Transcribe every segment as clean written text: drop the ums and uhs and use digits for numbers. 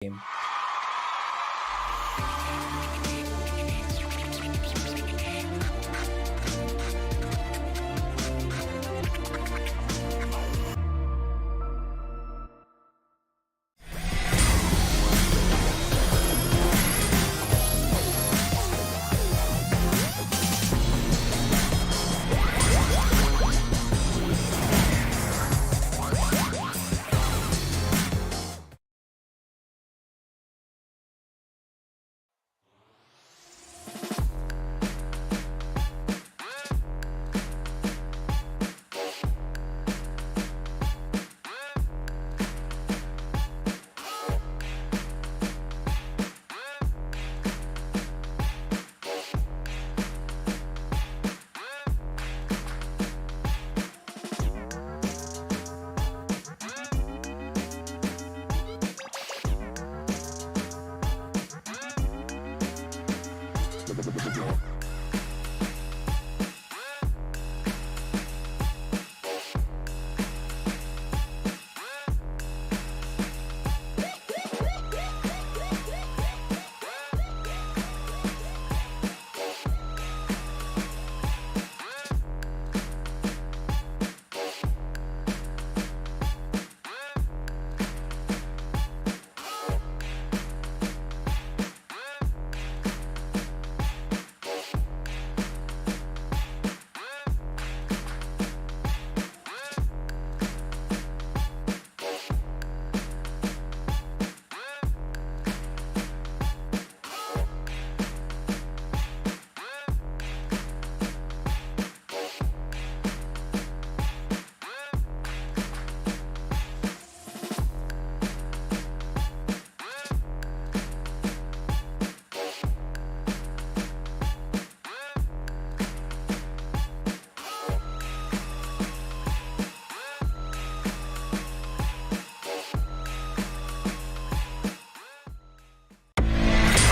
game.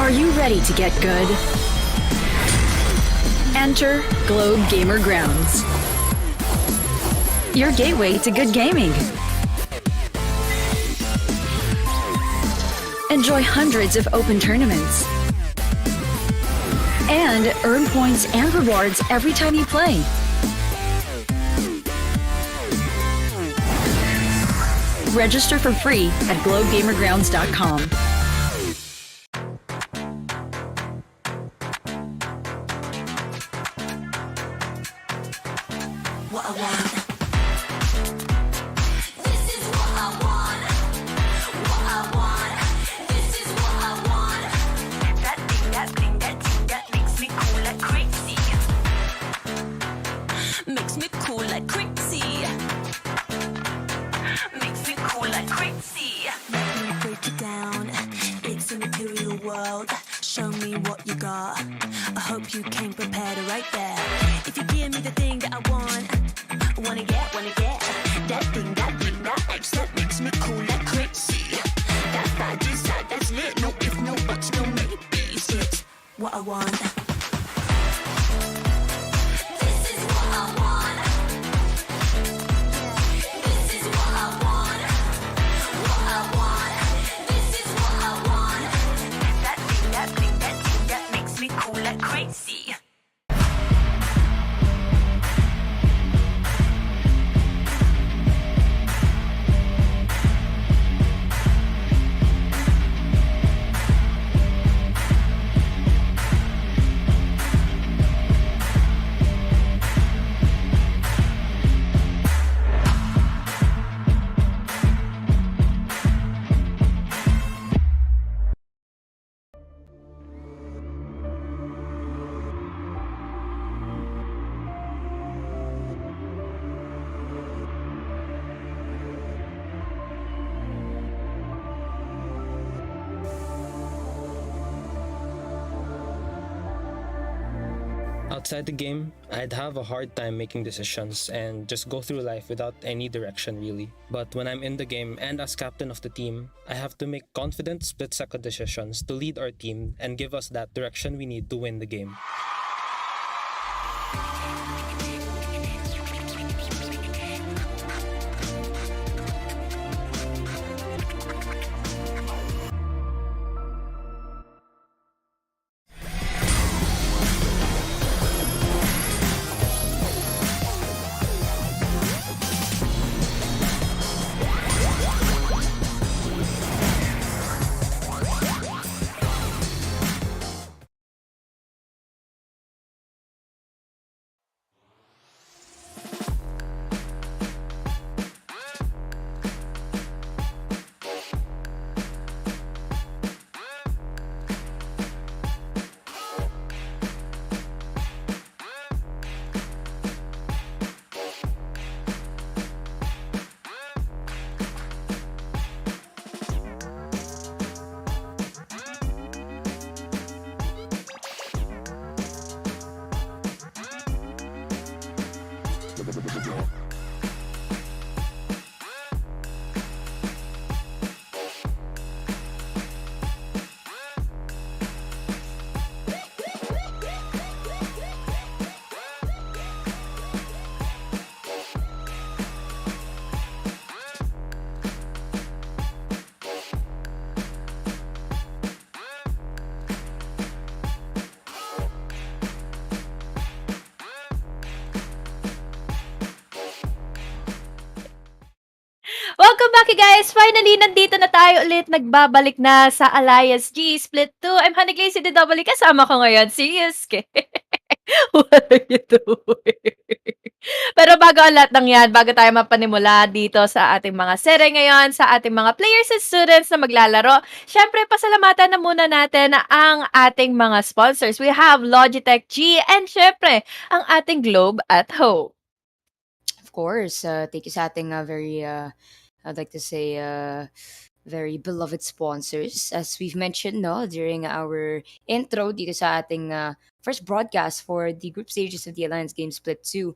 Are you ready to get good? Enter Globe Gamer Grounds, your gateway to good gaming. Enjoy hundreds of open tournaments and earn points and rewards every time you play. Register for free at globegamergrounds.com. Outside the game, I'd have a hard time making decisions and just go through life without any direction really. But when I'm in the game and as captain of the team, I have to make confident split-second decisions to lead our team and give us that direction we need to win the game. Welcome back, you guys! Finally, nandito na tayo ulit. Nagbabalik na sa Alliance G Split 2. I'm Honey si DW. Kasama ko ngayon si Yusuke. What are you doing? Pero bago ang lahat ng yan, bago tayo mapanimula dito sa ating mga sere ngayon, sa ating mga players and students na maglalaro, syempre, pasalamatan na muna natin ang ating mga sponsors. We have LogitechG and syempre, ang ating Globe at Home. Of course, thank you sa ating I'd like to say, very beloved sponsors. As we've mentioned, no, during our intro dito sa ating first broadcast for the group stages of the Alliance Games Split 2.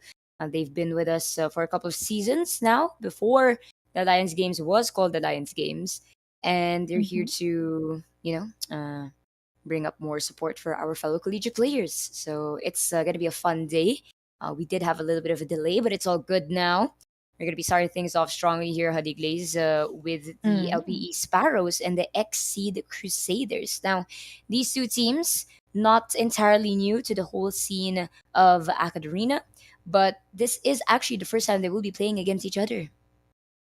They've been with us for a couple of seasons now, before the Alliance Games was called Alliance Games. And they're here to, bring up more support for our fellow collegiate players. So it's going to be a fun day. We did have a little bit of a delay, but it's all good now. We're going to be starting things off strongly here, Hadiglaze, with the LPE Sparrows and the X-Seed Crusaders. Now, these two teams, not entirely new to the whole scene of Academia, but this is actually the first time they will be playing against each other.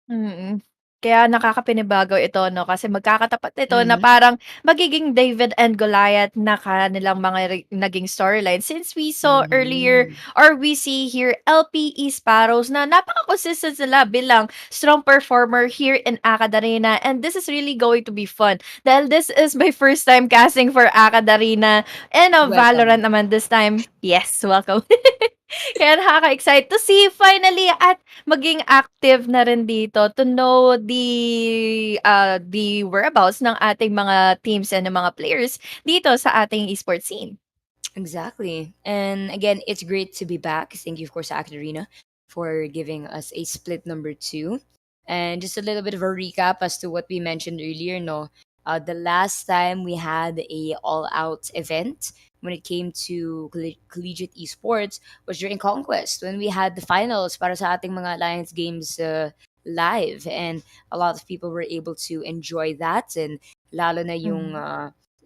Mm. Kaya nakakapanibago ito 'no, kasi magkakatapat ito na Mhm. parang magiging David and Goliath na kanilang mga naging storyline since we saw earlier or we see here LPE Sparrows na napaka-consistent sila bilang strong performer here in Akad Arena, and this is really going to be fun dahil this is my first time casting for Akad Arena and Valorant Welcome. naman this time. Yes, welcome. Kaya nakaka-excite to see finally at maging active na rin dito to know the whereabouts ng ating mga teams and ng mga players dito sa ating esports scene. Exactly. And again, it's great to be back. Thank you, of course, Acad Arena, for giving us a split number 2. And just a little bit of a recap as to what we mentioned earlier, no? The last time we had a all-out event when it came to collegiate esports was during Conquest, when we had the finals para sa ating mga Alliance Games live. And a lot of people were able to enjoy that. And lalo na yung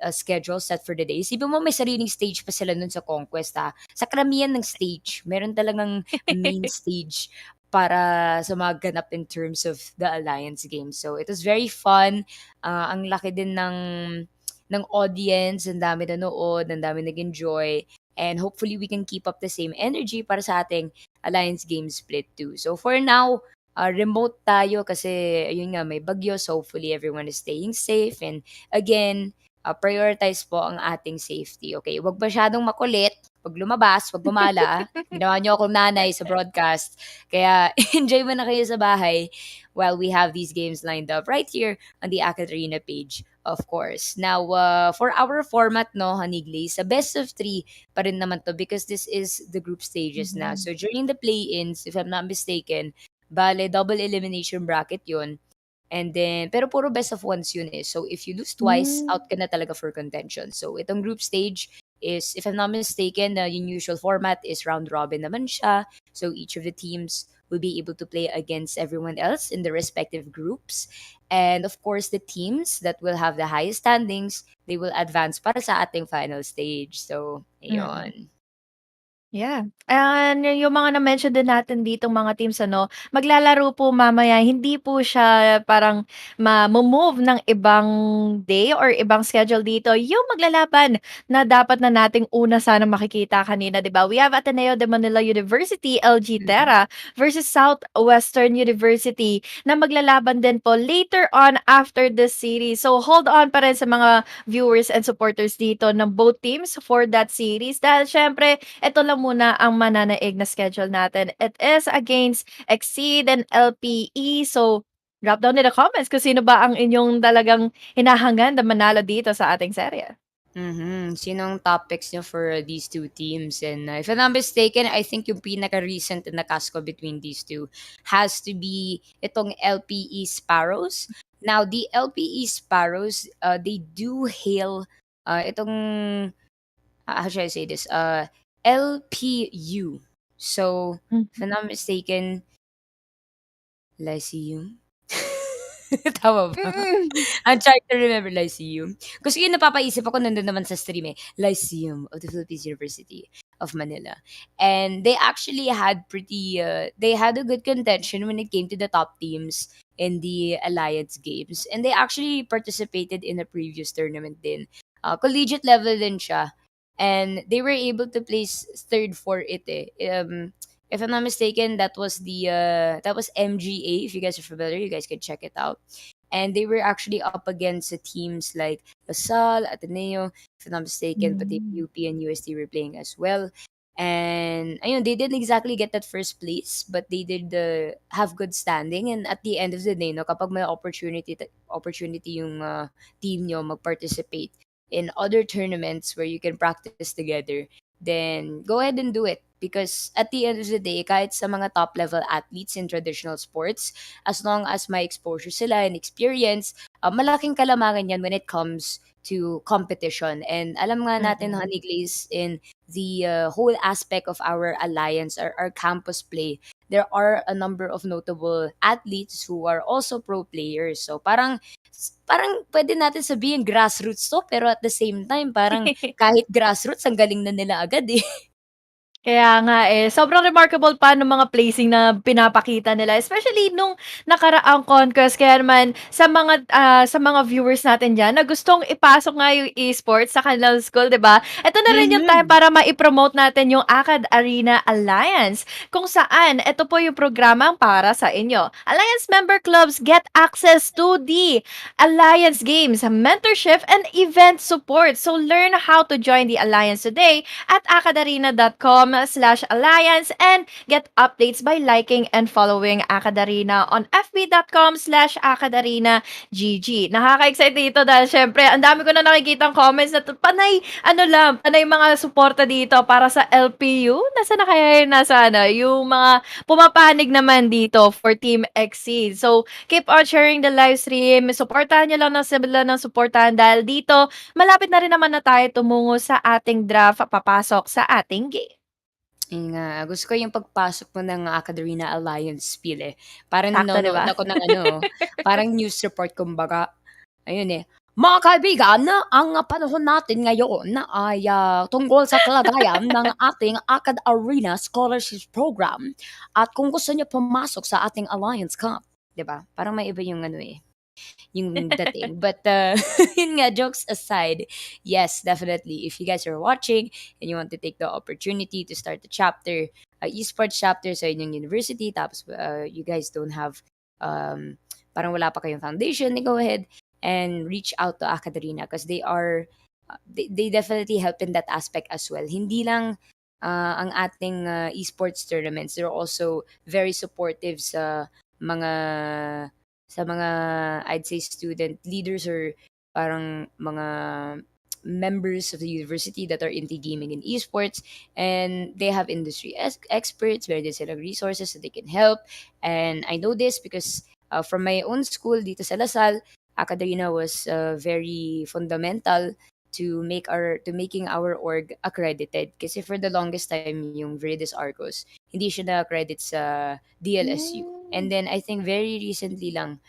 schedule set for the day. Isipin mo, may sariling stage pa sila nun sa Conquest, ha? Sa karamihan ng stage, meron talagang main stage para sa mga ganap in terms of the Alliance game. So, it was very fun. Ang laki din ng audience, ang dami nanood, ang dami nag-enjoy. And hopefully, we can keep up the same energy para sa ating Alliance Game Split 2. So, for now, remote tayo kasi, ayun nga, may bagyo. So, hopefully, everyone is staying safe. And again, prioritize po ang ating safety. Okay, wag masyadong makulit. Wag lumabas, wag gumala. Ginawa niyo akong nanay sa broadcast. Kaya enjoy mo na kayo sa bahay while we have these games lined up right here on the Academia page, of course. Now, for our format, no, Hanigli, sa best of 3 pa rin naman to because this is the group stages na. So, during the play-ins, if I'm not mistaken, bale, double elimination bracket yun. And then, pero puro best of ones yun eh. So, if you lose twice, out ka na talaga for contention. So, itong group stage is, if I'm not mistaken, the usual format is round robin naman siya. So, each of the teams will be able to play against everyone else in the respective groups. And of course, the teams that will have the highest standings, they will advance para sa ating final stage. So, ayun. Yeah. And yung mga na-mention din natin ditong mga teams ano, maglalaro po mamaya, hindi po siya parang move ng ibang day or ibang schedule dito. Yung maglalaban na dapat na nating una sana makikita kanina, 'di ba? We have Ateneo de Manila University, LG Terra versus Southwestern University na maglalaban din po later on after this series. So hold on pa rin sa mga viewers and supporters dito ng both teams for that series dahil syempre ito lang muna ang mananaig na schedule natin. It is against Exceed and LPE. So, drop down in the comments kung sino ba ang inyong talagang hinahangan na manalo dito sa ating serye. Sinong top picks niyo for these two teams? And if I'm not mistaken, I think yung pinaka-recent na kasko between these two has to be itong LPE Sparrows. Now, the LPE Sparrows, they do hail itong, how should I say this? LPU. So, if I'm Mhm. not mistaken, Lyceum? Tama ba? Mm. I'm trying to remember Lyceum. Kasi yun napapaisip ako nandun naman sa stream eh. Lyceum of the Philippines University of Manila. And they actually had they had a good contention when it came to the top teams in the Alliance Games. And they actually participated in a previous tournament din. Collegiate level din siya. And they were able to place third for it eh. If I'm not mistaken, that was MGA. If you guys are familiar, you guys can check it out. And they were actually up against teams like LaSalle, Ateneo, if I'm not mistaken, but the Hmm. UP and UST were playing as well. And ayun, they didn't exactly get that first place, but they did have good standing. And at the end of the day, no, kapag may opportunity yung team nyo mag-participate in other tournaments where you can practice together, then go ahead and do it. Because at the end of the day, kahit sa mga top level athletes in traditional sports, as long as may exposure sila and experience, malaking kalamangan yan when it comes to competition. And alam nga natin, Mm. Honey Glaze, in the whole aspect of our alliance, our campus play, there are a number of notable athletes who are also pro players. So parang pwede natin sabihin grassroots to, pero at the same time, parang kahit grassroots, ang galing na nila agad eh. Kaya nga, eh. Sobrang remarkable pa nung mga placing na pinapakita nila, especially nung nakaraang conquest. Kaya naman sa mga viewers natin diyan na gustong ipasok nga yung esports sa kanilang school, 'di ba? Ito na rin yung time Mhm. para mai-promote natin yung Akad Arena Alliance, kung saan ito po yung programang para sa inyo. Alliance member clubs get access to the Alliance Games, mentorship, and event support. So learn how to join the Alliance today at akadarena.com/alliance and get updates by liking and following Akadarena on fb.com/akadarenagg. Nakaka-excite dito dahil syempre ang dami ko na nakikitang comments na panay panay mga suporta dito para sa LPU. Nasa na kaya yun, nasa yung mga pumapanig naman dito for Team Exceed. So keep on sharing the live stream. Suportahan nyo lang ng sila ng suportahan dahil dito malapit na rin naman na tayo tumungo sa ating draft papasok sa ating game. Yun nga, gusto ko yung pagpasok mo ng Academia Alliance spiel eh. Parang Sakto, 'di nanonood ba? ako ng parang news report kumbaga. Ayun eh. Mga kaibigan, ang panahon natin ngayon ay tungkol sa kalagayan ng ating Acad Arena Scholarship Program at kung gusto niyo pumasok sa ating Alliance Cup. 'Di ba? Parang may iba yung yung dating. But yun nga, jokes aside, yes, definitely. If you guys are watching and you want to take the opportunity to start a chapter, esports chapter sa inyong university, tapos you guys don't have, parang wala pa kayong foundation, then go ahead and reach out to Akadarina because they definitely help in that aspect as well. Hindi lang ang ating esports tournaments, they're also very supportive mga mga I'd say student leaders or parang mga members of the university that are into gaming and esports, and they have industry experts where they sila resources so they can help. And I know this because from my own school dito sa Lasal, Academia was very fundamental to making our org accredited kasi for the longest time yung Veritas Arcos hindi siya na-accredit sa DLSU. Hmm. And then I think very recently lang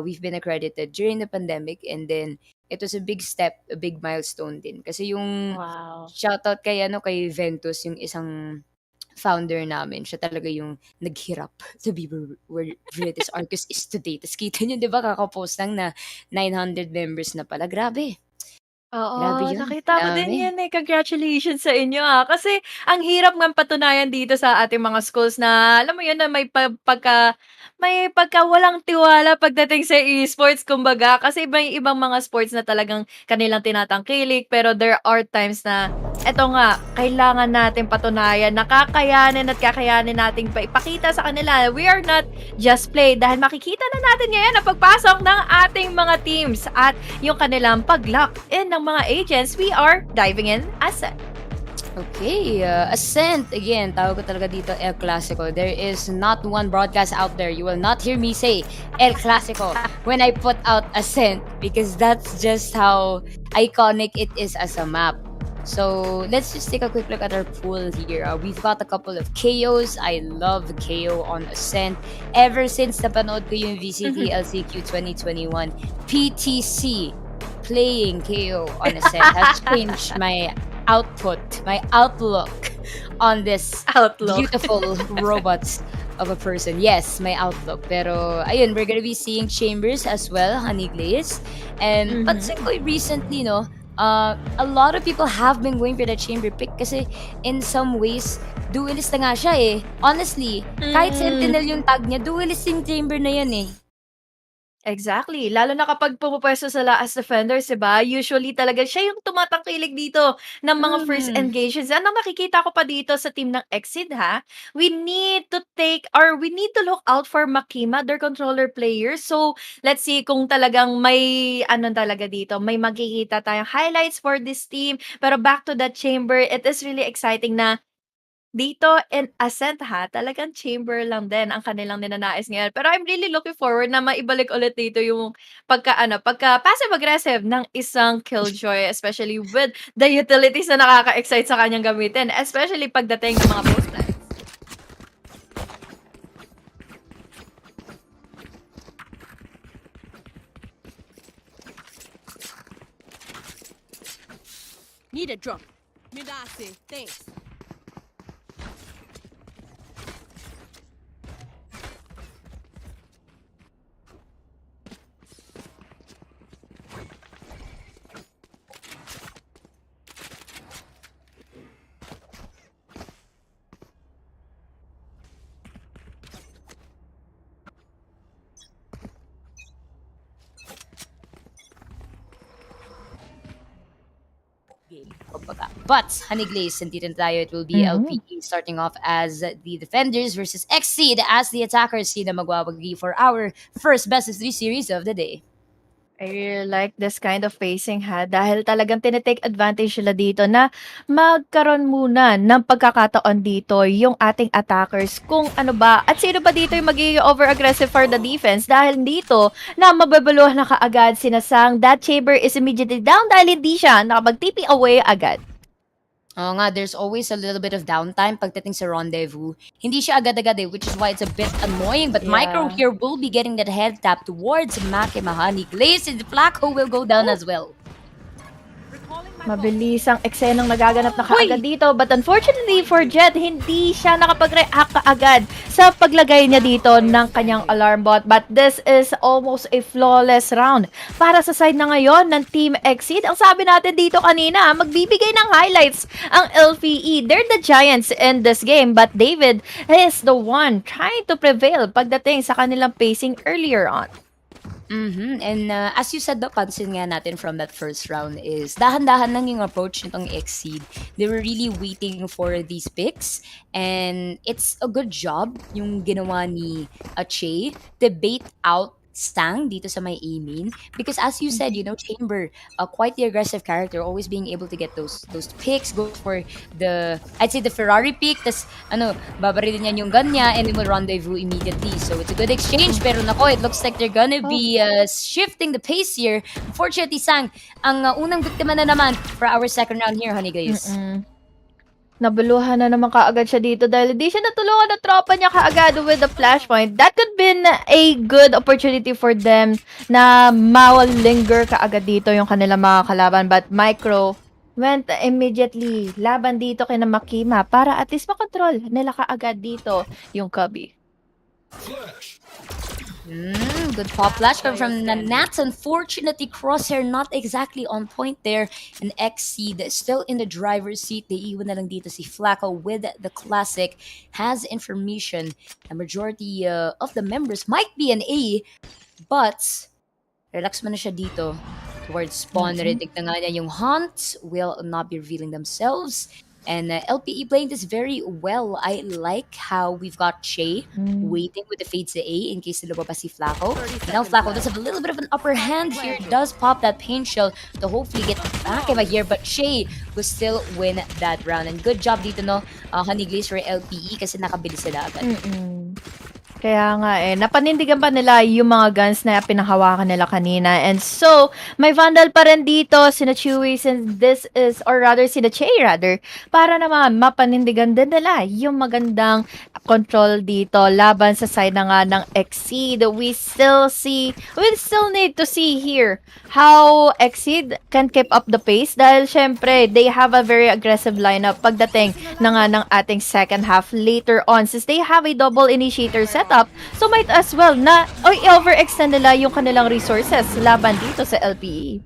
we've been accredited during the pandemic, and then it was a big step, a big milestone din. Kasi yung Wow. shoutout kay Ventus, yung isang founder namin, siya talaga yung naghirap to be where Veritas Arcus is today. Tapos kita nyo, di ba, kakapost lang na 900 members na pala. Grabe. Grabe Oo, yun. nakita ko din Dami. 'yan, eh. Congratulations sa inyo, kasi ang hirap ngang patunayan dito sa ating mga schools na alam mo 'yun, na may pagka walang tiwala pagdating sa esports kumbaga. Kasi may ibang mga sports na talagang kanilang tinatangkilik pero there are times na Eto nga, kailangan natin patunayan na kakayanin nating ipakita sa kanila. We are not just play dahil makikita na natin ngayon ang pagpasok ng ating mga teams at yung kanilang pag-lock in ng mga agents. We are diving in Ascent. Okay, Ascent. Again, tawag ko talaga dito El Clasico. There is not one broadcast out there. You will not hear me say El Clasico when I put out Ascent because that's just how iconic it is as a map. So let's just take a quick look at our pool here. We've got a couple of KOs. I love KO on Ascent. Ever since napanood ko yung VCT LCQ 2021, PTC playing KO on Ascent has changed my outlook on this beautiful robots of a person. Yes, my outlook. Pero ayun, we're gonna be seeing Chambers as well, Honey Glaze. And pansin ko recently, no, a lot of people have been going for the chamber pick kasi in some ways, duelist na nga siya eh. Honestly, kahit Sentinel yung tag niya, duelist yung chamber na yan eh. Exactly. Lalo na kapag pumupwesto sila as defenders, 'di ba? Usually talaga siya yung tumatangkilik dito ng mga first engagements. Ano makikita ko pa dito sa team ng Exceed ha? We need to look out for Makima, their controller players. So, let's see kung talagang may ano talaga dito, may makikita tayong highlights for this team. Pero back to the chamber, it is really exciting na dito in Ascent ha, talagang chamber lang din ang kanilang ninanais ngayon. Pero I'm really looking forward na maibalik ulit dito yung pagka passive-aggressive ng isang Killjoy, especially with the utilities na nakaka-excite sa kanyang gamitin, especially pagdating ng mga postplans. Need a drop. Midasi, thanks. But Honey Glaze, nandito na tayo. It will be LPE starting off as the defenders versus Exceed as the attackers. Sino magwawagi for our first best of 3 series of the day. I really like this kind of pacing ha, dahil talagang tinitake advantage sila dito na magkaroon muna ng pagkakataon dito yung ating attackers kung ano ba at sino ba dito yung magiging over-aggressive for the defense dahil dito na mababaluhan na kaagad sinasang that chamber is immediately down dahil hindi siya nakapag-TP away agad. Oo nga, there's always a little bit of downtime pagdating sa rendezvous. Hindi siya agad-agad eh, which is why it's a bit annoying. But Micro here will be getting that head tap towards Makima. Honey Glaze and the Flacco will go down as well. Mabilis ang eksenang nagaganap na kaagad dito. But unfortunately for Jet, hindi siya nakapag-react kaagad sa paglagay niya dito ng kanyang alarm bot. But this is almost a flawless round para sa side na ngayon ng Team Exceed. Ang sabi natin dito kanina, magbibigay ng highlights ang LPE. They're the giants in this game. But David is the one trying to prevail pagdating sa kanilang pacing earlier on. And as you said, the pansin nga natin from that first round is dahan-dahan lang yung approach nitong Exceed. They were really waiting for these picks and it's a good job yung ginawa ni Che to bait out Sang dito sa may A-main because as you said, you know, Chamber, quite the aggressive character, always being able to get those picks, go for I'd say the Ferrari pick, tas babarilin niya yung gun niya and then will rendezvous immediately. So it's a good exchange pero nako, it looks like they're gonna be shifting the pace here. Unfortunately, Sang, ang unang biktima na naman for our second round here, Honey Glaze. Nabuluhan na naman kaagad siya dito dahil di siya natulungan ng tropa niya kaagad with the flashpoint. That could been a good opportunity for them na mawalinger kaagad dito yung kanilang mga kalaban. But Micro went immediately laban dito kay na Makima para at least makontrol nila kaagad dito yung Cubby. Good pop flash come from Nats. Unfortunately, Crosshair not exactly on point there. And Exceed still in the driver's seat. They iwan na lang dito si Flacco with the classic. Has information. The majority of the members might be an A. But, relax mo na siya dito. towards spawn. Narinig na nga niya yung hunts will not be revealing themselves. And LPE playing this very well. I like how we've got Shay waiting with the fade sa A in case nila pa si Flaco. And now Flaco does have a little bit of an upper hand here. Does pop that pain shell to hopefully get back in here. But Shay will still win that round. And good job dito, no? Honey Glaze for LPE kasi nakabilis sila agad. Kaya nga napanindigan pa nila yung mga guns na pinahawakan nila kanina. And so, may Vandal pa rin dito, sina Chewy, since this is, or rather, sina Che rather, para naman mapanindigan din nila yung magandang control dito laban sa side na nga ng Exceed. We still need to see here how Exceed can keep up the pace dahil syempre, they have a very aggressive lineup pagdating na nga ng ating second half later on since they have a double initiator setup. So might as well na overextend nila yung kanilang resources laban dito sa LPE.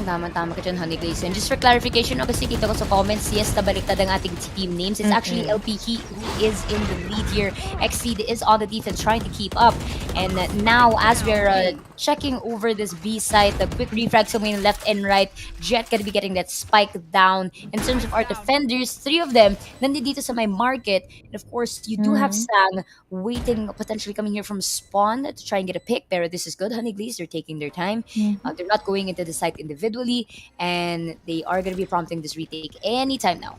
Tama ka dyan, Honey Glaze. And just for clarification, kasi kita ko sa comments, yes, nabaliktad ang ating team names. It's actually LPE who is in the lead here. Exceed is on the defense trying to keep up. And now, as we're checking over this B site, the quick refrag somewhere left and right, Jet gonna be getting that spike down. In terms of our defenders, 3 of them nandito sa my market. And of course, you do have Sang waiting, potentially coming here from spawn to try and get a pick. Pero this is good, Honey Glaze. They're taking their time. They're not going into the site individually, and they are going to be prompting this retake anytime now.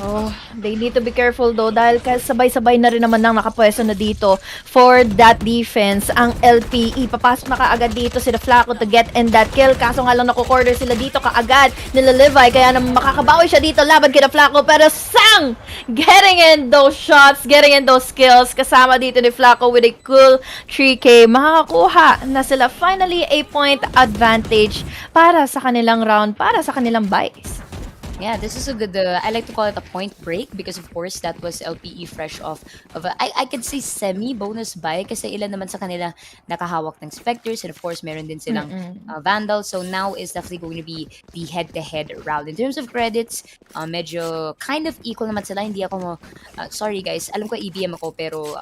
Oh, they need to be careful though dahil sabay-sabay na rin naman nang nakapwesto na dito for that defense ang LPE. Papasok na kaagad dito sila Flaco to get in that kill. Kaso nga lang nakukorder sila dito kaagad nila Levi. Kaya naman makakabawi siya dito laban kina Flaco. Pero Sang getting in those shots, getting in those kills. Kasama dito ni Flaco with a cool 3K. Makakakuha na sila finally a point advantage para sa kanilang round, para sa kanilang buys. Yeah, this is a good, I like to call it a point break because of course that was LPE fresh off of I could say semi-bonus buy kasi ilan naman sa kanila nakahawak ng Spectres and of course meron din silang Vandal. So now is definitely going to be the head-to-head round. In terms of credits, medyo kind of equal naman sila. Hindi ako sorry guys, alam ko EBM ako pero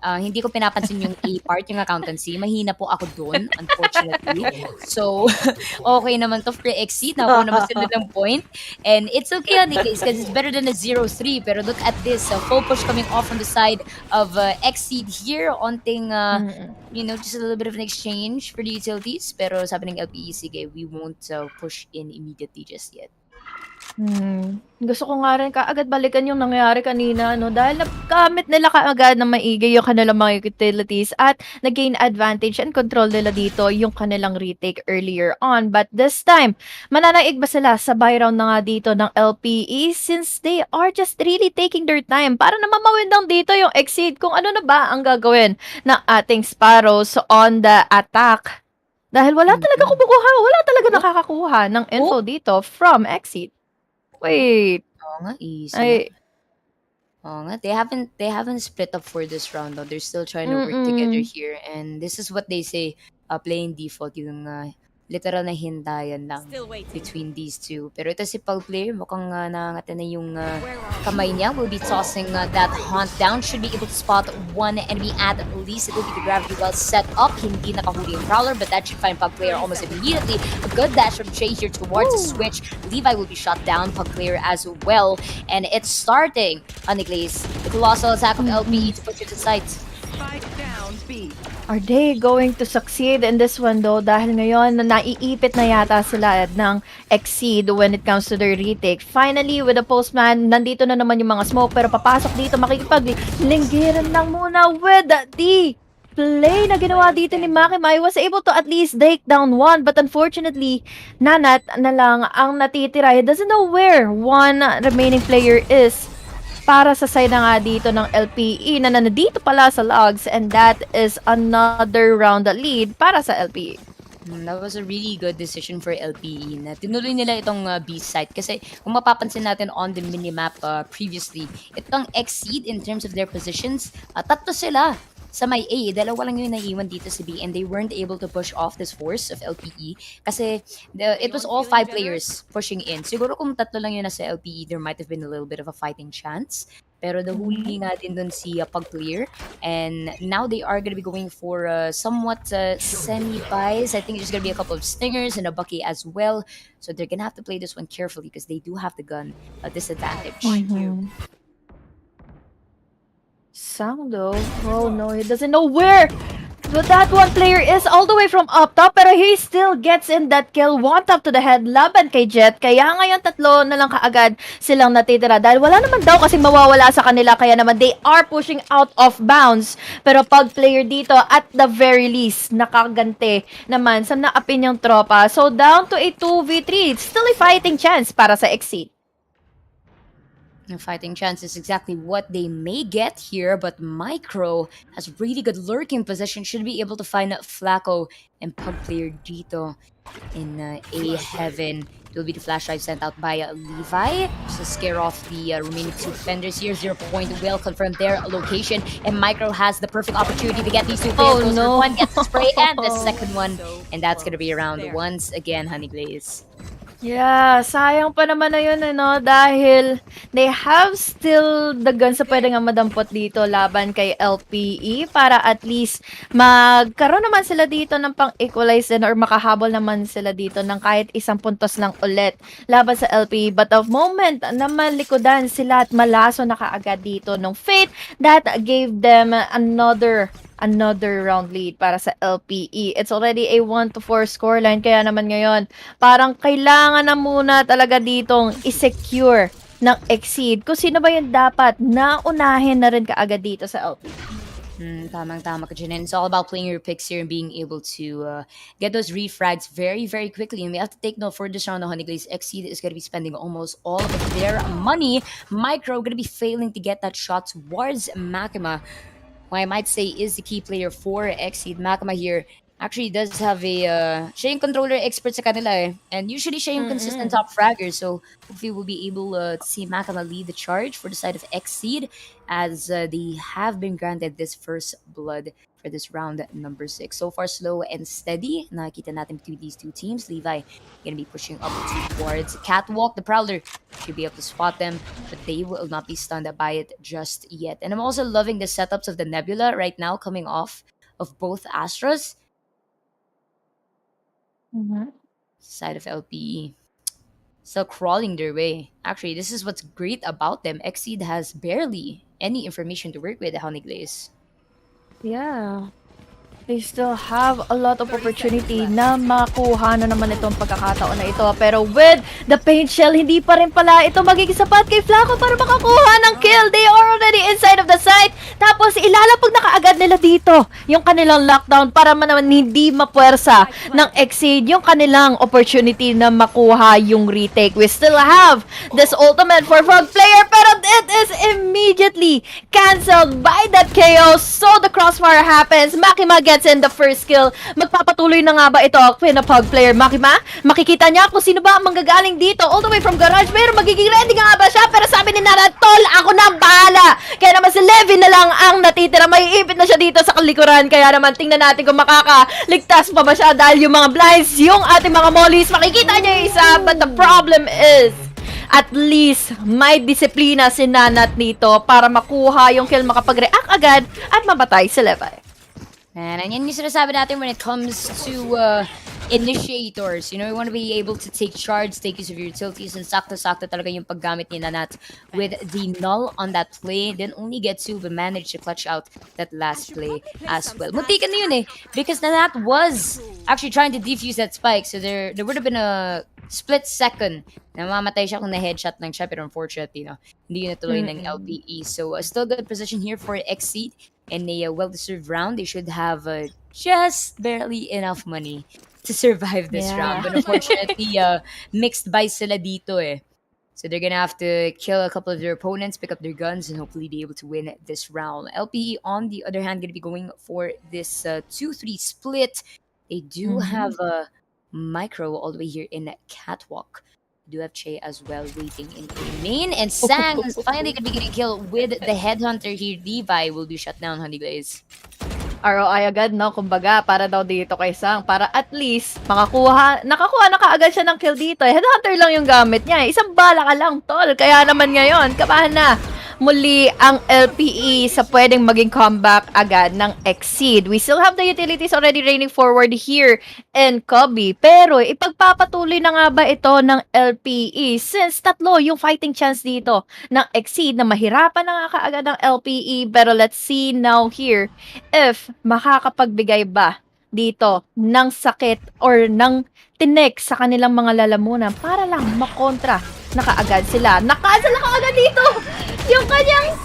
hindi ko pinapansin yung A part, yung accountancy. Mahina po ako doon, unfortunately. So, okay naman to for Exceed. Nakuha naman sila ng point. And it's okay, Honey Glaze, because it's better than a 0-3. Pero look at this. Full push coming off on the side of Exceed here. Onting, just a little bit of an exchange for the utilities. Pero sabi ng LPE, sige, we won't push in immediately just yet. Gusto ko nga rin kaagad balikan yung nangyari kanina, no? Dahil nagamit nila kaagad na maigi yung kanilang mga utilities at nag-gain advantage and control nila dito yung kanilang retake earlier on. But this time, mananaig ba sila sa buy round na nga dito ng LPE since they are just really taking their time para na mamawindang dito yung Exceed kung ano na ba ang gagawin ng ating Sparrows on the attack. Dahil wala talaga wala talaga nakakakuha ng info dito from Exceed. Wait. Oo nga, easy. Ay, Oo nga, they haven't split up for this round though. They're still trying to work together here, and this is what they say, playing default yung literal na hintayan lang Still waiting. between these two. Pero ito si Pug player, mukhang nangangatan na yung kamay niya. Will be tossing that hunt down. Should be able to spot one enemy at least. It will be the gravity well set up. Hindi nakahuli yung Prowler, but that should find Pug player almost immediately. A good dash from Jay here towards the switch. Levi will be shot down. Pug player as well. And it's starting on the Glaze. The colossal attack of LPE to push it to sight. Spike down B. are they going to succeed in this one though? Dahil ngayon, naiipit na yata sila ng Exceed when it comes to their retake. Finally, with the postman, nandito na naman yung mga smoke. Pero papasok dito, makikipaglinggiran lang muna with the play na ginawa dito ni Makimay. Was able to at least take down one. But unfortunately, Nanat na lang ang natitira. He doesn't know where one remaining player is. Para sa side na nga dito ng LPE na nandito pala sa logs, and that is another round lead para sa LPE. That was a really good decision for LPE na tinuloy nila itong B site kasi kung mapapansin natin on the minimap previously, itong Exceed in terms of their positions, tatlo sila sa may A, dalawa lang yung naiwan dito sa B, and they weren't able to push off this force of LPE kasi it was all 5 players pushing in. Siguro kung tatlo lang yun nasa LPE, there might have been a little bit of a fighting chance. Pero the huli nga din dun si Pug Player. And now they are gonna be going for somewhat semi-buys. I think there's gonna be a couple of stingers and a bucky as well. So they're gonna have to play this one carefully because they do have the gun disadvantage. Sound though. Oh no, he doesn't know where. But that one player is all the way from up top, pero he still gets in that kill. One tap to the head, laban kay Jet. Kaya ngayon tatlo na lang kaagad silang natitira. Dahil wala naman daw kasi mawawala sa kanila. Kaya naman they are pushing out of bounds. Pero pag player dito, at the very least, nakagante naman sa naapin yung tropa. So down to a 2v3. It's still a fighting chance para sa Exceed. The fighting chance is exactly what they may get here, but Micro has really good lurking position. Should be able to find Flacco and Pug Player dito in A heaven. It will be the flash drive sent out by Levi to scare off the remaining two defenders here. 0 point well confirmed their location, and Micro has the perfect opportunity to get these two players. Oh no! One gets the spray and the second one, and that's gonna be around once again, Honey Glaze. Yeah, sayang pa naman na yun, ano, dahil they have still the guns na pwede nga madampot dito laban kay LPE para at least magkaroon naman sila dito ng pang-equalize din or makahabol naman sila dito ng kahit isang puntos lang ulit laban sa LPE. But the moment na malikodan sila at malaso na kaagad dito ng Fate, that gave them another round lead para sa LPE. It's already a 1-4 scoreline. Kaya naman ngayon, parang kailangan na muna talaga ditong i-secure ng Exceed. Kung sino ba yung dapat naunahin na rin kaagad dito sa LPE. Tamang-tama ka dyan. And it's all about playing your picks here and being able to get those refrags very, very quickly. And we have to take note for this round of Honey Glaze. Exceed is going to be spending almost all of their money. Micro going to be failing to get that shot towards Makima, who I might say is the key player for Exceed. Makima here actually does have a siya yung controller expert sa kanila eh. And usually siya yung consistent top fragger. So hopefully we'll be able to see Makima lead the charge for the side of Exceed as they have been granted this first blood for this round number 6. So far slow and steady. Nakikita natin between these two teams. Levi gonna be pushing up towards Catwalk. The Prowler should be able to spot them, but they will not be stunned by it just yet. And I'm also loving the setups of the Nebula right now coming off of both Astras. Side of LPE. Still crawling their way. Actually, this is what's great about them. Exceed has barely any information to work with, Honey Glaze. Yeah. They still have a lot of opportunity na makuha na naman itong pagkakataon na ito. Pero with the paint shell, hindi pa rin pala ito magiging sapat kay Flacco para makakuha ng kill. They are already inside of the site. Tapos ilalapag na kaagad nila dito yung kanilang lockdown para naman hindi mapuwersa ng Exceed yung kanilang opportunity na makuha yung retake. We still have this ultimate for Frog Player, pero it is immediately cancelled by that chaos. So the crossfire happens. Makima gets in the first kill. Magpapatuloy na nga ba ito Pug Player? Makima, makikita niya kung sino ba ang manggagaling dito all the way from garage. Pero magiging ready nga ba siya? Pero sabi ni Nara, tol, ako na bahala. Kaya naman si Levi na lang ang natitira. May ipit na siya dito sa kalikuran. Kaya naman tingnan natin kung makakaligtas pa ba siya dahil yung mga blinds, yung ating mga mollies, makikita niya yung isa. But the problem is, at least may disiplina si Nanat dito para makuha yung kill, makapag-react agad at mamatay si Levi. And yan yung sinasabi natin when it comes to initiators. You know, you want to be able to take charge, take use of your utilities, and sakto-sakto talaga yung paggamit ni Nanat with the null on that play. Then only get to manage to clutch out that last play as well. Muntikan na yun eh. Because Nanat was actually trying to defuse that spike. So there would have been a split second na mamatay siya kung na-headshot lang siya. Pero unfortunately, no, hindi yun natuloy ng LPE. So still good position here for Exceed. In a well-deserved round, they should have just barely enough money to survive this round. But unfortunately, mixed by sila dito eh. So they're gonna have to kill a couple of their opponents, pick up their guns, and hopefully be able to win this round. LPE, on the other hand, gonna be going for this 2-3 split. They do have a Micro all the way here in Catwalk. Do have Che as well waiting in a main, and Sang is finally gonna be getting killed with the headhunter here. Levi will be shut down, Honey Glaze. ROI agad, no? Kumbaga, para daw dito kay Sang. Para at least, nakakuha na kaagad siya ng kill dito. Headhunter lang yung gamit niya. Isang bala ka lang, tol. Kaya naman ngayon, kabahan na. muli ang LPE sa pwedeng maging comeback agad ng Exceed. We still have the utilities already raining forward here in Kobe. Pero ipagpapatuloy na nga ba ito ng LPE since tatlo yung fighting chance dito ng Exceed na mahirapan na nga kaagad ng LPE. Pero let's see now here if makakapagbigay ba dito ng sakit or ng tinik sa kanilang mga lalamunan para lang makontra na kaagad sila. Nakansel na kaagad dito yung kanyang...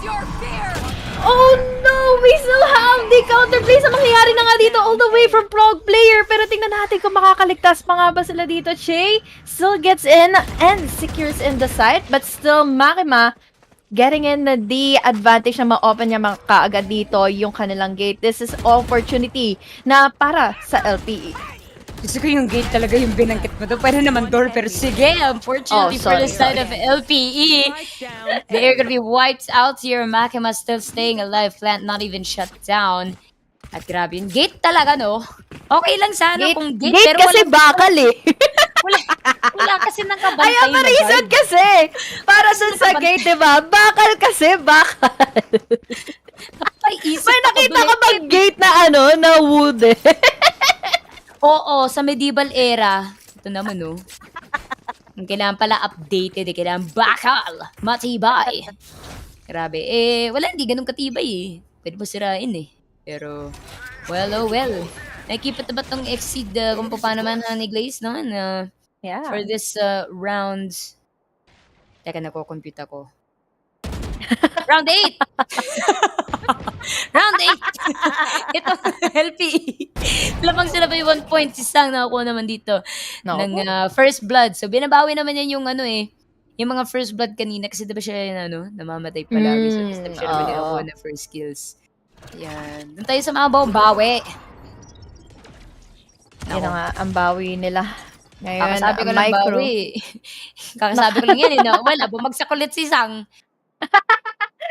Oh no! We still have the counterplay sa mangyayari na nga dito all the way from Prog player. Pero tingnan natin kung makakaligtas pa nga ba sila dito. Che still gets in and secures in the site. But still, Makima getting in the advantage na ma-open niya kaagad dito yung kanilang gate. This is opportunity na para sa LPE. Gusto ko yung gate talaga yung binangkit mo doon. Pwede naman door, pero sige, unfortunately for the side of LPE, they're gonna be wiped out here. Makima still staying alive. Plant not even shut down. At grabe yun. Gate talaga, no? Okay lang sana kung gate, pero kasi bakal eh. wala kasi nakabantay Ay, ang reason kasi. Para dun sa gate, diba? Bakal kasi, bakal. May nakita ka bang gate na na wood eh? Oo, sa medieval era. Ito naman, no? Ang kailangan pala updated, kailangan bakal, matibay. Grabe. Wala, hindi ganun katibay eh. Pwede mo sirain eh. Pero, well, oh well. Nakikita ba tong Exceed kung paano man ni Glaze naman Yeah. for this round. Teka, nako-compute ako. Round 8! Round 8! Ito, LPE. Lamang sila pa yung 1 point. Isang nakakuha naman dito ng first blood. So, binabawi naman yan yung yung mga first blood kanina. Kasi diba siya namamatay palagi. So, this time siya naman yung nakuha na first kills. Yan. Doon tayo sa mga bawi. Yan na nga, ang bawi nila. Ngayon, Kakasabi ko lang bawi. Kakasabi ko lang yan. Wala, bumagsak ulit si Sang.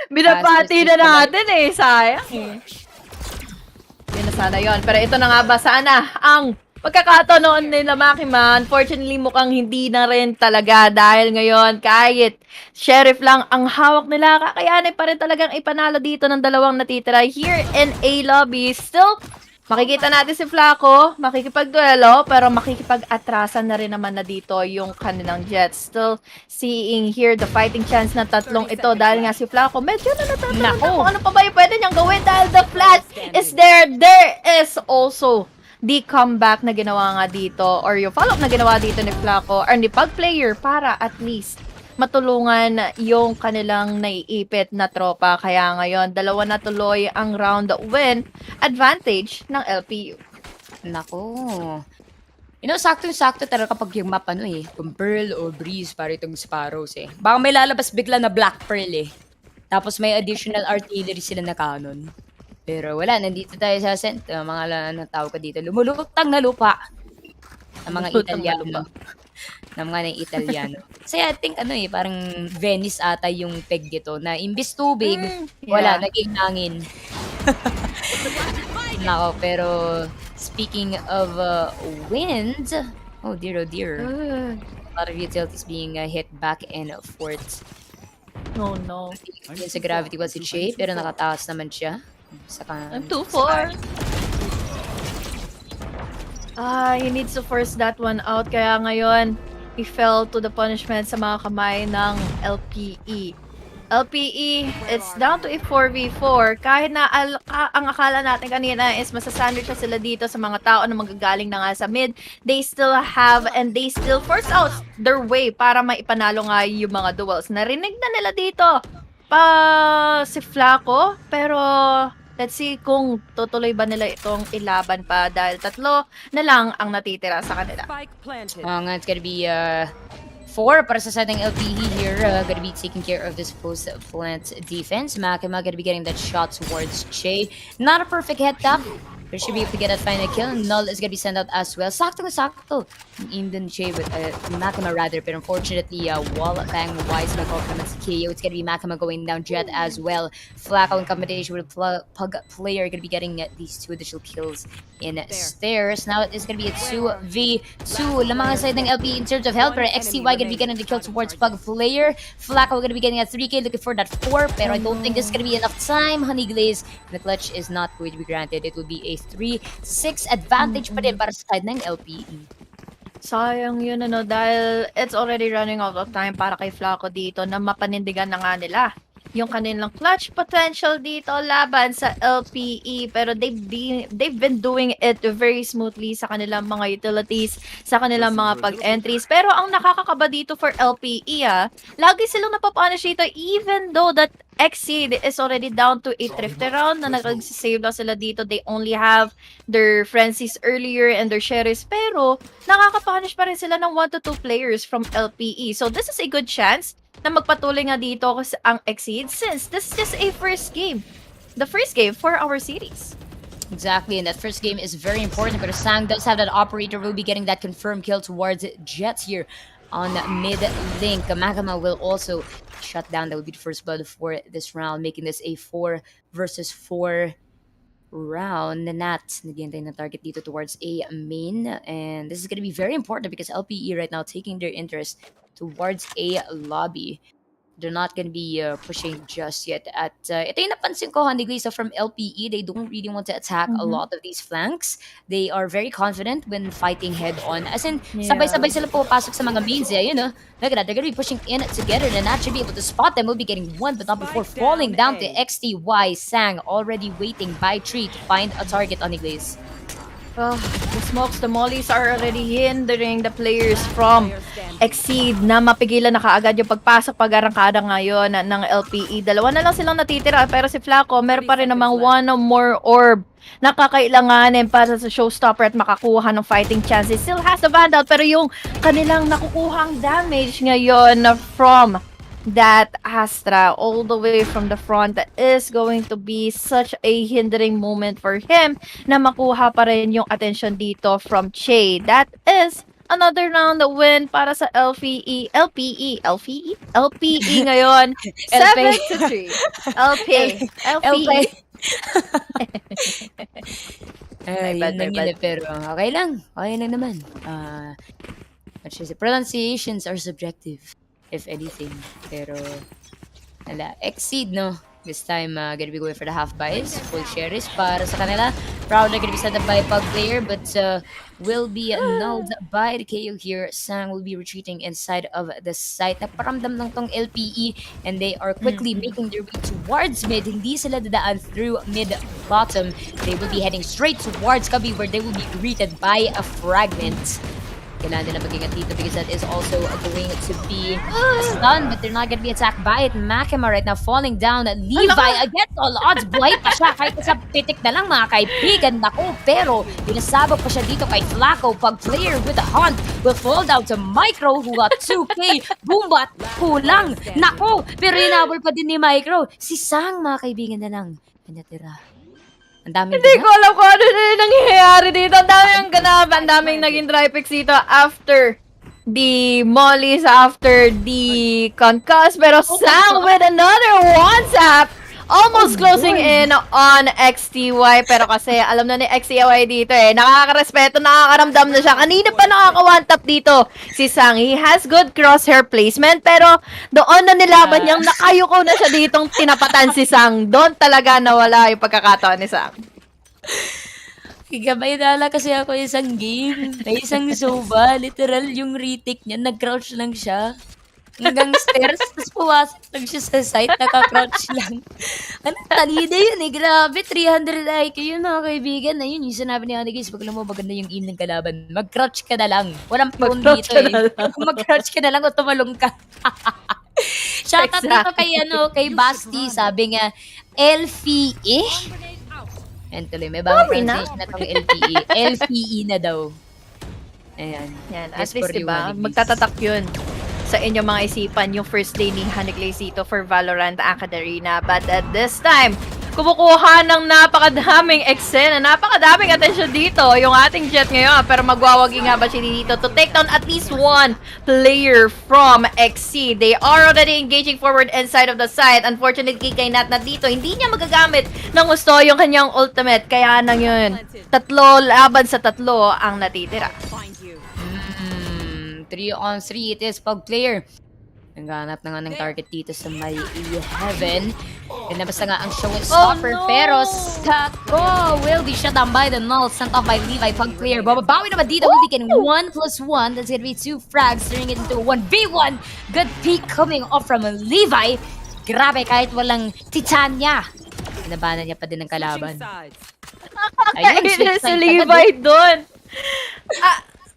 Binabati na natin eh. Sayang eh. Yun na sana yun. Pero ito na nga ba sana ang pagkakataon nila Makima. Unfortunately, mukhang hindi na rin talaga dahil ngayon kahit sheriff lang ang hawak nila, kakayanin pa rin talagang ipanalo dito ng dalawang natitira here in A lobby. Still, makikita natin si Flaco, makikipagduelo, pero makikipag-atrasan na rin naman na dito yung kanilang Jets. Still seeing here the fighting chance na tatlong ito dahil nga si Flaco medyo na natatanong kung ano pa ba yung pwede niyang gawin dahil the flash is there. There is also the comeback na ginawa nga dito or yung follow-up na ginawa dito ni Flaco or ni Pug player para at least matulungan yung kanilang naiipit na tropa. Kaya ngayon, dalawa na tuloy ang round win advantage ng LPU. Nako. Saktong-sakto talaga kapag yung map kung Pearl o Breeze para itong Sparrows eh. Baka may lalabas bigla na Black Pearl eh. Tapos may additional artillery sila na cannon. Pero wala, nandito tayo sa mga tawag ka dito. Lumulutang na lupa. Ang mga Italiano. Ng mga Italiano. Kasi I think parang Venice ata yung peg dito na imbis tubig, wala, naging hangin. Nako, pero speaking of wind, oh dear, a lot of utilities being hit back and forth. Oh no. Yun sa gravity was si Che, pero nakataas naman siya. I'm 2-4. He needs to force that one out. Kaya ngayon, he fell to the punishment sa mga kamay ng LPE. LPE, it's down to a 4v4. Kahit na ang akala natin kanina is masasandwich sila dito sa mga tao na magagaling na nga sa mid, they still have and they still force out their way para maipanalo nga yung mga duels. Narinig na nila dito si Flaco, pero let's see kung tutuloy ba nila itong ilaban pa dahil tatlo na lang ang natitira sa kanila. It's gonna be 4 para sa side ng LPE here. Gonna be taking care of this post-plant defense. Makima gonna be getting that shot towards Che. Not a perfect head tap, but should be able to get that final kill. Null is gonna be sent out as well. Sakto. Aimed in Che, but Makima rather. But unfortunately, wall bang wise na call from KO. It's gonna be Makima going down Jet as well. Flaco in combination with Pug player gonna be getting these 2 additional kills in stairs. Now it's gonna be a 2v2. Lamang ang side ng LP in terms of health, pero XTY gonna be getting the kill towards Pug player. Flacco gonna be getting a 3k, looking for that 4, pero I don't think this is gonna be enough time. Honey Glaze, the clutch is not going to be granted. It will be a 3-6 advantage pa din para sa side ng LPE. Sayang yun dahil it's already running out of time para kay Flacco dito na mapanindigan na nga nila yung kanilang clutch potential dito laban sa LPE, pero they've been doing it very smoothly sa kanilang mga utilities, sa kanilang mga pag-entries. Pero ang nakakakaba dito for LPE lagi silang napapunish dito even though that Exceed is already down to a thrift round na nag-save lang sila dito. They only have their frenzies earlier and their sheriffs, pero nakakapunish pa rin sila ng 1 to 2 players from LPE. So this is a good chance na magpatuloy nga dito ang Exceed since this is just a first game. The first game for our series. Exactly, and that first game is very important because Sang does have that operator, will be getting that confirmed kill towards Jets here on mid link. Magama will also shut down. That would be the first blood for this round, making this a 4 versus 4 round. Nat, naghihintay na target dito towards a main, and this is going to be very important because LPE right now taking their interest towards a lobby. They're not going to be pushing just yet. At ito yung napansin ko, Honey so from LPE, they don't really want to attack a lot of these flanks. They are very confident when fighting head-on. As in, sabay-sabay sila pupasok sa mga mains. You know, look at that. They're going to be pushing in together and not should be able to spot them. Will be getting one, but not before falling down to XTY. Sang already waiting by tree to find a target on Iglesia. Oh, the smokes, the mollies are already hindering the players from Exceed na mapigilan na kaagad yung pag-arangkada ngayon ng LPE. Dalawa na lang silang natitira, pero si Flacco meron pa rin namang one more orb na kakailanganin para sa showstopper at makakuha ng fighting chance. He still has the Vandal, pero yung kanilang nakukuhang damage ngayon from that Astra all the way from the front is going to be such a hindering moment for him na makuha pa rin yung attention dito from Che. That is another round win para sa LPE ngayon. 7-3. LPE. Yun lang yun pero okay lang. Okay lang naman. Pronunciations are subjective, if anything. Pero, Exceed, no? This time, gonna be going for the half buys. Full shares para sa kanila. Proud na gonna be set up by Pug player, but will be annulled by the KO here. Sang will be retreating inside of the site. Nagparamdam lang tong LPE, and they are quickly making their way towards mid. Hindi sila dadaan through mid-bottom. They will be heading straight towards Cubby, where they will be greeted by a fragment. Kailangan nila mag-ingat dito because that is also going to be a stun, but they're not gonna be attacked by it. Makima right now falling down. Levi against all odds, blight pa siya kahit sa pitik na lang mga kaibigan. Nako, pero pinasabog pa siya dito kay Flacco. Pag player with a hunt will fall down to Micro who got 2k. Boombat, kulang. Nako, pero inabol pa din ni Micro. Si Sang mga kaibigan na lang natira. Hindi ko alam kung ano na yung nangyayari dito. Ang dami ang ganap. Ang daming naging dry picks dito after the mollies, after the concuss. Pero Sang with another one-tap. Almost closing in on XTY. Pero kasi alam na ni XTY dito nakakarespeto, nakakaramdam na siya. Kanina pa nakaka-one-tap dito si Sang. He has good crosshair placement. Pero doon na nilaban niyang nakayuko na siya ditong tinapatan si Sang. Doon talaga nawala yung pagkakataon ni Sang. Kagabay nala kasi ako isang game. Na isang soba. Literal yung retake niya. Nag-crouch lang siya. Hanggang stairs, tapos pumasok lang siya sa site, naka-crouch lang. Ano, talida yun grabe, 300 IQ yun mga kaibigan. Na yun, yung sinabi ni Honey guys, pag alam mo maganda yung aim ng kalaban, mag-crouch ka na lang. Walang prone dito mag-crouch ka na lang o tumalong ka. Shoutout dito kay Basti, sabi nga, LPE? And tuloy, may bagong pronunciation na itong LPE. LPE na daw. Ayan. Yan, at least diba, magtatatak yun sa inyong mga isipan yung first day ni Honey dito for VALORANT Arena. But at this time, kumukuha ng napakadaming eksena, napakadaming atensyon dito yung ating Jet ngayon. Pero magwawagi nga ba siya dito to take down at least one player from XC. They are already engaging forward inside of the site. Unfortunately, kay Nat dito, hindi niya magagamit ng gusto yung kanyang ultimate. Kaya nang yun, 3 laban sa 3 ang natitira. Find you. 3-on-3, it is pag player. Naghanap na nga ng target dito sa may heaven. Pinabas na nga ang showstopper, no! pero Sako will be shut down by the null, sent off by Levi. Pag player, bababawi naman dito, will be getting 1+1. That's gonna be 2 frags, turning it into a 1v1. Good peek coming off from Levi. Grabe, kahit walang Titania. Pinabanan niya pa din ng kalaban. Sides. Ayun, switch Nakakainis si side Levi doon.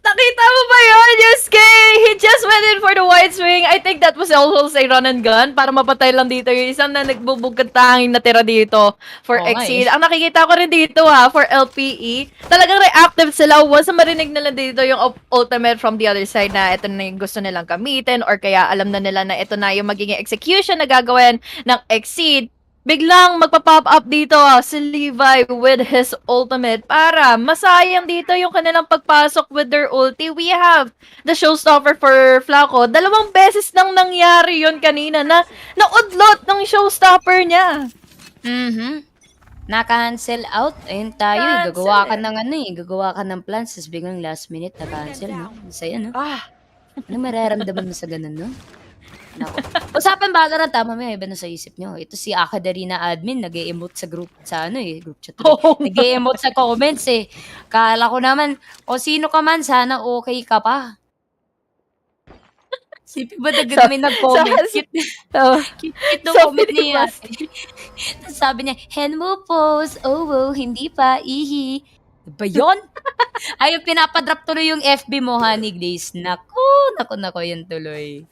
Nakita mo ba yun, Yusuke? He just went in for the wide swing. I think that was also a run and gun para mapatay lang dito yung isang na nagbubugkad tanging natira dito for Exceed. Nice. Ang nakikita ko rin dito for LPE, talagang reactive sila once na marinig nila dito yung ultimate from the other side na ito na yung gusto nilang gamitin or kaya alam na nila na ito na yung magiging execution na gagawin ng Exceed. Biglang magpa-pop up dito si Levi with his ultimate para masayang dito yung kanilang pagpasok with their ulti. We have the showstopper for Flaco. 2 beses nang nangyari yun kanina na naudlot ng showstopper niya. Na-cancel out. Ayun tayo. Gagawa ka ng gagawa ka ng plans. Tapos biglang last minute na-cancel, no? Masaya, no? Ano mararamdaman mo sa ganun, no? Nako. Usapan Valorant, mamaya iba na sa isip nyo. Ito si Akadarina admin, nag-e-emote sa group chat. Nag-e-emote sa comments eh. Kala ko naman, o sino ka man, sana okay ka pa. Sipi ba may nag-comment? Cute nung comment niya. Sabi niya, hen mo pose, hindi pa, ihi. Ba yun? Ayun, pinapadrop tuloy yung FB mo, Honey Glaze. Nako, yun tuloy.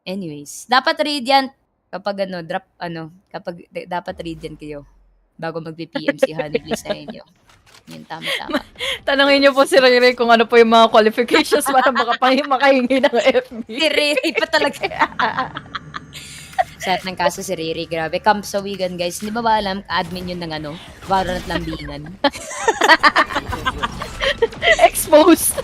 Anyways, dapat radiant kapag dapat radiant kayo bago magpi-PM si Honey Glaze sa inyo. Yun, tama. Tanungin niyo po si Riri kung ano po yung mga qualifications para makahingi ng FB. Si Riri pa talaga. Set ng kaso si Riri, grabe. Camp sa Wigan, guys. Hindi ba alam, admin yun ng Valorant Lambingan. Exposed.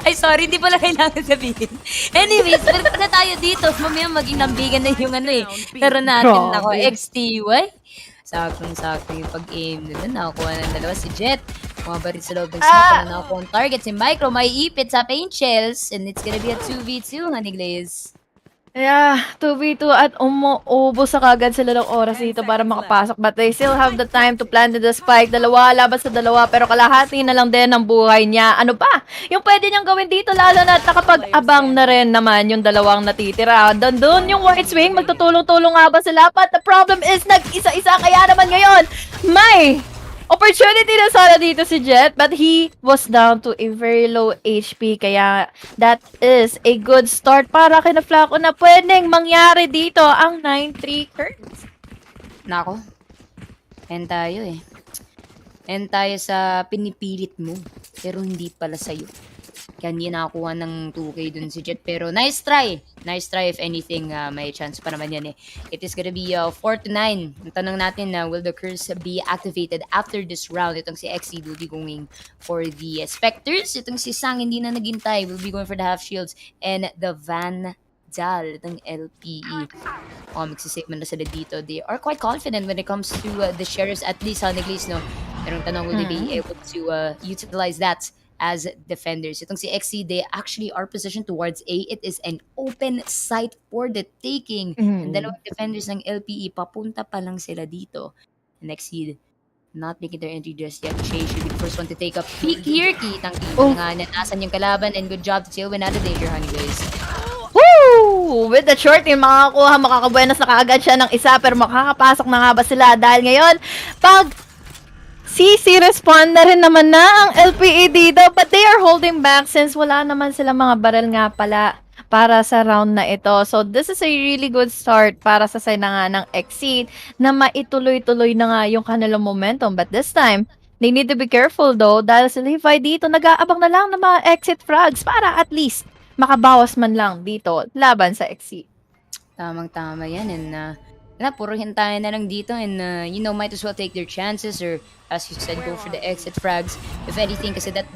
Ay, sorry, hindi pala kailangan sabihin. Anyways, balik na tayo dito. Mamaya maging lambigan na yung Pero natin, ako, XTY. Saktong-sakto yung pag-aim nila. Nakakuha ng 2 si Jet. Mga barit sa loob ng smoke na nakakuha ang target. Si Micro may ipit sa paint shells. And it's gonna be a 2v2, Honey Glaze. Yeah, 2v2 at umuubos sa kagad sila ng oras dito para makapasok. But they still have the time to plant the spike. 2 laban sa 2 pero kalahati na lang din ang buhay niya. Ano pa? Yung pwede niyang gawin dito lalo na nakapag-abang na rin naman yung 2 natitira. Doon yung white swing, magtutulong-tulong nga ba sila? But the problem is nag-isa-isa kaya naman ngayon may opportunity na sana dito si Jet, but he was down to a very low HP. Kaya that is a good start para kina Flaco na pwedeng mangyari dito ang 9-3 curse. Nako. End tayo sa pinipilit mo, pero hindi pala sa'yo. Kaya hindi nakakuha ng 2K dun si Jet. Pero nice try. Nice try if anything. May chance pa naman yan eh. It is gonna be 4-9. Ang tanong natin na will the curse be activated after this round? Itong si XC will be going for the Spectres. Itong si Sang hindi na naghintay. Will be going for the half shields. And the Vandal ng LPE. Magsisave man na sila dito. They are quite confident when it comes to the Sheriffs. At least Honey Glaze, no? Pero ang tanong, will they be able to utilize that as defenders? Itong si XC, they actually are positioned towards A. It is an open site for the taking. And dalawang defenders ng LPE, papunta pa lang sila dito. And XC, not making their entry just yet. Shay should be the first one to take a peek here. Kitang-kita nga nasan yung kalaban. And good job to Tailwind out of danger, Honey Glaze. Woo! With the short team, makakabuenas na kaagad siya ng isa pero makakapasok na nga ba sila? Dahil ngayon, pag CC respond na rin naman na ang LPE dito, but they are holding back since wala naman sila mga barrel nga pala para sa round na ito. So this is a really good start para sa side na nga ng Exceed na maituloy-tuloy na nga yung kanilang momentum. But this time, they need to be careful though dahil si Levi dito nag-aabang na lang ng mga exit frags para at least makabawas man lang dito laban sa Exceed. Tamang-tama yan. And na, puro hintayin na lang dito and, might as well take their chances or, as you said, Where go for are the we? exit frags. If anything, kasi that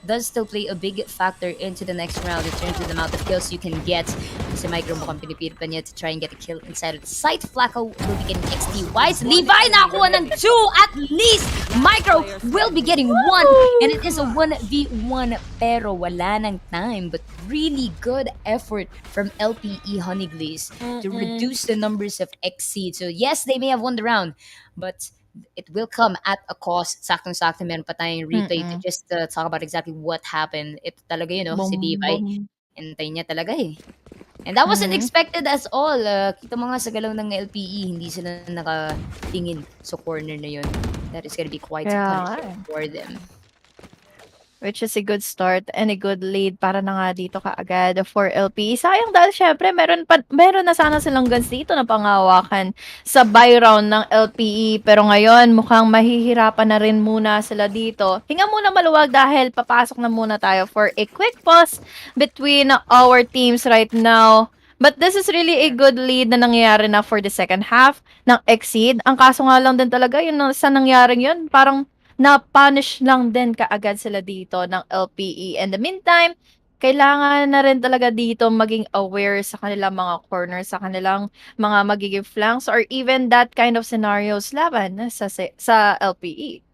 does still play a big factor into the next round in terms of the amount of kills you can get. Kasi Micro mukhang pinipilit pa niya to try and get a kill inside of the site. Flacco will be getting XP wise. One Levi enemy nakakuha ng remaining. 2 at least. Micro Player will be standing. getting 1 and it is a Woo! 1v1 pero wala ng time. But really good effort from LPE Honeyglaze to Mm. reduce the numbers of exceed. So yes, they may have won the round, but it will come at a cost. Saktong-sakto meron pa tayong replay to Mm. just talk about exactly what happened. Ito talaga si Bum, Levi, bum. hintay niya talaga eh. And that wasn't Mhm. expected as all. Kita mo nga sa galaw ng LPE, hindi sila nakatingin sa corner na yun. That is gonna be quite Kaya nga punishing eh. for them. Which is a good start and a good lead para na nga dito kaagad for LP. Sayang dahil syempre meron na sana silang guns dito na pangawakan sa buy round ng LPE. Pero ngayon mukhang mahihirapan na rin muna sila dito. Hinga muna maluwag dahil papasok na muna tayo for a quick pause between our teams right now. But this is really a good lead na nangyayari na for the second half ng Exceed. Ang kaso nga lang din talaga yun sa nangyaring yun, parang na-punish lang din kaagad sila dito ng LPE. In the meantime, kailangan na rin talaga dito maging aware sa kanilang mga corners, sa kanilang mga magiging flanks, or even that kind of scenarios laban sa LPE.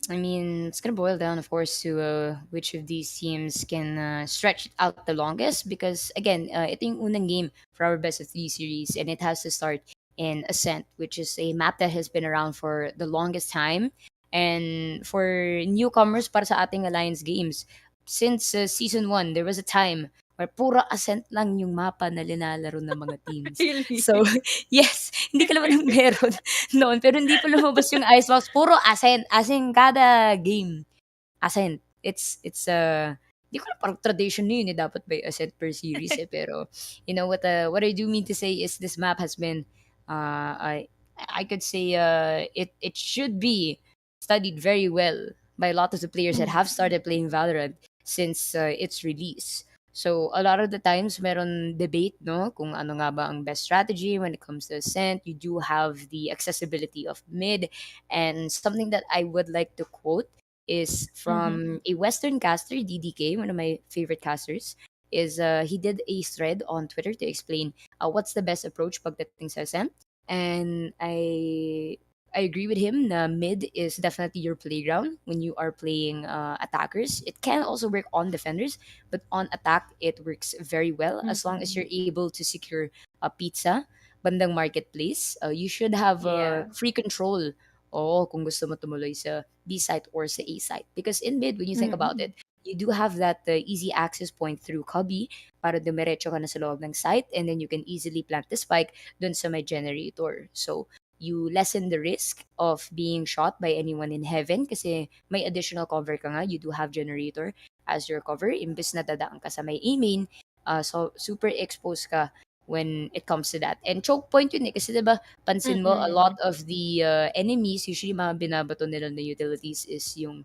I mean, it's gonna boil down, of course, to which of these teams can stretch it out the longest. Because again, ito yung unang game for our best of three series, and it has to start in Ascent, which is a map that has been around for the longest time. And for newcomers para sa ating Alliance games, since season 1, there was a time where puro Ascent lang yung mapa na linalaro ng mga teams. Really? So, yes, hindi ka naman ang meron noon. Pero hindi pa lumabas yung Icebox. Puro Ascent. As in, kada game, Ascent. Hindi ko na parang tradition na yun eh. Dapat by Ascent per series eh. Pero, what I do mean to say is this map has been, I could say, it should be studied very well by a lot of the players that have started playing Valorant since its release. So, a lot of the times, meron debate, no? Kung ano nga ba ang best strategy when it comes to Ascent. You do have the accessibility of mid. And something that I would like to quote is Mhm. from a Western caster, DDK, one of my favorite casters, is he did a thread on Twitter to explain what's the best approach pagdating sa Ascent. And I agree with him. The mid is definitely your playground when you are playing attackers. It can also work on defenders, but on attack, it works very well as long as you're able to secure a pizza, bandang marketplace. You should have Yeah. free control. Oh, kung gusto mo tumuloy sa B site or sa A site. Because in mid, when you think about Mm. it, you do have that easy access point through cubby para dumiretso ka na sa loob ng site and then you can easily plant the spike dun sa may generator. So, you lessen the risk of being shot by anyone in heaven kasi may additional cover ka nga. You do have generator as your cover. Imbes na dadaan ka sa may A-main, so super exposed ka when it comes to that. And choke point yun eh. Kasi diba, pansin mo, a lot Mm. of the enemies, usually mga binabato nila na utilities is yung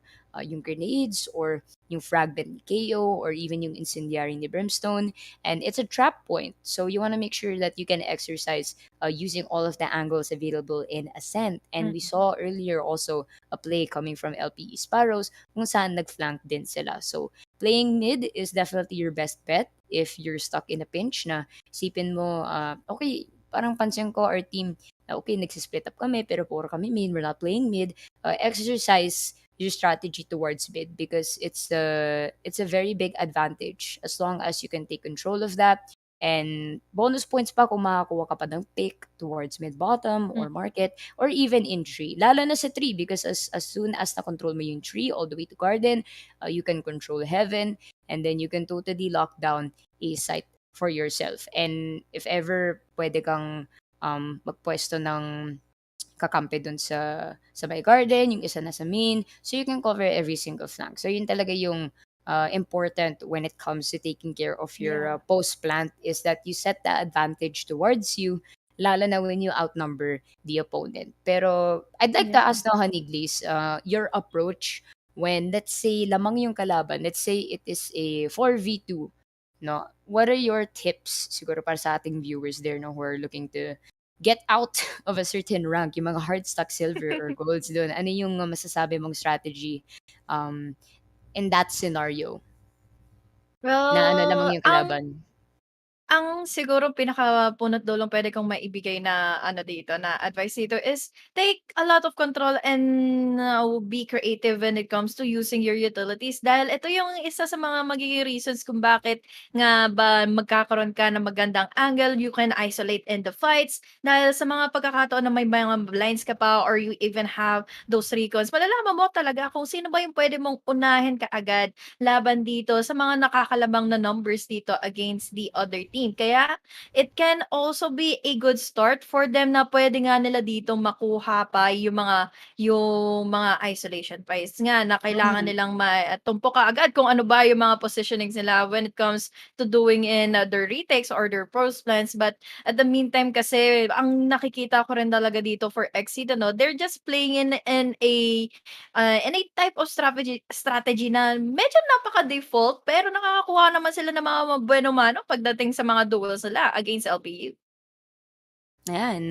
grenades or yung fragment ni KO or even yung incendiary ni Brimstone. And it's a trap point. So you want to make sure that you can exercise using all of the angles available in Ascent. And we Mm. saw earlier also a play coming from LPE Sparrows kung saan nag-flank din sila. So playing mid is definitely your best bet if you're stuck in a pinch na isipin mo, okay, parang pansin ko our team, okay, nagsisplit up kami pero puro kami mid, we're not playing mid. Exercise your strategy towards mid because it's a very big advantage as long as you can take control of that. And bonus points pa kung makakuha ka pa ng pick towards mid-bottom or Mm. market or even in tree. Lalo na sa tree because as soon as na-control mo yung tree all the way to garden, you can control heaven and then you can totally lock down a site for yourself. And if ever pwede kang magpwesto ng kakampi dun sa may garden, yung isa na sa main, so you can cover every single flank. So yun talaga yung important when it comes to taking care of your Yeah. post plant is that you set the advantage towards you lalo na when you outnumber the opponent. Pero I'd like to Yeah. ask now, Honeygliss, your approach when let's say lamang yung kalaban, let's say it is a 4v2 no? What are your tips siguro para sa ating viewers there, no, who are looking to get out of a certain rank, yung mga hard stuck silver or golds doon? Ano yung masasabi mong strategy um, in that scenario na ano lamang Well, yung kalaban? ang siguro pinakapunot dulong puwede kong maibigay na ano dito, na advice dito is take a lot of control and, be creative when it comes to using your utilities. Dahil ito yung isa sa mga magiging reasons kung bakit nga ba magkakaroon ka ng magandang angle, you can isolate in the fights. Dahil sa mga pagkakataon na may mga blinds ka pa or you even have those recons, malalaman mo talaga kung sino ba yung puwede mong unahin kaagad laban dito sa mga nakakalamang na numbers dito against the other team. Kaya it can also be a good start for them na puwede nga nila ditong makuha pa yung mga isolation fights nga na kailangan Mm. nilang matumpok kaagad kung ano ba yung mga positionings nila when it comes to doing in, their retakes or their post plans. But at the meantime kasi ang nakikita ko rin talaga dito for Exceed ano, they're just playing in a type of strategy na medyo napaka-default pero nakakakuha naman sila ng mga bueno mano pagdating sa mga duels nila against LPU. Ayan,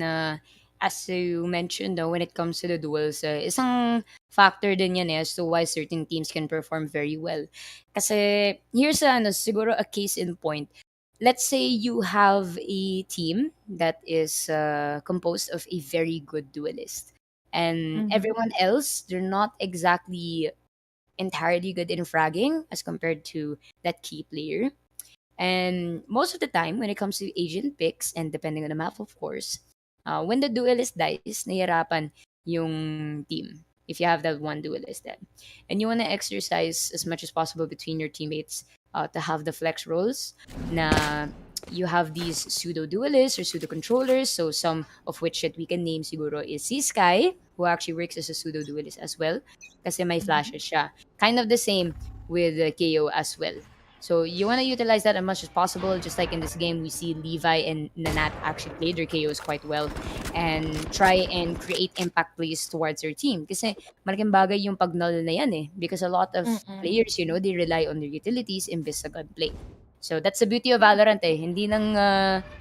as you mentioned, no, when it comes to the duels, isang factor din yan as to why certain teams can perform very well. Kasi here's ano, siguro a case in point. Let's say you have a team that is composed of a very good duelist. And Mhm. everyone else, they're not exactly entirely good in fragging as compared to that key player. And most of the time, when it comes to agent picks, and depending on the map, of course, when the duelist dies, nahihirapan yung team. If you have that one duelist then. And you want to exercise as much as possible between your teammates to have the flex roles na you have these pseudo duelists or pseudo controllers. So some of which that we can name siguro is si Sky, who actually works as a pseudo duelist as well. Kasi may Mhm. flashes siya. Kind of the same with KO as well. So you want to utilize that as much as possible. Just like in this game, we see Levi and Nanat actually play their KOs quite well and try and create impact plays towards their team. Kasi malaking bagay yung pag-null na yan eh. Because a lot of Mm. players, they rely on their utilities imbes sa gunplay. So that's the beauty of Valorant eh. Hindi ng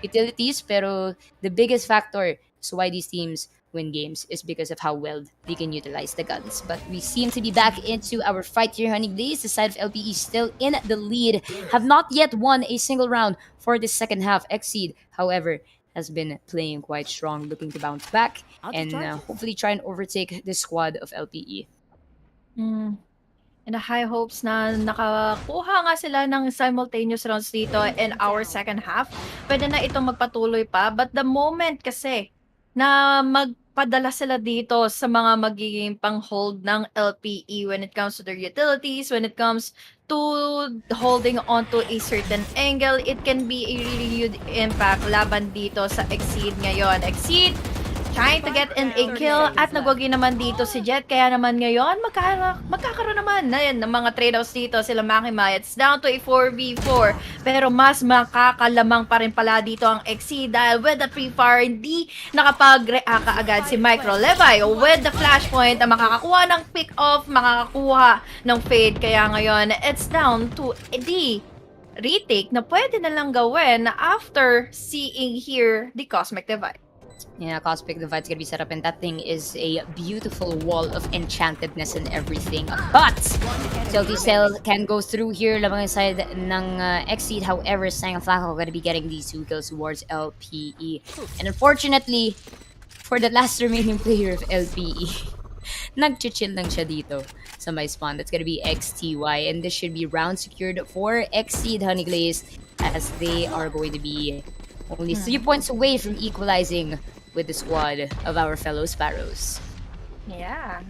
utilities, pero the biggest factor is why these teams win games is because of how well they can utilize the guns. But we seem to be back into our fight here, Honey Blaze. The side of LPE still in the lead, have not yet won a single round for the second half. Exceed, however, has been playing quite strong, looking to bounce back Out of and charges. hopefully try and overtake the squad of LPE. Hmm. And the high hopes na nakakuha nga sila ng simultaneous rounds dito in our second half. Puwede na itong magpatuloy pa, but the moment kasi na magpadala sila dito sa mga magiging pang-hold ng LPE when it comes to their utilities, when it comes to holding onto a certain angle, it can be a really huge impact laban dito sa Exceed ngayon. Exceed trying to get in a 30 kill seconds at left. nagwagi naman dito si Jet. Kaya naman ngayon, magkakaroon naman na yan ng mga trade-offs dito sila Makima. It's down to a 4v4. Pero mas makakalamang pa rin pala dito ang XC dahil with the pre-fire, hindi nakapag-react kaagad si Micro Levi. With the flashpoint, na makakakuha ng pick-off, makakakuha ng fade. Kaya ngayon, it's down to the retake na pwede na lang gawin after seeing here the Cosmic Divide. Yeah, Cosmic Divide's gonna be set up, and that thing is a beautiful wall of enchantedness and everything. But Tilty Cell can go through here, lamang inside ng Exceed. However, Sang and Flacco gonna be getting these 2 kills towards LPE. And unfortunately, for the last remaining player of LPE, nag-chill lang siya dito sa my spawn. That's gonna be XTY, and this should be round secured for Exceed, Honey Glaze, as they are going to be only 3 points away from equalizing with the squad of our fellow Sparrows. Yeah,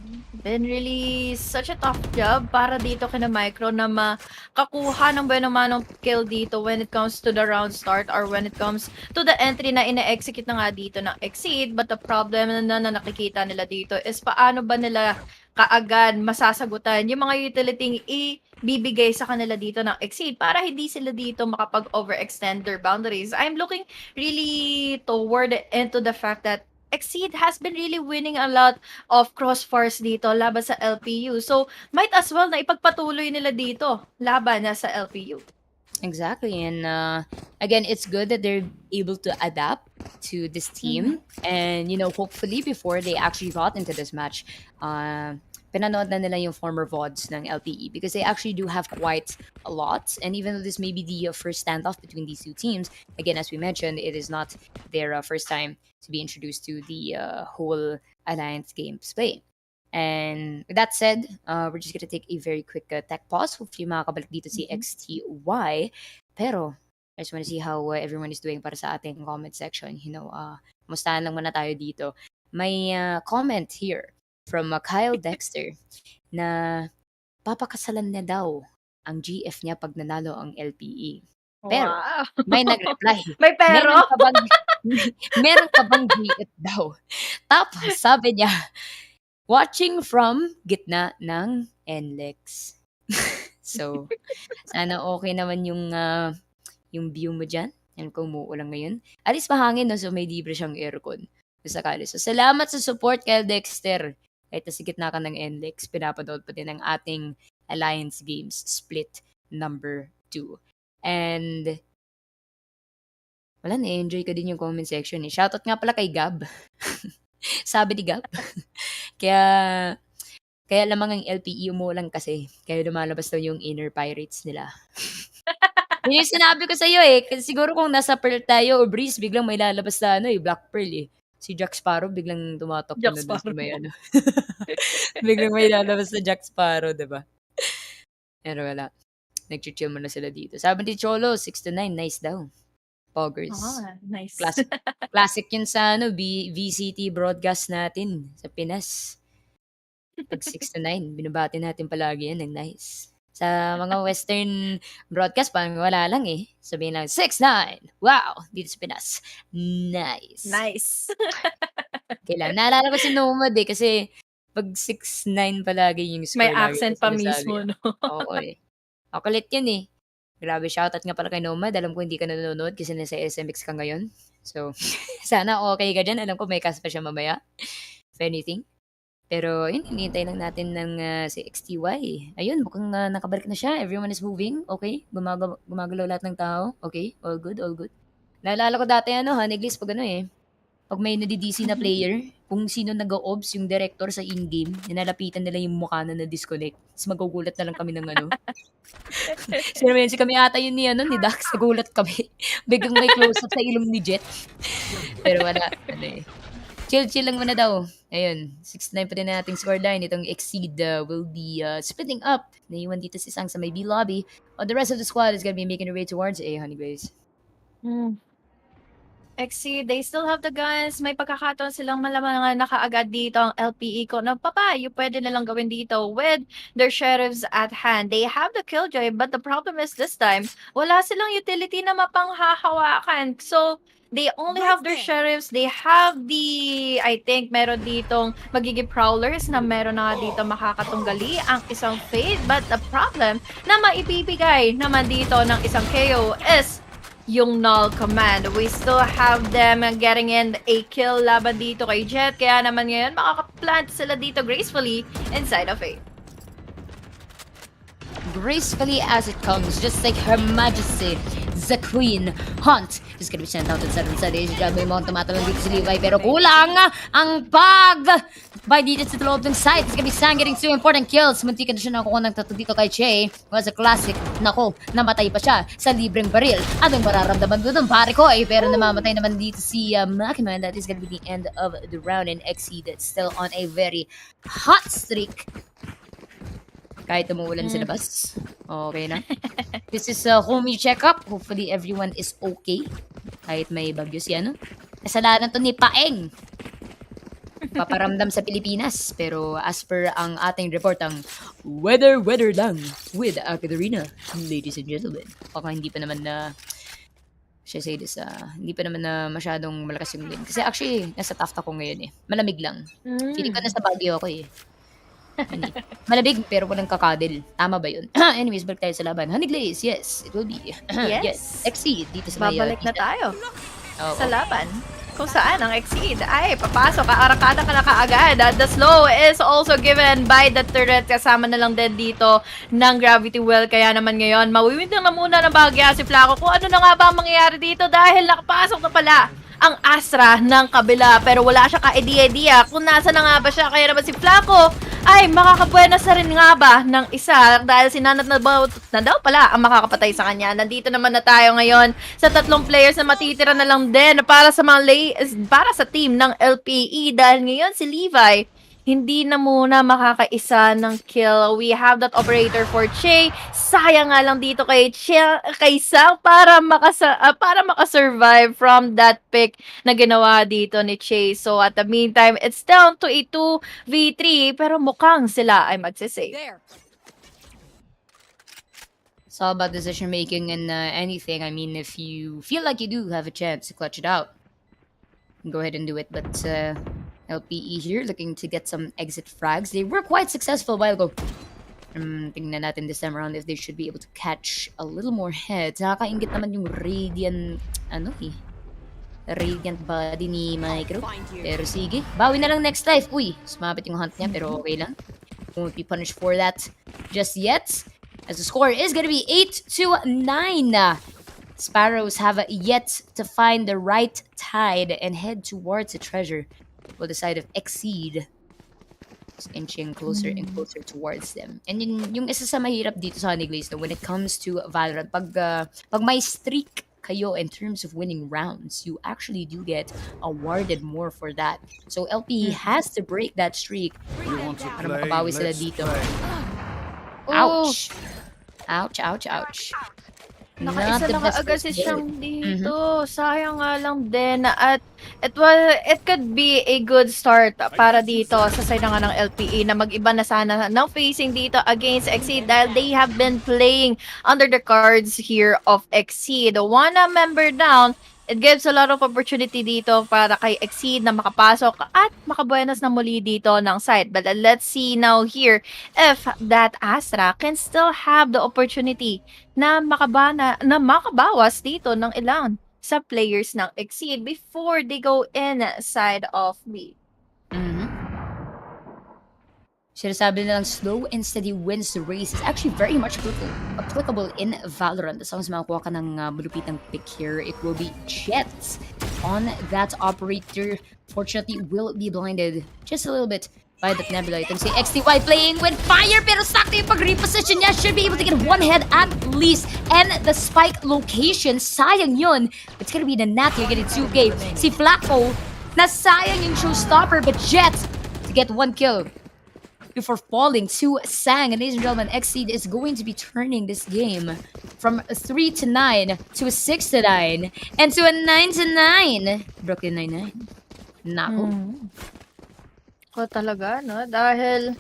been really such a tough job para dito kina Micro na makakuha ng bueno manong kill dito when it comes to the round start or when it comes to the entry na ine-execute na nga dito ng Exceed. But the problem na nakikita nila dito is paano ba nila kaagad masasagutan yung mga utility ibibigay sa kanila dito ng Exceed para hindi sila dito makapag-overextend their boundaries. I'm looking really toward into the fact that Exceed has been really winning a lot of crossfires dito laban sa LPU. So, might as well na ipagpatuloy nila dito laban na sa LPU. Exactly. And again, it's good that they're able to adapt to this team. And, hopefully before they actually got into this match, uh, pinanood na nila yung former VODs ng LPE because they actually do have quite a lot. And even though this may be the first standoff between these two teams, again, as we mentioned, it is not their first time to be introduced to the whole Alliance games play. And with that said, we're just gonna take a very quick tech pause. Hopefully makakabalik dito si XTY. Pero, I just wanna see how everyone is doing para sa ating comment section. Mustahan lang muna tayo dito. May comment here from Kyle Dexter na papakasalan niya daw ang GF niya pag nanalo ang LPE. Pero, Wow. may nag-reply. May pero? Meron ka bang GF daw? Tapos, sabi niya, watching from gitna ng NLEX. So, sana okay naman yung view mo dyan. Yan kung umuulan ngayon. At least mahangin, no? So may libre siyang aircon. So, sakali. So, salamat sa support, Kyle Dexter. Kahit nasa gitna ka ng NLEX, pinapanood pa din ang ating Alliance Games Split number 2. And, wala, na-enjoy ka din yung comment section. Shoutout nga pala kay Gab. Sabi ni Gab. Kaya lamang ang LPE umulan kasi. Kaya lumalabas daw yung inner pirates nila. Yun yung sinabi ko sa'yo eh. Kasi siguro kung nasa Pearl tayo o Breeze, biglang may lalabas na Black Pearl eh. Si Jack Sparrow biglang tumatok na doon sa may biglang may lalabas na Jack Sparrow, diba? Pero wala. Nag-chill muna sila dito. Sabi ni Cholo, 6 to 9, nice daw. Poggers. Nice. Classic yun sa VCT broadcast natin sa Pinas. Pag 6 to 9, binabati natin palagi yan ng nice. Sa mga Western broadcast, parang wala lang eh. Sabihin lang, 6-9! Wow! Dito sa Pinas. Nice. Nice. Kailan? Naalala ko si Nomad eh, kasi pag 6-9 palagi yung score. May accent pa mismo, no? Oo eh. Kakulit yun eh. Grabe, shoutout nga pala kay Nomad. Alam ko hindi ka nanonood kasi nasa SMX ka ngayon. So, sana okay ka dyan. Alam ko may cast pa siya mamaya. If anything. Pero, yun, hinihintay lang natin ng si XTY. Ayun, mukhang nakabalik na siya. Everyone is moving. Okay. Gumagalaw lahat ng tao. Okay. All good, all good. Naalala ko dati, Honeygliss, pag pag may nadidisi na player, kung sino nag-obs yung director sa in-game, nilalapitan nila yung mukha na na-disconnect. Tapos magugulat na lang kami ng Sino yun? Si kami ata yun ni Dax. Nagulat kami. Biglang may close-up sa ilong ni Jet. Pero wala. Chill lang muna daw. Ayun. 6-9 pa din nating scoreline. Itong Exceed will be splitting up. Naiwan dito si Sang sa may B lobby. The rest of the squad is gonna be making their way towards A, Honeygrace. XC, they still have the guns. May pagkakataon silang malaman na nakaagad dito ang LPE ko. Papayo, pwede nilang gawin dito with their sheriffs at hand. They have the killjoy, but the problem is this time, wala silang utility na mapanghahawakan. So, they only have their sheriffs. They have I think, meron ditong magiging prowlers na meron na dito makakatunggali ang isang fade. But the problem na maibibigay naman dito ng isang KO is yung null command. We still have them getting in a kill laban dito kay Jet. Kaya naman ngayon, makakaplant sila dito gracefully inside of A. Gracefully as it comes, just like Her Majesty, the Queen. Hunt is gonna be sent out inside of the Asia. May mga tumatalong dito si Levi, pero kulang ang by dito sa loob ng site. It's gonna be Sang getting 2 important kills. Muntikan na siya nakuha ng tato dito kay Che. Was a classic. Nako, namatay pa siya sa libreng baril. Anong mararamdaman doon, pare ko? Pero namamatay naman dito si Makiman. That is gonna be the end of the round, and XE that's still on a very hot streak. Kahit umuulan sa labas. Okay na. This is a homey checkup. Hopefully everyone is okay. Kahit may bagyo si Kasalanan to ni Paeng. Paparamdam sa Pilipinas. Pero as per ang ating report, ang weather lang with Akadarina, ladies and gentlemen. Baka hindi pa naman na hindi pa naman na masyadong malakas yung wind. Kasi actually, nasa Taft ako ngayon eh. Malamig lang. Feeling ko nasa Baguio ako eh. Malamig pero walang kakadil. Tama ba yun? Anyways, balik tayo sa laban. Honeygliss, yes. It will be. Yes. Exceed dito sa Babalik na tayo sa laban. kung saan ang Exceed ay papasok, kaarakada ka na kaagad. The slow is also given by the turret, kasama na lang din dito ng gravity well. Kaya naman ngayon, mawiwindang na muna ng bahagya si Flaco kung ano na nga ba ang mangyayari dito dahil nakapasok na pala ang Astra ng kabila, pero wala siya ka-idea kung nasa na nga ba siya. Kaya naman si Flaco ay makakabuenas na rin nga ba ng isa dahil sinanat na daw pala ang makakapatay sa kanya. Nandito naman na tayo ngayon sa tatlong players na matitira na lang din para sa para sa team ng LPE dahil ngayon si Levi hindi na muna makakaisa ng kill. We have that operator for Che. Sayang nga lang dito kay Sang para makasurvive from that pick na ginawa dito ni Che. So at the meantime, it's down to a 2v3 pero mukhang sila ay magsisave. There. It's all about decision making and anything. I mean, if you feel like you do have a chance to clutch it out, go ahead and do it. But LPE here looking to get some exit frags. They were quite successful a while ago. Tingnan natin this time around if they should be able to catch a little more heads. Nakakaingit naman yung radiant body ni Micro. Pero sige, bawi na lang next life. Uy, sumabit yung hunt niya pero okay lang. Won't be punished for that just yet. As the score is gonna be 8-9. Sparrows have yet to find the right tide and head towards the treasure. Well, the side of Exceed is inching closer and closer towards them. And yung isa sa mahirap dito sa Honeyglazed when it comes to Valorant, pag may streak kayo in terms of winning rounds, you actually do get awarded more for that. So LP has to break that streak para makabawi sila dito. Ouch! Ouch, ouch, ouch. Nakaisa na kaagad si Siyang dito. Sayang nga lang din. At it could be a good start para dito sa side nga ng LPE na mag-iba na sana ng facing dito against Exceed dahil they have been playing under the cards here of Exceed. One member down, it gives a lot of opportunity dito para kay Exceed na makapasok at makabuenas na muli dito ng side. But let's see now here if that Astra can still have the opportunity na makabawas dito ng ilan sa players ng Exceed before they go inside of me. Sinasabi nilang slow and steady wins the race is actually very much applicable in Valorant. As long as makakuha ka ng malupitang pick here, it will be Jets on that operator. Fortunately, will be blinded just a little bit by that Nebula. Itong si XTY playing with fire, pero sakto yung pag-reposition niya. Should be able to get one head at least. And the spike location, sayang yun. It's gonna be the Nat here getting 2K. Si Flaco, nasayang yung showstopper, but Jets to get one kill before falling to Sang. And ladies and gentlemen, Exceed is going to be turning this game from a 3-9 to a 6-9 and to a 9-9. Brooklyn 9-9. Nako. Ko talaga, no? Dahil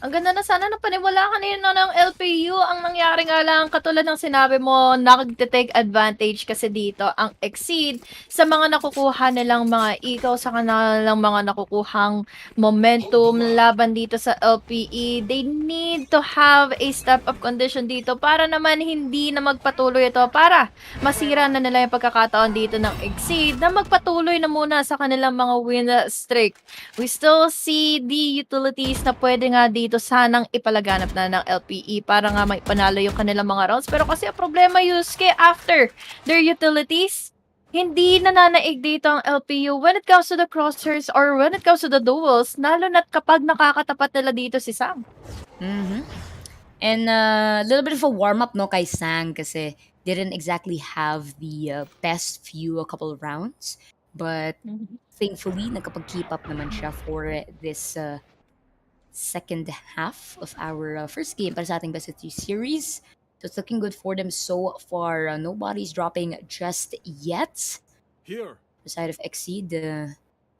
ang ganda na sana ng paniwala kanina ng LPU. Ang nangyari nga lang, katulad ng sinabi mo, nag-take advantage kasi dito ang Exceed sa mga nakukuha nilang mga eco, sa kanilang mga nakukuhang momentum laban dito sa LPE. They need to have a step-up condition dito para naman hindi na magpatuloy ito, para masira na nila yung pagkakataon dito ng Exceed na magpatuloy na muna sa kanilang mga win streak. We still see the utilities na pwede nga dito sanang ipalaganap na ng LPE para nga may panalo yung kanilang mga rounds. Pero kasi ang problema, Yusuke, after their utilities, hindi nananaig dito ang LPU when it comes to the crosshairs or when it comes to the duels, lalo na't kapag nakakatapat nila dito si Sang. And a little bit of a warm-up no kay Sang kasi didn't exactly have the best few a couple of rounds. But thankfully, nakapag-keep up naman siya for this second half of our first game para sa ating Best of 3 series. So it's looking good for them so far. Nobody's dropping just yet. Here. The side of Exceed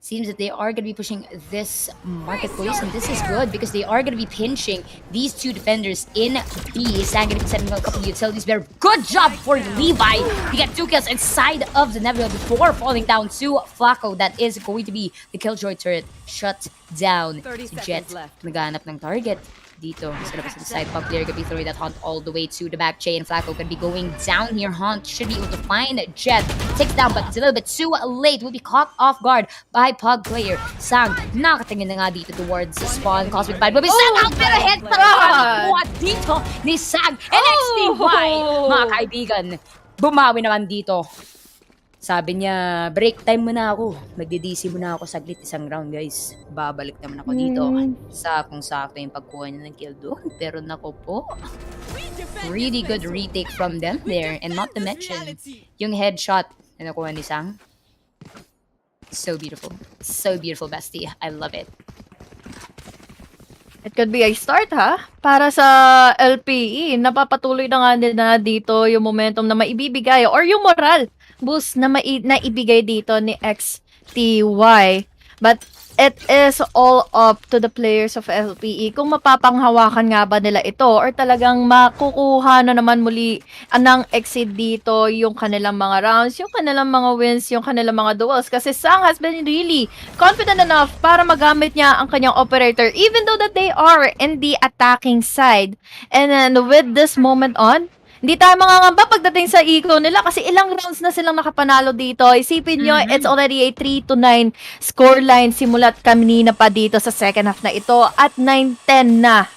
seems that they are going to be pushing this marketplace, and this is good because they are going to be pinching these two defenders in B. Sang going to be setting a couple of utilities there. Good job for Levi. He got 2 kills inside of the Nebula before falling down to Flaco. That is going to be the Killjoy turret shut down. 30 seconds Jet left. naghanap ng target. dito. Sa labas ng side, pop player could be throwing that Hunt all the way to the back chain. Flacco could be going down here. Hunt should be able to find Jet. Takes down, but it's a little bit too late. Will be caught off guard by Pug player. Sang, nakatingin na nga dito towards the spawn. Cosmic Bite will be Sang out pero head sa nakuha dito ni Sang. And XTY, mga kaibigan, bumawi naman dito. Sabi niya, break time muna ako. Magdi-DC muna ako saglit isang round, guys. Babalik naman ako dito sa kung sakto yung pagkuha niya ng kill doon. Pero nako po, really good retake from them there. And not to mention, yung headshot na nakuha ni Sang. So beautiful. So beautiful, bestie. I love it. It could be a start, ha? Para sa LPE, napapatuloy na nga din na dito yung momentum na maibibigay or yung moral boost na naibigay dito ni XTY. But it is all up to the players of LPE kung mapapanghawakan nga ba nila ito or talagang makukuha na naman muli ng exceed dito yung kanilang mga rounds, yung kanilang mga wins, yung kanilang mga duels. Kasi Sang has been really confident enough para magamit niya ang kanyang operator even though that they are in the attacking side. And then with this moment on, hindi tayo mangangamba pagdating sa eco nila kasi ilang rounds na silang nakapanalo dito. Isipin nyo, it's already a 3-9 scoreline simulat kanina pa dito sa second half na ito at 9-10 na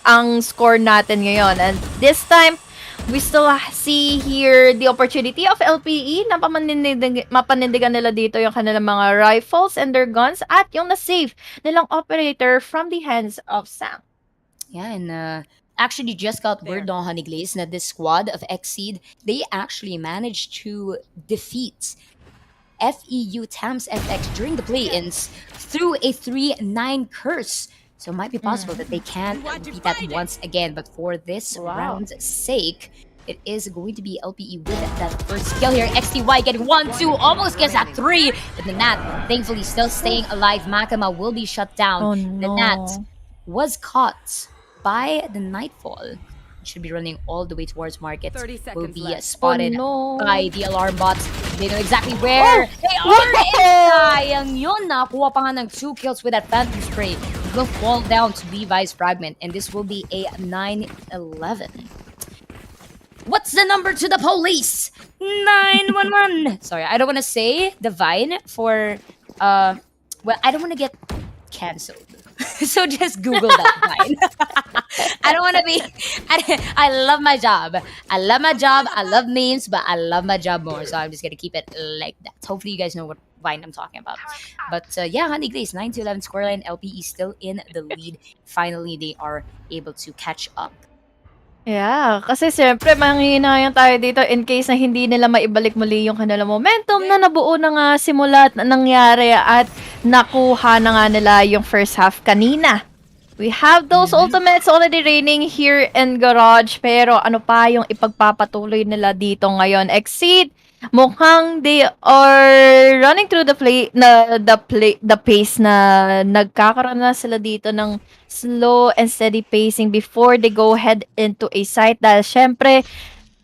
ang score natin ngayon. And this time, we still see here the opportunity of LPE na mapanindigan nila dito yung kanilang mga rifles and their guns at yung na-save nilang operator from the hands of Sam. Yeah, and actually just got word on Honey Glaze that this squad of Exceed, they actually managed to defeat FEU Tams FX during the play-ins through a 3-9 curse. So it might be possible that they can beat that once again, but for this round's sake, it is going to be LPE with that first kill here. XTY getting 1-2, almost gets that 3, but the Nat thankfully still staying alive. Makama will be shut down. Oh, no. The Nat was caught by the Nightfall. Should be running all the way towards market. 30 Will seconds be left. spotted Oh, no. by the alarm bots. They know exactly where they are. Sayang yun. Nakuha pa nga ng 2 kills with that Phantom Spray. Will fall down to Levi's Fragment, and this will be a 9-11. What's the number to the police? 911. Sorry, I don't want to say the Vine for well, I don't want to get canceled. So just Google that Vine. I don't want to be. I love my job. I love my job. I love memes, but I love my job more. So I'm just gonna keep it like that. Hopefully, you guys know what Vine I'm talking about. But yeah, Honey Glaze 9-11 scoreline. LPE still in the lead. Finally, they are able to catch up. Yeah, kasi siyempre manghihinayang tayo dito in case na hindi nila maibalik muli yung kanilang momentum na nabuo na nga simula na nangyari at nakuha na nga nila yung first half kanina. We have those ultimates already raining here in Garage, pero ano pa yung ipagpapatuloy nila dito ngayon? Exceed, mukhang they are running through the pace na nagkakaroon na sila dito ng slow and steady pacing before they go head into a site dahil syempre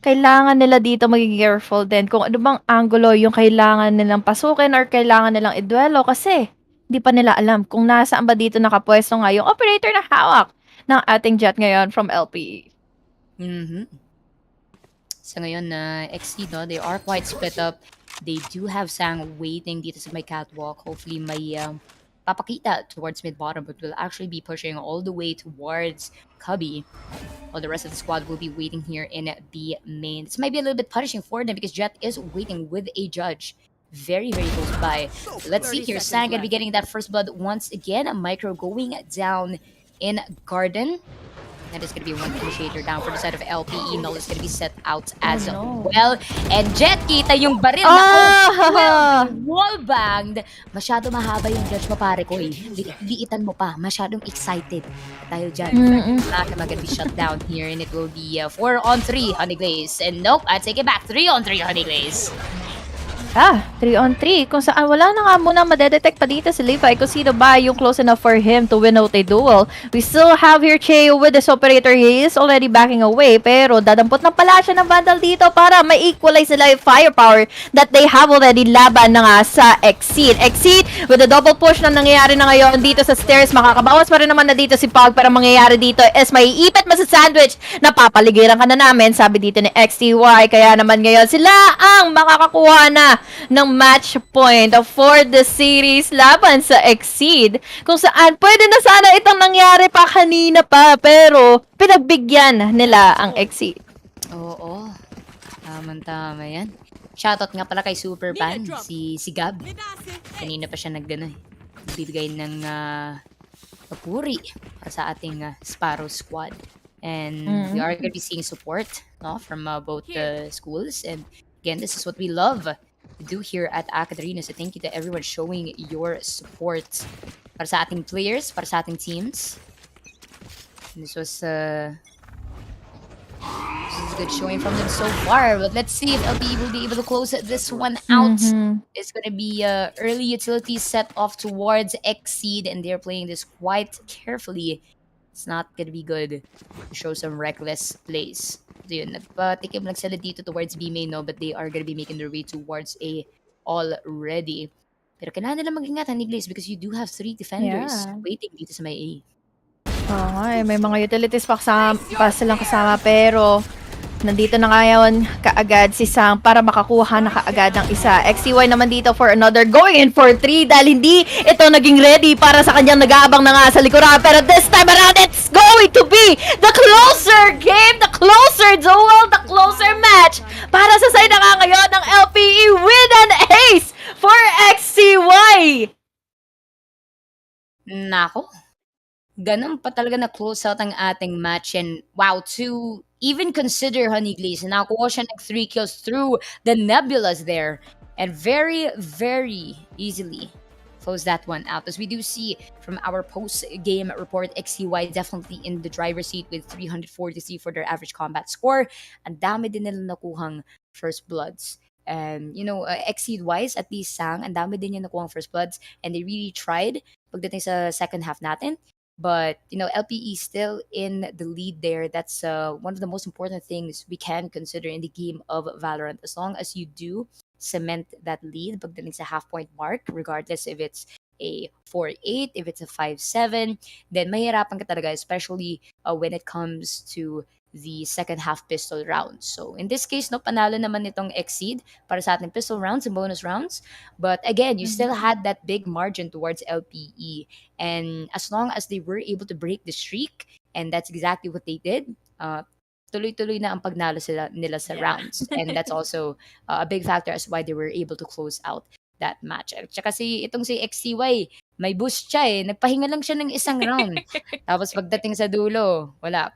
kailangan nila dito maging careful din kung ano bang angulo yung kailangan nilang pasukin or kailangan nilang iduelo kasi hindi pa nila alam kung nasaan ba dito nakapwesto nga yung operator na hawak ng ating jet ngayon from LPE. So ngayon, Exceed, no, they are quite split up. They do have Sang waiting dito sa may catwalk. Hopefully may papakita towards mid-bottom, but will actually be pushing all the way towards Cubby. While the rest of the squad will be waiting here in the main. This might be a little bit punishing for them because Jet is waiting with a judge. Very, very close by. So let's see here. Sang gonna be getting that first blood once again. A micro going down in Garden. That is going to be one initiator down for the side of LPE. Null is going to be set out as well. And Jet, kita yung baril na wallbanged. Masyado mahaba yung judge mo, pare ko. Liitan mo pa. Masyadong excited. Tayo dyan. Nakama going to be shut down here. And it will be 4-on-3 Honey Glaze. And nope, I take it back. 3-on-3 Honey Glaze. 3 on 3. Kung saan wala na nga muna madedetect pa dito si Levi kung sino ba yung close enough for him to win out a duel. We still have here Cheo with this operator. He is already backing away. Pero dadampot na pala siya ng Vandal dito para ma-equalize nila yung firepower that they have already laban na nga sa Exceed. Exceed with the double push na nangyayari na ngayon dito sa stairs. Makakabawas pa rin naman na dito si Pog. Pero mangyayari dito is may ipit mo sa sandwich. Napapaligiran ka na namin, sabi dito ni XTY. Kaya naman ngayon sila ang makakakuha na ng match point for the series laban sa Exceed. Kung saan pwede na sana itong nangyari pa kanina pa, pero pinagbigyan nila ang Exceed. Oo. Tama yan. Shoutout nga pala kay Superpan, si Gab. Kanina pa siya nagbibigay ng papuri para sa ating Sparrow squad. And we are going to be seeing support from both the schools. And again, this is what we love to do here at Akatarina. So thank you to everyone showing your support para sa ating players, para sa ating teams. And this was a good showing from them so far. But let's see if LP will be able to close this one out. It's going to be early utility set off towards Exceed, and they're playing this quite carefully. It's not going to be good to show some reckless plays. So yun, nagpatikim lang sila dito towards B main, no? But they are going to be making their way towards A already. Pero kailangan nila mag-ingatan ni Glaze because you do have 3 defenders waiting dito sa may A. May mga utilities pa silang kasama, pero nandito na ngayon kaagad si Sang para makakuha na kaagad ng isa. XTY naman dito for another, going in for 3 dahil hindi ito naging ready para sa kanyang nag-aabang na nga sa likuran. Pero this time around, it's going to be the closer game, the closer duel, the closer match para sa side na nga ngayon ng LPE with an ace for XTY. Nako. Ganun pa talaga na close out ang ating match, and wow, to even consider Honey Glaze, nakakuha siya ng 3 kills through the nebulas there, and very, very easily close that one out. As we do see from our post-game report, XCY definitely in the driver's seat with 343 for their average combat score. Ang dami din nila nakuhang first bloods. And, Exceed-wise, at least Sang, ang dami din yung nakuhang first bloods, and they really tried pagdating sa second half natin. But, LPE still in the lead there. That's one of the most important things we can consider in the game of Valorant. As long as you do cement that lead pagdating sa half-point mark, regardless if it's a 4-8, if it's a 5-7, then mahirapan ka talaga, especially when it comes to the second half pistol rounds. So in this case, panalo naman itong Exceed para sa ating pistol rounds and bonus rounds. But again, you still had that big margin towards LPE. And as long as they were able to break the streak, and that's exactly what they did, tuloy-tuloy na ang pagnalo nila sa rounds. And that's also a big factor as why they were able to close out that match. At saka itong si XCY, may boost siya eh. Nagpahinga lang siya ng isang round. Tapos pagdating sa dulo, wala.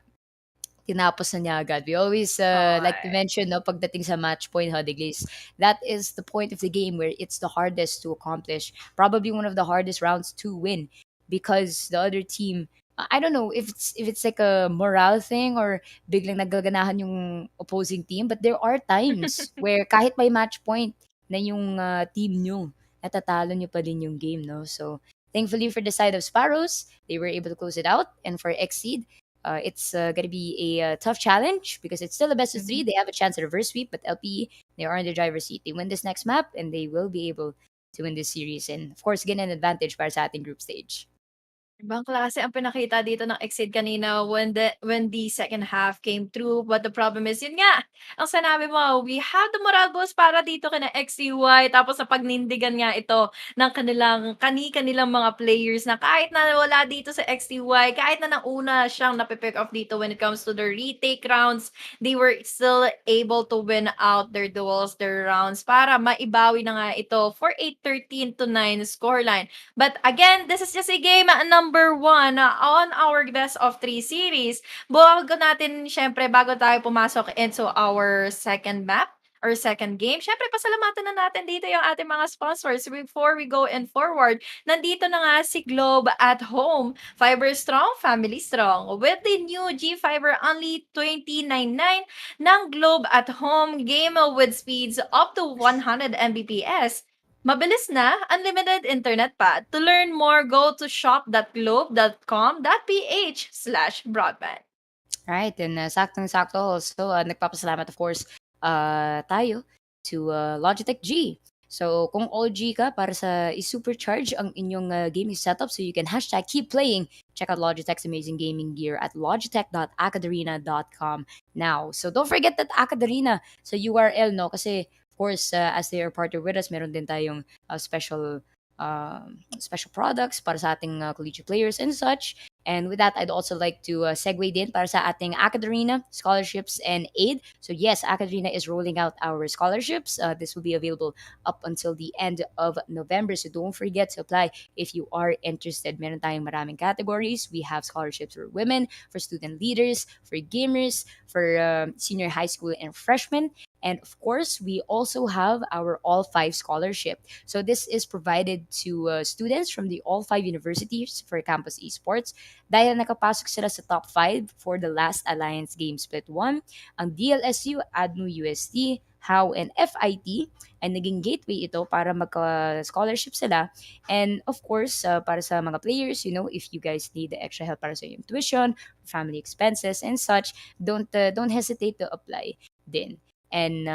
Tinapos na niya agad. We always like to mention, pagdating sa match point, Glaze, that is the point of the game where it's the hardest to accomplish. Probably one of the hardest rounds to win because the other team, I don't know if it's like a morale thing or biglang nagaganahan yung opposing team, but there are times where kahit may match point na yung team nyo, natatalo nyo pa din yung game, no? So, thankfully for the side of Sparrows, they were able to close it out. And for Exceed, it's going to be a tough challenge because it's still a best of 3. They have a chance at reverse sweep, but LPE, they are in the driver's seat. They win this next map, and they will be able to win this series. And, of course, get an advantage para sa ating group stage. Ibang klase ang pinakita dito ng Exceed kanina when the second half came through. But the problem is, yun nga, ang sinabi mo, we have the moral boost para dito kina XCY. Tapos sa pagnindigan nga ito ng kanilang mga players na kahit na wala dito sa XCY, kahit na nauna siyang napipick off dito when it comes to the retake rounds, they were still able to win out their duels, their rounds, para maibawi na nga ito for a 13-9 scoreline. But again, this is just a game number 1 on our best of 3 series. Bago tayo pumasok into our second map or second game. Syempre, pasalamatan na natin dito yung ating mga sponsors. Before we go and forward, nandito na nga si Globe at Home. Fiber strong, family strong. With the new G Fiber only $29.99 ng Globe at Home, game with speeds up to 100 Mbps. Mabilis na, unlimited internet pa. To learn more, go to shop.globe.com.ph/broadband. Right, and saktong-sakto also, nagpapasalamat of course tayo to Logitech G. So, kung OG ka para sa i-supercharge ang inyong gaming setup so you can hashtag keep playing, check out Logitech's amazing gaming gear at logitech.academia.com now. So, don't forget that Academia sa URL, no? Kasi, of course, as they are partner with us, meron din tayong special products para sa ating collegiate players and such. And with that, I'd also like to segue din para sa ating Academia scholarships and aid. So yes, Academia is rolling out our scholarships. This will be available up until the end of November. So don't forget to apply if you are interested. Meron tayong maraming categories. We have scholarships for women, for student leaders, for gamers, for senior high school and freshmen. And of course, we also have our All 5 scholarship. So this is provided to students from the All 5 universities for campus esports. Dahil nakapasok sila sa top 5 for the last Alliance Game Split 1, ang DLSU, ADNU UST, HOW, and FIT ay naging gateway ito para magka-scholarship sila. And of course, para sa mga players, if you guys need the extra help para sa yung tuition, family expenses, and such, don't hesitate to apply din. And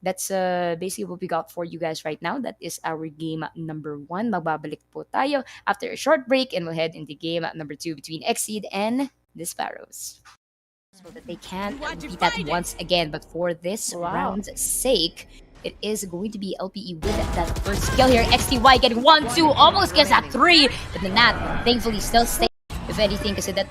that's basically what we got for you guys right now. That is our game number 1. Magbabalik po tayo after a short break and we'll head into game number 2 between Exceed and the Sparrows. So that they can beat that once again. But for this round's sake, it is going to be LPE with that first skill here. XTY getting 1-2, almost gets that 3. But the Nat thankfully still stays. If anything, kasi that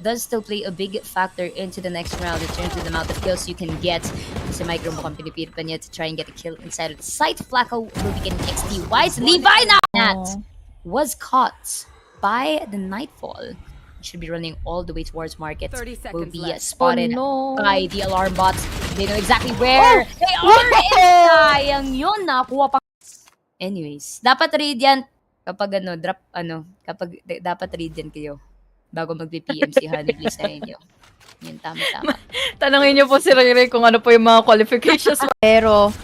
does still play a big factor into the next round in terms of the amount of kills you can get. Kasi Micro mukhang pinipili pa niya to try and get a kill inside of the site. Flacco will be getting XTYs. Levi now! That was caught by the Nightfall. Should be running all the way towards market. 30 Will seconds be left. spotted by the alarm bots. They know exactly where they are. Sayang yun, nakuha pa. Anyways, dapat read yan kapag dapat read yan kayo bago magpi-PM si Honeybee sa inyo. Yun, tama. Tanungin niyo po si Riri kung ano po yung mga qualifications. Pero,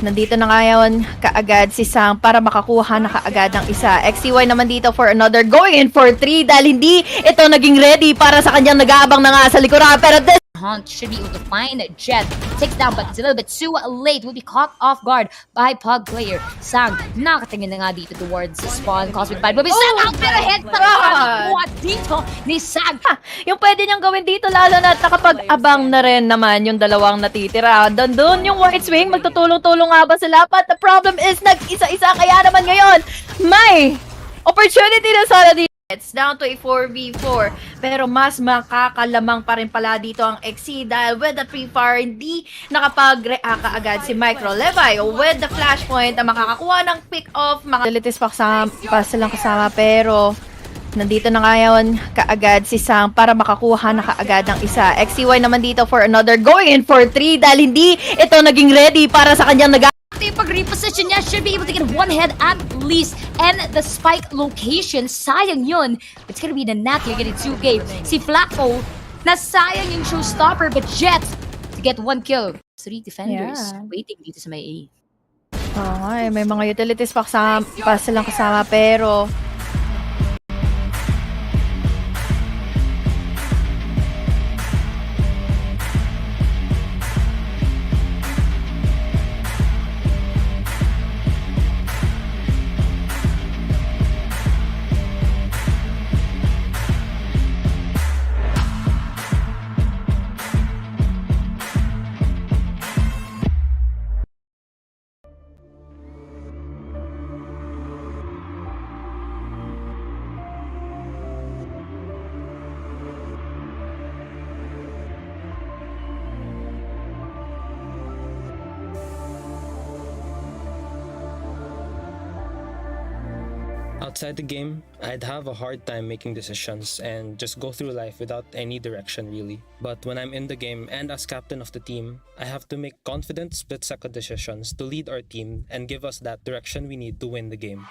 nandito na ngayon kaagad si Sang para makakuha na kaagad ng isa. XCY naman dito for another, going in for 3 dahil hindi ito naging ready para sa kanyang nag-aabang na nga sa likuran. Pero this Hunt should be able to find Jet. Takes down, but it's a little bit too late. Will be caught off guard by Pug player. Sang, nakatingin na nga dito towards the spawn. Cosmic Bite will be Sang out pero head pa nakuha dito ni Sang. yung pwede niyang gawin dito, lalo na nakapag-abang na rin naman yung dalawang natitira. Doon yung White Swing, magtutulong-tulong nga ba sila? But the problem is, nag-isa-isa, kaya naman ngayon, may opportunity na sana dito. It's down to a 4v4. Pero mas makakalamang pa rin pala dito ang XC dahil with the pre-fire, hindi nakapag-react kaagad si Micro Levi. With the flashpoint, ang makakakuha ng pick-off. Mga abilities pa silang kasama pero nandito na ngayon kaagad si Sang para makakuha na kaagad ng isa. XCY naman dito for another, going in for 3 dahil hindi ito naging ready para sa kanyang pag-reposition niya, should be able to get one head at least. And the spike location, sayang yun. It's gonna be the Nat here getting 2K. Si Flacco, nasayang yung showstopper, but Jet to get 1 kill. 3 defenders waiting dito sa may A. Oo nga may mga utilities pa silang kasama pero Outside the game, I'd have a hard time making decisions and just go through life without any direction really. But when I'm in the game and as captain of the team, I have to make confident split second decisions to lead our team and give us that direction we need to win the game.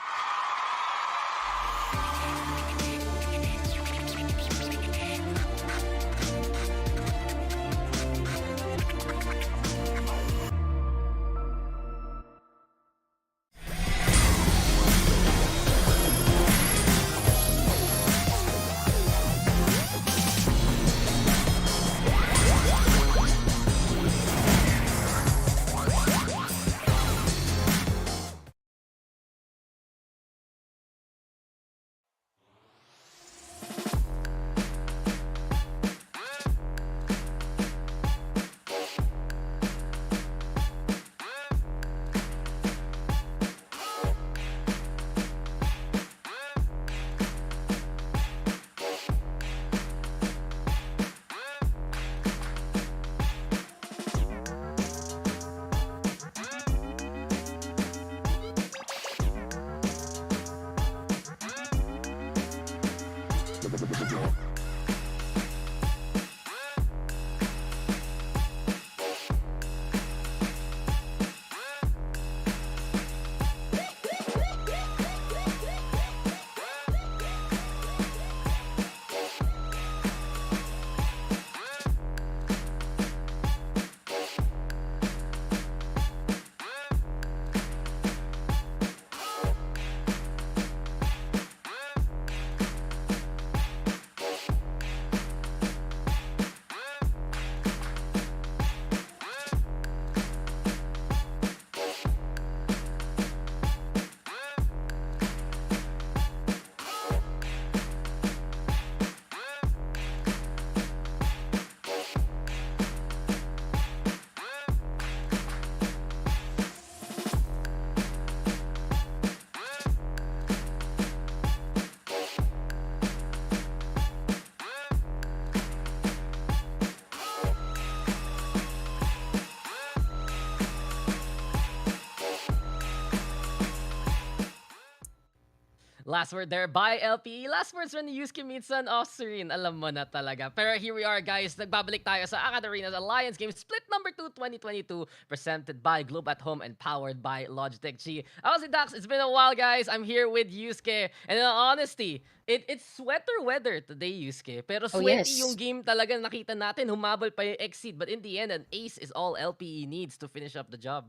Last word there by LPE. Last words when Yusuke meets an Osrin. Alam mo na talaga. Pero here we are guys. Nagbabalik tayo sa Angat Arena's Alliance Game Split number 2 2022. Presented by Globe at Home and powered by LogitechG. I was Dax. It's been a while guys. I'm here with Yusuke. And in all honesty, it's sweater weather today, Yusuke. Pero Oh, sweaty yes. yung game talaga nakita natin. Humabol pa yung Exceed. But in the end, an ace is all LPE needs to finish up the job.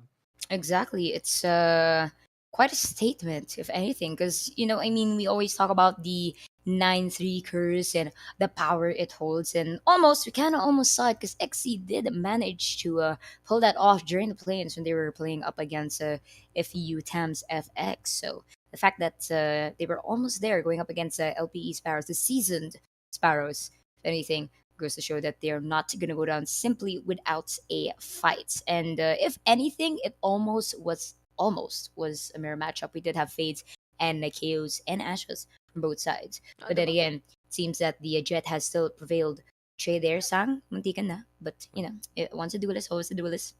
Exactly. It's quite a statement, if anything, because I mean, we always talk about the 9-3 curse and the power it holds, and we kind of almost saw it because XC did manage to pull that off during the play-ins when they were playing up against FEU Tams FX. So the fact that they were almost there going up against LPE Sparrows, the seasoned Sparrows, if anything, goes to show that they're not going to go down simply without a fight. And if anything, it almost was a mirror matchup. We did have fades and KOs and ashes from both sides. But then again, it seems that the Jet has still prevailed. Trey there, Sang, muntikan na. But, once a duelist, always a duelist.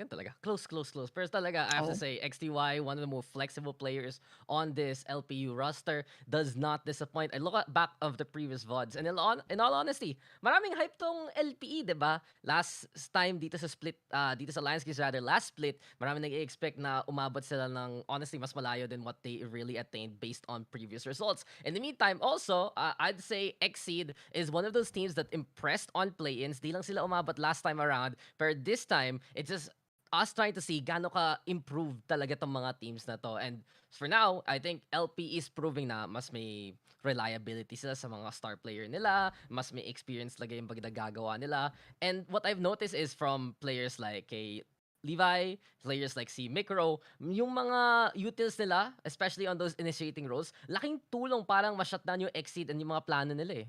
Yan talaga. Close. Pero talaga, I have to Oh. say, XTY, one of the more flexible players on this LPU roster, does not disappoint. I look at back of the previous VODs, and in all honesty, maraming hype tong LPE, diba? Last time dito sa split, dito sa Lions Games rather, last split, maraming nag-expect na umabot sila ng, honestly, mas malayo than what they really attained based on previous results. In the meantime, also, I'd say Exceed is one of those teams that impressed on play-ins. Di lang sila umabot last time around, pero this time, it's just us trying to see gaano ka improve talaga tong mga teams na to. And for now, I think LP is proving na mas may reliability sila sa mga star player nila, mas may experience talaga yung pagdagagawa nila. And what I've noticed is from players like kay Levi, players like si Micro, yung mga utils nila, especially on those initiating roles, laking tulong parang ma-shutdown yung Exceed and yung mga plano nila eh.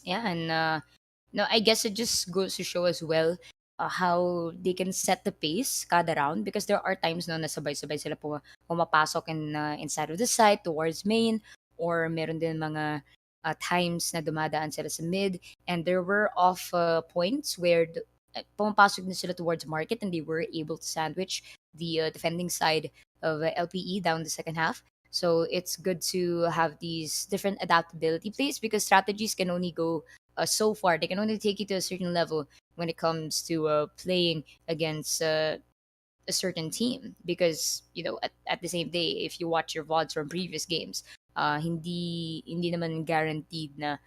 Yeah, and no, I guess it just goes to show as well how they can set the pace kada round, because there are times no na sabay-sabay sila pumapasok inside of the site towards main, or meron din mga times na dumadaan sila sa mid, and there were off points where pumapasok na sila towards market and they were able to sandwich the defending side of LPE down the second half. So it's good to have these different adaptability plays because strategies can only go so far. They can only take you to a certain level when it comes to playing against a certain team because at the same day if you watch your VODs from previous games hindi naman guaranteed na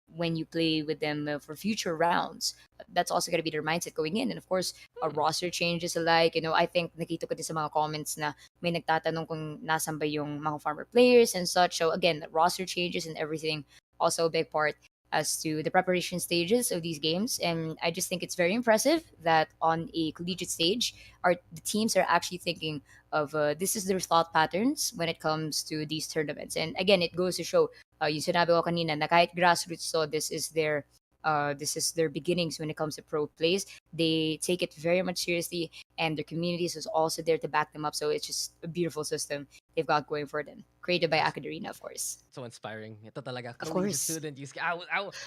when you play with them for future rounds that's also going to be their mindset going in and of course roster changes alike I think nakita ko din sa mga comments na may nagtatanong kung nasan ba yung mga farmer players and such so again roster changes and everything also a big part as to the preparation stages of these games. And I just think it's very impressive that on a collegiate stage, the teams are actually thinking of this is their thought patterns when it comes to these tournaments. And again, it goes to show, yung sinabi ko kanina, na kahit grassroots so this is their beginnings when it comes to pro plays. They take it very much seriously, and their communities is also there to back them up. So it's just a beautiful system they've got going for them. Created by Academia, of course. So inspiring. Ito talaga, Of collegiate course. student use.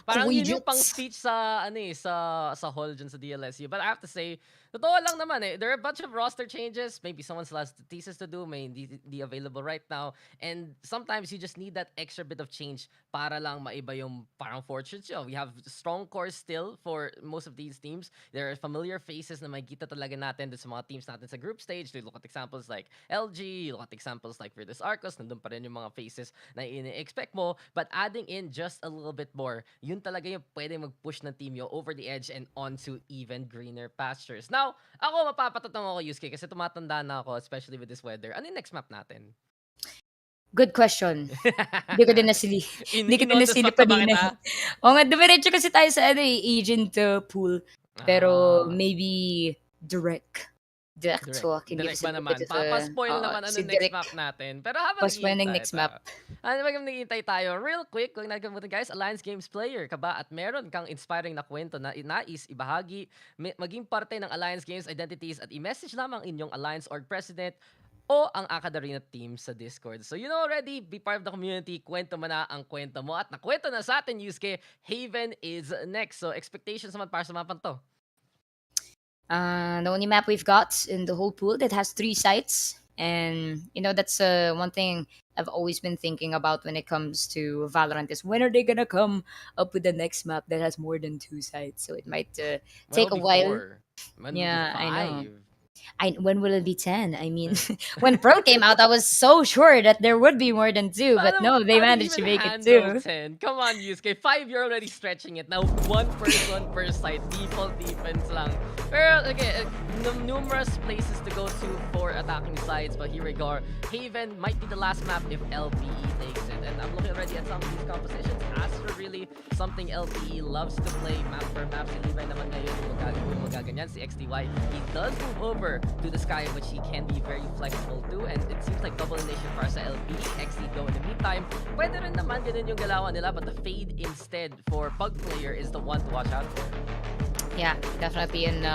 Parang yun yung pang Collegiates. speech sa hall dyan sa DLSU. But I have to say, totoo lang naman eh. There are a bunch of roster changes. Maybe someone's last thesis to do. May hindi available right now. And sometimes you just need that extra bit of change para lang maiba yung parang fortunes nyo. We have strong cores still for most of these teams. There are familiar faces na makikita talaga natin sa mga teams natin sa group stage. You look at examples like LG, you look at examples like Virtus Arcos, nandun pa rin yung mga faces na ini-expect mo, but adding in just a little bit more, yun talaga yung pwede mag-push ng team yo over the edge and onto even greener pastures. Now, ako mapapatatanong ako, Yusuke, kasi tumatanda na ako, especially with this weather. Ano yung next map natin? Good question. Hindi ko din nasili pa kanina. Oo nga, dumiretso kasi tayo sa agent pool. Pero maybe direct talk. Direct ba naman? Pa-spoil naman ano next map natin. Pero habang next map. Habang naghihintay tayo, real quick, kung nagkamutin guys, Alliance Games player ka ba at meron kang inspiring na kwento na nais ibahagi, maging parte ng Alliance Games identities at i-message lamang inyong Alliance org president o ang Academia team sa Discord. So you know already, be part of the community, kwento mo na ang kwento mo. At nakwento na sa atin, Yusuke, Haven is next. So expectations naman para sa mapang to. The only map we've got in the whole pool that has 3 sites. And, that's one thing I've always been thinking about when it comes to Valorant is when are they gonna come up with the next map that has more than 2 sites? So it might take a while. Yeah, I know. When will it be 10? I mean, when Pro came out, I was so sure that there would be more than 2, but no, they managed to make it 2. 10. Come on, Yusuke. 5, you're already stretching it. Now, 1 person per site. Default defense lang. Pero, okay, numerous places to go to for attacking sites, but here we go. Haven might be the last map if LPE takes it. And I'm looking already at some of these compositions. Astra really something LPE loves to play map per map. Si Levi naman ngayon yung magaganyan. Si XTY, he does move over to the sky, which he can be very flexible too, and it seems like double nation para sa LP. XT go in the meantime. Pwede rin naman ganun yung galawan nila, but the fade instead for Pug player is the one to watch out for. Yeah, definitely. And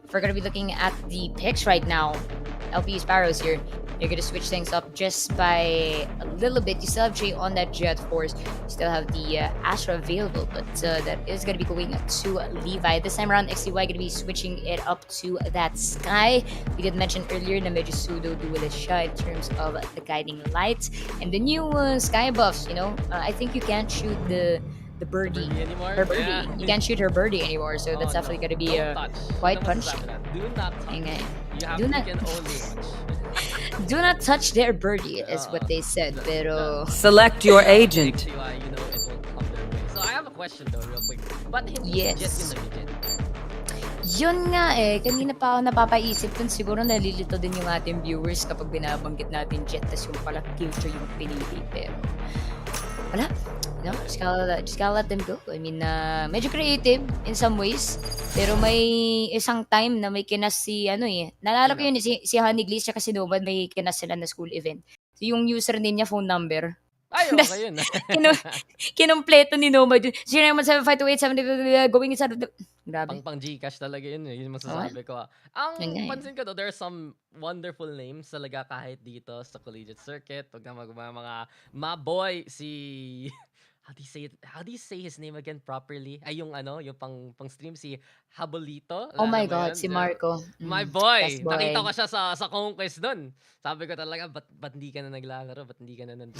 if we're gonna be looking at the picks right now, LP Sparrows here, you're gonna switch things up just by a little bit. You still have Jay on that Jet Force. You still have the Astra available, but that is gonna be going to Levi. This time around, XCY gonna be switching it up to that Sky. We did mention earlier na medyo pseudo duelist siya in terms of the guiding lights and the new Sky buffs. I think you can't shoot the birdie anymore. Her birdie. Yeah. You can't shoot her birdie anymore, so that's definitely gonna be quite punchy. Do not touch. You can only watch. Do not touch their birdie, is what they said. Pero select your agent. It will come their way. So I have a question though, real quick. But hindi Yes. Jet yung nabigyan. yun nga kanina pa ako napapaisip dun, siguro nalilito din yung ating viewers kapag binabanggit natin Jet, tas yung pala Killjoy yung pinili. Pero wala. Just gotta let them go. I mean, medyo creative in some ways. Pero may isang time na may kinas si, naalala ko yun, si Honey Glaze tsaka si Nomad, may kinas sila na school event. So, yung username niya, phone number. Ay, okay yun. Kinumpleto ni Nomad yun. 09175287 going inside of the... Grabe. Pang Gcash talaga yun. Yun masasabi ko. Ang pansin ko there are some wonderful names talaga kahit dito sa collegiate circuit. Pag na mga maboy, si... how do you say it? How do you say his name again properly? Ay, yung ano, yung pang stream si Habolito. Oh Alala my mo God, yun? si Yeah. Marco. My Best boy! Nakita boy. ko siya sa Conquest dun. Sabi ko talaga, ba't hindi ka na naglalaro? Ba't hindi ka na nandun?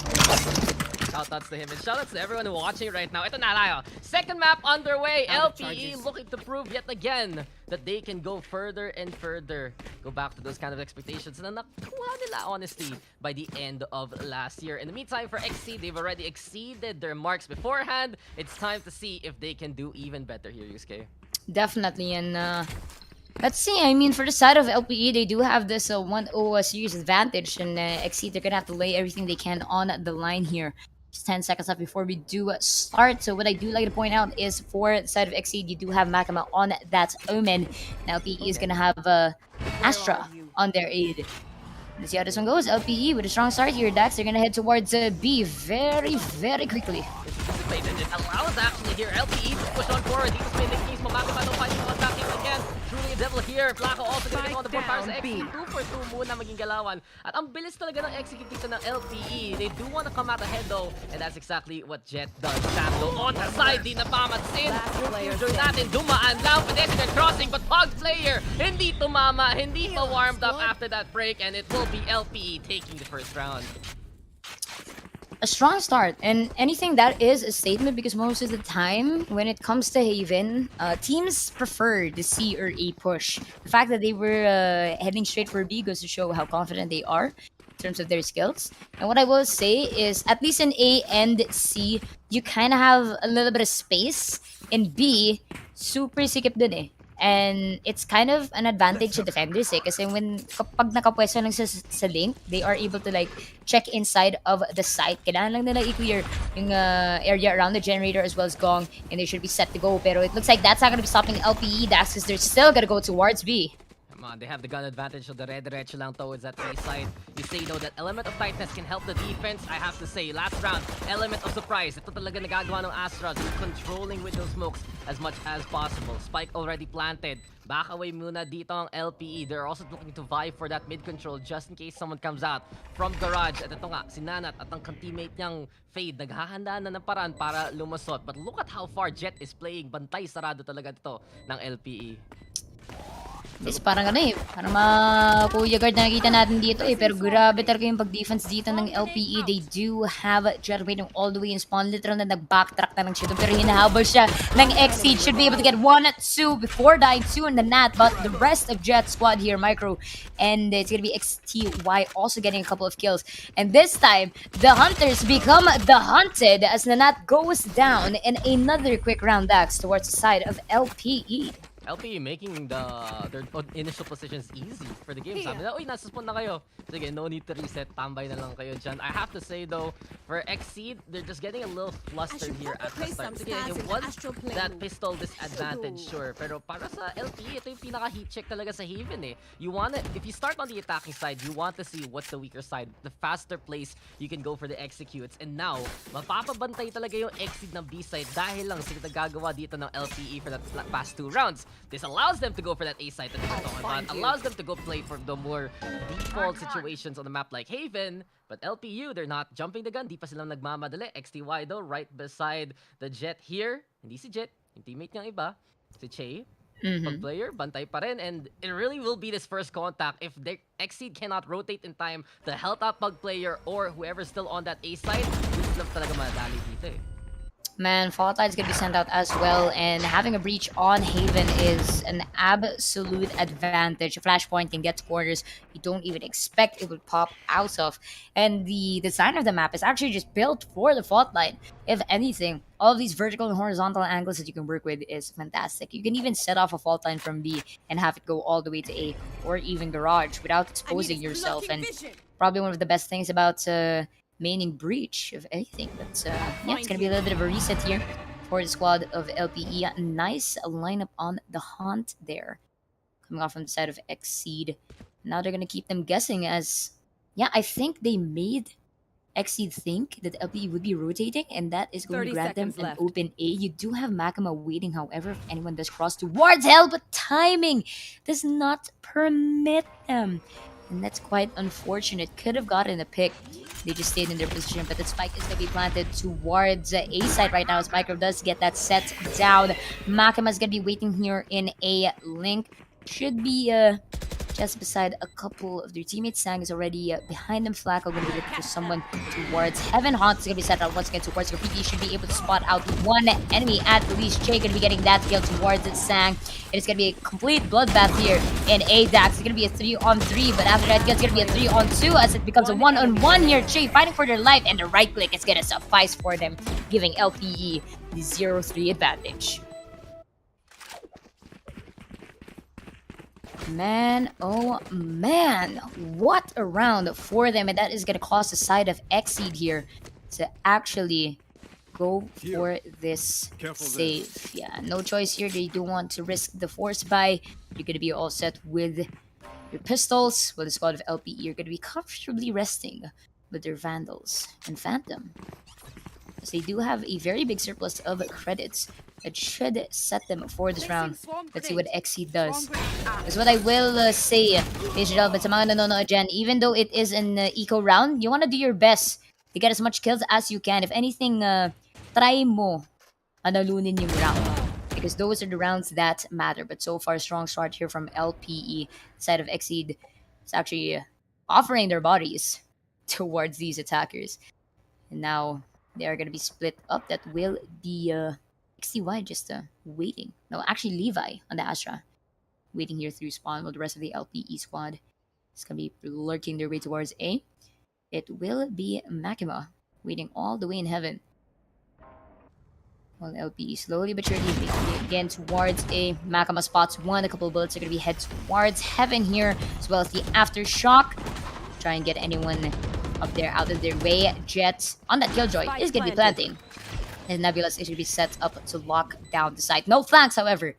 Shoutouts to him and shoutouts to everyone watching right now. Ito na tayo. Second map underway. Out of LPE charges. looking to prove yet again that they can go further and further. Go back to those kind of expectations na nakuha nila honestly by the end of last year. In the meantime, for XC, they've already exceeded their marks beforehand. It's time to see if they can do even better here, Yusuke. Definitely, and let's see. I mean, for the side of LPE, they do have this 1-0 series advantage, and XC, they're gonna have to lay everything they can on the line here. Just 10 seconds left before we do start. So what I do like to point out is for the side of XC, you do have Makama on that Omen. Now LPE is gonna have Astra on their aid. Let's see how this one goes. LPE with a strong start here. Dax, they're gonna head towards B very, very quickly. It allows actually here LPE to push on forward. Dito sa main case, Mamakima no finding contact here again. Truly a devil here. Flacco also gonna get on the board para sa XC. 2 for 2 muna maging galawan. At ang bilis talaga ng execute dito ng LPE. They do want to come out ahead though. And that's exactly what Jet does. Sando on the side, di napamansin. User natin dumaan lang. Pedestrian crossing, but Pog player hindi tumama. Hindi pa warmed up after that break. And it will be LPE taking the first round. A strong start, and anything that is a statement because most of the time when it comes to Haven, teams prefer the C or A push. The fact that they were heading straight for B goes to show how confident they are in terms of their skills. And what I will say is, at least in A and C, you kind of have a little bit of space. In B, super sikip dun eh. And it's kind of an advantage to defenders eh. Kasi kapag nakapwesto lang sa link, they are able to like check inside of the site. Kailangan lang nila i-clear yung area around the generator as well as Gong, and they should be set to go. Pero it looks like that's not gonna be stopping LPE. That's because they're still gonna go towards B. Come on, they have the gun advantage, so the red-diretso lang towards that A side. You say though that element of tightness can help the defense. I have to say, last round, element of surprise. Ito talaga nagagawa ng Astra, just controlling with those smokes as much as possible. Spike already planted. Back away muna dito ang LPE. They're also looking to vie for that mid-control just in case someone comes out from garage. At ito nga, si Nanat at ang teammate niyang Fade, naghahanda na ng paraan para lumusot. But look at how far Jet is playing. Bantay sarado talaga dito ng LPE. Is parang ano eh, parang Kuya Guard na nakita natin dito eh. Pero grabe talaga yung pag-defense dito ng LPE. They do have Jet waiting all the way in spawn. Literal na nag-backtrack na ng shit. Pero hinahabol siya ng Exceed. Should be able to get 1-2 before dying 2 in the Nat. But the rest of Jet squad here, Micro, and it's gonna be XTY also getting a couple of kills. And this time, the Hunters become the Hunted as the Nat goes down. And another quick round dax towards the side of LPE. LPE making their initial positions easy for the game. Sabi na, uy, nasa spawn na kayo. Sige, no need to reset. Tambay na lang kayo dyan. I have to say though, for Exceed, they're just getting a little flustered here at the start. Sige, it was that pistol disadvantage, sure. Pero para sa LPE, ito yung pinaka-heat check talaga sa Haven eh. You want it, if you start on the attacking side, you want to see what's the weaker side. The faster place you can go for the executes. And now, mapapabantay talaga yung Exceed ng B side dahil lang sa nagagawa dito ng LPE for the past 2 rounds. This allows them to go for that A site that we were talking about. Allows them to go play for the more default situations on the map like Haven. But LPU, they're not jumping the gun. Di pa silang nagmamadali. XTY though, right beside the Jet here. Hindi si Jet, yung teammate niyang iba, si Che. Pag player, bantay pa rin. And it really will be this first contact if Exceed cannot rotate in time to help out Pug player or whoever's still on that A site. This lang talaga madali dito eh. Man, Fall Tide is going to be sent out as well, and having a breach on Haven is an absolute advantage. A flashpoint can get to corners you don't even expect it would pop out of. And the design of the map is actually just built for the fault line. If anything, all of these vertical and horizontal angles that you can work with is fantastic. You can even set off a fault line from B and have it go all the way to A or even garage without exposing yourself. And probably one of the best things about maining breach of anything. But yeah, it's gonna be a little bit of a reset here for the squad of LPE. A nice lineup on the hunt there, coming off from the side of Exceed. Now they're gonna keep them guessing as, yeah, I think they made Exceed think that LPE would be rotating, and that is going to grant them an open A. You do have Makima waiting, however, if anyone does cross towards hell, but timing does not permit them. And that's quite unfortunate. Could have gotten a pick. They just stayed in their position, but the spike is going to be planted towards A side right now as Micro does get that set down. Makima is going to be waiting here in A link. Should be just beside a couple of their teammates. Sang is already behind them. Flacco going to be looking for someone towards Heaven. Haunt is going to be set out once again towards Graffiti. Should be able to spot out one enemy at least. Jay going to be getting that kill towards Sang. It is going to be a complete bloodbath here in A. Dax. It's going to be a 3-on-3, but after that, it's going to be a 3-on-2 as it becomes a 1-on-1 here. Jay fighting for their life, and the right click is going to suffice for them, giving LPE the 0-3 advantage. Man, oh man, what a round for them, and that is going to cost the side of Exceed here to actually go for this save. Yeah, no choice here. They do want to risk the force buy. You're going to be all set with your pistols. Well, the squad of LPE are going to be comfortably resting with their Vandals and Phantom, as they do have a very big surplus of credits that should set them for this round. Let's see what Exceed does. That's what I will say, ladies and gentlemen, sa mga nanonood dyan, even though it is an eco round, you want to do your best to get as much kills as you can. If anything, try mo analunin yung round, because those are the rounds that matter. But so far, strong start here from LPE. Side of Exceed is actually offering their bodies towards these attackers. And now they are going to be split up. That will be XTY just waiting. No, actually Levi on the Astra. Waiting here through spawn while the rest of the LPE squad is going to be lurking their way towards A. It will be Makima waiting all the way in heaven. While LPE slowly but surely making again towards A. Makima spots one. A couple of bullets are going to be head towards heaven here, as well as the aftershock. Try and get anyone up there out of their way. Jet on that Killjoy is going to be planting. And Nebulous is going to be set up to lock down the site. No flanks, however,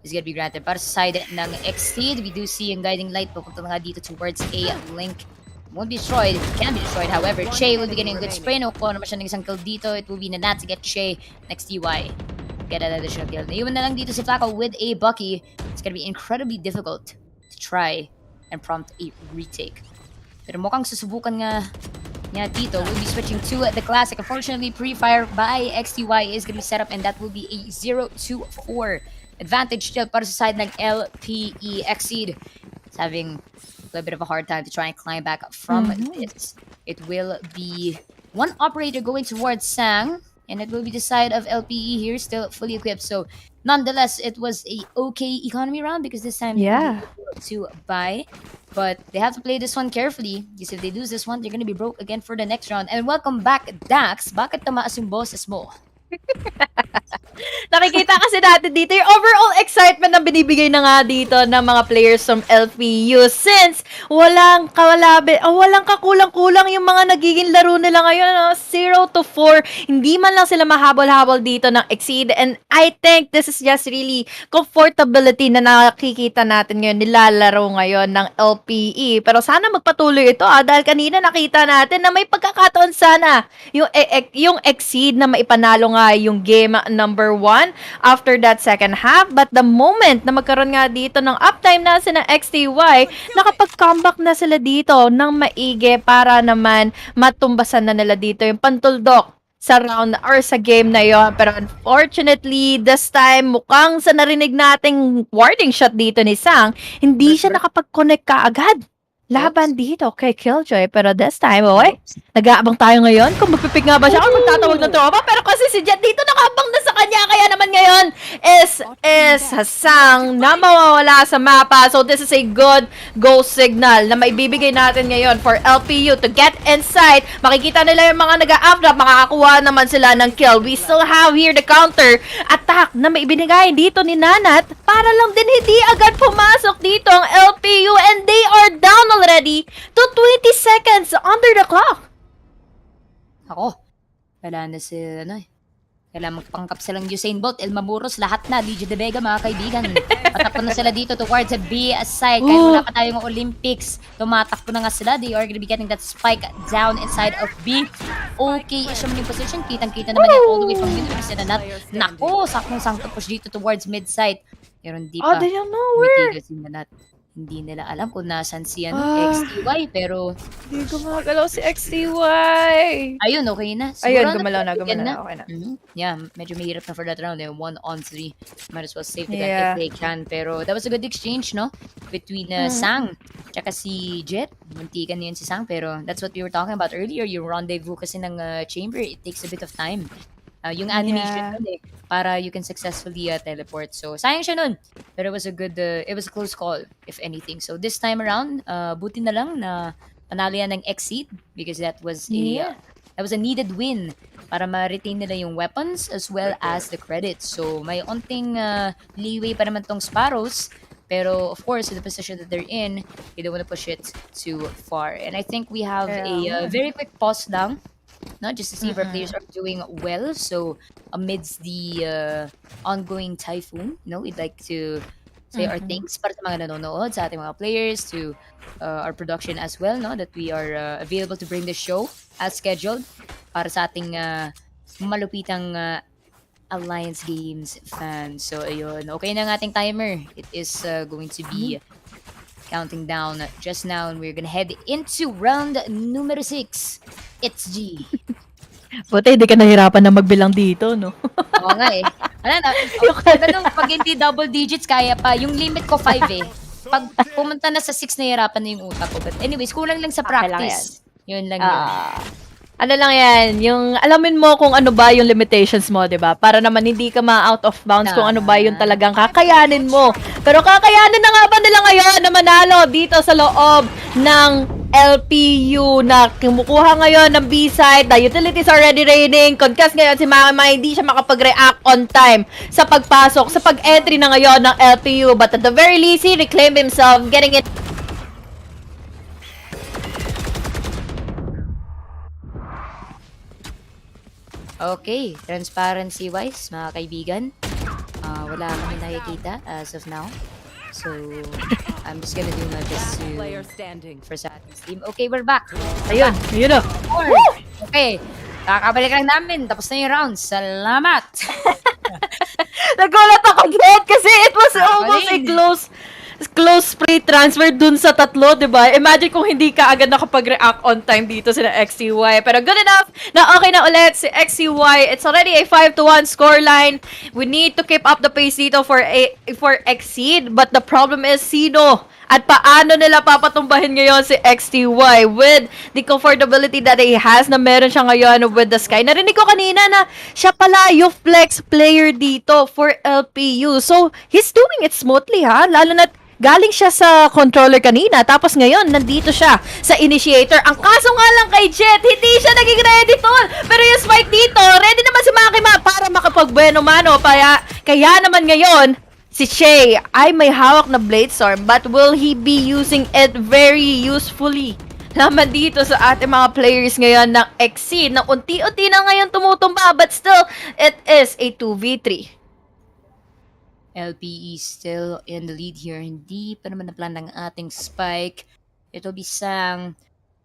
is going to be granted. Para sa side ng Exceed, we do see yung guiding light papunta nga dito towards A link. Won't be destroyed. Can be destroyed, however. Che will be getting a good spray. No ko naman siya ng isang kill dito. It will be Nanat to get Che next TY. Get an additional kill. Naiwan na lang dito si Flacco with a Bucky. It's going to be incredibly difficult to try and prompt a retake. Pero mukhang susubukan nga dito. We'll be switching to the classic. Unfortunately, pre-fire by XTY is going to be set up, and that will be a 0-4 advantage still para sa side ng LPE. Exceed is having a little bit of a hard time to try and climb back from this. It will be one operator going towards Sang, and it will be the side of LPE here, still fully equipped. So nonetheless, it was a okay economy round because this time they were able to buy. But they have to play this one carefully, because if they lose this one, they're going to be broke again for the next round. And welcome back, Dax. Bakit tumaas yung boses mo? Nakikita kasi natin dito yung overall excitement na binibigay na nga dito ng mga players from LPU, since walang kakulang-kulang yung mga nagiging laro nila ngayon, 0-4. Hindi man lang sila mahabol-habol dito ng Exceed, and I think this is just really comfortability na nakikita natin ngayon, nilalaro ngayon ng LPE. Pero sana magpatuloy ito, dahil kanina nakita natin na may pagkakataon sana yung Exceed na maipanalo nga yung game number 1 after that second half. But the moment na magkaroon nga dito ng uptime na sila XTY, nakapag-comeback na sila dito ng maigi para naman matumbasan na nila dito yung pantuldok sa round or sa game na yon. Pero unfortunately, this time, mukhang sa narinig nating warning shot dito ni Sang, hindi siya nakapag-connect kaagad laban dito kay Killjoy. Pero this time, nag-aabang tayo ngayon kung magpipig nga ba siya o magtatawag ng tropa. Pero kasi si Jet dito nakabang na sa kanya, kaya naman ngayon is Sang na mawawala sa mapa. So this is a good go signal na maibibigay natin ngayon for LPU to get inside. Makikita nila yung mga nag-a-up-drop, makakakuha naman sila ng kill. We still have here the counter attack na maibinigay dito ni Nanat para lang din hindi agad pumasok dito ang LPU, and they are down already to 20 seconds under the clock. Ako, kailangan na sila, kailangan magpangkap silang Usain Bolt, El Mamuros, lahat na, Ligia De Vega, mga kaibigan. Patakbo na sila dito towards the B side. Kahit wala pa tayong Olympics, tumatakbo na nga sila. They are gonna be getting that spike down inside of B. Okay, siya man yung position. Kitang-kita naman yan all the way from mid. Sila na, nako, sakong-sakto push dito towards mid side. Pero hindi pa. They don't know where. Hindi hindi nila alam kung nasan si Ah. XTY, pero Hindi gumagalaw si XTY. ayun, okay na. Ayun, Siguro gumalaw na, bigyan na. okay na. Yeah, medyo mahirap na for that round. 1-on-3. Might as well save the gun if Yeah. they can. Pero that was a good exchange, no? Between Sang tsaka si Jet. Muntikan na yun si Sang. Pero that's what we were talking about earlier. Yung rendezvous kasi ng chamber, it takes a bit of time. Yung animation Yeah. nun para you can successfully teleport. So, sayang siya nun. Pero it was a close call, if anything. So, this time around, buti na lang na panalo yan ng Exceed because that was Yeah. a needed win para ma-retain nila yung weapons as well as the credits. So, may onting leeway pa naman tong Sparrows. Pero, of course, in the position that they're in, they don't want to push it too far. And I think we have a very quick pause lang, no? Just to see if our players are doing well. So, amidst the ongoing typhoon, we'd like to say our thanks para sa mga nanonood, sa ating mga players, to our production as well, no? That we are available to bring the show as scheduled para sa ating malupitang Alliance Games fans. So, ayun. Okay na ang ating timer. It is going to be counting down just now, and we're gonna head into round numero 6. It's G. Buti, hindi ka nahirapan na magbilang dito, no? Oo nga eh. Ano na, ganun, pag hindi double digits, kaya pa. Yung limit ko 5 eh. Pag pumunta na sa 6, nahirapan na yung utak ko. But anyways, kulang lang sa Okay lang practice. Yun lang yun. Ano lang yan, yung alamin mo kung ano ba yung limitations mo, 'di ba? Para naman hindi ka ma-out of bounds kung ano ba yung talagang kakayanin mo. Pero kakayanin na nga ba nila ngayon na manalo dito sa loob ng LPU na kumukuha ngayon ng B-side. The utilities already raining. Concast ngayon si Mama, hindi siya makapag-react on time sa pagpasok, sa pag-entry na ngayon ng LPU. But at the very least, he reclaimed himself, getting it. Okay, transparency-wise, mga kaibigan, wala kami nakikita as of now. So, I'm just gonna do my best Player to standing. for sa ating team. Okay, we're back. Ayun, yun na. Okay, kakabalik lang namin. Tapos na yung round. Salamat! Nagulat ako, Jet, kasi it was almost a Galing. close spray transfer dun sa tatlo, di ba? Imagine kung hindi ka agad nakapag-react on time dito sila XCY. Pero good enough na okay na ulit si XCY. It's already a 5-1 scoreline. We need to keep up the pace dito for Exceed. But the problem is, sino at paano nila papatumbahin ngayon si XTY with the comfortability that he has na meron siya ngayon with the Sky. Narinig ko kanina na siya pala yung flex player dito for LPU. So, he's doing it smoothly, ha? Lalo na galing siya sa controller kanina, tapos ngayon, nandito siya sa initiator. Ang kaso nga lang kay Jet, hindi siya naging ready, tol. Pero yung spike dito, ready naman si Makima para makapag-bueno mano. Kaya naman ngayon, si Shay ay may hawak na Blade Storm, but will he be using it very usefully? Naman dito sa ating mga players ngayon ng Exceed na unti-unti na ngayon tumutumba, but still, it is a 2v3. LPE still in the lead here. Hindi pa naman na-plan ng ating spike. It'll be Sang,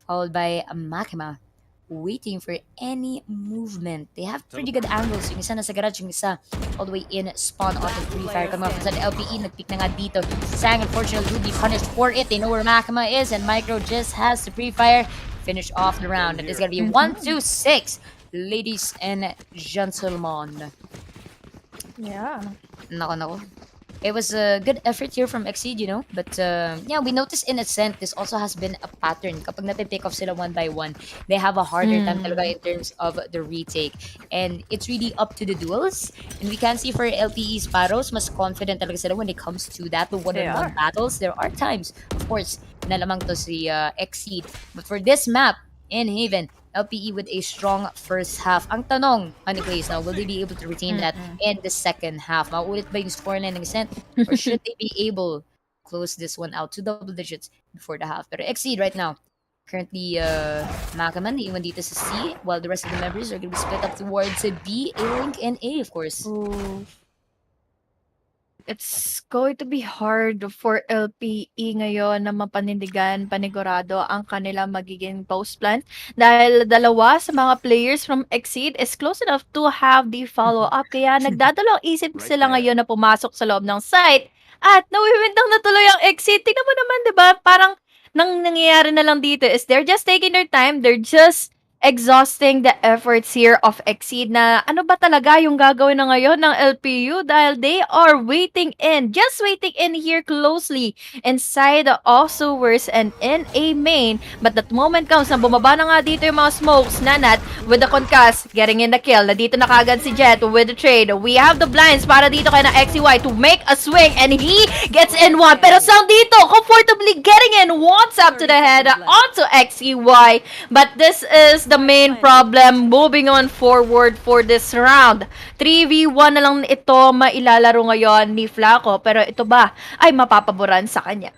followed by Makima, waiting for any movement. They have pretty good angles. Yung isa nasa garage, yung isa all the way in spawn on the free fire. Coming up sa LPE, nag-pick na nga dito. Sang, unfortunately, will be punished for it. They know where Makima is, and Micro just has the free fire finish off the round. And it's gonna be 1-2-6, ladies and gentlemen. Yeah. Nako. It was a good effort here from Exceed, but yeah, we noticed in Ascent, this also has been a pattern. Kapag napipick off sila one by one, they have a harder time talaga in terms of the retake. And it's really up to the duels. And we can see for LPE Sparrows, mas confident talaga sila when it comes to that. The one-on-one battles, there are times, of course, na lamang to si Exceed. But for this map, in Haven, LPE with a strong first half. Ang tanong, Honey Glaze, now, will they be able to retain that in the second half? Mauulit ba yung scoreline ng Ascent? Or should they be able to close this one out to double digits before the half? Pero Exceed right now, currently, Makaman, iwan dito sa C, while the rest of the members are going to be split up towards B, A-Link, and A, of course. Ooh. It's going to be hard for LPE ngayon na mapanindigan panigurado ang kanilang magiging post plan dahil dalawa sa mga players from Exceed is close enough to have the follow-up. Kaya nagdadalawang isip sila ngayon na pumasok sa loob ng site. At nawibintang na tuloy ang exit. Tingnan mo naman, 'di ba? Parang nangyayari na lang dito is they're just taking their time. They're just exhausting the efforts here of Exceed na ano ba talaga yung gagawin na ngayon ng LPU dahil they are just waiting in here closely inside the also-worse and in a main. But that moment comes na bumaba na nga dito yung mga smokes. Nanat with the concuss, getting in the kill. Na dito na kagad si Jet with the trade. We have the blinds para dito kay na XY to make a swing and he gets in one. Pero Sound dito, comfortably getting in once up to the head onto XY. But this is the main problem moving on forward for this round. 3v1 na lang ito mailalaro ngayon ni Flaco, pero ito ba ay mapapaboran sa kanya?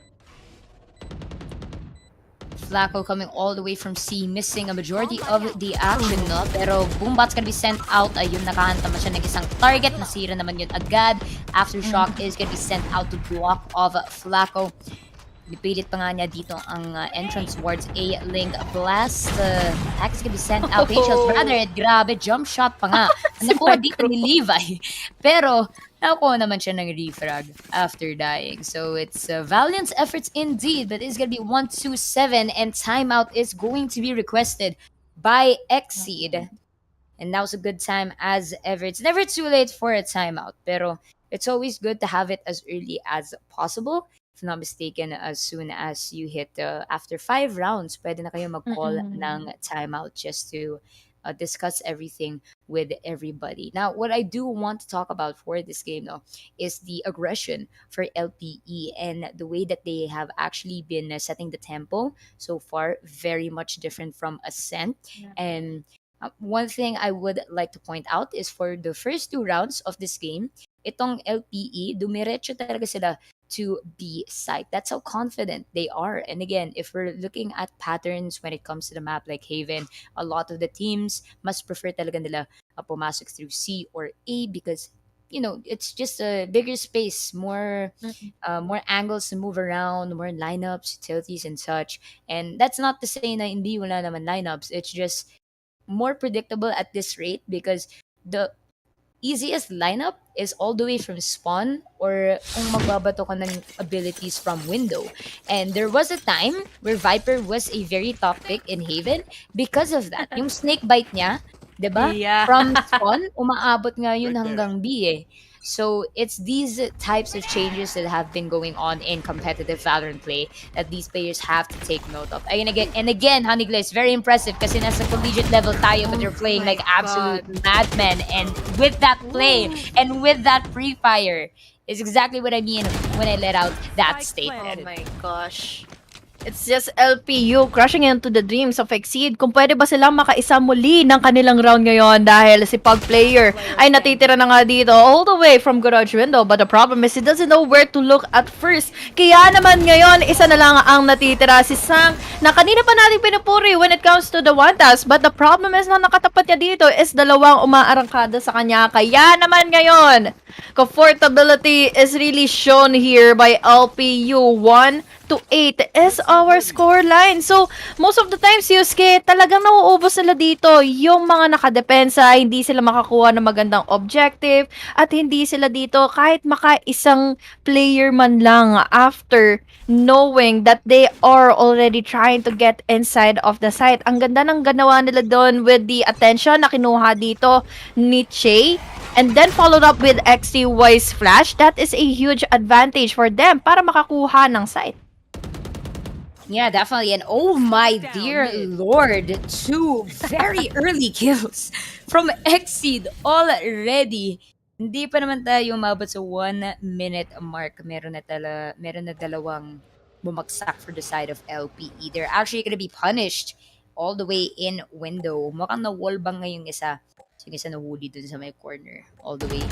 Flacco coming all the way from C, missing a majority of the action, no? Pero Boombot's gonna be sent out. Ayun, nakahanta man siya ng isang target. Nasira naman yun agad. Aftershock is gonna be sent out to block of Flacco. Nipilit pa nga niya dito ang entrance towards A link blast. Attack is gonna be sent out. Patience, brother, grabe, jump shot pa nga. Nakuha dito ni Levi. Pero, nakuha naman siya ng refrag after dying. So, it's valiant efforts indeed, but it's gonna be 1-2-7 and timeout is going to be requested by Exceed. And now's a good time as ever. It's never too late for a timeout, pero it's always good to have it as early as possible. If not mistaken, as soon as you hit after 5 rounds, pwede na kayo mag-call ng timeout just to discuss everything with everybody. Now, what I do want to talk about for this game, though, is the aggression for LPE and the way that they have actually been setting the tempo so far. Very much different from Ascent. And one thing I would like to point out is for the first 2 rounds of this game, itong LPE, dumiretso talaga sila to B site. That's how confident they are. And again, if we're looking at patterns when it comes to the map like Haven, a lot of the teams must prefer talaga nila pumasok through C or A because it's just a bigger space, more angles to move around, more lineups, utilities and such. And that's not to say na hindi wala naman lineups. It's just more predictable at this rate because the easiest lineup is all the way from spawn or kung magbabato ka ng abilities from window. And there was a time where Viper was a very top pick in Haven because of that. Yung snake bite niya, 'di ba? Yeah. From spawn, umaabot nga yun hanggang B eh. So it's these types of changes that have been going on in competitive Valorant play that these players have to take note of. And again, Honeyglade is very impressive kasi nasa collegiate level tayo but they're playing like absolute madmen. And with that play and with that pre-fire is exactly what I mean when I let out that statement. Oh my gosh. It's just LPU crushing into the dreams of Exceed. Kung pwede ba silang makaisa muli ng kanilang round ngayon dahil si Pug Player ay natitira na nga dito all the way from garage window. But the problem is he doesn't know where to look at first. Kaya naman ngayon, isa na lang ang natitira si Sang na kanina pa natin pinupuri when it comes to the one task. But the problem is na nakatapat niya dito is dalawang umaarangkada sa kanya. Kaya naman ngayon, comfortability is really shown here by LPU. 1-8 is our score line. So, most of the times, Yusuke, talagang nauubos nila dito yung mga nakadepensa, hindi sila makakuha ng magandang objective, at hindi sila dito kahit makaisang player man lang after knowing that they are already trying to get inside of the site. Ang ganda ng ganawa nila doon with the attention na kinuha dito ni Che. And then followed up with XTY's flash. That is a huge advantage for them para makakuha ng site. Yeah, definitely. And oh my dear lord, 2 very early kills from Exceed already. Hindi pa naman tayo umabot sa 1 minute mark. Meron na dalawang bumagsak for the side of LPE. They're actually gonna be punished all the way in window. Mukhang na-wallbang nga yung isa. So yung isa nahuli dun sa may corner. All the way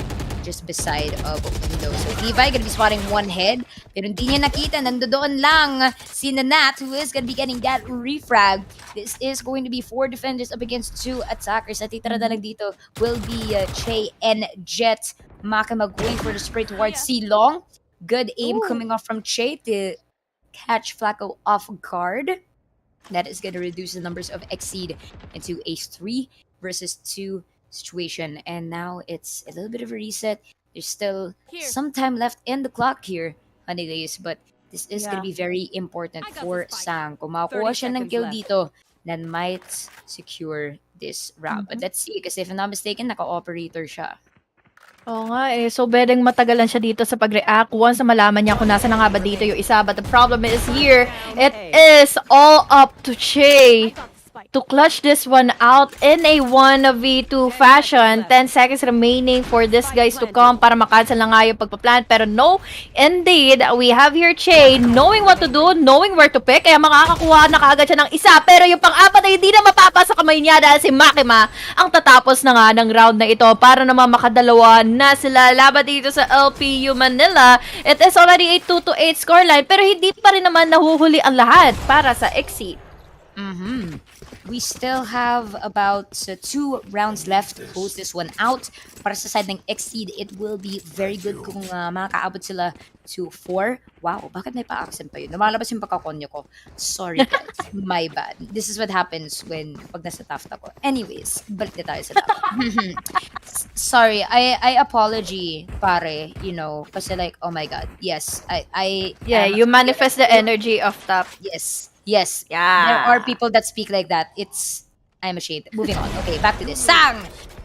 just beside of window. So Levi gonna be spotting one head. Pero hindi niya nakita. Nandoon lang si Nanat who is gonna be getting that refrag. This is going to be 4 defenders up against 2 attackers. At titira na lang dito will be Che and Jet. Makimag going for the spray towards C long. Good aim coming off from Che to catch Flacco off guard. That is going to reduce the numbers of Exceed into a 3 versus 2 situation. And now it's a little bit of a reset. There's still some time left in the clock here anyways, but this is gonna Yeah. be very important I got for the spike. Sang. Kung makakuha 30 siya ng seconds kill left. dito, then might secure this round. But let's see, kasi if I'm not mistaken, naka-operator siya. Oo nga eh. So, bedeng matagalan siya dito sa pag-react once na malaman niya kung nasa na nga ba dito yung isa. But the problem is here, it is all up to Che I got the spike. to clutch this one out in a 1v2 fashion. 10 seconds remaining for these guys to come para makancel na nga yung pagpa-plant. Pero no, indeed, we have here Che knowing what to do, knowing where to pick. Kaya makakakuha na kaagad siya ng isa. Pero yung pang-apat ay hindi na mapapasa kamay niya dahil si Makima ang tatapos na nga ng round na ito para naman makadalawa na sila laban dito sa LPU Manila. It is already a 2-8 scoreline pero hindi pa rin naman nahuhuli ang lahat para sa Exceed. We still have about 2 rounds left to close this one out. Para sa side ng Exceed, it will be very good kung makakaabot sila to 4. Wow, bakit may pa-accent pa yun? Lumalabas yung pagkakonyo ko. Sorry guys, my bad. This is what happens when pag nasa taft ako. Anyways, balik na tayo sa taft. Sorry, I apology, pare, you know, kasi like, oh my god, yes, I Yeah, am- you manifest the energy of top. Yes. Yeah. There are people that speak like that. I'm ashamed. Moving on. Okay, back to this. Sang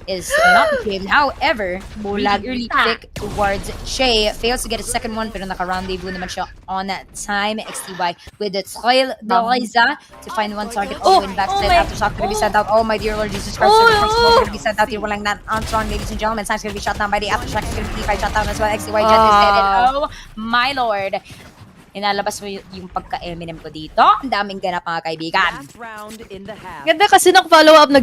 is not ashamed. However, really early pick towards Che. Fails to get a second one, pero naka-rendezvous naman siya on that time. XTY with the Trail de Liza to find one target all the way in backside. Aftershock gonna be sent out. Oh my dear Lord Jesus Christ. The first smoke gonna be sent out here. Walang not Armstrong, ladies and gentlemen. Sang's gonna be shot down by the Aftershock. Is gonna be shot down as well. XTY Jet is dead. And oh my Lord. Inalabas mo yung pagka-Eminem ko dito. Ang daming ganap mga kaibigan. Last round in the half. Ganda kasi ng follow-up na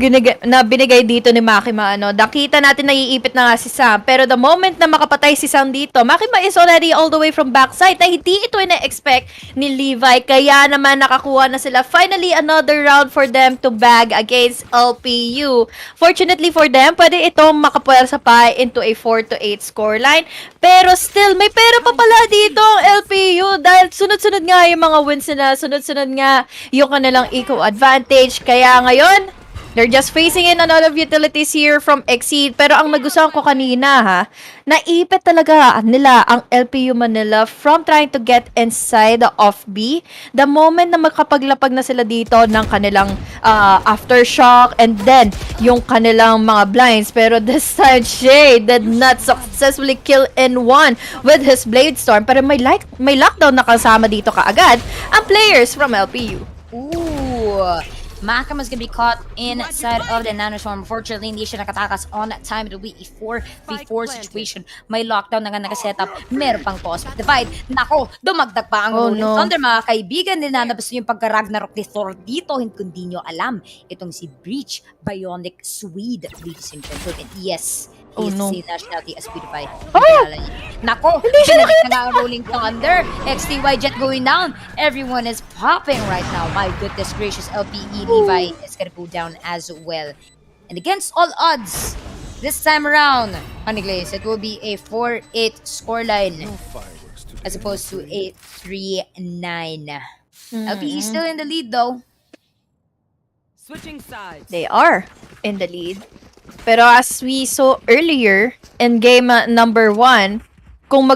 binigay dito ni Makima. Nakita natin naiipit na nga si Sam. Pero the moment na makapatay si Sam dito, Makima is already all the way from backside na hindi ito ina-expect ni Levi. Kaya naman nakakuha na sila. Finally, another round for them to bag against LPU. Fortunately for them, pwede itong makapuwersa pa into a 4-8 scoreline. Pero still, may pera pa pala dito ang LPU dahil sunod-sunod nga yung mga wins nila, sunod-sunod nga yung kanilang eco advantage. Kaya ngayon, they're just facing in a lot of utilities here from Exceed. Pero ang nagustuhan ko kanina naipit talaga nila ang LPU Manila from trying to get inside of B. The moment na makapaglapag na sila dito ng kanilang aftershock and then yung kanilang mga blinds. Pero this time, Shay did not successfully kill in one with his Blade Storm. Pero may lockdown na kasama dito kaagad ang players from LPU. Ooh. Makama's gonna be caught inside of the nanoswarm. Unfortunately, hindi siya nakatakas on that time. It'll be a 4v4 situation. May lockdown na nga nakasetup. Meron pang cosmic divide. Nako, dumagdag pa ang Rolling Thunder, mga kaibigan. Ninanabas yung pagka-Ragnarok ni Thor dito. Hindi nyo alam. Itong si Breach Bionic Swede, ladies and gentlemen. Yes. He is the same nationality as PewDiePie. Nako, pinagit na nga ang Rolling Thunder. XTY Jet going down. Everyone is popping right now. My goodness gracious, LPE Levi is gonna go down as well. And against all odds, this time around, Honeyglaze, it will be a 4-8 scoreline as opposed to a 3-9. LPE still in the lead though. Switching sides. They are in the lead. Pero as we saw earlier in game number 1, kung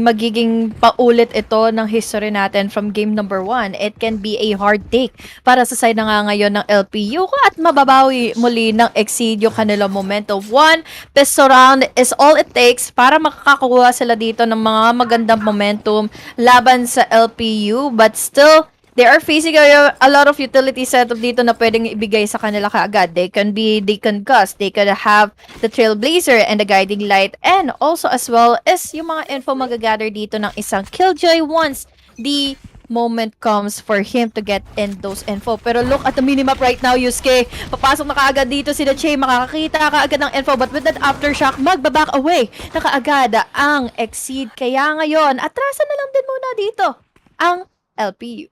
magiging paulit ito ng history natin from game number 1, it can be a hard take para sa side na nga ngayon ng LPU at mababawi muli ng Exceed yung kanilang momentum. 1 pistol round is all it takes para makakakuha sila dito ng mga magandang momentum laban sa LPU, but still they are facing a lot of utility setup dito na pwedeng ibigay sa kanila kaagad. They can concuss, they could have the Trailblazer and the Guiding Light, and also as well as yung mga info magagather dito ng isang Killjoy once the moment comes for him to get in those info. Pero look at the minimap right now, Yusuke. Papasok na kaagad dito si Che, makakakita kaagad ng info, but with that aftershock, magbaback away na kaagad ang Exceed. Kaya ngayon, atrasan na lang din muna dito ang LPU.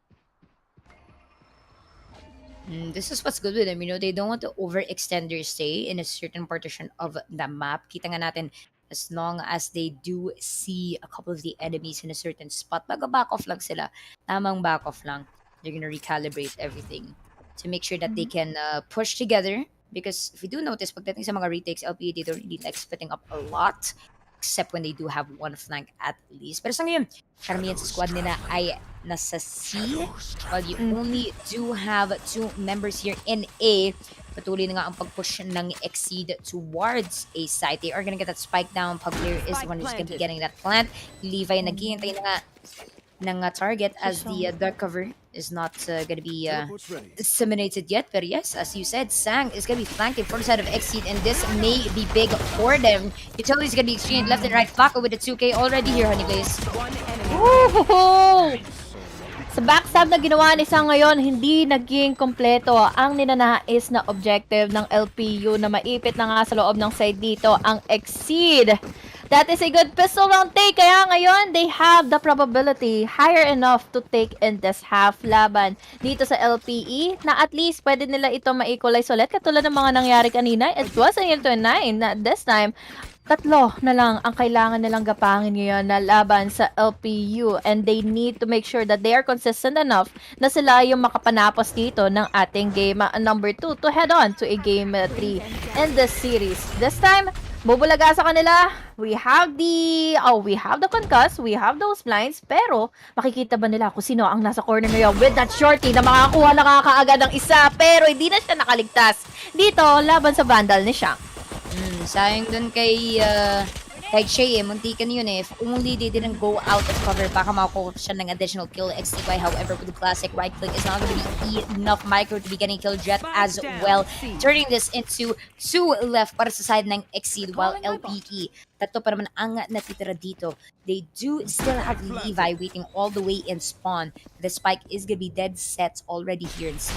This is what's good with them. You know, they don't want to overextend their stay in a certain partition of the map. Kita nga natin, as long as they do see a couple of the enemies in a certain spot, mag-back off lang sila. Tamang back off lang. They're gonna recalibrate everything to make sure that they can push together. Because if you do notice, pagdating sa mga retakes, LPA, they don't really like splitting up a lot. except when they do have one flank at least. Pero sa ngayon, karamihan sa squad nila ay nasa C, while you only do have 2 members here in A. Patuloy na nga ang pag-push ng Exceed towards A side. They are gonna get that spike down. Pugplayer is the one who's gonna be getting that plant. Levi naghihintay na nga ng target as the dark cover is not gonna be disseminated yet. But yes, as you said, Sang is gonna be flanking for the side of Exceed, and this may be big for them. Utility is gonna be exchanged left and right. Flacco with the 2K already here, Honey Blaze. Sa backstab na ginawa ni Sang ngayon, hindi naging kompleto ang ninanais na objective ng LPU na maipit na nga sa loob ng side dito ang Exceed. That is a good pistol round take, kaya ngayon they have the probability higher enough to take in this half laban dito sa LPE na at least pwede nila ito ma-equalize ulit katulad ng mga nangyari kanina. It was a 9 na this time. Tatlo na lang ang kailangan nilang gapangin ngayon na laban sa LPU, and they need to make sure that they are consistent enough na sila yung makapanapos dito ng ating game number 2 to head on to a game 3 in this series. This time, bubulaga sa kanila. We have the concuss, we have those blinds, pero makikita ba nila kung sino ang nasa corner ngayon with that shorty na makakuha na kaagad ng isa, pero hindi na siya nakaligtas dito laban sa Vandal ni Shang. Sayang dun kay Shay, muntikan yun eh. If only they didn't go out of cover, baka makakuha siya ng additional kill. XTY, however, with the classic right click is not going to be enough. Micro to be getting kill Jet as well. Turning this into 2 left para sa side ng Exceed, while LPE, tatlo pa naman ang natitira dito. They do still have Levi waiting all the way in spawn. The spike is going to be dead set already here in C.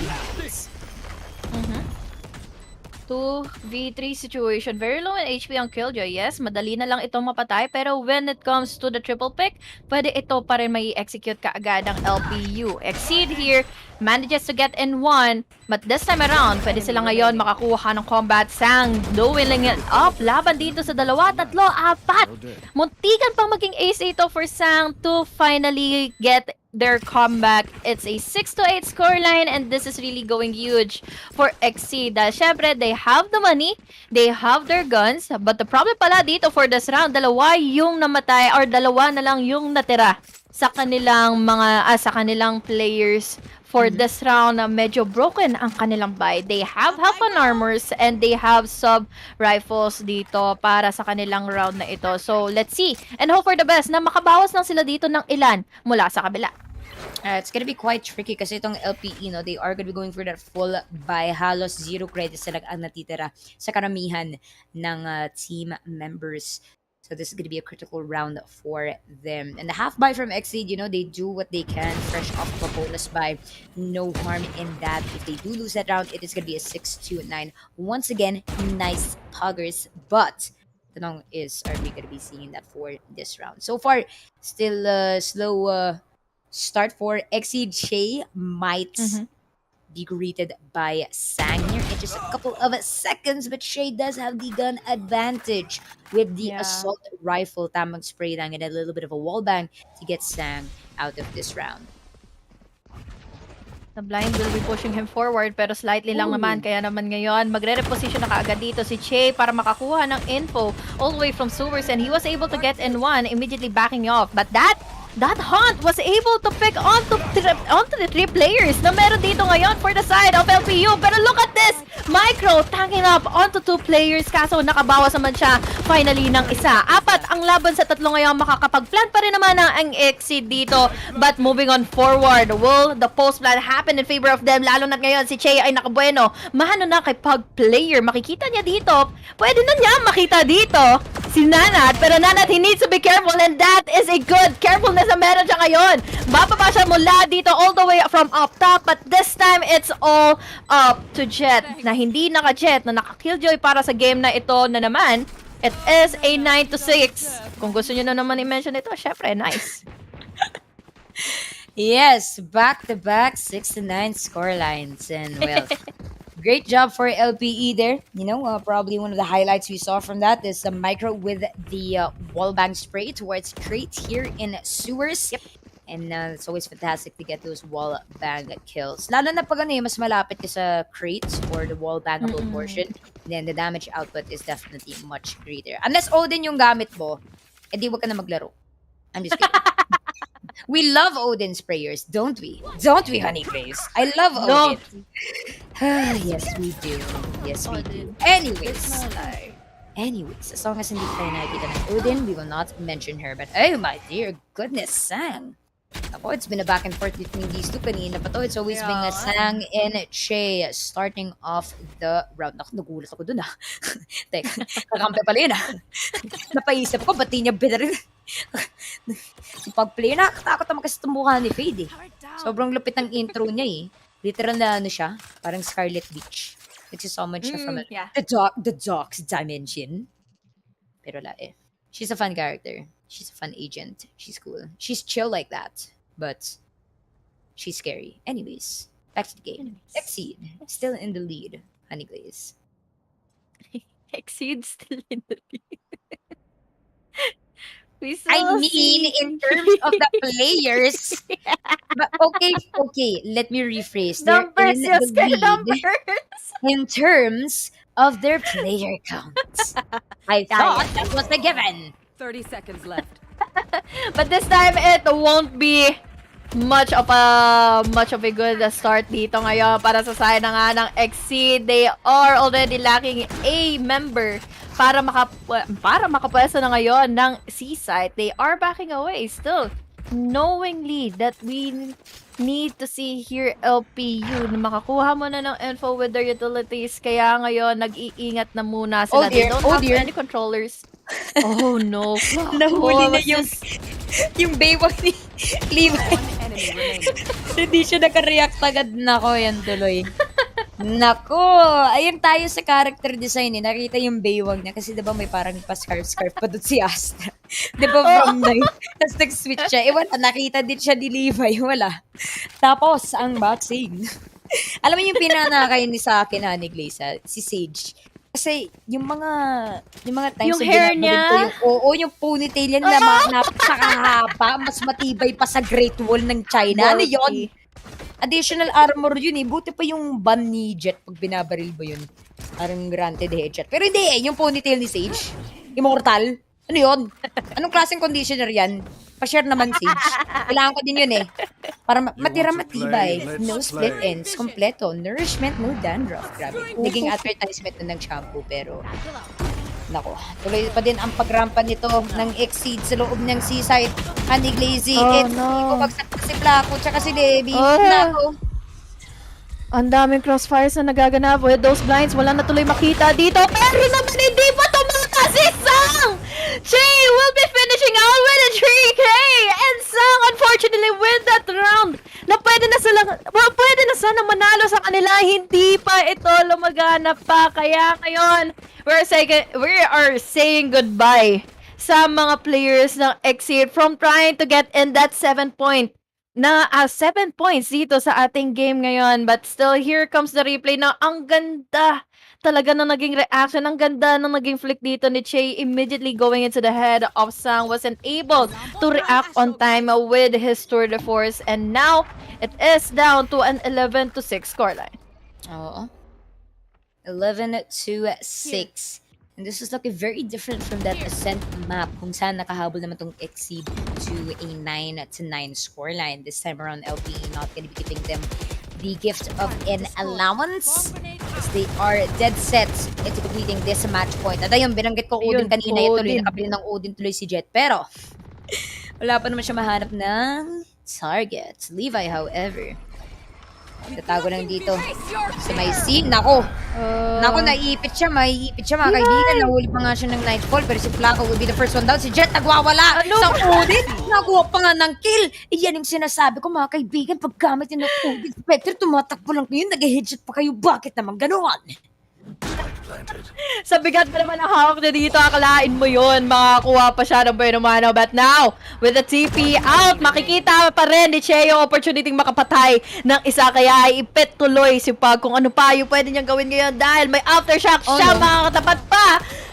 2v3 situation. Very low in HP ang Killjoy. Yes, madali na lang itong mapatay. Pero when it comes to the triple pick, pwede ito pa rin may execute kaagad ng LPU. Exceed here, manages to get in one. But this time around, pwede sila ngayon makakuha ng combat. Sang, doing it up. Laban dito sa 2, 3, 4. Muntikan pang maging ace ito for Sang to finally get their comeback. It's a 6-8 scoreline, and this is really going huge for Exceed. Syempre, they have the money, they have their guns, but the problem pala dito for this round, 2 yung namatay or 2 na lang yung natira sa kanilang sa kanilang players for this round. Medyo broken ang kanilang buy. They have half on armors and they have sub rifles dito para sa kanilang round na ito. So let's see and hope for the best na makabawas lang sila dito ng ilan mula sa kabila. It's gonna be quite tricky kasi itong LPE, no, they are gonna be going for that full buy. Halos 0 credits talaga ang natitira sa karamihan ng team members. So this is going to be a critical round for them. And the half buy from Exceed, you know, they do what they can fresh off of a bonus buy. No harm in that. If they do lose that round, it is going to be a 6-9. Once again, nice puggers. But the tanong is, are we going to be seeing that for this round? So far, still slow start for Exceed. Shay might be greeted by Sang here in just a couple of seconds, but Shay does have the gun advantage with the assault rifle. Tamang spray lang and a little bit of a wall bang to get Sang out of this round. The blind will be pushing him forward pero slightly lang naman, kaya naman ngayon magre-reposition na kaagad dito si Che para makakuha ng info all the way from sewers, and he was able to get in one, immediately backing off. But that hunt was able to pick onto the 3 players na meron dito ngayon for the side of LPU. Pero look at this! Micro tanking up onto 2 players, kaso nakabawas naman siya finally ng isa. 4 ang laban sa 3 ngayon, makakapag-plant pa rin naman ang Exceed dito. But moving on forward, will the post plan happen in favor of them? Lalo na ngayon si Che ay nakabueno. Mahano na kay Pug player, makikita niya dito. Pwede na niya makita dito si Nanat, pero Nanat, he needs to be careful, and that is a good carefulness na meron siya ngayon. Bababa siya mula dito all the way from up top, but this time it's all up to Jet na hindi naka-Jet, na naka-Killjoy para sa game na ito na naman. It is a 9-6. Kung gusto nyo na naman i-mention ito, syempre, nice. Yes, back-to-back 6-9 scorelines. And well, great job for LPE there. You know, probably one of the highlights we saw from that is the Micro with the wall bang spray towards Crate here in sewers. And it's always fantastic to get those wall bang kills. Lalo na pag mas malapit ka sa crates or the wall bangable portion, then the damage output is definitely much greater. Unless Odin yung gamit mo, edi wag ka na maglaro. I'm just kidding. We love Odin sprayers, don't we? Don't we, Honeyface? I love Odin. Yes, we do. Yes, we do. Anyways, as long as hindi tayo nakikita ng Odin, we will not mention her. But oh my dear goodness, Sang. Ako, it's been a back and forth between these two. Kanina pa to, it's always been a Sang and Che starting off the round. Nagulat ako dun Teka, kakampi pala yun Napaisip ko, ba't di niya binarin? Pag-play, nakakatakot naman kasi tumbukan ni Fade Sobrang lupit ng intro niya Literal na siya, parang Scarlet Witch. Which is so much from the Doc's dimension. Pero she's a fun character. She's a fun agent. She's cool. She's chill like that. But she's scary. Anyways, back to the game. Exceed. Still in the lead. Honeyglaze. Exceed still in the lead. I mean, in terms of the players. But okay. Let me rephrase. Numbers, They're in the lead numbers. in terms of their player counts. I thought that was a given. 30 seconds left. But this time, it won't be much of a good start dito ngayon para sa side na nga ng Exceed. They are already lacking a member para makapwesto na ngayon ng C-side. They are backing away still, knowingly that we need to see here LPU na makakuha mo na ng info with their utilities. Kaya ngayon, nag-iingat na muna sila. They don't have any controllers. Oh no. Nahuli na yung baywang ni Levi. Hindi siya naka-react agad. Nako, yan tuloy. Nako, ayun tayo sa character design Nakita yung baywang niya kasi diba may parang pa-scarf pa doon si Asta. Diba from night? Tapos nag-switch siya. Wala, nakita din siya ni Levi. Wala. Tapos, ang boxing. Alam mo yung pinanakay ni sa akin, Honeyglaze, si Sage. Kasi yung mga times yung hair niya, yung ponytail yan na napakahaba, mas matibay pa sa Great Wall ng China. Ano yun? Additional armor yun Buti pa yung ban ni Jet pag binabaril mo yun. Parang granted headshot. Pero hindi yung ponytail ni Sage. Immortal. Ano yun? Anong klaseng conditioner yan? Pa-share naman, Sage. Kailangan ko din yun Para matira matibay. No split ends. Kompleto. Nourishment, no dandruff. Grabe. Naging advertisement na ng shampoo, pero nako, tuloy pa din ang pagrampa nito ng Exceed sa loob ng seaside. Honeyglaze. Bumagsak pa si Flaco tsaka si Debbie. Nako. Ang daming crossfires na nagaganap with those blinds. Wala na tuloy makita dito. Pero naman hindi pa tumata si Sang! Che will be finishing out with a 3K! And Sang, unfortunately, with that round, na pwede na sana manalo sa kanila. Hindi pa ito lumaganap pa. Kaya ngayon, we are saying goodbye sa mga players ng Exceed from trying to get in that 7 points dito sa ating game ngayon. But still, here comes the replay na ang ganda talaga na naging reaction. Ang ganda na naging flick dito ni Che. Immediately going into the head of Sang. Wasn't able to react on time with his tour de force. And now, it is down to an 11-6 scoreline. Oo. 11-6. And this is looking very different from that Ascent map kung saan nakahabol naman tong Exceed to a 9-9 scoreline. This time around, LP not gonna be giving them the gift of an allowance as they are dead set into completing this match point. At ayun, binanggit ko Odin kanina. Ito tuloy, nakabili ng Odin tuloy si Jet. Pero, wala pa naman siya mahanap ng target. Levi, however, tatago lang dito sa may scene. Nako, naiipit siya, mga kaibigan. Nahuli pa nga siya ng Nightfall, pero si Flaco will be the first one down. Si Jet nagwawala sa Odin. Nakuha pa nga ng kill. Yan yung sinasabi ko, mga kaibigan. Pag gamit yun ng Odin Spectre, tumatakbo lang kayo, nag-headshot pa kayo. Bakit naman ganoon? Sa bigat pa naman ang hawak na dito, akalain mo yun, makakuha pa siya ng bueno mano. But now, with the TP out, makikita pa rin ni Che yung opportunity makapatay ng isa. Kaya ipit tuloy si Pug kung ano pa yung pwede niyang gawin ngayon dahil may aftershock siya, makakatapat pa.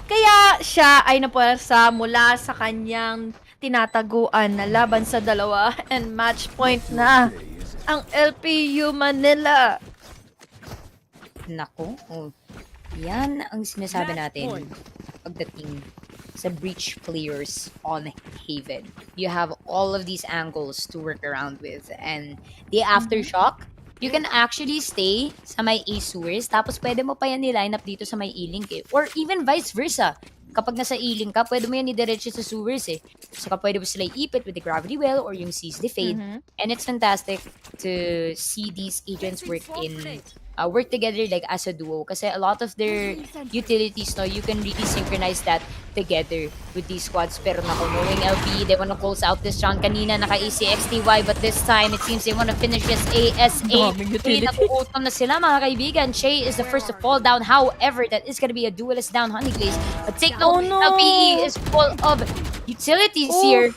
Kaya siya ay napuwersa mula sa kanyang tinataguan na laban sa dalawa and match point na ang LPU Manila. Nako, yan ang sinasabi natin pagdating sa breach players on Haven. You have all of these angles to work around with, and the aftershock, you can actually stay sa may A-sewers, tapos pwede mo pa yan ni-line up dito sa may E-link eh. Or even vice versa. Kapag nasa E-link ka, pwede mo yan i-diretso sa sewers eh. So pwede mo sila ipit with the gravity well or yung seize the fade. And it's fantastic to see these agents work together like as a duo, kasi a lot of their utilities, no, you can really synchronize that together with these squads. Pero nako, knowing LP, they wanna close out this round. Kanina naka-ACXTY, but this time it seems they wanna finish this ASA. Nagugutom na sila, mga kaibigan. Shay is the first to fall down. However, that is gonna be a duelist down, Honeyclays. But take note, LPE is full of utilities here.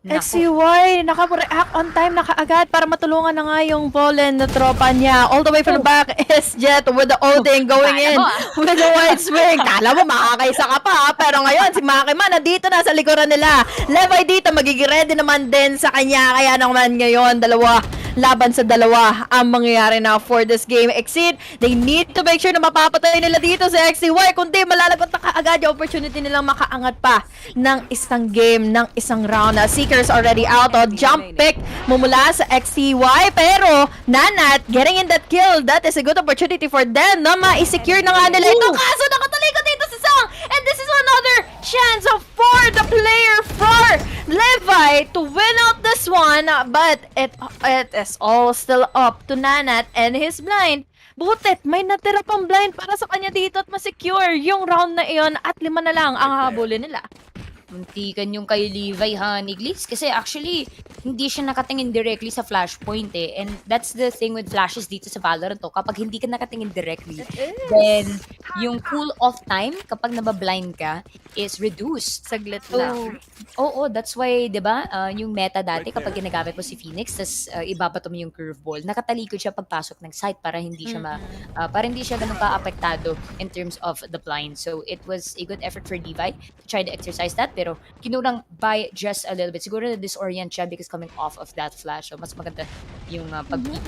XCY, naka-react on time na kaagad para matulungan na nga yung Poland na tropa niya. All the way from the back is Jet with the Odin going in with the wide swing. Kala mo makakaisa ka pa, pero ngayon si Makima nandito na sa likuran nila. Levi dito magiging ready naman din sa kanya. Kaya naman ngayon, laban sa dalawa ang mangyayari na for this game. Exceed, they need to make sure na mapapatay nila dito sa XCY, kundi malalagot na kaagad yung opportunity nilang makaangat pa ng isang game, ng isang round. Seekers already out. Jump pick mumula sa XCY, pero Nanat getting in that kill. That is a good opportunity for them na ma-secure na nga nila ito. Kaso nakatalikod dito si Sang, and this is another chance for the player for Levi to win out this one, but it is all still up to Nanat and his blind. Butit, may natira pang blind para sa kanya dito at ma-secure yung round na iyon at 5 na lang ang habulin nila. Muntikan yung kay Levi, Honeyclays, kasi actually hindi siya nakatingin directly sa flashpoint eh. And that's the thing with flashes dito sa Valorant to. Kapag hindi ka nakatingin directly, then yung cool off time kapag nabablind ka is reduced. Saglit lang. Oo, that's why, 'di ba, yung meta dati kapag ginagamit mo si Phoenix, tas ibabato mo yung curveball, nakatalikod siya pagpasok ng site para hindi siya para hindi siya ganun ka-apektado in terms of the blind. So it was a good effort for Levi to try to exercise that, pero kinurang by just a little bit. Siguro na disorient siya because coming off of that flash. So mas maganda yung pag-doon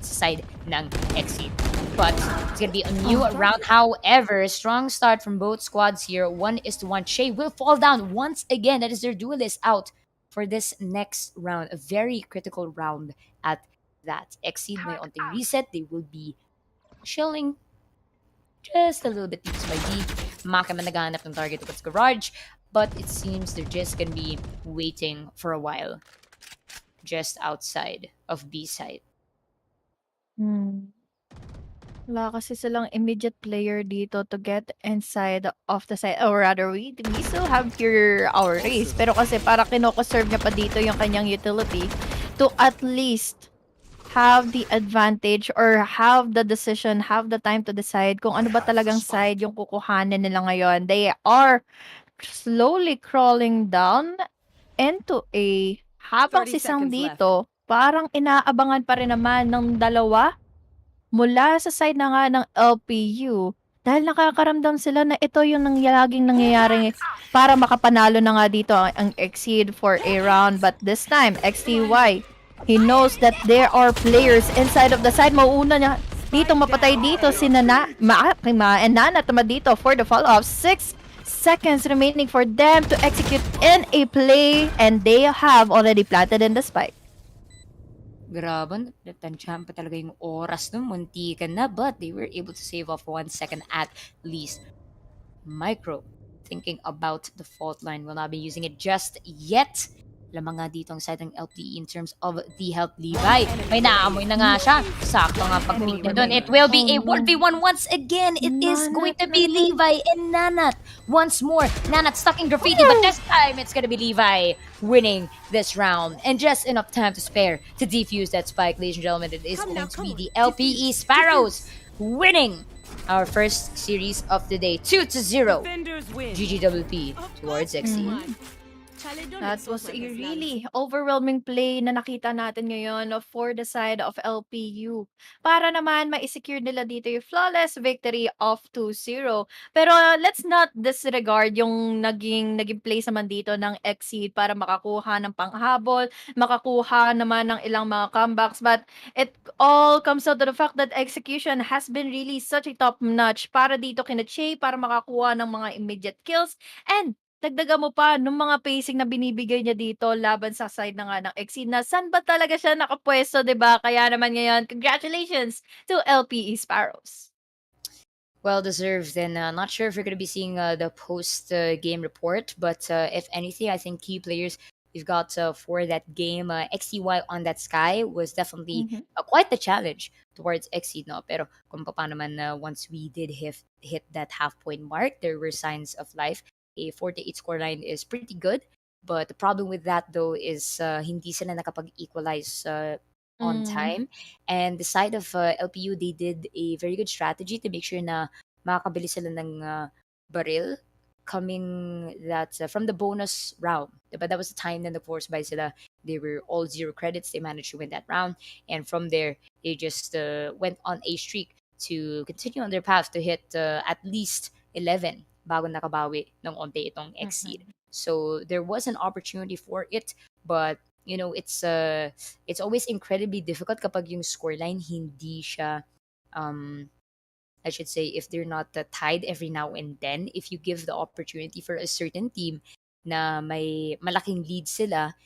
sa side ng Exceed. But it's gonna be a new round. However, strong start from both squads here. 1-1. Shay will fall down once again. That is their duelist out for this next round. A very critical round at that. Exceed may onting reset. They will be chilling just a little bit deep by D. Makima naghahanap ng target towards garage, but it seems they're just gonna be waiting for a while just outside of B side. Wala kasi silang immediate player dito to get inside of the side. Or rather, we still have here our race. Pero kasi para kinokonserve niya pa dito yung kanyang utility to at least have the advantage or have the decision, have the time to decide kung ano ba talagang side yung kukuhanin nila ngayon. They are slowly crawling down into A. Habang si Sang dito, parang inaabangan pa rin naman ng dalawa mula sa side na nga ng LPU. Dahil nakakaramdam sila na ito yung laging nangyayari para makapanalo na nga dito ang Exceed for a round. But this time, XTY, he knows that there are players inside of the side. Mauuna niya dito, mapatay dito si Makima and Nana tama dito for the follow-up. 6 seconds remaining for them to execute in a play, and they have already planted in the spike. Grabe, natansyahan pa talaga yung oras nun, muntikan na, but they were able to save off 1 second at least. Micro, thinking about the fault line, will not be using it just yet. Lamang nga dito ang side ng LTE in terms of the health. Levi, may naamoy na nga siya. Sakto nga pag-pick na doon. It will be a 1v1 once again. It is going to be Levi and Nanat. Once more, Nanat stuck in graffiti, but this time it's going to be Levi winning this round. And just enough time to spare to defuse that spike, ladies and gentlemen. It is going to be the LPE Sparrows winning our first series of the day. 2-0. GGWP towards XE. Chaledonia That was soğuk a nefeslerle. really overwhelming play na nakita natin ngayon for the side of LPU. Para naman ma-secure nila dito yung flawless victory of 2-0. Pero let's not disregard yung naging place naman dito ng Exceed para makakuha ng panghabol, makakuha naman ng ilang mga comebacks. But it all comes out to the fact that execution has been really such a top notch para dito kina Che para makakuha ng mga immediate kills. And dagdagan mo pa nung mga pacing na binibigay niya dito laban sa side na nga ng Exceed na saan ba talaga siya nakapuesto, 'di ba? Kaya naman ngayon, congratulations to LPE Sparrows. Well deserved. And not sure if we're going to be seeing the post game report, but if anything, I think key players we've got for that game, XCY on that sky was definitely Mhm. quite the challenge towards Exceed. No? Pero kung paano man once we did hit that half point mark, there were signs of life. A 48 scoreline is pretty good. But the problem with that though is hindi sila nakapag-equalize on Mm. time. And the side of LPU, they did a very good strategy to make sure na makakabili sila ng baril coming that from the bonus round. But that was the time then, of course, by sila, they were all zero credits. They managed to win that round. And from there, they just went on a streak to continue on their path to hit at least 11 bago nakabawi ng onte itong Exceed. Mhm. So there was an opportunity for it, but you know, it's always incredibly difficult kapag yung scoreline hindi siya um I should say if they're not tied every now and then. If you give the opportunity for a certain team na may malaking lead sila,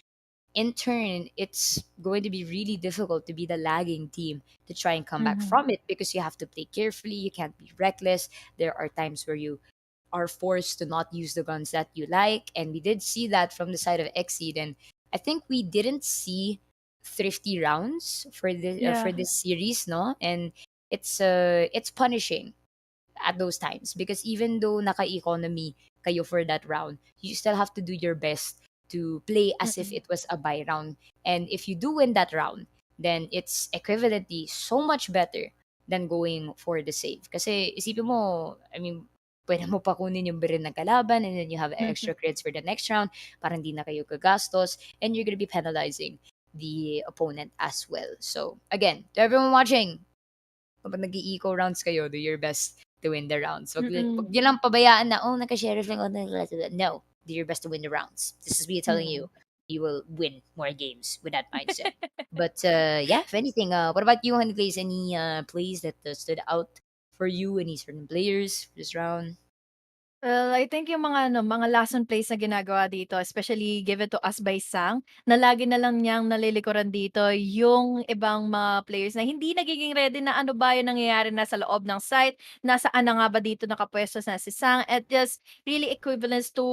in turn it's going to be really difficult to be the lagging team to try and come back Mhm. from it because you have to play carefully, you can't be reckless. There are times where you are forced to not use the guns that you like, and we did see that from the side of Exceed. And I think we didn't see thrifty rounds for Yeah. this series, no? And it's punishing at those times because even though naka-economy kayo for that round, you still have to do your best to play as if Mm. it was a buy round. And if you do win that round, then it's equivalently so much better than going for the save. Kasi isipin mo, I mean, pwede mo pa kunin yung baril ng kalaban and then you have Mhm. extra crits for the next round para hindi na kayo gagastos and you're gonna be penalizing the opponent as well. So again, to everyone watching, kapag nag-i-eco rounds kayo, do your best to win the rounds. Wag Mm. nyo lang pabayaan na, oh, naka-sheriff lang ako. No, do your best to win the rounds. This is me telling you, Mhm. you will win more games with that mindset. But yeah, if anything, what about you, Honey Plays? Any plays that stood out for you? Any certain players for this round? Well, I think yung mga ano, mga lesson plays na ginagawa dito, especially given to us by Sang, na lagi na lang niyang nalilikuran dito yung ibang mga players na hindi nagiging ready na ano ba yung nangyayari na sa loob ng site, nasaan na nga ba dito nakapwesto na si Sang, at just really equivalent to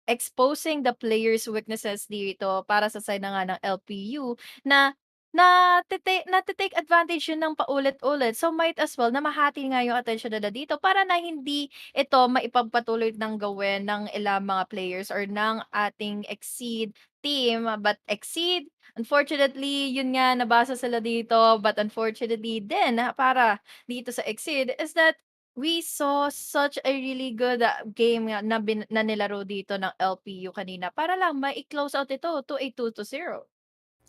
exposing the players' weaknesses dito para sa side na nga ng LPU na nate-take advantage yun ng paulit-ulit. So, might as well na mahati nga yung atensyon nila dito para na hindi ito maipagpatuloy ng gawin ng ilang mga players or ng ating Exceed team. But Exceed, unfortunately, yun nga nabasa sila dito. But unfortunately din para dito sa Exceed is that we saw such a really good game nga na nilaro dito ng LPU kanina para lang mai-close out ito to a 2-0.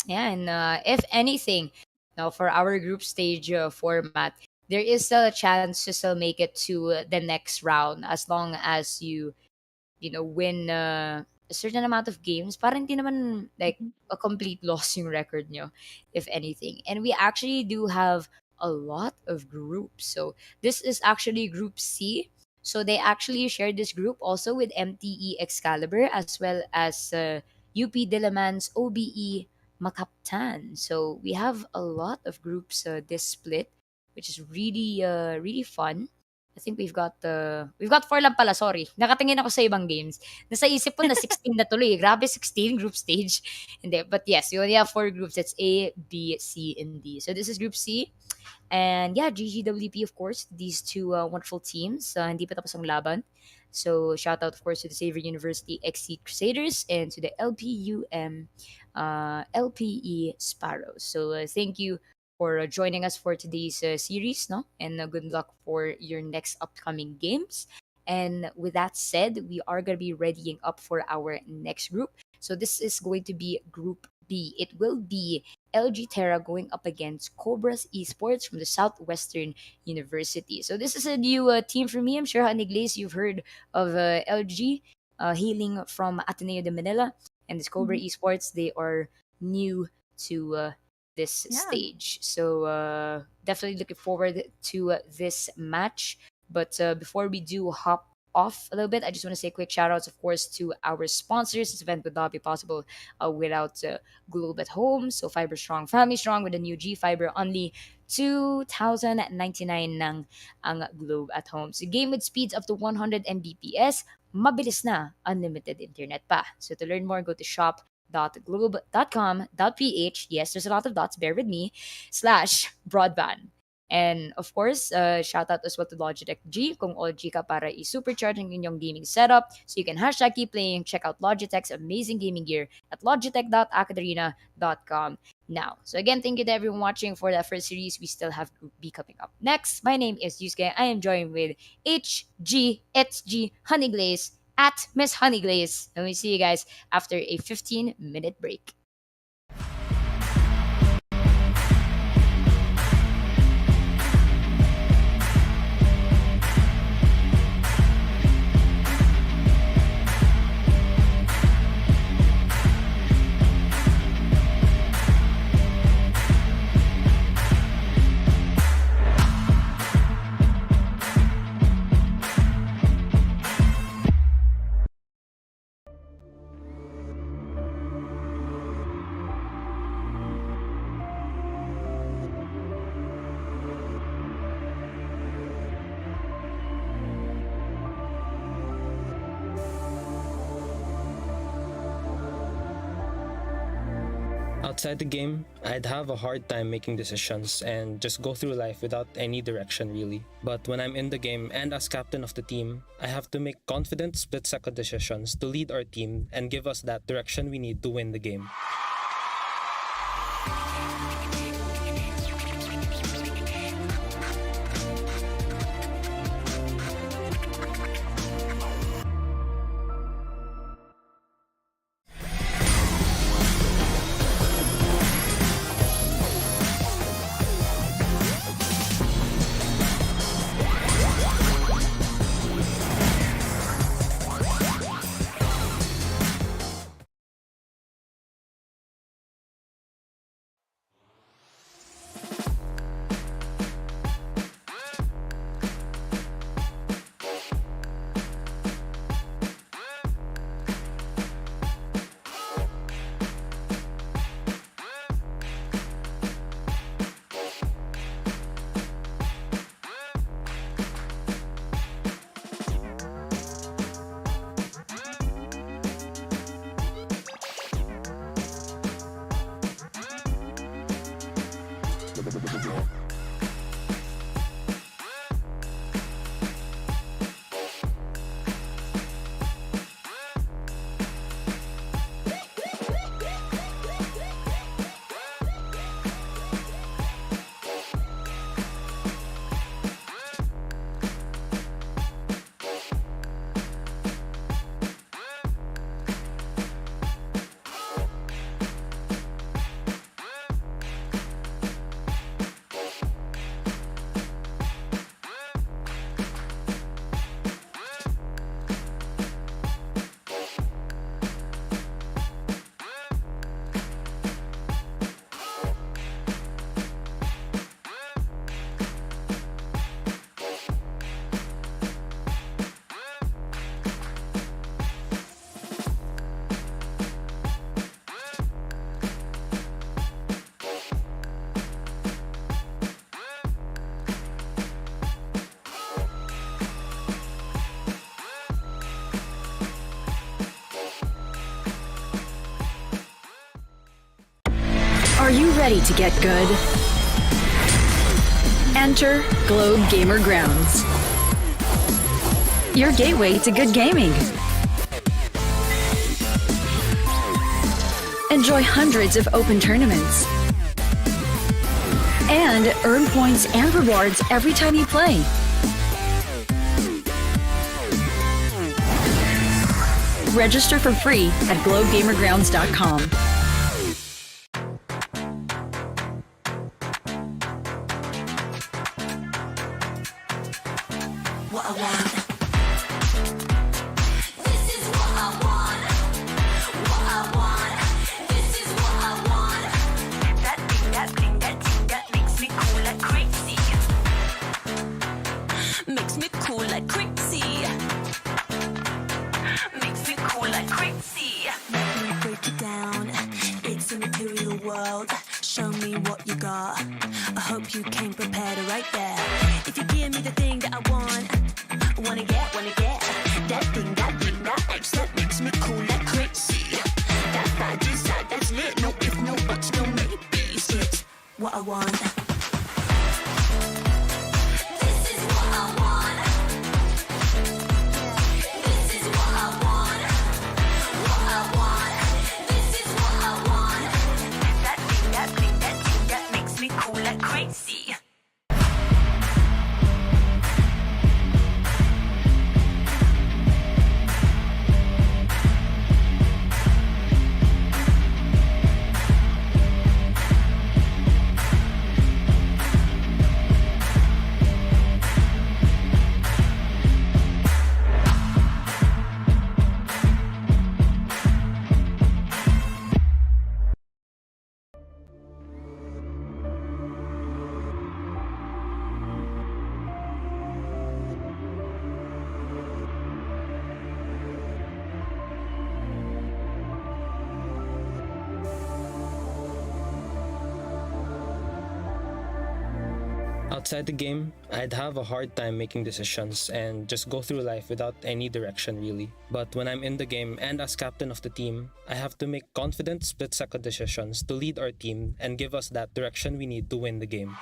Yeah, and if anything, now for our group stage format, there is still a chance to still make it to the next round as long as you win a certain amount of games. Parang hindi naman like Mhm. a complete loss yung record nyo, if anything. And we actually do have a lot of groups. So this is actually Group C. So they actually shared this group also with MTE Excalibur as well as UP Dilamans OBE Makaptan. So we have a lot of groups this split, which is really fun. I think we've got 4 lang pala, sorry. Nakatingin ako sa ibang games. Nasa isip ko na 16 na tuloy. Grabe, 16 group stage. Hindi, but yes, we only have 4 groups. It's A, B, C, and D. So this is Group C. And yeah, GGWP, of course, these two wonderful teams. Hindi pa tapos ang laban. So shout out, of course, to the Xavier University XC Crusaders and to the LPUM LPE Sparrows. So thank you for joining us for today's series, no? And good luck for your next upcoming games. And with that said, we are going to be readying up for our next group. So this is going to be Group B. It will be LG Terra going up against Cobras Esports from the Southwestern University. So this is a new team for me. I'm sure, Haniglaze, you've heard of LG, hailing from Ateneo de Manila. And this Cobra Mhm. Esports, they are new to this Yeah. stage. So definitely looking forward to this match. But before we do hop off a little bit, I just want to say quick shout outs, of course, to our sponsors. This event would not be possible without Globe at Home. So Fiber Strong, Family Strong with the new G Fiber, only 2,099 ng ang Globe at Home. So game with speeds up to 100 Mbps, mabilis na, unlimited internet pa. So to learn more, go to shop.globe.com.ph. Yes, there's a lot of dots, bear with me, /broadband. And of course, shout out as well to Logitech G. Kung all G ka para i-supercharge ang inyong gaming setup. So you can hashtag keep playing. Check out Logitech's amazing gaming gear at logitech.academia.com now. So again, thank you to everyone watching for that first series. We still have Group B coming up next. My name is Yusuke. I am joined with HGXG Honeyglaze at Miss Honeyglaze. And we see you guys after a 15-minute break. Outside the game, I'd have a hard time making decisions and just go through life without any direction really. But when I'm in the game and as captain of the team, I have to make confident split-second decisions to lead our team and give us that direction we need to win the game. Are you ready to get good? Enter Globe Gamer Grounds, your gateway to good gaming. Enjoy hundreds of open tournaments and earn points and rewards every time you play. Register for free at globegamergrounds.com. What I want. This is what I want. What I want. This is what I want. That thing, that thing, that thing that makes me cool like crazy. Makes me cool like crazy. Makes me cool like crazy. Let me break it down. It's a material world. Show me what you got. I hope you came prepared right there. If you give me the thing that I want, wanna get that thing, that X that makes me cool like crazy. That's that desire, that's lit. No if, no buts, no maybes. It's what I want. This is what I want. This is what I want. What I want. This is what I want. That thing, that thing, that thing that makes me cool like crazy. Outside the game, I'd have a hard time making decisions and just go through life without any direction really. But when I'm in the game and as captain of the team, I have to make confident split-second decisions to lead our team and give us that direction we need to win the game.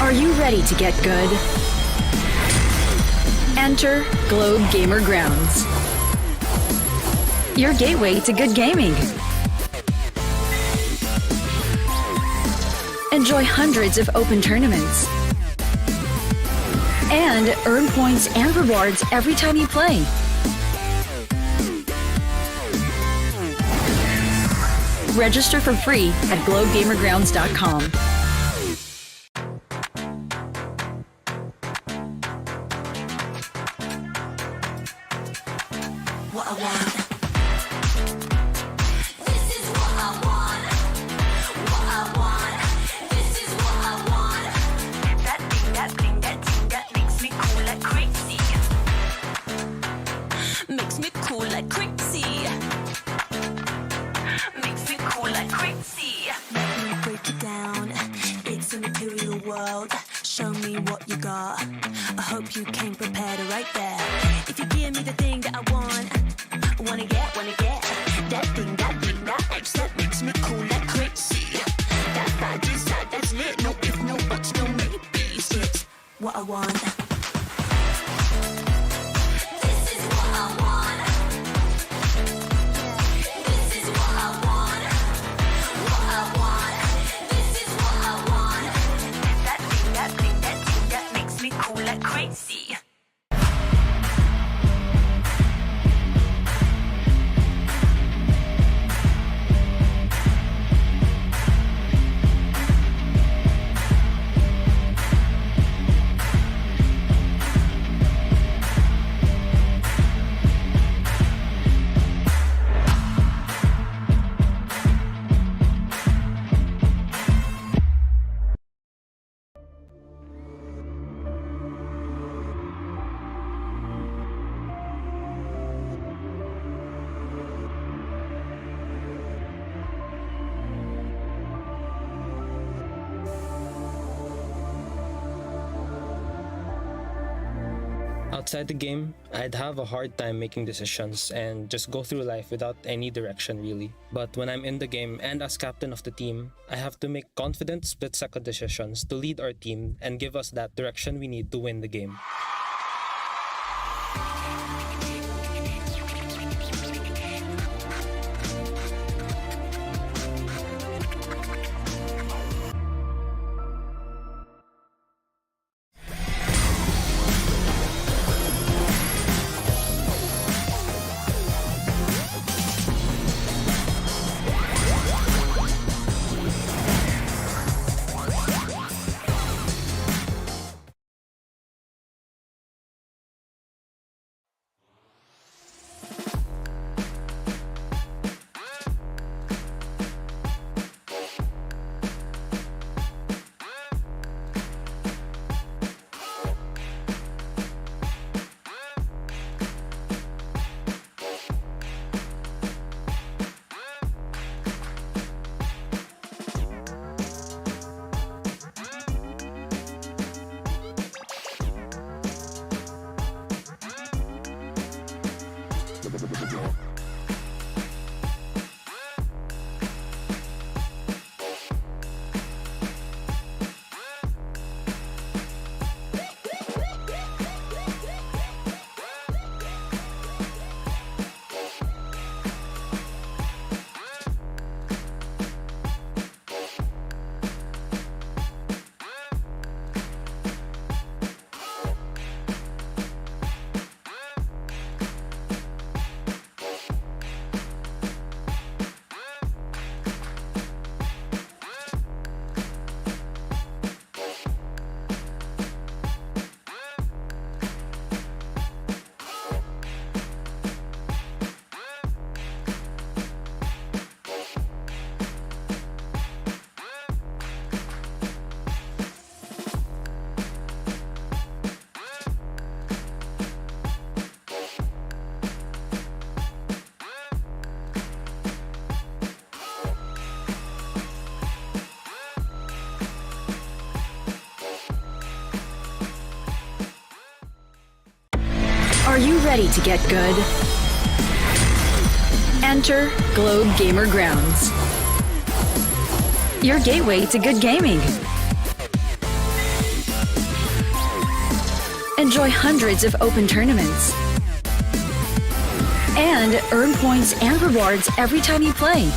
Are you ready to get good? Enter Globe Gamer Grounds, your gateway to good gaming. Enjoy hundreds of open tournaments and earn points and rewards every time you play. Register for free at globegamergrounds.com. world. Show me what you got. I hope you came prepared right there. If you give me the thing that I wanna get that thing, that X that makes me cool like crazy. That vibe is that's lit. No if, no buts, no maybes. It's what I want. This is what I want. This is what I want. What I want. This is what I want. That thing that makes me cool like crazy. Outside the game, I'd have a hard time making decisions and just go through life without any direction really. But when I'm in the game and as captain of the team, I have to make confident split-second decisions to lead our team and give us that direction we need to win the game. Are you ready to get good? Enter Globe Gamer Grounds, your gateway to good gaming. Enjoy hundreds of open tournaments and earn points and rewards every time you play.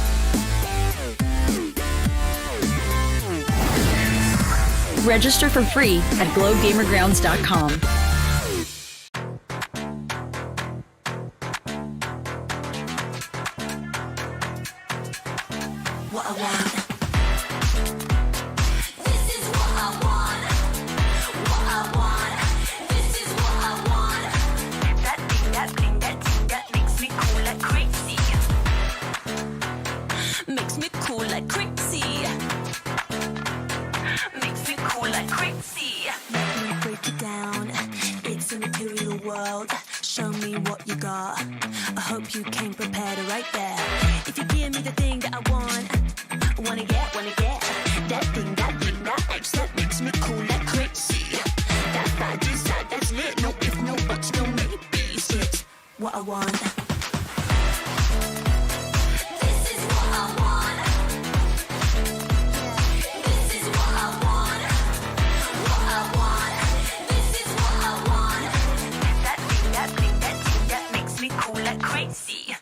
Register for free at globegamergrounds.com. What I want. This is what I want. What I want. This is what I want. That thing that makes me cool like crazy. Makes me cool like crazy. Makes me cool like crazy. Let me break it down. It's a material world. Show me what you got. I hope you came prepared right there. If you give me the thing that I wanna I want. This is what I want. This is what I want. What I want. This is what I want. That thing, that thing, that thing that makes me cool like crazy.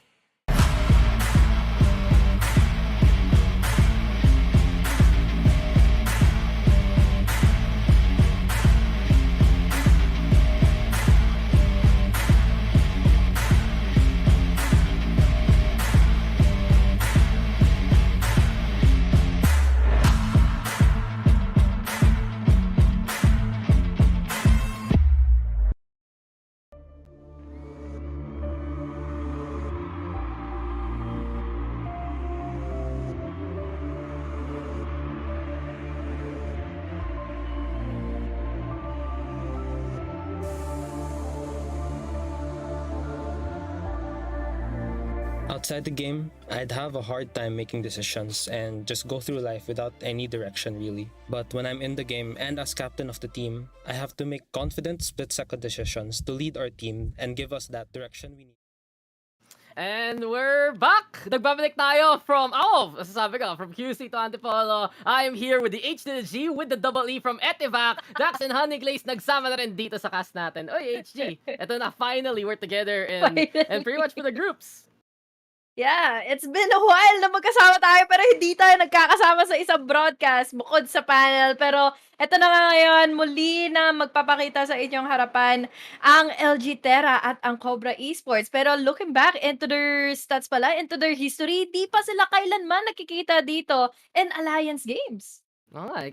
Outside the game, I'd have a hard time making decisions and just go through life without any direction really. But when I'm in the game and as captain of the team, I have to make confident split-second decisions to lead our team and give us that direction we need. And we're back! Nagbabalik tayo from, masasabi ko, from QC to Antipolo. I am here with the H to the G with the double E from Etivac. Dax and Honey Glaze nagsama na rin dito sa cast natin. Oy, HG! Ito na, finally, we're together and pretty much for the groups. Yeah, it's been a while na magkasama tayo pero hindi tayo nagkakasama sa isang broadcast bukod sa panel. Pero eto na nga ngayon, muli na magpapakita sa inyong harapan ang LG Terra at ang Cobra Esports. Pero looking back into their stats pala, into their history, di pa sila kailanman nakikita dito in Alliance Games.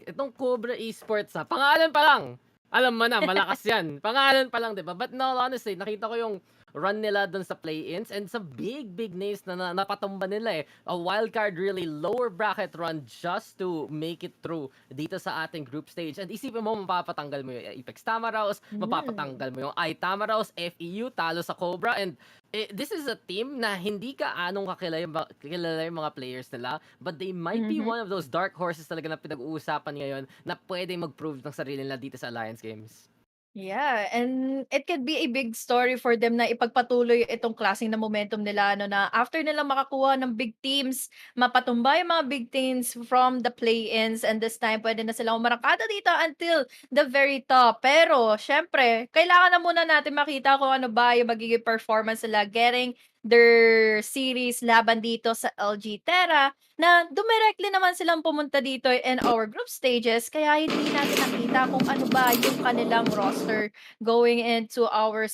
Itong Cobra Esports pangalan pa lang. Alam mo na, malakas yan. Pangalan pa lang, di ba? But no, honestly, nakita ko yung run nila dun sa play-ins and some big names na napatumba nila eh. A wildcard really lower bracket run just to make it through dito sa ating group stage. And isipin mo, mapapatanggal mo yung Apex Tamaraos, mapapatanggal mo yung Tamaraos, FEU, talo sa Cobra. And this is a team na hindi ka anong kilala yung mga players nila, but they might be one of those dark horses talaga na pinag-uusapan ngayon na pwede mag-prove ng sarili nila dito sa Alliance Games. Yeah, and it could be a big story for them na ipagpatuloy itong klaseng na momentum nila na after nila makakuha ng big teams, mapatumba yung mga big teams from the play-ins and this time pwede na silang umarakada dito until the very top. Pero syempre, kailangan na muna natin makita kung ano ba yung magiging performance nila getting their series laban dito sa LG Terra na directly naman silang pumunta dito in our group stages kaya hindi natin nakita kung ano ba yung kanilang roster going into our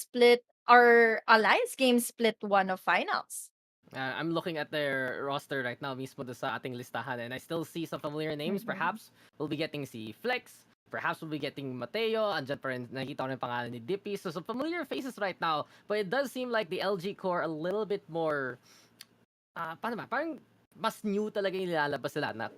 Alliance Game Split 1 of finals. I'm looking at their roster right now mismo sa ating listahan and I still see some familiar names. Perhaps we'll be getting si Flex, perhaps we'll be getting Mateo, andyan pa rin, nakikita ko rin pangalan ni Dippy. So some familiar faces right now, but it does seem like the LG core a little bit more, parang mas new talaga yung nilalabas nila.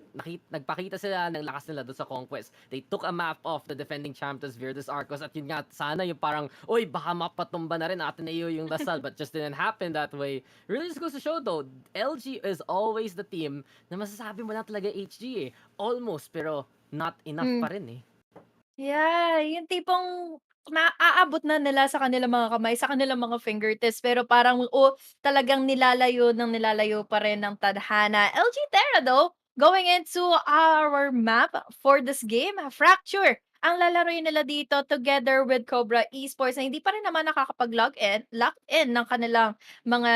Nagpakita sila ng lakas nila doon sa Conquest. They took a map off the defending champions Virtus Arcos at yun nga, sana yung parang, oy, baka mapatumba na rin Ateneo yung Lasal, but just didn't happen that way. Really just goes to show though, LG is always the team na masasabi mo na talaga HG eh. Almost, pero not enough pa rin eh. Yeah, yung tipong naaabot na nila sa kanilang mga kamay, sa kanilang mga fingertips, pero parang talagang nilalayo pa rin ng tadhana. LG Terra though, going into our map for this game, Fracture ang lalaroin nila dito together with Cobra Esports na hindi pa rin naman lock in ng kanilang mga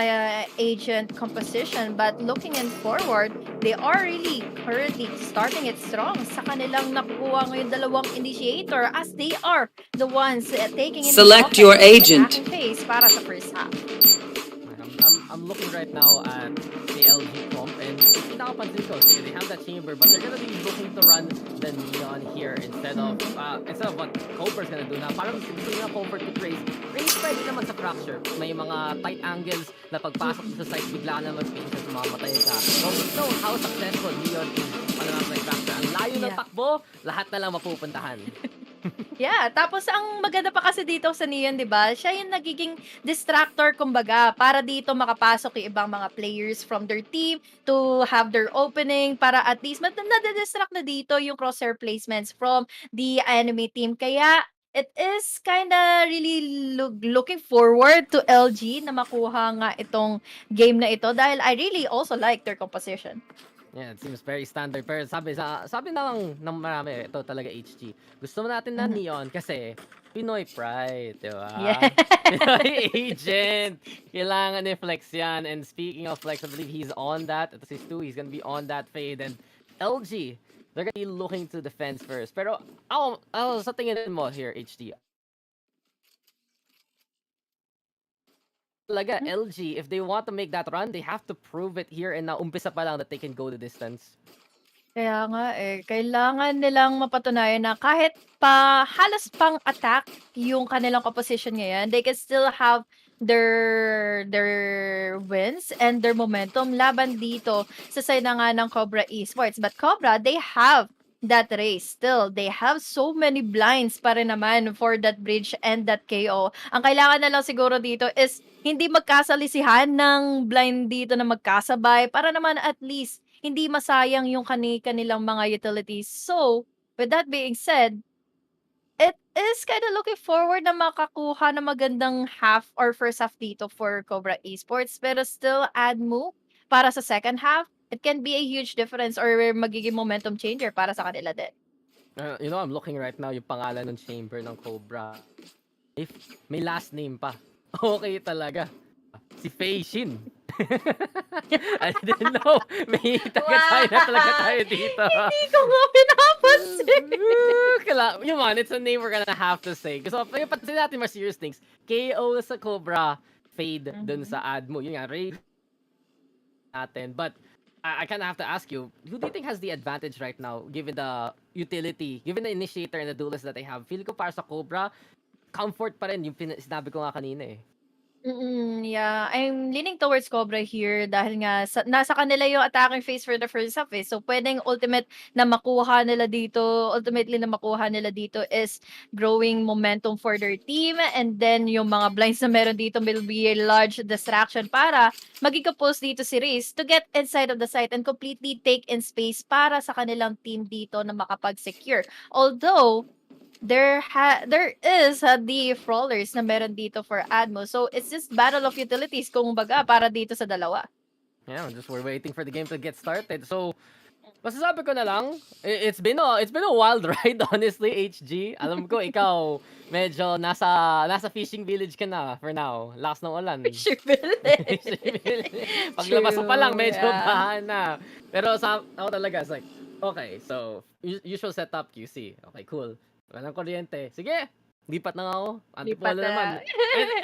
agent composition. But looking in forward, they are really currently starting it strong sa kanilang nakukuha ngayon dalawang initiator as they are the ones taking in Select your agent phase para sa first half. I'm looking right now at the LG comp and pinakapansin ko, sige, they have that chamber but they're gonna be looking to run the neon here instead of what Cobras gonna do na parang gusto nila comfort to Trace. Trace pwede naman sa Fracture. May mga tight angles na pagpasok sa site bigla na mag-pinch at sumamatay ka. So we know how successful neon is pananakay Fracture. Ang layo ng takbo, lahat na lang mapupuntahan. Yeah, tapos ang maganda pa kasi dito sa Neon, 'di ba? Siya yung nagiging distractor kumbaga para dito makapasok yung ibang mga players from their team to have their opening para at least nade-distract na dito yung crosshair placements from the enemy team. Kaya It is kinda really looking forward to LG na makuha nga itong game na ito dahil I really also like their composition. Yeah, it seems very standard. Pero sabi na lang ng marami, ito talaga HG. Gusto mo natin na Mhm. neon kasi Pinoy pride, di Yeah. ba? Pinoy agent. Kailangan i-flex yan. And speaking of flex, I believe he's on that. Ito si Stu, he's gonna be on that fade. And LG, they're gonna be looking to defense first. Pero sa tingin mo here, HG, talaga, Hmm. LG, if they want to make that run, they have to prove it here and now umpisa pa lang that they can go the distance. Kaya nga eh, kailangan nilang mapatunayan na kahit pa halos pang-attack yung kanilang composition ngayon, they can still have their wins and their momentum laban dito sa side na nga ng Cobra Esports. But Cobra, they have that race still. They have so many blinds pa rin naman for that bridge and that KO. Ang kailangan na lang siguro dito is hindi magkasalisihan ng blind dito na magkasabay para naman at least hindi masayang yung kanilang mga utilities. So, with that being said, it is kind of looking forward na makakuha ng magandang half or first half dito for Cobra Esports. Pero still, add move para sa second half, it can be a huge difference or magiging momentum changer para sa kanila din. You know, I'm looking right now yung pangalan ng chamber ng Cobra. If may last name pa. Okay talaga. Si Fei Shin. I didn't know. May taga-China talaga tayo dito. Hindi ko nga pinapansin. Come on, it's a name we're gonna have to say. Kasi pati natin more serious things. KO sa Cobra, fade dun sa ad mo. Yun nga, raid natin. But I kind of have to ask you, who do you think has the advantage right now, given the utility, given the initiator and the duelist that they have? Feel ko para sa Cobra, comfort pa rin yung sinabi ko nga kanina eh. Yeah, I'm leaning towards Cobra here dahil nga nasa kanila yung attacking phase for the first half eh. So pwedeng ultimately na makuha nila dito is growing momentum for their team and then yung mga blinds na meron dito will be a large distraction para magigapos dito si Riz to get inside of the site and completely take in space para sa kanilang team dito na makapag-secure. Although there is the Frawlers na meron dito for Admo. So, it's just battle of utilities kung baga para dito sa dalawa. Yeah, we're waiting for the game to get started. So, masasabi ko na lang, it's been a wild ride, honestly, HG. Alam ko, ikaw, medyo nasa fishing village ka na for now. Lakas ng ulan. Fishing village. Fishing village. Paglabas mo pa lang, medyo Yeah. bahan na. Pero ako talaga, it's like, okay, so, usual setup, QC. Okay, cool. Walang kuryente. Sige, lipat na nga ako. Antipolo Lipat na. naman.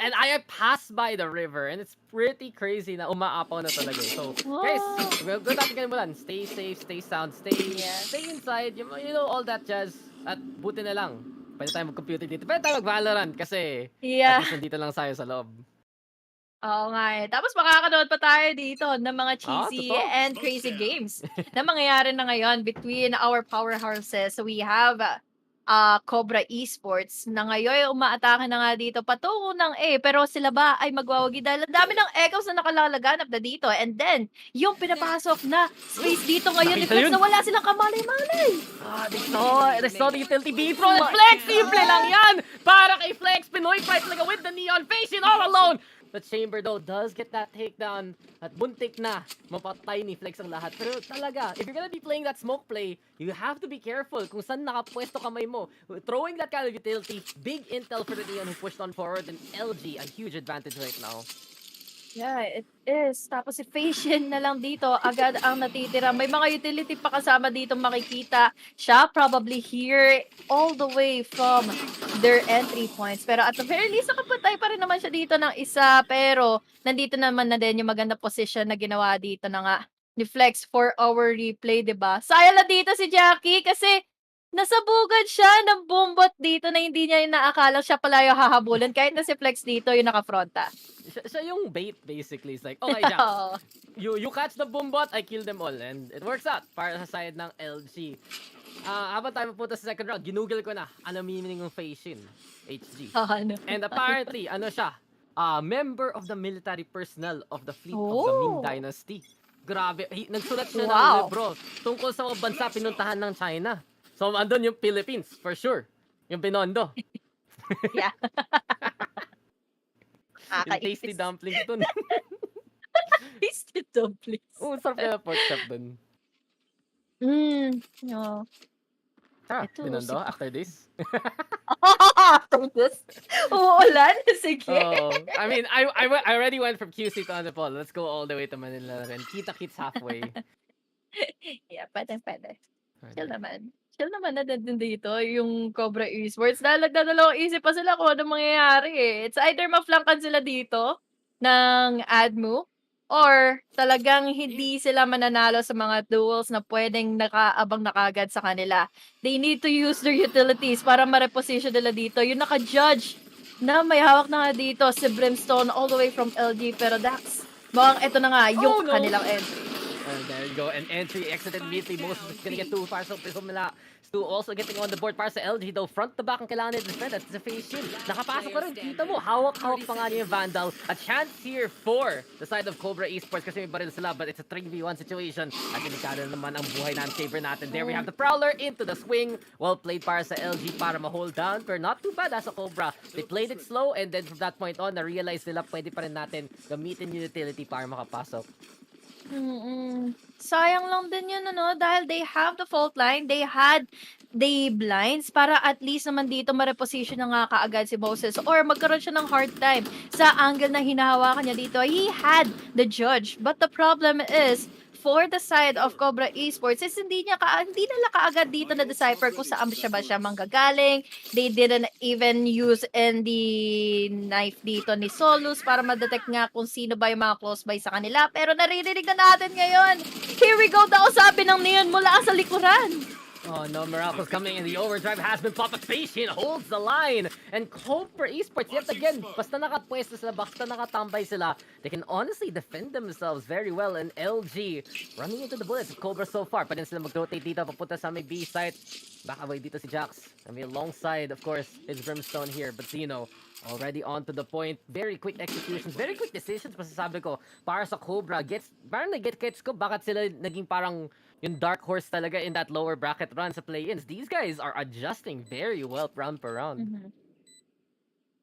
And I passed by the river and it's pretty crazy na umaapaw na talaga. So, guys, good natin kayo mulan. Stay safe, stay sound, stay inside. You know, all that jazz. At buti na lang. Pwede tayo mag-computer dito. Pwede tayo mag-VALORANT kasi Yeah. at least nandito lang tayo sa loob. Oo nga eh. Tapos makakanood pa tayo dito ng mga cheesy totoo. and crazy games na mangyayari na ngayon between our powerhouses. So we have Cobra Esports na ngayon umaatake na nga dito patungo ng A pero sila ba ay magwawagi dahil ang dami ng echoes na nakalalaganap na dito and then yung pinapasok na space dito ngayon ni Nakita Flex yun. na wala silang kamalay-malay. They saw the utility beat from Flex. Simple lang yan. Para kay Flex, Pinoy fight talaga with the neon facing all alone. The chamber though does get that takedown at buntik na mapatay ni Flex ang lahat. Pero talaga, if you're gonna be playing that smoke play, you have to be careful kung saan nakapwesto kamay mo. Throwing that kind of utility, big intel for the neon who pushed on forward, and LG, a huge advantage right now. Yeah, it is. Tapos si Fashion na lang dito, agad ang natitira. May mga utility pa kasama dito makikita. Siya probably here all the way from their entry points. Pero at the very least, nakapatay pa rin naman siya dito ng isa. Pero nandito naman na din yung maganda position na ginawa dito na nga ni Flex for our replay, 'di ba? Sayang na dito si Jackie kasi nasabugan siya ng bumbot dito na hindi niya inaakalang siya pala yung hahabulin kahit na si Flex dito yung nakafronta. Siya yung bait basically. It's like, okay, Jack, Oo. you catch the boombot, I kill them all. And it works out para sa side ng LG. Habang tayo pupunta sa second round, ginugol ko na ano meaning ng Fashion, HG. Ano? And apparently, ano siya, member of the military personnel of the fleet of the Ming Oh. Dynasty. Grabe, nagsulat siya ng Wow. libro tungkol sa mga bansa pinuntahan ng China. So, andun yung Philippines, for sure. Yung Binondo. Yeah. Yung tasty Nakakainis. dumplings dun. Tasty dumplings. Sarap kaya pork chop dun. Oo. Ito Binondo si pa after this? after this, uulan? Sige. I mean, I already went from QC to Antipolo. Let's go all the way to Manila and kita-kits halfway. Yeah, puwedeng puwede. Chill Alright. naman. Chill naman na din dito yung Cobra Esports dahil nagdadalawang isip pa sila kung anong mangyayari, eh. It's either ma-flankan sila dito ng Admu or talagang hindi sila mananalo sa mga duels na puwedeng nakaabang na kaagad sa kanila. They need to use their utilities para ma-reposition nila dito. Yung naka-judge na may hawak na nga dito si Brimstone all the way from LG pero Dax, mukhang eto na nga yung no! kanilang entry. There you go. And entry exited immediately. Moses is gonna get 2 para sa Pisumila. Stu also getting on the board para sa LG though. Front to back ang kailangan nila defend. That's the face shield. Nakapasok pa rin. Kita mo. Hawak-hawak pa nga niya yung Vandal. A chance here for the side of Cobra Esports kasi may baril sila. But it's a 3v1 situation. At delikado naman ang buhay ng saber natin. There we have the Prowler into the swing. Well played para sa LG para ma-hold down. Pero not too bad as a Cobra. They played it slow and then from that point on, na-realize nila pwede pa rin natin gamitin yung utility para makapasok. Sayang lang din yun ano, dahil they have the fault line, they had the blinds para at least naman dito ma-reposition na nga kaagad si Moses or magkaroon siya ng hard time sa angle na hinahawakan niya dito. He had the judge, but the problem is for the side of Cobra Esports is hindi nila kaagad dito na decipher kung saan ba siya manggagaling. They didn't even use the knife dito ni Solus para ma-detect nga kung sino ba yung mga close by sa kanila. Pero naririnig na natin ngayon. Here we go daw, sabi ng Neon mula sa likuran. Oh no, Miracle's coming in. The overdrive has been popped. Patient holds the line. And Cobra Esports, yet again, basta nakapwesto sila, basta nakatambay sila, they can honestly defend themselves very well. And LG running into the bullets of Cobra so far. Pa din sila mag-rotate dito, papunta sa may B site. Back away dito si Jax. I mean, alongside, of course, is Brimstone here. But Zeno, already on to the point. Very quick executions, very quick decisions, masasabi ko. Para sa Cobra, parang nag-get ko bakit sila naging parang yung dark horse talaga in that lower bracket run sa play-ins. These guys are adjusting very well round per round.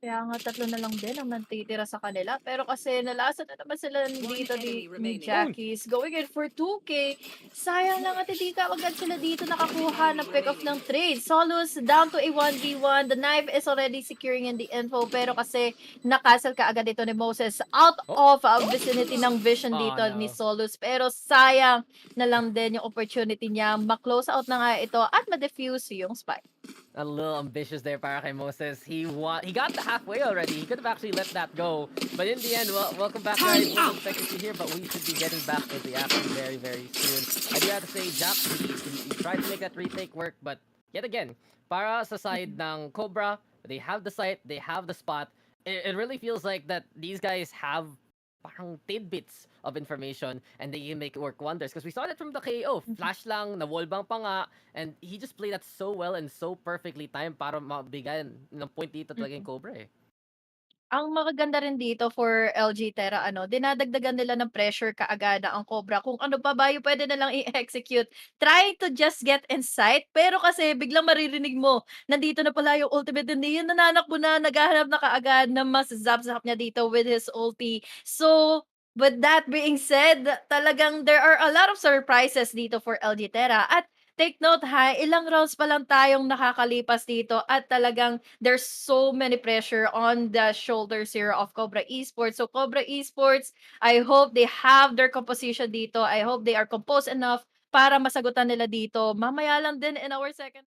Kaya nga 3 na lang din ang natitira sa kanila. Pero kasi nalasa na naman sila dito ni Jackies. Going in for 2K. Sayang lang at hindi ka agad sila dito nakakuha ng pick-off ng trade. Solus down to a 1v1. The knife is already securing in the info. Pero kasi nakasal ka agad dito ni Moses. Out of vicinity ng vision dito ni Solus. Pero sayang na lang din yung opportunity niya. Ma-close out na nga ito at ma-defuse yung spike. A little ambitious there para kay Moses. He got the halfway already. He could have actually let that go. But in the end, welcome back guys. We'll expect you here, but we should be getting back into the action very, very soon. I do have to say, Jax, he tried to make that retake work, but yet again, para sa side ng Cobra, they have the site, they have the spot. It really feels like that these guys have parang tidbits of information and they can make it work wonders because we saw that from the KO. Flash lang, na-wallbang pa nga, and he just played that so well and so perfectly timed para mabigay ng point dito talaga yung Cobra eh. Ang magaganda rin dito for LG Terra, dinadagdagan nila ng pressure kaagad ang Cobra. Kung ano pa ba yung pwede nilang i-execute. Try to just get inside. Pero kasi biglang maririnig mo, nandito na pala yung ultimate. Hindi yun nananakbo na, naghahanap na kaagad na mas zap-zap niya dito with his ulti. So, with that being said, talagang there are a lot of surprises dito for LG Terra. At take note ha, ilang rounds pa lang tayong nakakalipas dito at talagang there's so many pressure on the shoulders here of Cobra Esports. So Cobra Esports, I hope they have their composition dito. I hope they are composed enough para masagutan nila dito. Mamaya lang din in our second.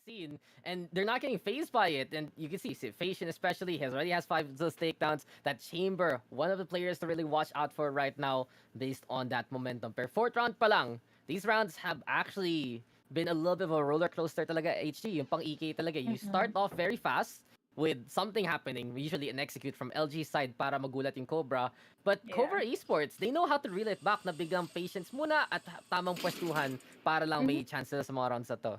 Scene and they're not getting phased by it, and you can see Fashion especially already has 5 of those takedowns. That Chamber, one of the players to really watch out for right now based on that momentum. Per 4th round pa lang, these rounds have actually been a little bit of a roller coaster talaga. HG, yung pang EK talaga. You start off very fast with something happening, usually an execute from LG side para magulat yung Cobra. But Cobra Esports, they know how to reel it back na biglang patience muna at tamang pwestuhan para lang may chance sila sa mga rounds na to.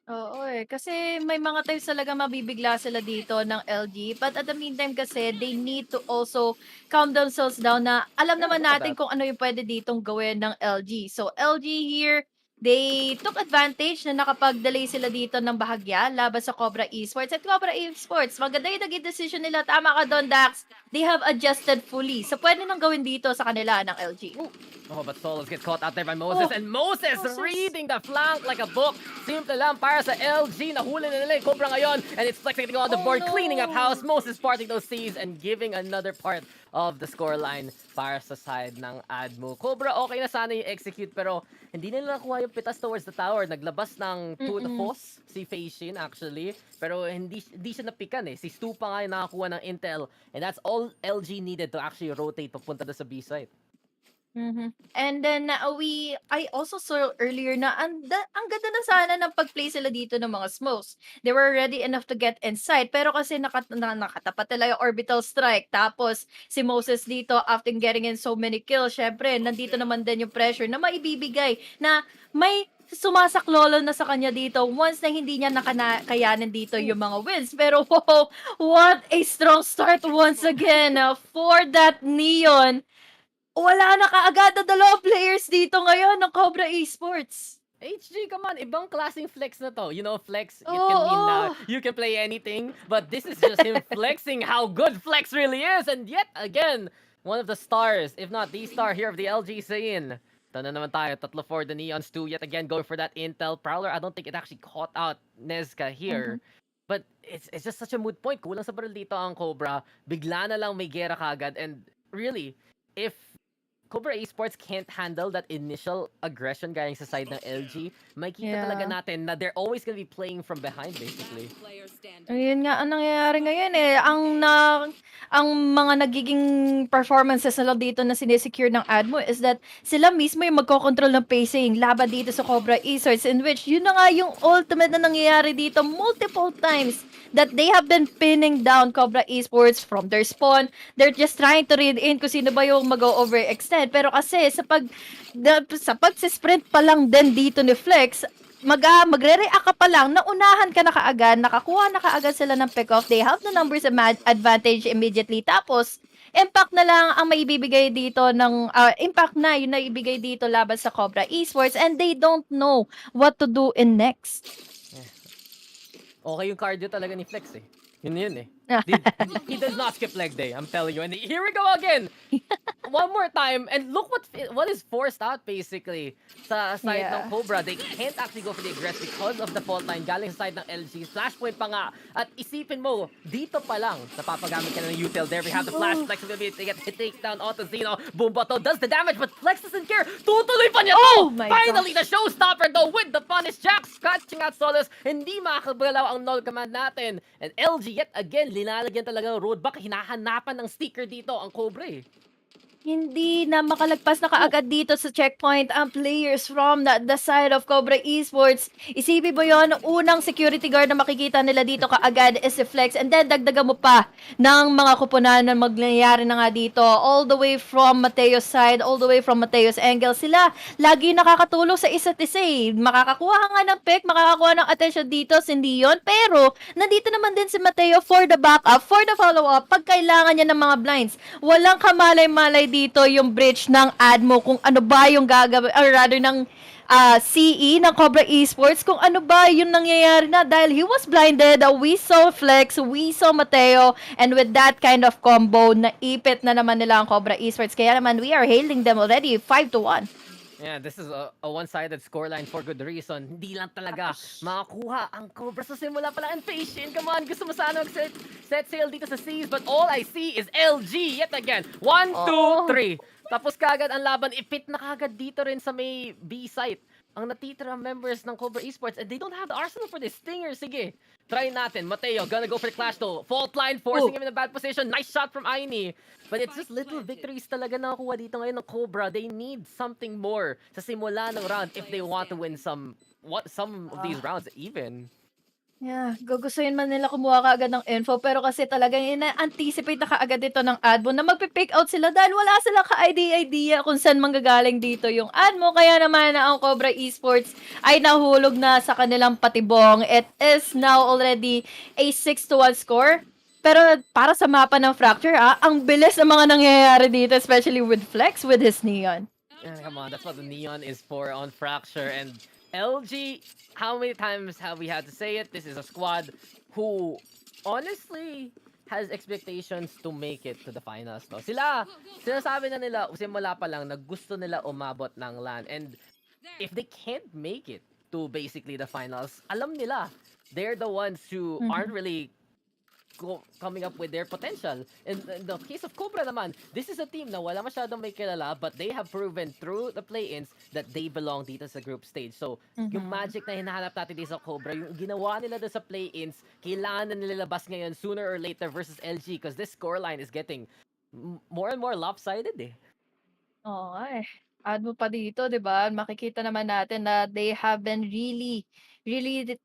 Oo, kasi may mga times talaga mabibigla sila dito ng LG, but at the meantime kasi they need to also calm themselves down na alam Yeah, naman look at natin that. kung ano yung puwede ditong gawin ng LG. So, LG here, they took advantage na nakapag-delay sila dito ng bahagya laban sa Cobra Esports. At Cobra Esports, maganda yung naging decision nila, tama ka dun, Dax. They have adjusted fully. So, puwede nang gawin dito sa kanila ng LG. Ooh. Oh, but Solos gets caught out there by Moses. Oh, And Moses Moses! reading the flank like a book. Simple lang para sa LG. Nahuli na nila yung Cobra ngayon. And it's flexing on the Oh, board, cleaning up house. no! Moses parting those seas and giving another part of the scoreline para sa side ng Admo. Cobra, okay na sana yung execute pero hindi nila nakuha yung pitas towards the tower. Naglabas ng 2 to Mm. Foss, si Feishin actually. Pero hindi siya napikan eh. Si Stu pa nga yung nakakuha ng intel. And that's all LG needed to actually rotate papunta doon sa B site. Mhm. And then, I also saw earlier na ang ganda na sana ng pag-play sila dito ng mga smokes. They were ready enough to get inside, pero kasi nakatapat nila yung orbital strike. Tapos, si Moses dito, after getting in so many kills, syempre, nandito naman din yung pressure na maibibigay na may sumasaklolo na sa kanya dito once na hindi niya kayanin dito yung mga wins. Pero, wow, what a strong start once again for that Neon. Wala na kaagad na dalawang players dito ngayon ng Cobra Esports. HG, come on, ibang klaseng flex na to. You know, flex, it can mean Oo. you can play anything, but this is just him flexing how good flex really is. And yet again, one of the stars, if not the star here of the LG scene. Ito na naman tayo, tatlo for the Neons 2, yet again going for that intel. Prowler, I don't think it actually caught out Nezca here. Mhm. But it's just such a mood point. Kulang sa baril dito ang Cobra. Bigla na lang may gera kagad. And really, if Cobra Esports can't handle that initial aggression galing sa side ng LG, makikita talaga Yeah. natin na they're always gonna be playing from behind basically. Player standing. Ayun nga ang nangyayari ngayon ang mga nagiging performances nila dito na sinesecure ng Admo is that sila mismo yung magkokontrol ng pacing laban dito sa Cobra Esports, in which yun na nga yung ultimate na nangyayari dito multiple times that they have been pinning down Cobra Esports from their spawn. They're just trying to read in kung sino ba yung mag-overextend. Pero kasi sa pagsisprint pa lang din dito ni Flex, magre-react ka pa lang, naunahan ka na kaagad, nakakuha na kaagad sila ng pick-off, they have the numbers advantage immediately, tapos, impact na lang ang maibibigay dito impact na yung naibigay dito laban sa Cobra Esports, and they don't know what to do in next. Okay yung cardio talaga ni Flex eh. Yun eh. He does not skip leg day, I'm telling you. And here we go again! One more time, and look what is forced out basically sa side ng Yeah. Cobra. They can't actually go for the aggress because of the fault line galing sa side ng LG. Flashpoint pa nga. At isipin mo, dito pa lang, napapagamit ka na ng util. There we have the flash. Flex will be able to get take down Auto Zeno. Boom Bato does the damage, but Flex doesn't care. Tutuloy pa niya to! Oh my Finally, gosh. the showstopper though with the punish. Jack scratching out Solos. Hindi makakabalaw ang null command natin. And LG yet again, linalagyan talaga ng roadblock. Hinahanapan ng sticker dito ang Cobra eh. Hindi na makalagpas na kaagad dito sa checkpoint ang players from the side of Cobra Esports. Isipin mo yon, unang security guard na makikita nila dito kaagad is si Flex, and then dagdagan mo pa ng mga kupunan na magnayari na nga dito all the way from Mateo's side, all the way from Mateo's angle. Sila lagi nakakatulong sa isa't isa eh. Makakakuha ka nga ng pick, makakakuha ng attention dito si Leon, pero nandito naman din si Mateo for the backup, for the follow-up pag kailangan niya ng mga blinds. Walang kamalay-malay dito yung bridge ng Admo kung ano ba yung gagawin, or rather ng CE ng Cobra Esports, kung ano ba yung nangyayari na dahil he was blinded. We saw Flex, we saw Mateo, and with that kind of combo, naipit na naman nila ang Cobra Esports. Kaya naman, we are hailing them already 5-1. Yeah, this is a one-sided scoreline for good reason. Hindi lang talaga makakuha ang Cobra sa simula pala. And patient, come on, gusto mo sana set sail dito sa seas, but all I see is LG yet again. 1, 2, 3. Tapos kagad ang laban, ipit na kagad dito rin sa may B site. Ang natitira members ng Cobra Esports, and they don't have the arsenal for this. Stinger, sige. Try natin. Mateo, gonna go for the clash though. Fault line, forcing him in a bad position. Nice shot from Aini. But it's just little victories talaga na nakuha dito ngayon ng Cobra. They need something more sa simula ng round if they want to win some of these rounds even. Yeah, gugustuhin man nila kumuha kaagad ng info pero kasi talagang ina-anticipate na kaagad ito ng admo na magpe-fake out sila dahil wala silang ka-idea kung saan manggagaling dito yung admo. Kaya naman ang Cobra Esports ay nahulog na sa kanilang patibong. It is now already a 6-1 score. Pero para sa mapa ng Fracture, ang bilis ng mga nangyayari dito, especially with Flex, with his Neon. And come on, that's what the neon is for on Fracture. And LG, how many times have we had to say it? This is a squad who honestly has expectations to make it to the finals. No? Sinasabi na nila, simula pa lang, na gusto nila umabot ng LAN. And if they can't make it to basically the finals, alam nila, they're the ones who aren't really coming up with their potential. In the case of Cobra naman, this is a team na wala masyadong may kilala, but they have proven through the play-ins that they belong dito sa group stage. So, yung magic na hinahanap natin dito sa Cobra, yung ginawa nila doon sa play-ins, kailangan na nilabas ngayon sooner or later versus LG because this scoreline is getting more and more lopsided eh. Oo nga eh. Add mo pa dito, 'di ba? Makikita naman natin na they have been really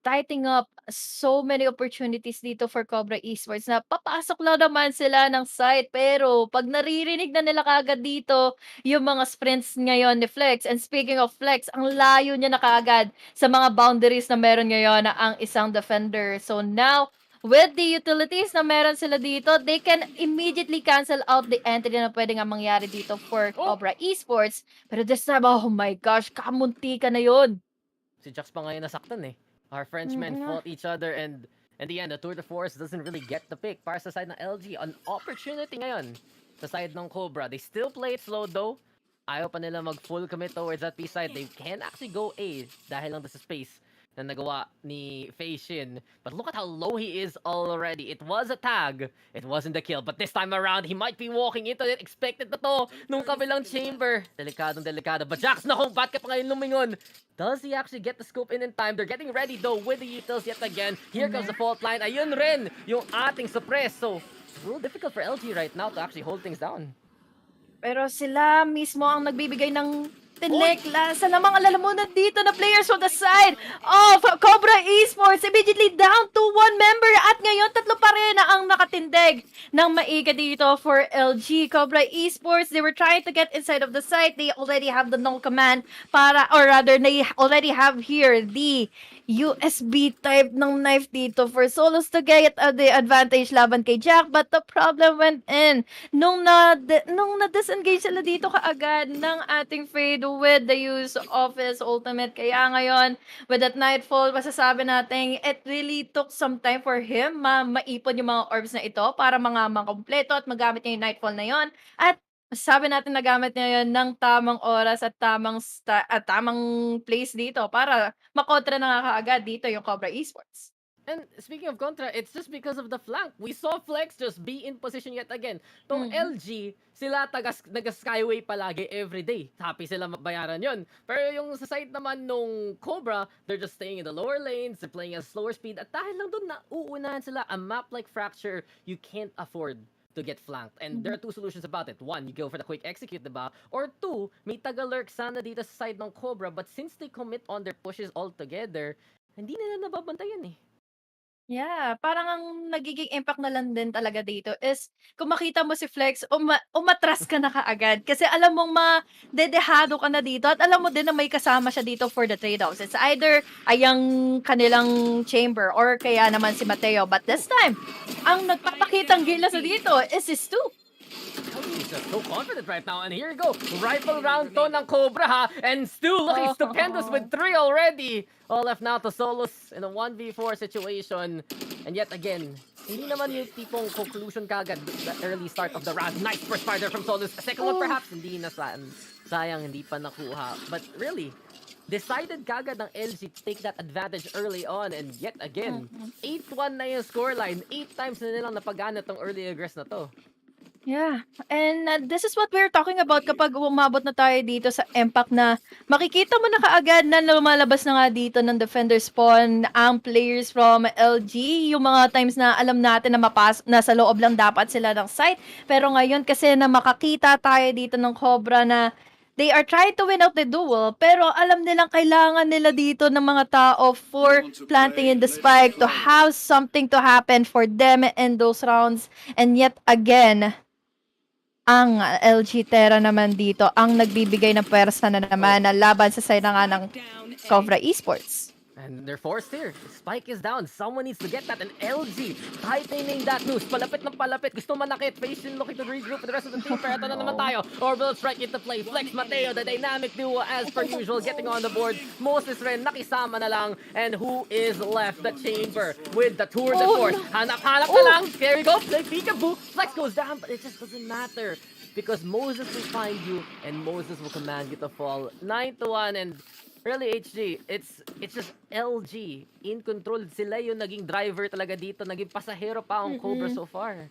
tightening up so many opportunities dito for Cobra Esports na papasok lang naman sila ng site pero 'pag naririnig na nila kaagad dito yung mga sprints ngayon ni Flex. And speaking of Flex, ang layo niya na kaagad sa mga boundaries na meron ngayon na ang isang defender. So now, with the utilities na meron sila dito, they can immediately cancel out the entry na pwede nga mangyari dito for Cobra Esports. Pero this time, oh my gosh, kamunti ka na yun. Si Jax pa ngayon nasaktan eh. Our Frenchmen fought each other and in the end, the Tour de Force doesn't really get the pick para sa side ng LG. An opportunity ngayon sa side ng Cobra. They still play it slow though. Ayaw pa nila mag-full commit towards that B side. They can actually go A dahil lang sa space na nagawa ni Fei Shin. But look at how low he is already. It was a tag. It wasn't the kill. But this time around, he might be walking into it. Expected na to nung kabilang chamber. Delikado. But Jax, naku, ba't ka pa ngayon lumingon? Does he actually get the scope in time? They're getting ready though with the utils yet again. Here comes the fault line. Ayun rin yung ating suppress. So, a little difficult for LG right now to actually hold things down. Pero sila mismo ang nagbibigay ng tinekla sa mga lalamunan dito na players on the side of Cobra Esports. Immediately down to one member at ngayon tatlo pa rin ang nakatindig ng maiga dito for LG. Cobra Esports, they were trying to get inside of the site. They already have the null command or rather, they already have here the USB type ng knife dito for Solos to get the advantage laban kay Jack. But the problem went in nung na-disengage sila dito kaagad ng ating Fade with the use of his ultimate. Kaya ngayon, with that Nightfall, masasabi natin, it really took some time for him maipon yung mga orbs na ito para makompleto at magamit niya yung Nightfall na yon. At masasabi natin nagamit niya yun ng tamang oras at tamang place dito para makontra na nga kaagad dito yung Cobra Esports. And speaking of Contra, it's just because of the flank. We saw Flex just be in position yet again. Tong LG, sila nag-skyway palagi everyday. Happy sila mabayaran yon. Pero yung sa side naman nung Cobra, they're just staying in the lower lanes, they're playing at slower speed. At dahil lang doon, nauunahan sila. A map like Fracture, you can't afford to get flanked. And there are two solutions about it. One, you go for the quick execute, diba? Or two, may taga-lurk sana dito sa side ng Cobra, but since they commit on their pushes altogether, hindi nila nababantayan eh. Yeah, parang ang nagiging impact na lang din talaga dito is kung makita mo si Flex, umatras ka na kaagad. Kasi alam mong madedehado ka na dito at alam mo din na may kasama siya dito for the trade-offs. It's either ayang kanilang chamber or kaya naman si Mateo. But this time, ang nagpapakitang gila sa dito is si Stu. He's just so confident right now. And here you go. Rifle round to ng Cobra ha. And Stu looking stupendous with 3 already. All left now to Solos in a 1v4 situation. And yet again, hindi naman yung tipong conclusion kagad the early start of the round. Nice first fighter from Solos. A second one perhaps, hindi na sayang, hindi pa nakuha. But really, decided kagad ng LG to take that advantage early on. And yet again, 8-1 na yung scoreline. 8 times na nilang napagana tong early aggress na to. Yeah, and this is what we're talking about kapag umabot na tayo dito sa impact na makikita mo na kaagad na lumalabas na nga dito ng defender spawn ang players from LG. Yung mga times na alam natin na nasa loob lang dapat sila ng site. Pero ngayon kasi na makakita tayo dito ng Cobra na They are trying to win out the duel, pero alam nilang kailangan nila dito ng mga tao for planting in the spike to have something to happen for them in those rounds. And yet again, ang LG Terra naman dito ang nagbibigay ng pwersa na naman na laban sa side na nga ng Cobra Esports. And they're forced here. Spike is down. Someone needs to get that. And LG, tightening that noose. Palapit ng palapit. Gusto manakit. Patient looking to regroup with the rest of the team. Pero ito na naman tayo. Orbital strike into play. Flex Mateo, the dynamic duo as per usual, getting on the board. Moses rin, nakisama na lang. And who is left? The Chamber with the tour de force. Hanap-hanap na lang. There you go. Play peekaboo. Flex goes down, but it just doesn't matter. Because Moses will find you, and Moses will command you to fall. 9-1, and really, HG, it's just LG in control. Sila yung naging driver talaga dito. Naging pasahero pa ang Cobra so far.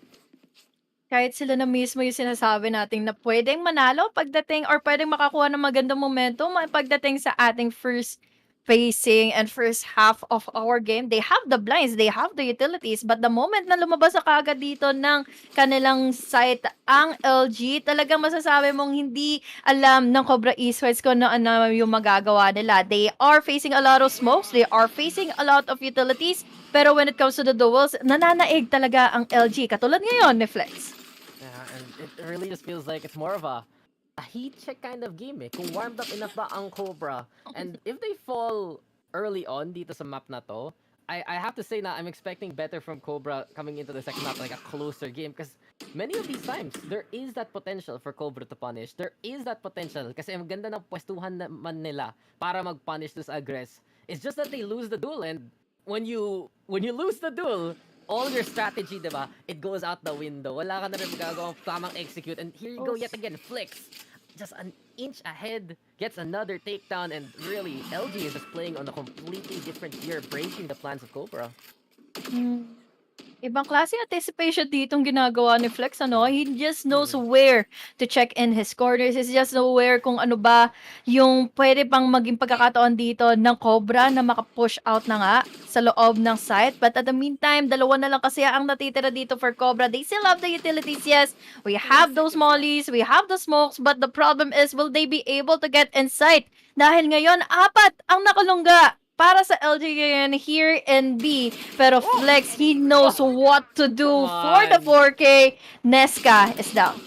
Kahit sila na mismo yung sinasabi natin na pwedeng manalo pagdating or pwedeng makakuha ng magandang momentum pagdating sa ating first facing and first half of our game. They have the blinds, they have the utilities, but the moment na lumabas na kaagad dito ng kanilang site ang LG, talagang masasabi mong hindi alam ng Cobra Esports kung ano yung magagawa nila. They are facing a lot of smokes, they are facing a lot of utilities, pero when it comes to the duels, nananaig talaga ang LG. Katulad ngayon ni Flex. Yeah, and it really just feels like it's more of a heat check kind of game Kung warmed up enough ba ang Cobra. And if they fall early on dito sa map na to, I have to say na I'm expecting better from Cobra coming into the second map, like a closer game. Because many of these times, there is that potential for Cobra to punish. There is that potential. Kasi ang ganda ng pwestuhan naman nila para mag-punish this aggress. It's just that they lose the duel. And when you lose the duel, all your strategy, diba, it goes out the window. Wala ka na rin magagawang tamang execute. And here you go yet again, Flicks. Just an inch ahead, gets another takedown, and really, LG is just playing on a completely different gear, breaking the plans of Cobra. Ibang klase anticipation ditong ginagawa ni Flex, ano? He just knows where to check in his corners. He just knows where kung ano ba yung pwede pang maging pagkakataon dito ng Cobra na maka-push out na nga sa loob ng site. But at the meantime, dalawa na lang kasi ang natitira dito for Cobra. They still have the utilities, yes. We have those mollies, we have the smokes, but the problem is, will they be able to get inside? Dahil ngayon, 4 ang nakalungga para sa LG ngayon here in B. Pero Flex, he knows what to do for the 4K. Nesca is down.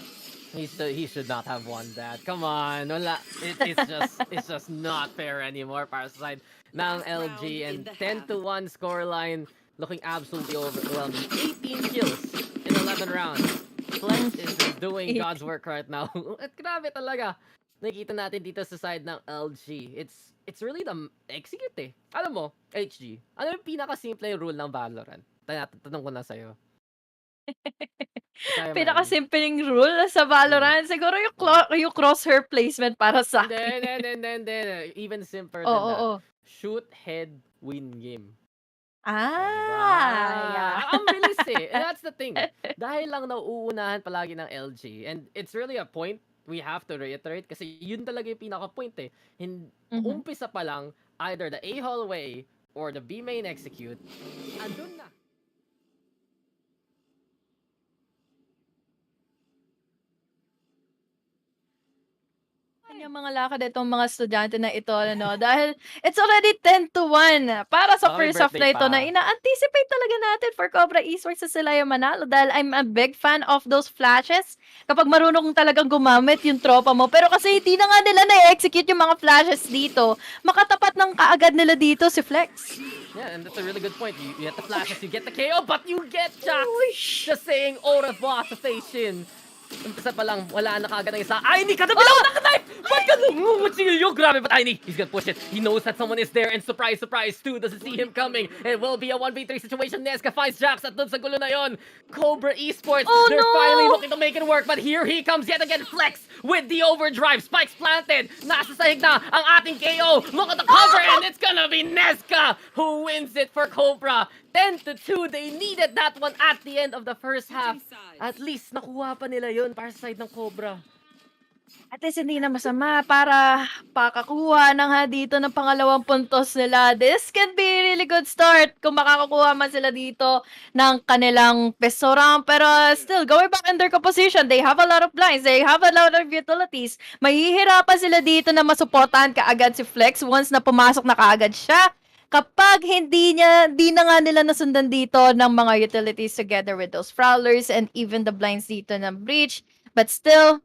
He should not have won that. Come on, wala. It's just not fair anymore para sa side ng LG. And 10-1 scoreline, looking absolutely overwhelming. 18 kills in 11 rounds. Flex is just doing God's work right now. At grabe talaga. Nakikita natin dito sa side ng LG. It's really the execute Alam mo, HG, ano yung pinakasimple rule ng Valorant? Tanong ko na sa'yo. Pinakasimpleng rule sa Valorant, siguro yung crosshair placement para sa akin. Hindi. Even simpler than that. Shoot, head, win game. Yeah. Ang bilis And that's the thing. Dahil lang nauunahan palagi ng LG. And it's really a point we have to reiterate kasi yun talaga yung pinaka-point Umpisa pa lang, either the A hallway or the B main execute, andun na. Yung mga lakad itong mga estudyante na ito, ano, dahil it's already 10-1 para sa first half na ito na ina-anticipate talaga natin for Cobra Esports sa sila yung manalo dahil I'm a big fan of those flashes kapag marunong talagang gumamit yung tropa mo. Pero kasi hindi na nga nila na-execute yung mga flashes dito, makatapat ng kaagad nila dito si Flex. Yeah, and that's a really good point. You get the flashes, you get the KO, but you get shots! Just saying au revoir to Facian. Umpisa pa lang, wala na kagad ng isa. Ay, hindi ka na bilaw ng knife! Ba't ka lumumutsilyo? Grabe ba Tiny? He's gonna push it. He knows that someone is there and surprise, Stu doesn't see him coming. It will be a 1v3 situation. Nesca finds Jax at dun sa gulo na yon. Cobra Esports, they're finally looking to make it work, but here he comes yet again. Flex with the overdrive. Spikes planted. Nasa sahig na ang ating KO. Look at the cover and it's gonna be Nesca who wins it for Cobra. 10-2, they needed that one at the end of the first half. At least nakuha pa nila yun para sa side ng Cobra. At least hindi na masama para pakakuha na nga dito ng pangalawang puntos nila. This can be a really good start kung makakakuha man sila dito ng kanilang pesorang. Pero still, going back in their composition, they have a lot of blinds, they have a lot of utilities. Mahihirapan sila dito na masuportahan kaagad si Flex once na pumasok na kaagad siya. Kapag di na nga nila nasundan dito ng mga utilities together with those prowlers and even the blinds dito ng breach. But still,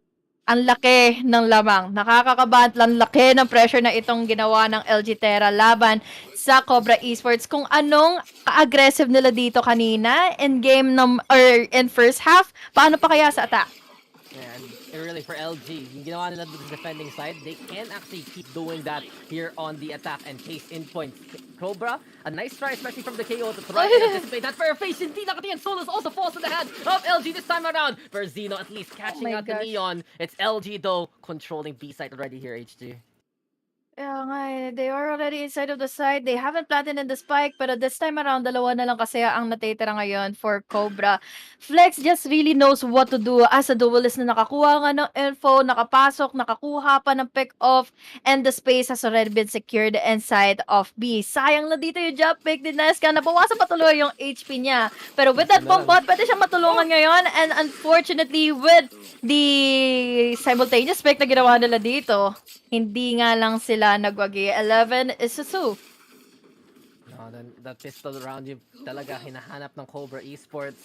ang laki ng lamang. Nakakakabahan ang laki ng pressure na itong ginawa ng LG Terra laban sa Cobra Esports. Kung anong ka-aggressive nila dito kanina in game or in first half, paano pa kaya sa attack? And really for LG, yung ginawa nila sa defending side, they can actually keep doing that here on the attack and chase in points. Cobra, a nice try, especially from the KO to try and anticipate that verification. Hindi nakatingin, Solos also falls to the hand of LG this time around. For Zeno at least catching my out the gosh. Neon. It's LG though, controlling B side already here, HG. Kaya nga they are already inside of the side. They haven't planted in the spike, pero this time around, dalawa na lang kasi ang natitira ngayon for Cobra. Flex just really knows what to do as a duelist na nakakuha nga ng info, nakapasok, nakakuha pa ng pick-off, and the space has already been secured inside of B. Sayang na dito yung jump pick ni Nesca, nabawasan pa tuloy yung HP niya. Pero with that bomb bot, pwede siya matulungan ngayon, and unfortunately, with the simultaneous pick na ginawa nila dito, hindi nga lang sila nagwagi. 11 is Susu. No, then that pistol round yung talaga hinahanap ng Cobra Esports.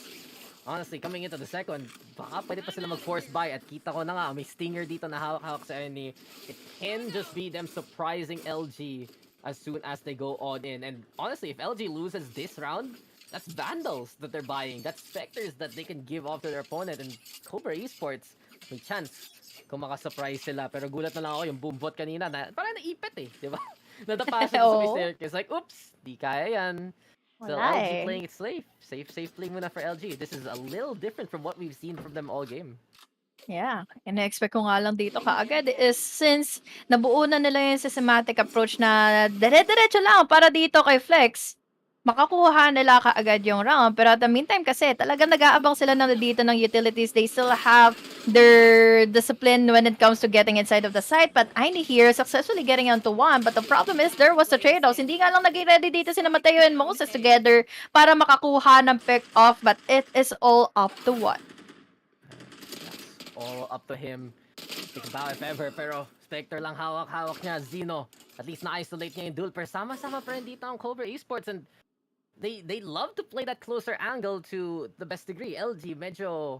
Honestly, coming into the second, baka pwede pa sila mag-force buy at kita ko na nga, may stinger dito na hawak-hawak sa Ernie. It can just be them surprising LG as soon as they go on in. And honestly, if LG loses this round, that's Vandals that they're buying. That's Specters that they can give off to their opponent. And Cobra Esports, may chance kung maka-surprise sila. Pero gulat na lang ako yung boom bot kanina na parang naipit eh, di ba? Nadapa siya sa may Oo. staircase. Like, oops, di kaya yan. So Wala LG eh. playing it safe. Safe play muna for LG. This is a little different from what we've seen from them all game. Yeah, ina-expect ko nga lang dito kaagad is since nabuo na nila yung systematic approach na dire-diretso lang para dito kay Flex, makakuha nila kaagad yung round. Pero at the meantime kasi, talagang nag-aabang sila na dito ng utilities. They still have their discipline when it comes to getting inside of the site. But Aini here successfully getting onto one. But the problem is, there was a trade-offs. Hindi nga lang naging ready dito sina Mateo and Moses together para makakuha ng pick-off. But it is all up to one. That's all up to him. Think about if ever. Pero Spectre lang hawak-hawak niya. Zeno, at least na-isolate niya yung duel. Pero sama-sama pa rin dito ang Cobra Esports. And they love to play that closer angle to the best degree. LG, medyo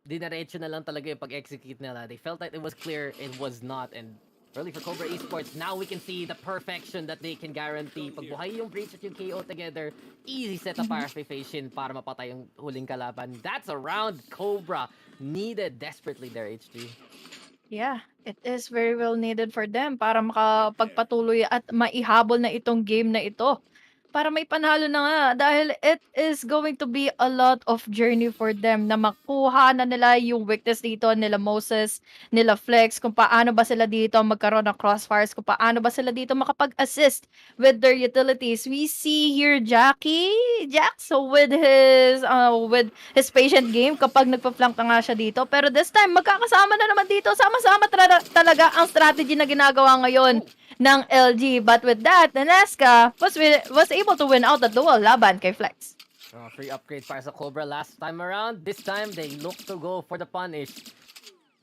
dinaretso na lang talaga yung pag-execute nila. They felt like it was clear, it was not. And really for Cobra Esports, now we can see the perfection that they can guarantee. Pag buhay yung breach at yung KO together, easy setup purification para mapatay yung huling kalaban. That's a round Cobra needed desperately there, HG. Yeah, it is very well needed for them para makapagpatuloy at maihabol na itong game na ito. Para may panalo na nga dahil it is going to be a lot of journey for them na makuha na nila yung weakness dito nila Moses, nila Flex, kung paano ba sila dito magkaroon ng crossfires, kung paano ba sila dito makapag-assist with their utilities. We see here Jack, so with his patient game kapag nagpa-flank na nga siya dito. Pero this time, magkakasama na naman dito. Sama-sama talaga ang strategy na ginagawa ngayon ng LG. But with that, Nesca was able to win out the duel laban kay Flex. Free upgrade para sa Cobra last time around. This time, they look to go for the punish.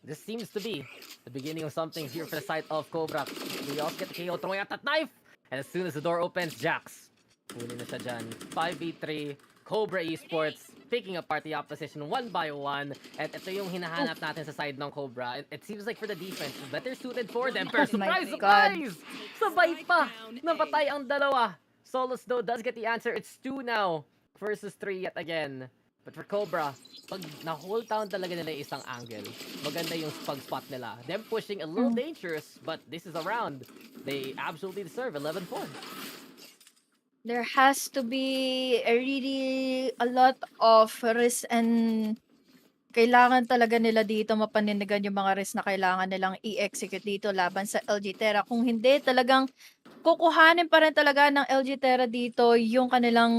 This seems to be the beginning of something here for the side of Cobra. We also get the KO throwing out that knife. And as soon as the door opens, Jax. Huli na siya dyan. 5v3. Cobra Esports picking apart the opposition one by one. At ito yung hinahanap natin sa side ng Cobra. It seems like for the defense, better suited for them. Pero Oh my surprise! Sabay pa! Napatay ang dalawa. Solos though does get the answer. It's 2 now versus 3 yet again. But for Cobra, pag na-hold down talaga nila yung isang angle, maganda yung pag-spot nila. Them pushing a little dangerous, but this is a round they absolutely deserve. 11-4. There has to be a lot of risk and kailangan talaga nila dito mapanindigan yung mga risk na kailangan nilang i-execute dito laban sa LG Terra. Kung hindi, talagang kukuhanin pa rin talaga ng LG Terra dito yung kanilang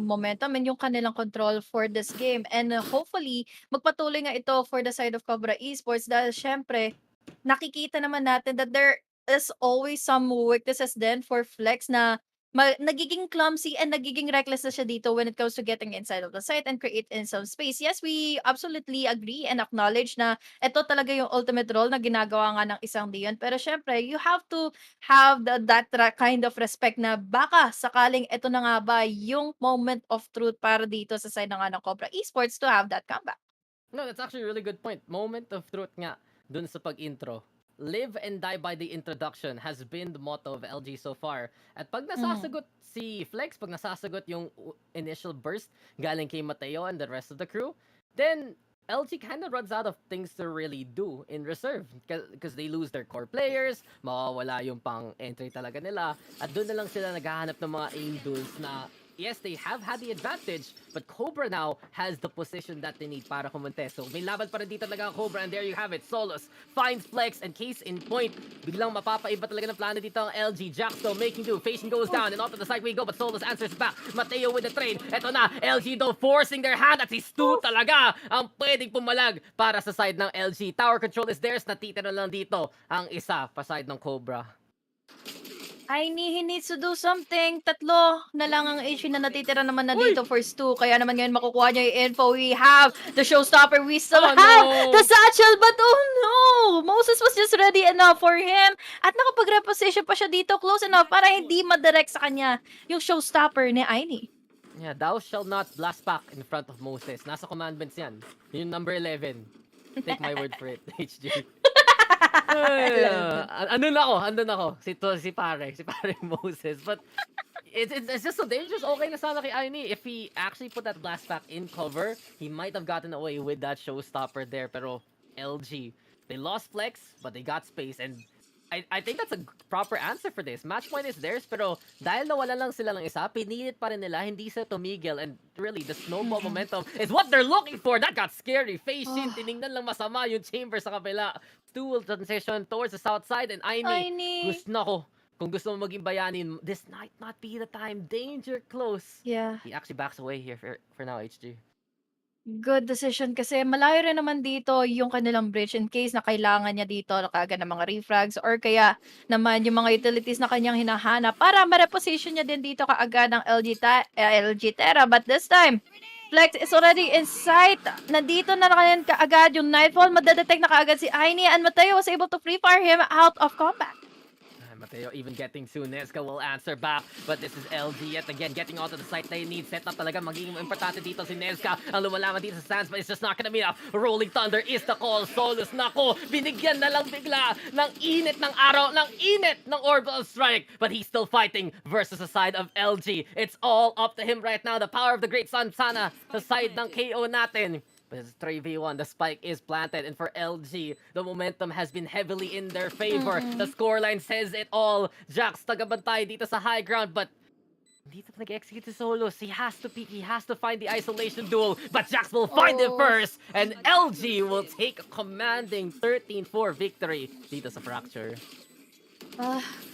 momentum and yung kanilang control for this game. And hopefully, magpatuloy nga ito for the side of Cobra Esports dahil syempre, nakikita naman natin that there is always some weaknesses then for Flex na nagiging clumsy and nagiging reckless na siya dito when it comes to getting inside of the site and create in some space. Yes, we absolutely agree and acknowledge na ito talaga yung ultimate role na ginagawa nga ng isang Dion. Pero syempre, you have to have kind of respect na baka sakaling ito na nga ba yung moment of truth para dito sa side na nga ng Cobra Esports to have that comeback. No, that's actually a really good point. Moment of truth nga dun sa pag-intro. Live and die by the introduction has been the motto of LG so far. At pag nasasagot si Flex, pag nasasagot yung initial burst galing kay Mateo and the rest of the crew, then LG kind of runs out of things to really do in reserve because they lose their core players, mawawala yung pang-entry talaga nila, at doon na lang sila naghahanap ng mga aim duels na yes, they have had the advantage, but Cobra now has the position that they need para kumonte. So may laban pa rin dito talaga ang Cobra, and there you have it. Solus finds Flex, and case in point, biglang mapapaiba talaga ng plano dito ang LG. Jax though making do, Facing goes down, and off to the side we go, but Solus answers back. Mateo with the trade. Eto na, LG though forcing their hand, at si Stu talaga ang pwedeng pumalag para sa side ng LG. Tower control is theirs, natitira lang dito ang isa pa side ng Cobra. He needs to do something. Tatlo na lang ang issue na natitira naman na dito for Stu. Kaya naman ngayon makukuha niya yung info. We have the showstopper. We still have the satchel. But oh no! Moses was just ready enough for him. At nakapag-reposition pa siya dito close enough para hindi madirect sa kanya yung showstopper ni Aini. Yeah, thou shall not blast back in front of Moses. Nasa commandments yan. Yung number 11. Take my word for it, HG. Andun ako. Si pare Moses. But it's just so dangerous. Okay na sana kay Aini. If he actually put that blast back in cover, he might have gotten away with that showstopper there. Pero LG, they lost Flex, but they got space. And I think that's a proper answer for this. Match point is theirs, pero dahil nawala lang sila ng isa, pinilit pa rin nila, hindi sila tumigil. And really, the snowball momentum is what they're looking for. That got scary. Face Shin, tinignan lang masama yung chamber sa kabila. Stu will transition towards the south side, and Aini, gusto na ko. Kung gusto mo maging bayanin, this might not be the time. Danger close. Yeah. He actually backs away here for now, HG. Good decision kasi malayo rin naman dito yung kanilang bridge in case na kailangan niya dito kaagad ng mga refrags or kaya naman yung mga utilities na kanyang hinahanap para ma-reposition niya din dito kaagad ng LG Terra. But this time, Flex is already in sight. Nandito na rin kaagad yung Nightfall. Madedetect na kaagad si Aini, and Mateo was able to free fire him out of combat. Mateo even getting soon. Nesca will answer back. But this is LG yet again getting onto the site they need. Set up talaga magiging importante dito si Nesca. Ang lumalaman dito sa stands, but it's just not gonna be enough. Rolling Thunder is the call. Solus, nako, binigyan na lang bigla ng init ng araw, ng init ng Orbital Strike. But he's still fighting versus the side of LG. It's all up to him right now. The power of the Great Sun sana sa side ng KO natin. But it's 3v1, the spike is planted, and for LG, the momentum has been heavily in their favor. The scoreline says it all. Jax tagabantay dito sa high ground, but dito nag-execute si Solus. He has to peek, he has to find the isolation duel, but Jax will find it first, and LG will take a commanding 13-4 victory dito sa Fracture.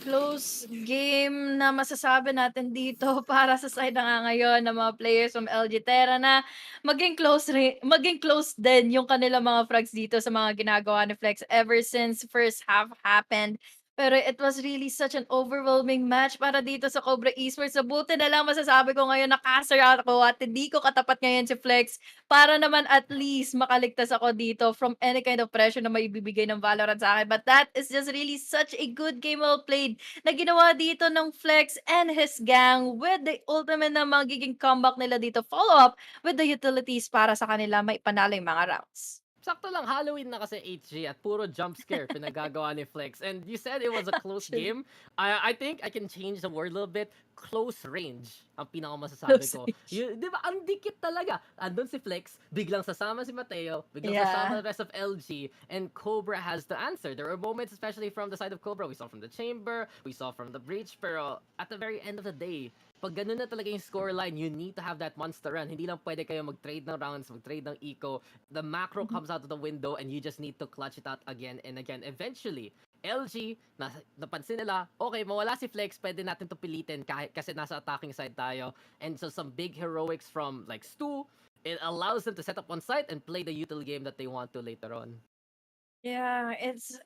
Close game na masasabi natin dito para sa side na nga ngayon ng mga players from LG Terra na maging close din yung kanilang mga frags dito sa mga ginagawa ni Flex ever since first half happened. Pero it was really such an overwhelming match para dito sa Cobra Esports. Buti na lang masasabi ko ngayon na caster out ako at hindi ko katapat ngayon si Flex para naman at least makaligtas ako dito from any kind of pressure na maibibigay ng Valorant sa akin. But that is just really such a good game well played na ginawa dito ng Flex and his gang with the ultimate na magiging comeback nila dito. Follow up with the utilities para sa kanila may panalo yung mga rounds. Sakto lang, Halloween na kasi HG at puro jump scare pinagagawa ni Flex. And you said it was a close game. I think I can change the word a little bit. Close range ang pinakamasasabi ko. Di ba? Ang dikit talaga. Andun si Flex, biglang sasama si Mateo, biglang sasama the rest of LG, and Cobra has the answer. There were moments, especially from the side of Cobra, we saw from the chamber, we saw from the breach, pero at the very end of the day, pag ganun na talaga yung scoreline, you need to have that monster run. Hindi lang pwede kayo mag-trade ng rounds, mag-trade ng eco. The macro comes out of the window and you just need to clutch it out again and again. Eventually, LG, napansin nila, okay, mawala si Flex, pwede natin to pilitin kasi nasa attacking side tayo. And so some big heroics from like Stu, it allows them to set up one site and play the util game that they want to later on. Yeah, it's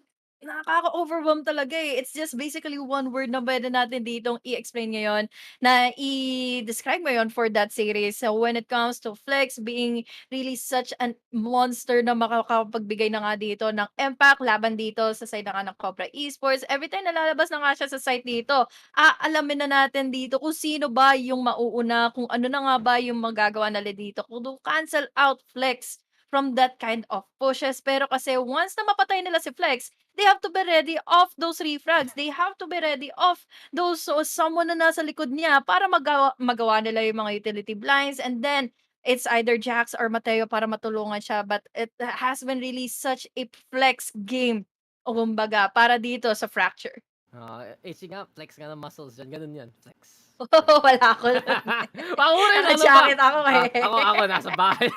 Nakaka-overwhelm talaga, eh. It's just basically one word na puwede natin ditong i-explain ngayon na i-describe ngayon for that series. So, when it comes to Flex being really such an monster na makakapagbigay na nga dito ng impact laban dito sa side na nga ng Cobra Esports. Everytime na lalabas na nga siya sa site dito, aalamin na natin dito kung sino ba yung mauuna, kung ano na nga ba yung magagawa nila dito, kung to cancel out Flex from that kind of pushes. Pero kasi once na mapatay nila si Flex, they have to be ready off those refrags. They have to be ready off those someone na nasa likod niya para magawa nila yung mga utility blinds, and then it's either Jax or Mateo para matulungan siya. But it has been really such a flex game. O kumbaga, para dito sa Fracture. HG nga, flex nga ng muscles dyan. Ganun yan, flex. Wala ako nun. Pakurin, ano ba? Naka-jacket ako eh. Ako, nasa bahay.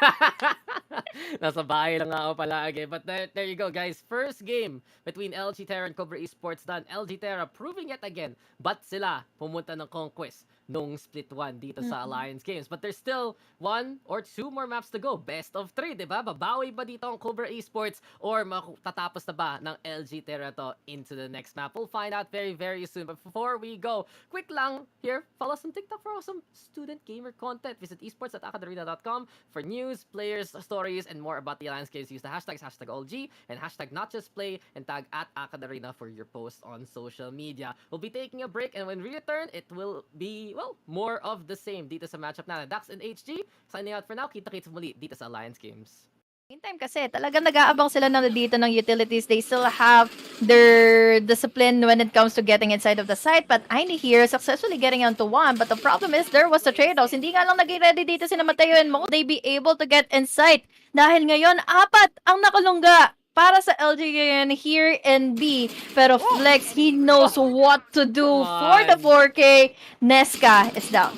Nasa bahay lang ako palagi. But there you go, guys. First game between LG Terra and Cobra Esports done. LG Terra proving yet again, but sila pumunta ng conquest nung split 1 dito sa Alliance Games. But there's still 1 or 2 more maps to go. Best of 3, di ba? Babawi ba dito ang Cobra Esports or tatapos na ba ng LG Terra to into the next map? We'll find out very, very soon. But before we go, quick lang here, follow us on TikTok for some student gamer content. Visit esports@akadarena.com for news, players, stories, and more about the Alliance Games. Use the hashtags #OLG and #NotJustPlay and tag @akadarena for your posts on social media. We'll be taking a break, and when we return, it will be, well, more of the same dito sa matchup natin. Dax and HG, signing out for now. Kita-kits muli dito sa Alliance Games. Meantime kasi talagang nag-aabang sila na dito ng utilities. They still have their discipline when it comes to getting inside of the site. But Aini here successfully getting onto one. But the problem is there was the trade-offs. Hindi nga lang naging ready dito si Mateo and Mo. They be able to get inside. Dahil ngayon, 4 ang nakalungga para sa LG ngayon here in B. Pero Flex, he knows what to do for the 4K. Nesca is down.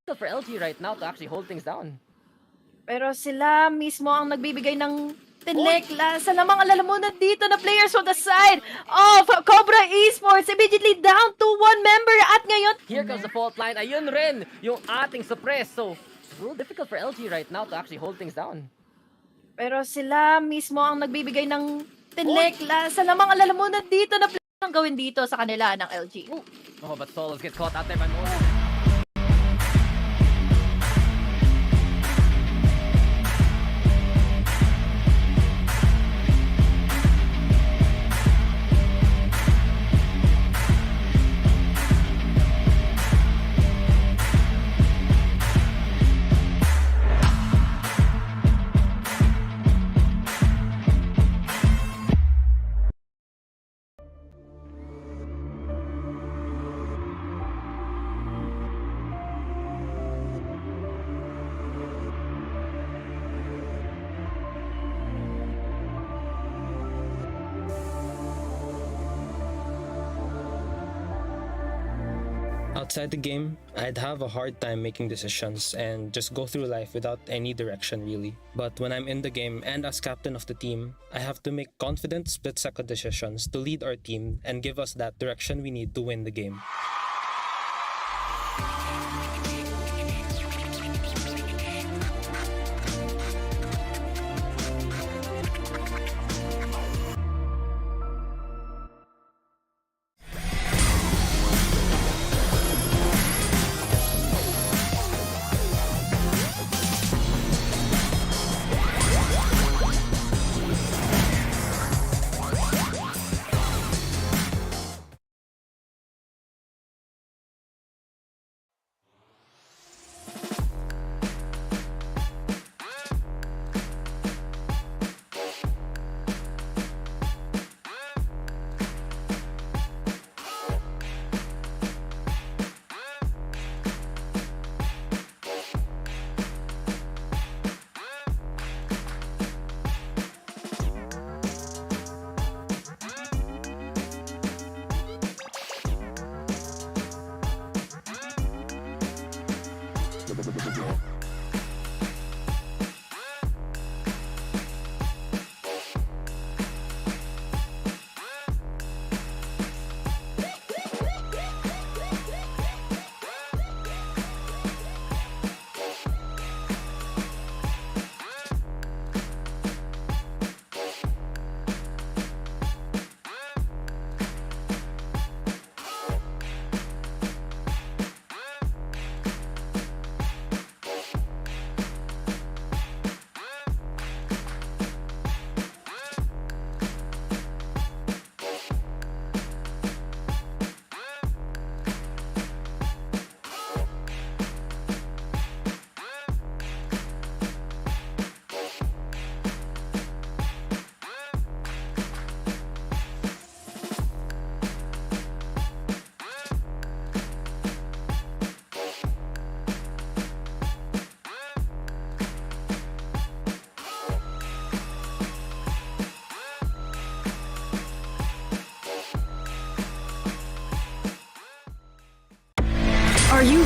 For LG right now to actually hold things down. Pero sila mismo ang nagbibigay ng tinekla sa mga lalamunan dito na players on the side of Cobra Esports. Immediately down to 1 member at ngayon. Here comes the fault line. Ayun rin yung ating suppress. So, it's a little difficult for LG right now to actually hold things down. Pero sila mismo ang nagbibigay ng tinekla sa mga lalamunan dito na players ang gawin dito sa kanila ng LG. Oh, but Solos gets caught out there by Maulan. Outside the game, I'd have a hard time making decisions and just go through life without any direction really. But when I'm in the game and as captain of the team, I have to make confident split-second decisions to lead our team and give us that direction we need to win the game.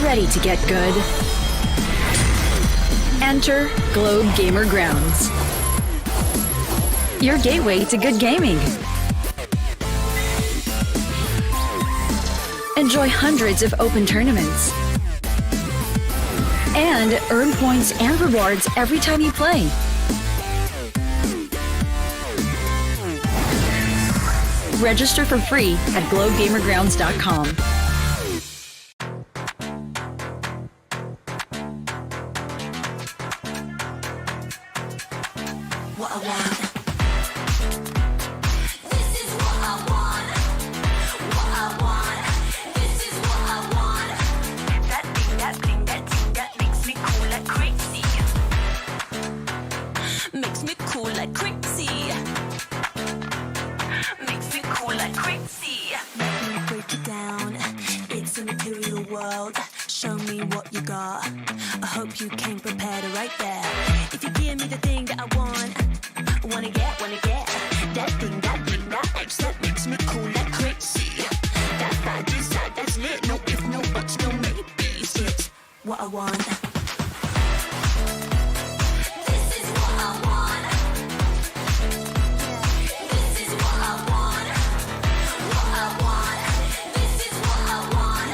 ready to get good? Enter Globe Gamer Grounds, your gateway to good gaming. Enjoy hundreds of open tournaments and earn points and rewards every time you play. Register for free at globegamergrounds.com. What I want. This is what I want. What I want. This is what I want. That thing, that thing, that thing that makes me cool like crazy. Makes me cool like crazy. Makes me cool like crazy. Let me break it down. It's a material world. Show me what you got. I hope you came prepared right there. If you give me the thing that I want, wanna get that thing, that thing, that X that makes me cool like crazy. That fine desire, that's lit. No if, no buts, no maybes. It's what I want. This is what I want. This is what I want. What I want. This is what I want.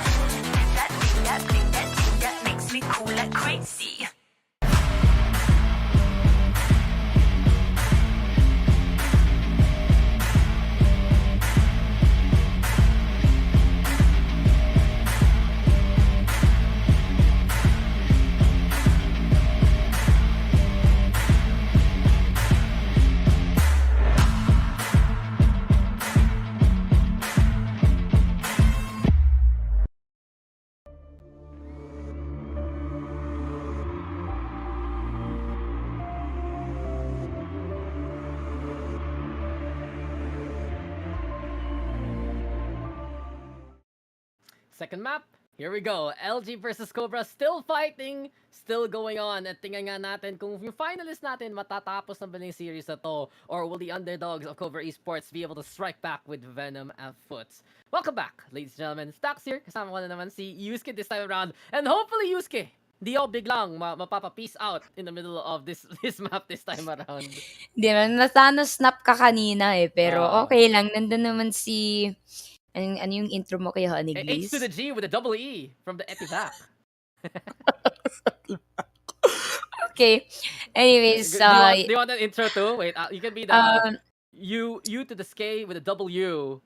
That thing, that thing, that thing that makes me cool like crazy. Second map, here we go. LG versus Cobras, still fighting, still going on. At tingnan nga natin kung yung finalist natin matatapos na ba yung series na to, or will the underdogs of Cobra Esports be able to strike back with Venom at foot? Welcome back, ladies and gentlemen. Stacks here, kasama ko na naman si Yusuke this time around. And hopefully, Yusuke, di ako biglang mapapa-peace out in the middle of this map this time around. Di man, snap ka kanina eh. Pero okay lang, nandun naman si... Ano yung intro mo kay Honey H to the G with a double E from the Etivac. Okay. Anyways, do you want an intro too? Wait, you can be the U to the K with a W.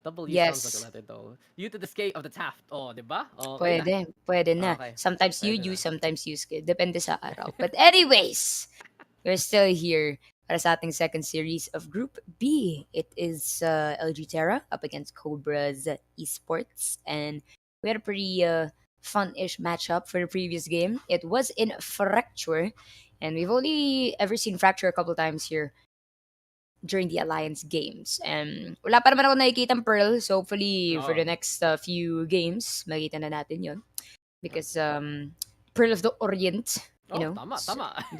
W yes. sounds like a letter though. U to the K of the Taft. Oh, di ba? Okay Pwede na. Okay. Sometimes Pwede you na. use, sometimes you skip. Depende sa araw. But anyways, we're still here para sa ating second series of Group B. It is LG Terra up against Cobras Esports. And we had a pretty fun-ish matchup for the previous game. It was in Fracture. And we've only ever seen Fracture a couple times here during the Alliance games. And wala pa naman ako nakikitang Pearl. So hopefully for the next few games, makita na natin yon. Because Pearl of the Orient, you know, tama.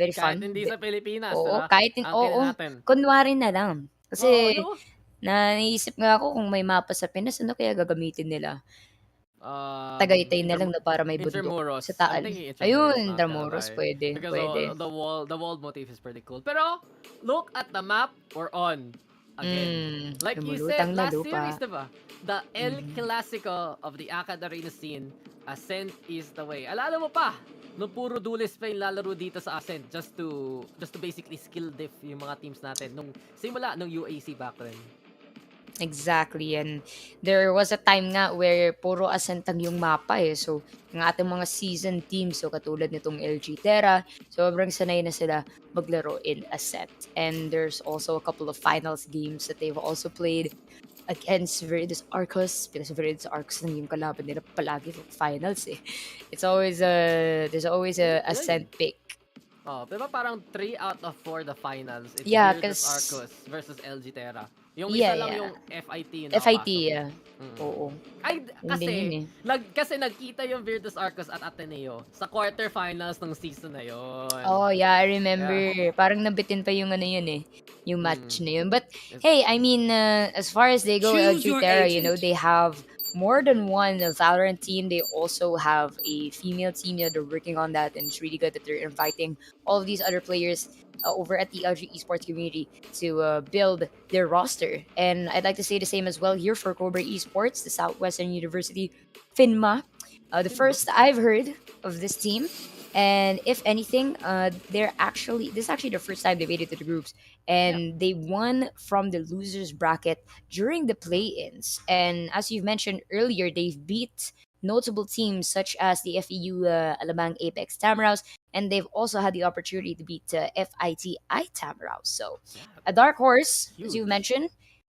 very fun. Kahit hindi sa Pilipinas. Oo, diba? kahit natin. kunwari na lang. Kasi yun. naisip nga ako kung may mapa sa Pinas, ano kaya gagamitin nila? Tagaytay na lang na para may bundok Intramuros. sa Taal. Ayun, Intramuros, pwede. Because the wall motif is pretty cool. Pero, look at the map we're on. Again. Like you said, last series, diba? The El Clasico of the Akad Arena scene, Ascent is the way. Alala mo pa, nung puro duelist pa yung lalaro dito sa Ascent just to basically skill diff yung mga teams natin nung simula nung UAC back then. Exactly. And there was a time nga where puro Ascent ang yung mapa eh. So, ng ating mga season teams, so katulad nitong LG Terra, sobrang sanay na sila maglaro in Ascent. And there's also a couple of finals games that they've also played against Veritas Arcos, because Veritas Arcos lang yung kalaban nila palagi for finals eh. It's always there's always a Ascent pick. Oh, diba parang 3 out of 4 the finals. It's Yeah, Veritas cause- Arcos versus LG Terra. Yung isa lang yung FIT yung FIT, nakapasok. yeah. Oo. Ay, Yun din yun kasi nagkita yung Virtus Arcos at Ateneo sa quarterfinals ng season na yun. Oh, yeah, I remember. Parang nabitin pa yung ano yun eh. Yung match na yun. But, hey, I mean, as far as they go, Choose LG your Terra, you know, agent. they have more than one Valorant team. They also have a female team. They're working on that, and it's really good that they're inviting all of these other players over at the LG esports community to build their roster. And I'd like to say the same as well here for Cobra Esports, the Southwestern University FINMA. The first I've heard of this team. And if anything, this is actually the first time they made it to the groups, and they won from the losers bracket during the play-ins. And as you've mentioned earlier, they've beat notable teams such as the FEU Alabang Apex Tamaraws, and they've also had the opportunity to beat FITI Tamaraws. So a dark horse, as you Huge. mentioned.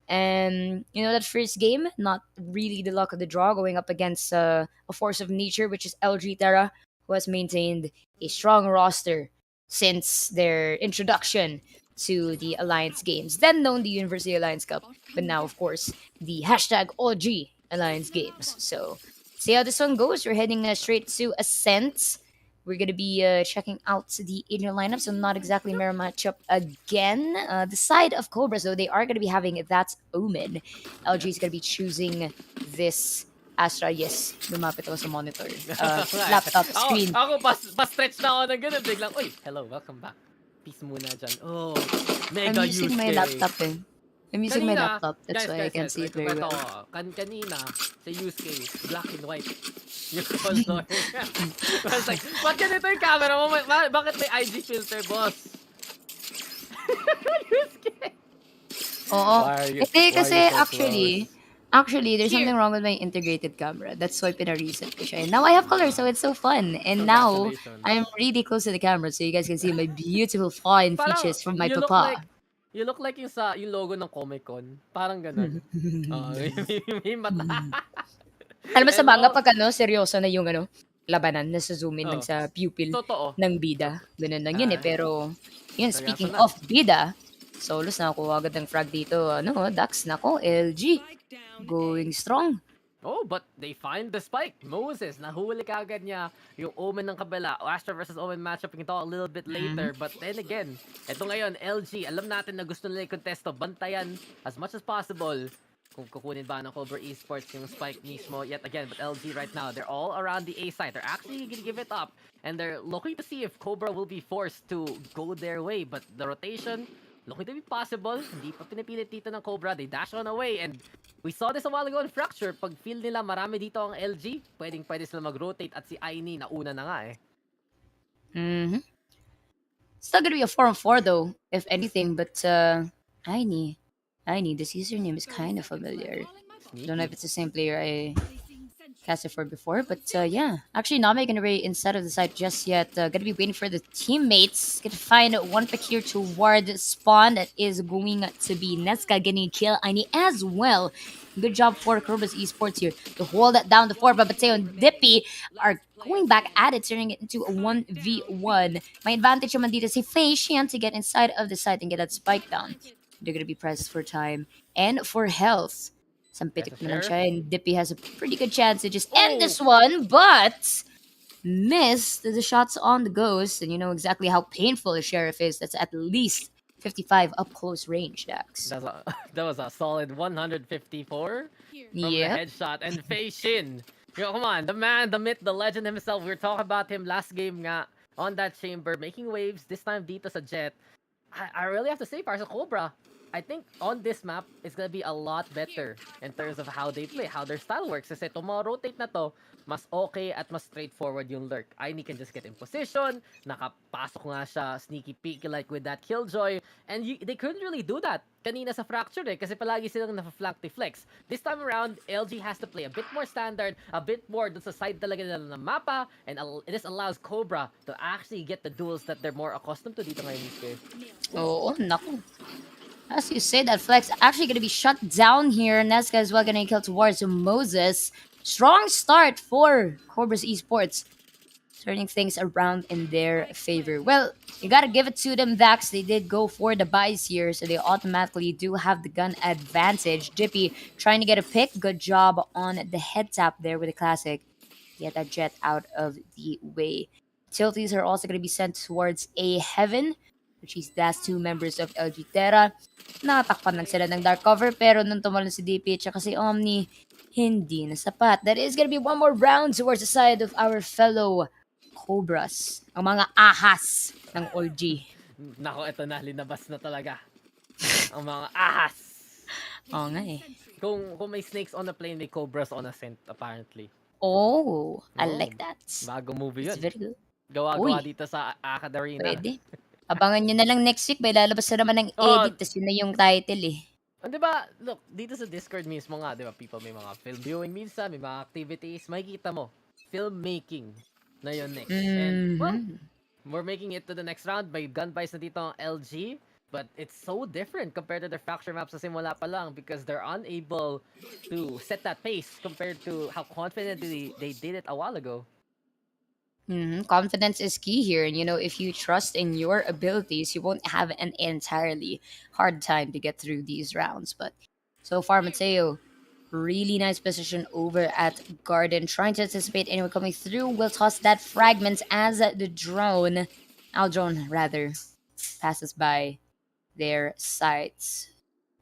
And that first game, not really the luck of the draw, going up against a force of nature, which is LG Terra, who has maintained a strong roster since their introduction to the Alliance Games, then known the University Alliance Cup, but now, of course, the hashtag OG Alliance Games. So, see how this one goes. We're heading straight to Ascent. We're going to be checking out the inner lineup, so not exactly mirror matchup again. The side of Cobras, though, they are going to be having That's Omen. LG is going to be choosing this Astra. Yes, lumapit ako sa monitor. Laptop screen. Ako, pa-stretch na ako ng ganun. Biglang, uy, hello, welcome back. Peace muna dyan. Oh, mega I'm using use my case. laptop eh. I'm using my laptop. That's why I can see it very Kwento well. ko, kanina, sa use case, black and white. Yung color. I was like, ba't ganito yung camera mo? Bakit may IG filter, boss? Use case. Oo. Hindi, kasi actually, there's Here. something wrong with my integrated camera. That's why pina-reset ko siya. And now I have color, so it's so fun. And now, Congratulations. I'm really close to the camera, so you guys can see my beautiful fine Parang, features from my you look papa. You look like yung logo ng Comic Con. Parang ganun. May mata. Alam mo sa And manga, all- pag seryoso na yung labanan, nasa zoom in lang Oh. sa pupil Totoo. ng bida. Ganun lang yun eh. Ah. Pero, yun, Seryoso speaking na. of bida, solos na ako agad ng frag dito. Dax, nako, LG. Going strong. Oh, but they find the spike. Moses, nahuli kagad niya yung Omen ng kabila. Astra versus Omen matchup, we can talk a little bit later. But then again, eto ngayon, LG, alam natin na gusto nila i-contesto, bantayan as much as possible kung kukunin ba ng Cobra Esports yung spike mismo yet again. But LG right now, they're all around the A side. They're actually gonna give it up. And they're looking to see if Cobra will be forced to go their way. But the rotation, looking to be possible. Hindi pa pinipilit dito ng Cobra. They dash on away. And we saw this a while ago in Fracture. Pag feel nila marami dito ang LG, pwede sila mag-rotate. At si Aini, nauna na nga eh. Mm-hmm. Still gonna be a 4-on-4 though, if anything. But Aini, this username is kind of familiar. Don't know if it's the same player I casted for before, but yeah. Actually, not making a way inside of the site just yet. Gonna be waiting for the teammates. Gonna find one pick here toward spawn. That is going to be Neska getting kill Aini as well. Good job for Cobras Esports here to hold that down. The 4, but Mateo and Dippy are going back at it, turning it into a 1v1. My advantage naman dito si Facian to get inside of the site and get that spike down. They're gonna be pressed for time and for health. Some pitik naman siya, and Dippy has a pretty good chance to just end this one, but missed the shots on the ghost, and you know exactly how painful a sheriff is. That's at least 55 up close range, Dax. That was a solid 154 from the Yeah. headshot. And Fei Shin, come on, the man, the myth, the legend himself. We were talking about him last game nga on that chamber, making waves, this time dito sa Jet. I really have to say, para sa Cobra, I think on this map, it's gonna be a lot better in terms of how they play, how their style works. Kasi rotate na to, mas okay at mas straightforward yung lurk. Aini can just get in position, nakapasok nga siya, sneaky peek like with that killjoy, and they couldn't really do that kanina sa Fracture kasi palagi silang na-flank flex. This time around, LG has to play a bit more standard, a bit more dun sa side talaga nila ng mapa, and this allows Cobra to actually get the duels that they're more accustomed to dito ngayon. Oh, naku. As you say, that flex actually gonna be shut down here. Nesca as well gonna kill towards Moses. Strong start for Cobras Esports, turning things around in their favor. Well, you gotta give it to them, Dax. They did go for the buys here, so they automatically do have the gun advantage. Dippy trying to get a pick. Good job on the head tap there with the classic. Get that jet out of the way. Tilties are also gonna be sent towards A Heaven, which is that's 2 members of LG Terra. Nakatakpan lang sila ng dark cover, pero nung tumalon si DP at saka si Omni, hindi na sapat. That is gonna be one more round towards the side of our fellow Cobras. Ang mga ahas ng OG. Nako, ito na, linabas na talaga. Ang mga ahas. Oo nga eh. Kung may snakes on the plane, may cobras on a scent, apparently. Oh, I Oh, like that. Bago movie It's yun. very good. Gawa-gawa Uy, dito sa Akad Arena. pwede. Abangan nyo na lang next week. May lalabas na naman ng Oh, edit. Tas yun na yung title eh. di ba, look, dito sa Discord mismo nga, di ba, people may mga film viewing minsan, may mga activities, makikita mo, filmmaking na yun next. And, well, we're making it to the next round. May gun buys na dito ang LG, but it's so different compared to their fracture maps sa simula pa lang because they're unable to set that pace compared to how confidently they did it a while ago. Confidence is key here. And, you know, if you trust in your abilities, you won't have an entirely hard time to get through these rounds. But so far, Mateo, really nice position over at Garden, trying to anticipate anyone coming through. Will toss that fragment as the drone, our drone rather, passes by their sights.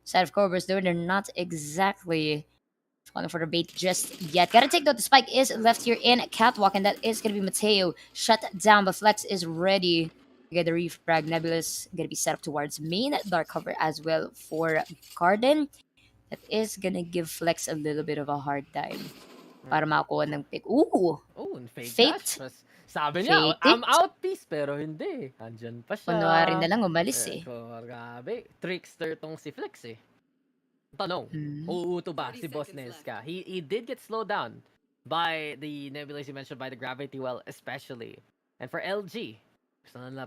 Side of Cobras, though, they're not exactly falling for the bait just yet. Gotta take note, the spike is left here in Catwalk, and that is gonna be Mateo. Shut down, but Flex is ready. We get the refrag. Nebulous gonna be set up towards main dark cover as well for Garden. That is gonna give Flex a little bit of a hard time para makakuha ng pick. Ooh! Oh, fake Fate. dash. Mas, sabi niya, Fate I'm it. out piece, pero hindi. Andyan pa siya. Kunwari na lang umalis eh. Grabe. Trickster tong si Flex eh. Tanong, uuto ba si Boss Nezca? He did get slowed down by the nebula you mentioned, by the gravity well especially. And for LG, gusto na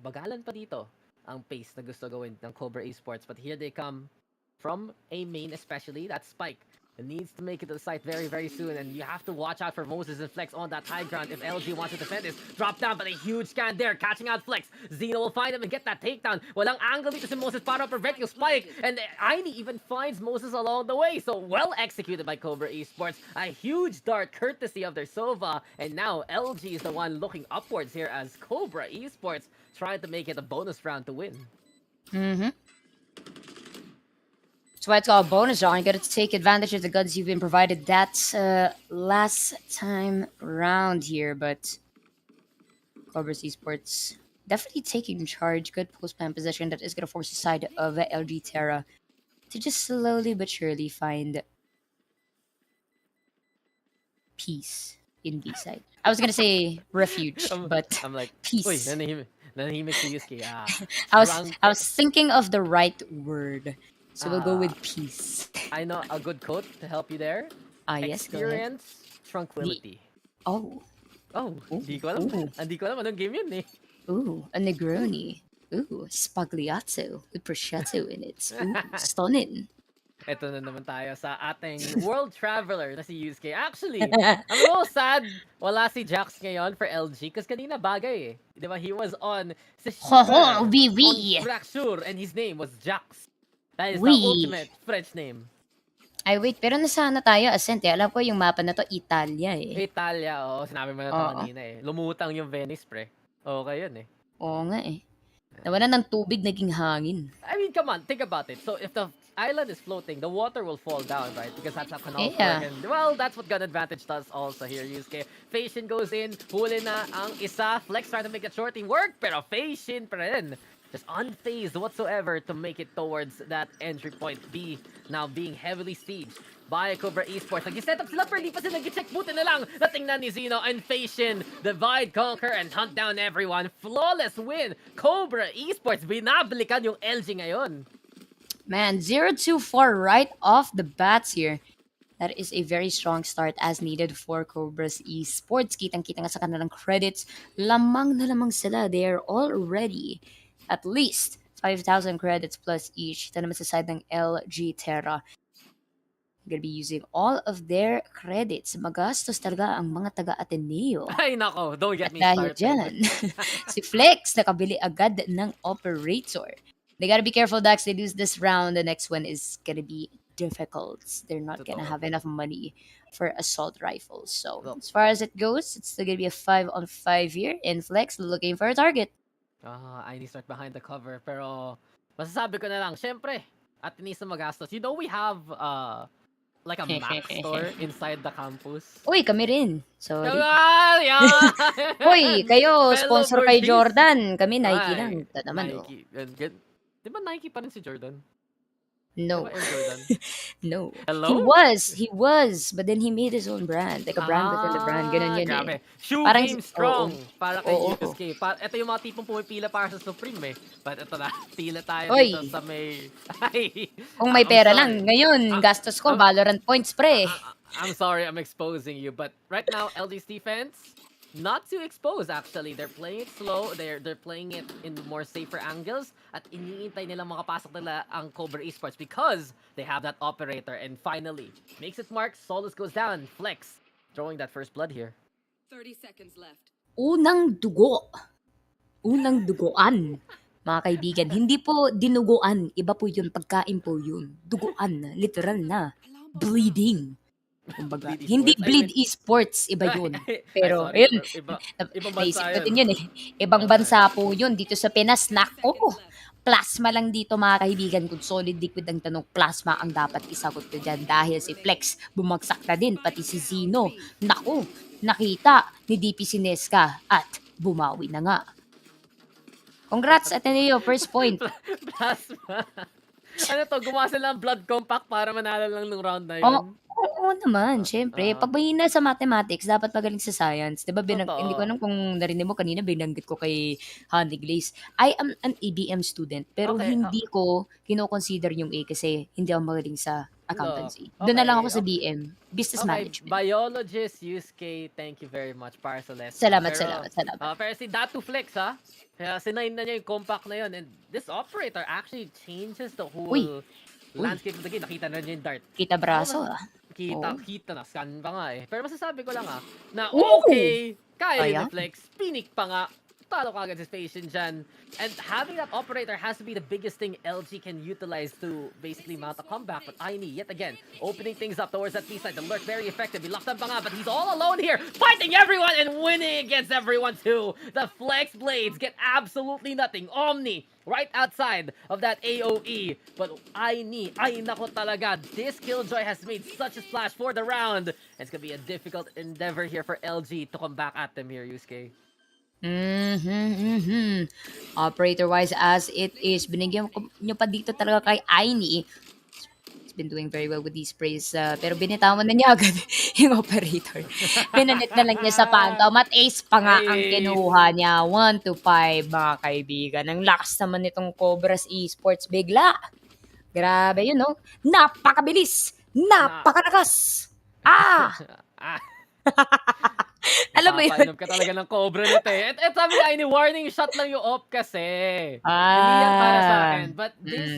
bagalan pa dito ang pace na gusto gawin ng Cobra Esports. But here they come from a main especially, that Spike. It needs to make it to the site very, very soon. And you have to watch out for Moses and Flex on that high ground if LG wants to defend this. Drop down, but a huge scan there, catching out Flex. Zeno will find him and get that takedown. Walang angle dito si Moses para prevent yung spike. And Aini even finds Moses along the way. So well executed by Cobra Esports. A huge dart courtesy of their Sova. And now LG is the one looking upwards here as Cobra Esports trying to make it a bonus round to win. That's why it's called a bonus round. You gotta take advantage of the guns you've been provided that last time round here, but Cobras Esports definitely taking charge. Good post-plan position that is gonna force the side of LG Terra to just slowly but surely find peace in B side. I was gonna say refuge, but I'm like, peace. Uy, nanahimik si Yusuke. I was thinking of the right word. So we'll go with peace. I know a good quote to help you there. Yes, go ahead. Experience, tranquility. Oh, Di ko alam. Hindi ko alam anong game yun eh. ooh, a Negroni. Ooh, spagliato with prosciutto in it. Ooh, stunning. Ito na naman tayo sa ating world traveler na si Yusuke. Actually, I'm a little sad wala si Jax ngayon for LG kasi kanina bagay eh. Di ba? He was on Ho, oui, oui. on Fracture and his name was Jax. That is Oui. the ultimate French name. Ay, wait, pero nasana tayo, Ascent eh. Alam ko yung mapa na to, Italia eh. Italia, oo. Sinabi mo na ito Oo. kanina eh. Lumutang yung Venice, pre. Okay yun eh. Oo nga eh. Nawalan ng tubig, naging hangin. I mean, come on, think about it. So if the island is floating, the water will fall down, right? Because that's how canals Yeah. work. And, well, that's what Gun Advantage does also here, Yusuke. Facian goes in, huli na ang isa. Flex trying to make that short team work, pero Facian pa rin. Just unfazed whatsoever to make it towards that entry point. B now being heavily sieged by Cobra Esports. Nag-set up sila pero di pa sila nag-check. Buti na lang natingnan ni Zeno and Facian. Divide, conquer, and hunt down everyone. Flawless win. Cobra Esports, binabalikan yung LG ngayon. Man, 0-2-4 right off the bats here. That is a very strong start as needed for Cobras Esports. Kitang-kita nga sa kanilang credits. Lamang na lamang sila. They are already at least 5,000 credits plus each. Ito naman sa side ng LG Terra. Gonna be using all of their credits. Magastos talaga ang mga taga-Ateneo. Ay nako, don't get me Dahil started. dyan, si Flex nakabili agad ng operator. They gotta be careful, Dax. They lose this round. The next one is gonna be difficult. They're not gonna Totoo. have enough money for assault rifles. So, Well- as far as it goes, it's still gonna be a 5-on-5 here. And Flex looking for a target. I need to start behind the cover. Pero, masasabi ko na lang, syempre, at least na magastos. You know, we have like a Mac store inside the campus. Uy, kami rin. Sorry. Yeah! Uy, kayo, Fellow sponsor kay birdies. Jordan. Kami Nike lang. Ay, Ito naman, oh. Nike. Di ba Nike pa rin si Jordan? Di No. ba Air Jordan? No. Hello? He was, but then he made his own brand. Like a brand within the brand. Ganun yun Grabe. eh. Shoe Parang, game strong. Para kay Oo. USK. Ito yung mga tipong pumipila para sa Supreme eh. But ito na, pila tayo Oy. dito sa may... Ay, Kung may I'm pera sorry. lang. Ngayon, gastos ko, Valorant points, pre. I'm sorry, I'm exposing you. But right now, LG's defense, not too exposed actually. They're playing it slow. They're playing it in more safer angles. At iniintay nila makapasok nila ang Cobra Esports because they have that operator. And finally, makes it mark. Solus goes down. Flex, throwing that first blood here. 30 seconds left. Unang dugo. Unang dugoan. Mga kaibigan, hindi po dinuguan. Iba po yun. Pagkain po yun. Duguan. Literal na. Bleeding. Kumbaga, Bleed hindi esports? I bleed mean- esports. Iba yun. Ay, Pero, sorry, ayun. ibang Naisip bansa natin yun. yun eh. Ibang bansa po yun. Dito sa Pinas, nako. Plasma lang dito mga kaibigan. Kung solid liquid ang tanong, plasma ang dapat isagot ko dyan. Dahil si Flex, bumagsak na din. Pati si Zino. Naku, nakita ni DP Sinesca. At bumawi na nga. Congrats, Ateneo. First point. Plasma. Ano to, gumawa sila ng blood compact para manalo lang ng round na yun. Oo naman, syempre. Pag mahina sa mathematics, dapat magaling sa science. Diba, Totoo. hindi ko alam kung narinig mo kanina, binanggit ko kay Honey Glaze. I am an ABM student, pero Okay, hindi ko kino-consider yung A kasi hindi ako magaling sa accountancy. Doon na lang ako sa BM, Business Management. Biologist, Yusuke, thank you very much para sa lesson. Salamat, Pero, salamat. pero si Datu Flex, ha? Kaya sinayin na niya yung compact na yun. And this operator actually changes the whole landscape of the game. Nakita na niya yung dart. Kita braso, ah. Kita na. Scan pa nga eh. Pero masasabi ko lang na Ooh! okay, kaya Ayan. ni Flex. Pinik pa nga. Talo ka agad si Station dyan. And having that operator has to be the biggest thing LG can utilize to basically mount a comeback. But Aini, yet again, opening things up towards that B-side. The lurk very effective. He locked up pa nga, but he's all alone here, fighting everyone and winning against everyone too. The Flex Blades get absolutely nothing. Omni, right outside of that AoE. But Aini, ay nako talaga, this Killjoy has made such a splash for the round. It's gonna be a difficult endeavor here for LG to come back at them here, Yusuke. Operator-wise, as it is, binigyan nyo pa dito talaga kay Aini. He's been doing very well with these sprays. Pero binitawan na niya agad yung operator. Pinanit na lang niya sa Phantom at ace pa nga ang Ace. kinuha niya. 1-5, mga kaibigan. Ang lakas naman nitong Cobras Esports bigla. Grabe yun, no? Napakabilis! Napakalakas! Ah! Alam mo yun? Napapainom ka talaga ng Cobra nito eh. At sabi nga, ini warning shot lang yung op kasi. Hindi yan para sa akin. But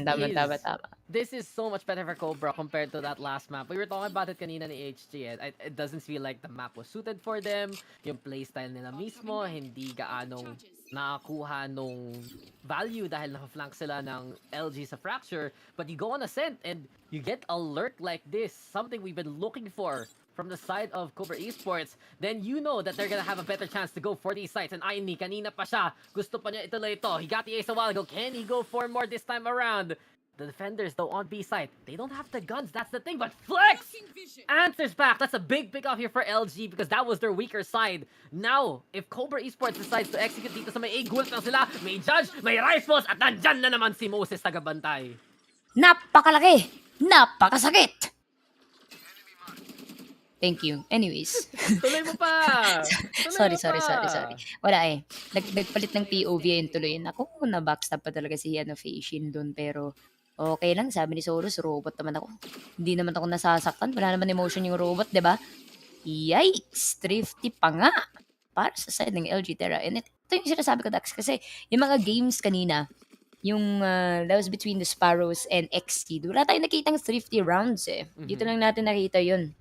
Tama. this is so much better for Cobra compared to that last map. We were talking about it kanina ni HG. It doesn't feel like the map was suited for them. Yung playstyle nila mismo, hindi gaanong nakakuha nung value dahil naka-flank sila ng LG sa Fracture. But you go on Ascent and you get a lurk like this. Something we've been looking for from the side of Cobra Esports, then you know that they're gonna have a better chance to go for these sites. And Aini, kanina pa siya, gusto pa niya ituloy ito. He got the ace a while ago. Can he go for more this time around? The defenders, though, on B side, they don't have the guns. That's the thing. But Flex answers back. That's a big pick off here for LG because that was their weaker side. Now, if Cobra Esports decides to execute dito sa may A-Gult lang sila, may Judge, may Rifles, at nandyan na naman si Moses tagabantay. Napakalaki! Napakasakit! Thank you. Anyways. Tuloy mo pa! Sorry. Wala eh. Nagpalit ng POV yung tuloy. Ako, na-backstab pa talaga si Fashin doon. Pero, okay lang. Sabi ni Soros, robot naman ako. Hindi naman ako nasasaktan. Wala naman emotion yung robot, diba? Yikes! Thrifty pa nga. Para sa side ng LG Terra. And ito yung sinasabi ko, Dax. Kasi, yung mga games kanina, yung that was between the Sparrows and XT. Wala tayong nakitang thrifty rounds eh. Dito lang natin nakita yun.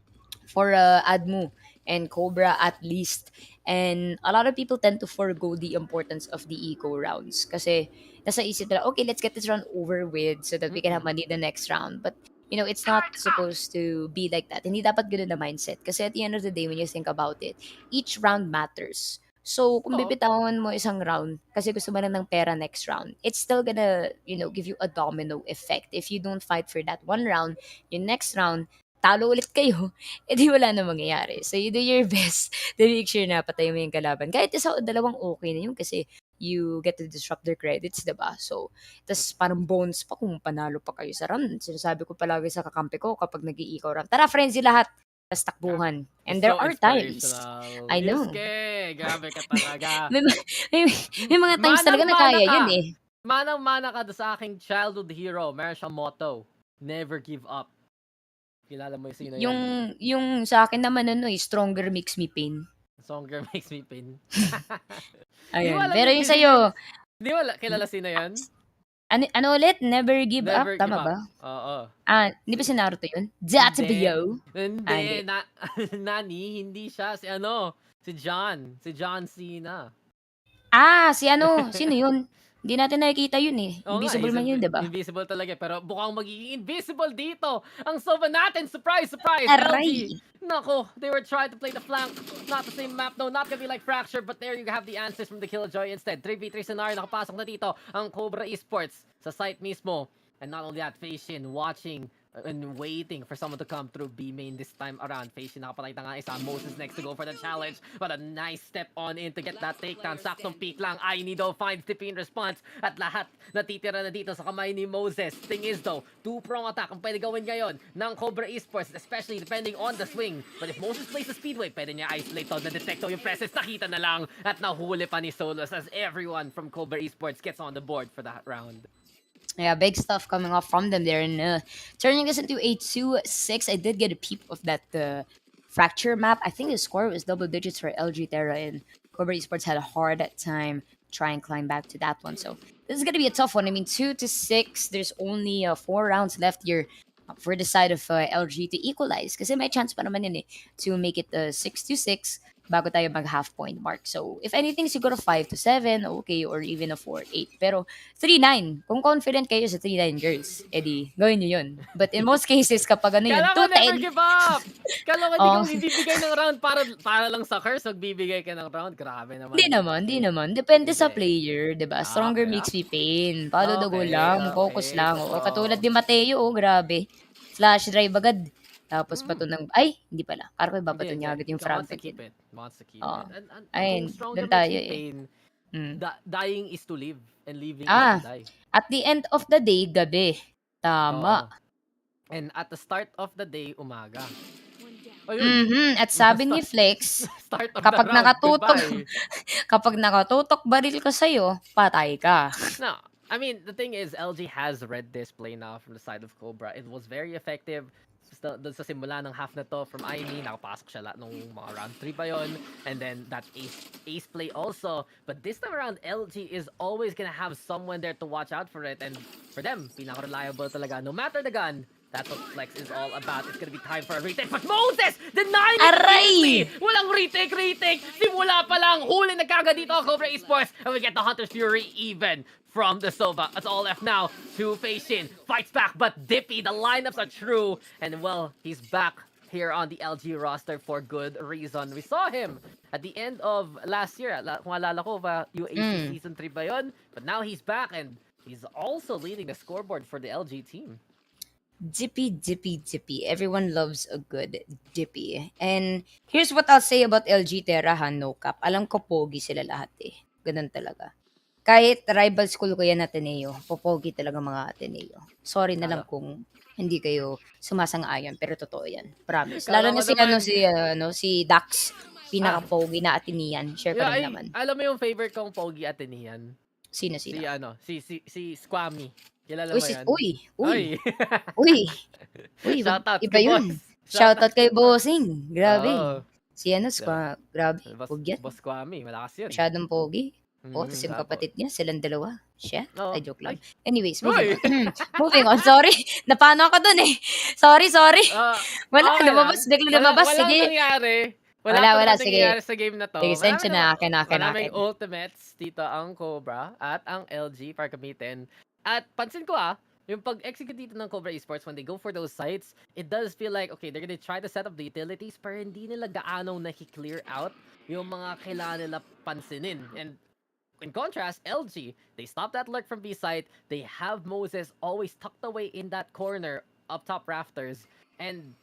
For Admu and Cobra at least. And a lot of people tend to forego the importance of the eco rounds. Kasi nasa isip nila, okay, let's get this round over with so that we can have money the next round. But, you know, it's not supposed to be like that. Hindi dapat ganun na mindset. Kasi at the end of the day, when you think about it, each round matters. So, kung bibitawan mo isang round kasi gusto mo na ng pera next round, it's still gonna, you know, give you a domino effect. If you don't fight for that one round, yung next round, talo ulit kayo, edi wala na mangyayari. So you do your best to make sure na patay mo yung kalaban. Kahit isa o dalawang okay na yun kasi you get to disrupt their credits, diba? So, tas parang bonus pa kung panalo pa kayo sa round. Sinasabi ko palagi sa kakampi ko kapag nag-iikaw round, tara frenzy lahat, tas takbuhan. And there So are times, inspirational. I know. Yusuke, grabe ka talaga. may, may, may mga times talaga na Manang-mana kaya ka. yun eh. Manang-mana ka doon sa aking childhood hero. Meron siyang motto, never give up. Kilala mo yung sino yan? Yung sa akin naman stronger makes me pain. Stronger makes me pain. Ayun. Pero yung sa'yo, Di mo kilala sino yan? ano ulit? Never give Never up? Tama give up. ba? Oo. Hindi ba si Naruto yun? Zatsubiyo? Hindi. Nani, hindi siya. Si John. Si John Cena. Si sino yun? Hindi natin nakikita yun eh. Oo nga, Invisible man yun, diba? Invisible talaga. Pero bukang magiging invisible dito. Ang Sova natin. Surprise, surprise. Aray! LG. Nako, they were trying to play the flank. Not the same map. No, not gonna be like Fracture. But there you have the answers from the Killjoy instead. 3v3 scenario. Nakapasok na dito ang Cobra Esports sa site mismo. And not only that, Facian watching and waiting for someone to come through B main this time around. Facian nakapatay na nga isa. Moses next to go for the challenge. But a nice step on in to get that takedown. Saktong peak lang. Ainido finds Tippy in response. At lahat natitira na dito sa kamay ni Moses. Thing is though, two-prong attack ang pwede gawin ngayon ng Cobra Esports, especially depending on the swing. But if Moses plays the speedway, pwede niya isolate to. Na-detecto yung presence. Nakita na lang. At nahuli pa ni Solos as everyone from Cobra Esports gets on the board for that round. Yeah, big stuff coming off from them there. And turning this into a 2-6, I did get a peep of that fracture map. I think the score was double digits for LG Terra, and Cobra Esports had a hard time trying to climb back to that one. So this is going to be a tough one. I mean, 2-6, there's only 4 rounds left here for the side of LG to equalize. Kasi may chance pa naman yun to make it 6-6 bago tayo mag half point mark. So, if anything, siguro 5-7, okay, or even a 4-8. Pero 3-9, kung confident kayo sa 3-9 girls, edi, gawin nyo yun. But in most cases, kapag yun, Kala ko 2-10. never give up! Kala ko hindi kang bibigay ng round para lang sa curse, magbibigay ka ng round. Grabe naman. Hindi naman. Depende sa player, diba? Stronger Okay, makes me pain. Follow the goal Okay, lang, focus lang. so- Katulad ni Mateo, grabe. Flash drive agad. Tapos bato ng... hindi pala. Parang iba bato niya agad yung front. Wants to keep it. Wants to keep Oo. it. And Ayun, kung stronger dun tayo makes you eh. pain, Mm. dying is to live and living is to die. At the end of the day, gabi. Tama. Oo. And at the start of the day, umaga. Ayun. At sabi ni Flex, Start of kapag the round. nakatutok, Goodbye. kapag nakatutok baril ka sa'yo, patay ka. No, I mean, the thing is, LG has read this play now from the side of Cobra. It was very effective. Doon sa simula ng half na to from Aimee, nakapasok siya lahat nung mga round 3 pa yun. And then that ace play also. But this time around, LG is always gonna have someone there to watch out for it. And for them, pinaka-reliable talaga. No matter the gun, that's what Flex is all about. It's gonna be time for a retake. But Moses! Denying it immediately! Walang retake! Simula pa lang! Huli na kagad dito ang Cobra Esports! And we get the Hunter's Fury even from the Sova. That's all left now. Two Facian fights back, but Dippy, the lineups are true. And well, he's back here on the LG roster for good reason. We saw him at the end of last year. Kung alala ko ba, UAC Season 3 ba yun? But now he's back and he's also leading the scoreboard for the LG team. Dippy. Everyone loves a good Dippy. And here's what I'll say about LG Terra, no cap. Alam ko pogi sila lahat Ganun talaga. Kahit rival school ko yan Ateneo, popogi talaga mga Ateneo. Sorry na lang kung hindi kayo sumasang-ayon, pero totoo yan. Promise. Lalo na si Dax, pinaka-pogi na Atenean. Share ko rin naman. Alam mo yung favorite kong pogi Atenean? Sino? Si Squammy. Kilala mo yan? Uy. Shoutout Iba kay yun. boss. Shoutout kay Bossing. Grabe. Oo. Si grabe. Pogi yan. Boss Squammy, malakas yun. Masyadong pogi. Tapos yung Tapos. kapatid niya, silang dalawa. Siya? Oo. Ay, joke lang. Ay. Anyways, Uy! moving on. Sorry. Napano ako dun Sorry. Wala, Okay lumabas. lang. Bigla lumabas. Walang Sige. nangyari. Wala, sige. nangyari sa game na to. Sige, send siya na akin. Maraming ultimates dito ang Cobra at ang LG para gamitin. At pansin ko yung pag-execute dito ng Cobra Esports, when they go for those sites, it does feel like, okay, they're gonna try to set up the utilities, pero hindi nila gaano naki-clear out yung mga kailangan nila pansinin. And in contrast, LG, they stop that lurk from B site. They have Moses always tucked away in that corner up top rafters. And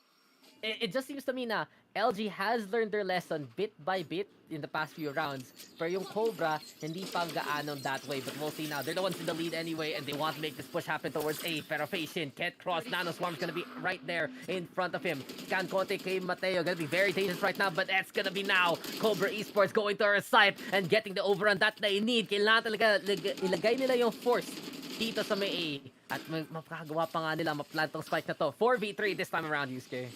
it just seems to me na LG has learned their lesson bit by bit in the past few rounds. Pero yung Cobra, hindi pa gaano that way. But we'll see now. They're the ones in the lead anyway, and they want to make this push happen towards A. Pero Facian can't cross. Nano Swarm's gonna be right there in front of him. Scan Kote kay Mateo. Gonna be very dangerous right now, but that's gonna be now. Cobra Esports going to our side and getting the overrun that they need. Kailangan talaga ilagay nila yung force dito sa may A. At mapakagawa pa nga nila maplant tong spike na to. 4v3 this time around, Yusuke.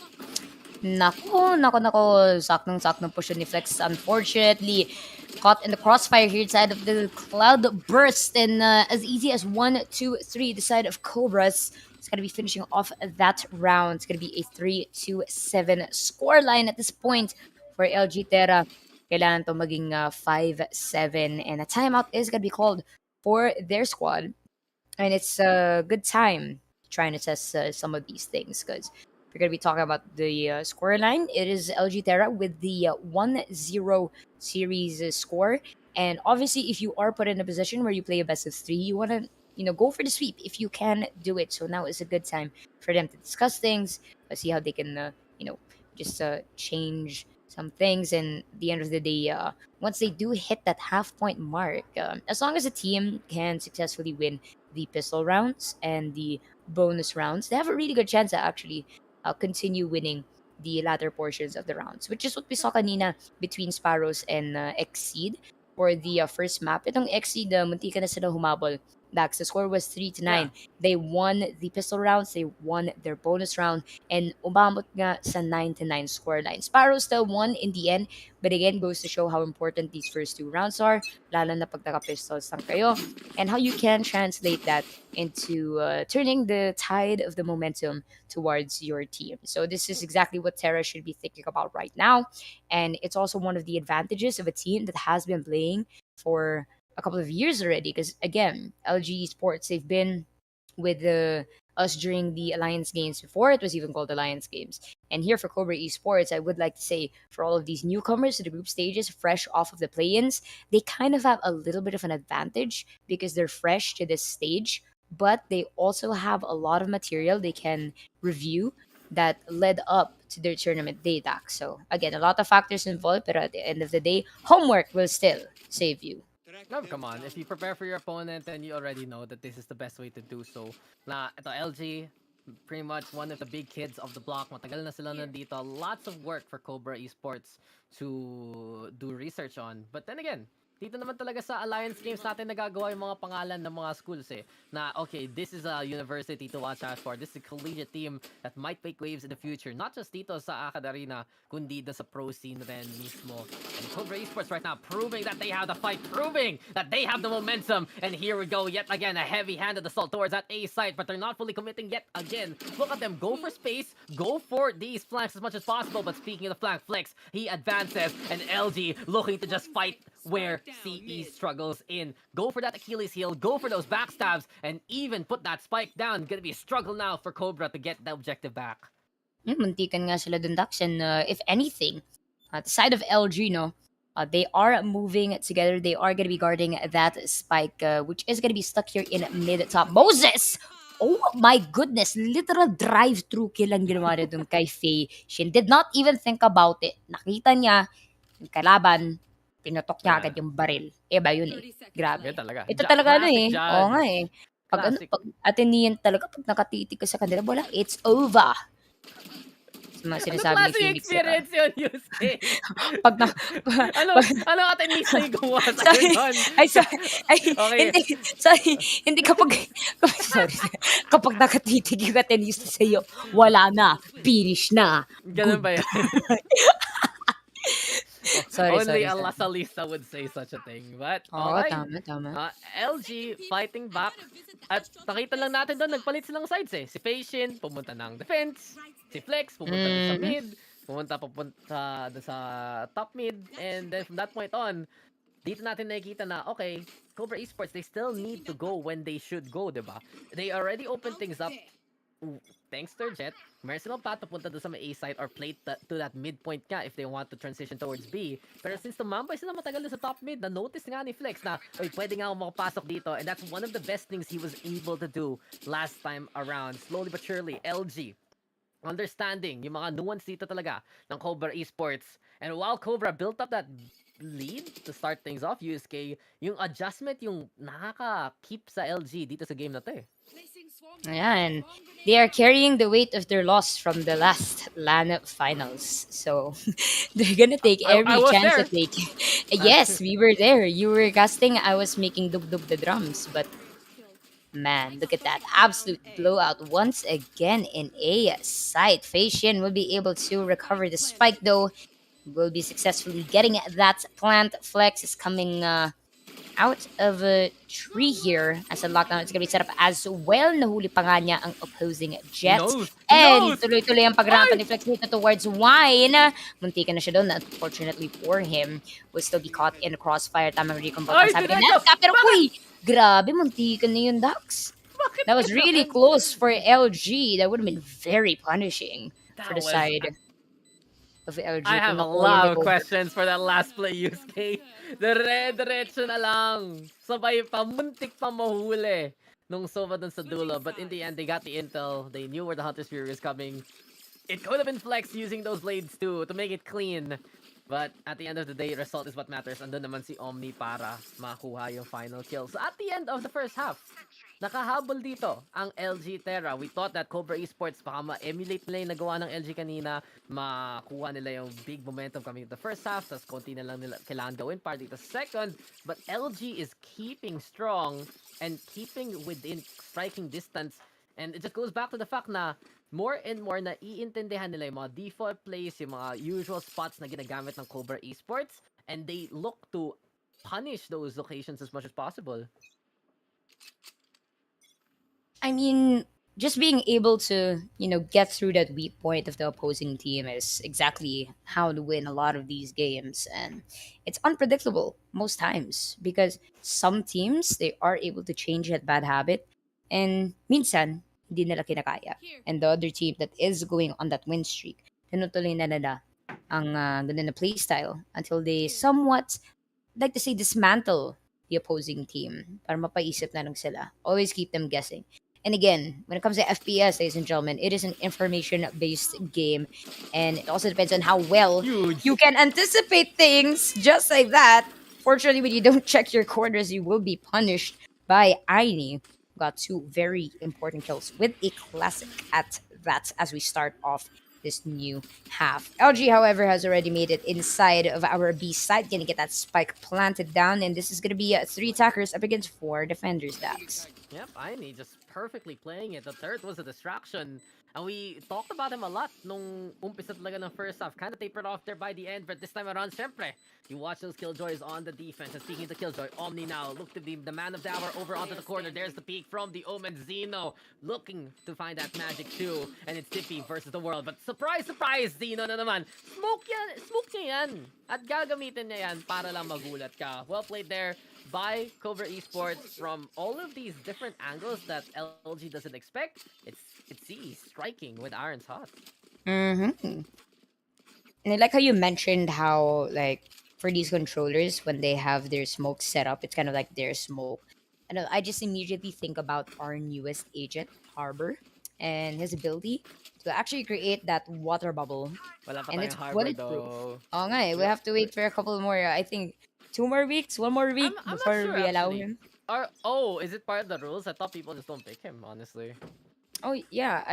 Nako. Saktong-saktong push ni Flex. Unfortunately, caught in the crossfire here inside of the cloud burst. And as easy as 1, 2, 3, the side of Cobras is going to be finishing off that round. It's going to be a 3-2-7 scoreline at this point for LG Terra. Kailangan to maging 5-7. And a timeout is going to be called for their squad. And it's a good time trying to test some of these things because we're going to be talking about the scoreline. It is LG Terra with the 1-0 series score. And obviously, if you are put in a position where you play a best of 3, you want to go for the sweep if you can do it. So now is a good time for them to discuss things, see how they can, just change some things. And at the end of the day, once they do hit that half-point mark, as long as a team can successfully win the pistol rounds and the bonus rounds, they have a really good chance to actually continue winning the latter portions of the rounds, which is what we saw kanina between Sparrows and Exceed for the first map. Itong Exceed, munti ka na sila humabol. Dax, the score was 3-9. Yeah. They won the pistol rounds, they won their bonus round, and umabot nga sa 9-9 scoreline. Sparrows still won in the end, but again, goes to show how important these first 2 rounds are, lalo na pag naka-pistols lang kayo, and how you can translate that into turning the tide of the momentum towards your team. So this is exactly what Terra should be thinking about right now, and it's also one of the advantages of a team that has been playing for a couple of years already, because again, LG Sports, they've been with us during the Alliance Games before it was even called Alliance Games. And here for Cobra Esports, I would like to say for all of these newcomers to the group stages, fresh off of the play-ins, they kind of have a little bit of an advantage because they're fresh to this stage, but they also have a lot of material they can review that led up to their tournament day, Dax. So again, a lot of factors involved, but at the end of the day, homework will still save you. No, come on. If you prepare for your opponent, then you already know that this is the best way to do so. Na ito LG, pretty much one of the big kids of the block. Matagal na sila nandito. Lots of work for Cobra Esports to do research on. But then again, dito naman talaga sa Alliance Games natin nagagawa yung mga pangalan ng mga schools eh. Na, okay, this is a university to watch out for. This is a collegiate team that might make waves in the future. Not just dito sa Akad Arena, kundi sa pro scene rin mismo. And Cobra Esports right now proving that they have the fight, proving that they have the momentum. And here we go, yet again, a heavy-handed assault towards that A site, but they're not fully committing yet again. Look at them, go for space, go for these flanks as much as possible. But speaking of the flank, Flex, he advances, and LG looking to just fight where CE struggles in. Go for that Achilles heel, go for those backstabs, and even put that spike down. Gonna be a struggle now for Cobra to get the objective back. Muntikan nga sila dun, Dax. And if anything, the side of LG, they are moving together. They are going to be guarding that spike, which is going to be stuck here in mid-top. Moses! Oh my goodness! Literal drive-through kill ang ginawa niya dun kay Faye. She did not even think about it. Nakita niya, yung kalaban, pinatok niya agad yung baril. Ba yun eh. Grabe. Yan talaga. Ito talaga Classic Judge. Oo nga eh. Pag atinian talaga, pag nakatitig ka sa kanila, wala, it's over. Mga sinasabi ni Classic Phoenix. experience yun, Yusuke. Pag na... ano ka tennis na gumawa sa ganun? Okay. Hindi sorry. Kapag nakatitig yung tennis sa'yo, wala na, finish na. Ganun ba yun? Only a sorry. Lasalista would say such a thing. But, Oo, alright. tama. LG fighting back. At nakita lang natin doon, nagpalit silang sides eh. Si Facian, pumunta ng defense. Si Flex, pumunta doon sa mid. Pupunta doon sa top mid. And then from that point on, dito natin nakikita na, okay, Cobra Esports, they still need to go when they should go, diba? They already opened things up. Thanks to Jet, meron silang path papunta doon sa may A side or play to that midpoint nga if they want to transition towards B. Pero since tumambay sila matagal na sa top mid, na-notice nga ni Flex na, oy, pwede nga ako makapasok dito. And that's one of the best things he was able to do last time around. Slowly but surely, LG understanding yung mga nuance dito talaga ng Cobra Esports. And while Cobra built up that lead to start things off, USK, yung adjustment yung nakaka-keep sa LG dito sa game na to eh. Yeah, and they are carrying the weight of their loss from the last LAN finals. So they're gonna take I every was chance there. that they can. Yes, we were there. You were casting, I was making dub dub the drums. But man, look at that. Absolute blowout once again in a site. Facian will be able to recover the spike though. Will be successfully getting that plant. Flex is coming out of a tree here as a lockdown. It's gonna be set up as well. Nahuli pa nga niya ang opposing He Jet. knows. He And knows. tuloy-tuloy ang pagrampa ni Flex dito towards Wine. Muntikan na siya doon. Unfortunately for him, will still be caught in the crossfire. Tamang recompose Ay, ang sabi ni diretso! Nazca. Pero uy, grabe, muntikan na yun, Dax. Bakit That was really ganun? close for LG. That would have been very punishing for That the was side of LG. I Kung have a nakuha yung lot of recover. questions for that last play, USK. Dire-diretso na lang. Sabay pa, muntik pa mahuli nung Sova dun sa dulo. But in the end, they got the intel. They knew where the Hunter's Fury was coming. It could have been Flex using those blades too to make it clean. But at the end of the day, result is what matters. Andun naman si Omni para makuha yung final kill. So at the end of the first half, nakahabol dito ang LG Terra. We thought that Cobra Esports baka ma-emulate nila yung nagawa ng LG kanina. Makuha nila yung big momentum coming in the first half. Tapos konti na lang nila kailangan gawin para dito sa second. But LG is keeping strong and keeping within striking distance. And it just goes back to the fact na more and more na iintindihan nila yung mga default plays, yung mga usual spots na ginagamit ng Cobra Esports, and they look to punish those locations as much as possible. I mean, just being able to, get through that weak point of the opposing team is exactly how to win a lot of these games. And it's unpredictable most times because some teams, they are able to change that bad habit. And minsan, hindi nila kinakaya. And the other team that is going on that win streak, tinutuloy na nila ang ganun na play style until they somewhat, like to say, dismantle the opposing team para mapaisip na lang sila. Always keep them guessing. And again, when it comes to FPS, ladies and gentlemen, it is an information-based game. And it also depends on how well Huge. you can anticipate things just like that. Fortunately, when you don't check your corners, you will be punished by Aini. Got two very important kills with a classic at that as we start off this new half. LG, however, has already made it inside of our B side. Gonna get that spike planted down, and this is gonna be 3 attackers up against 4 defenders, Dax. Yep, Aini just perfectly playing it. The third was a distraction. And we talked about him a lot nung umpisa talaga ng first half. Kind of tapered off there by the end, but this time around, syempre, you watch those Killjoys on the defense. And speaking of Killjoy, Omni now look to be the man of the hour over onto the corner. There's the peek from the Omen Zeno, looking to find that magic shoe. And it's Tippy versus the world. But surprise, surprise, Zeno na naman. Smoke niya yan. At gagamitin niya yan para lang magulat ka. Well played there by Cobra Esports from all of these different angles that LG doesn't expect. It's C striking with Iron's hot. Mm-hmm. And I like how you mentioned how, like, for these controllers, when they have their smoke set up, it's kind of like their smoke. I just immediately think about our newest agent, Harbor, and his ability to actually create that water bubble. Wala pa And tayong it's Harbor bulletproof. though. Oh, nga eh. We have to wait for a couple more, I think, 2 more weeks, 1 more week I'm not before sure, we allow actually. him. Is it part of the rules? I thought people just don't pick him, honestly. Oh yeah,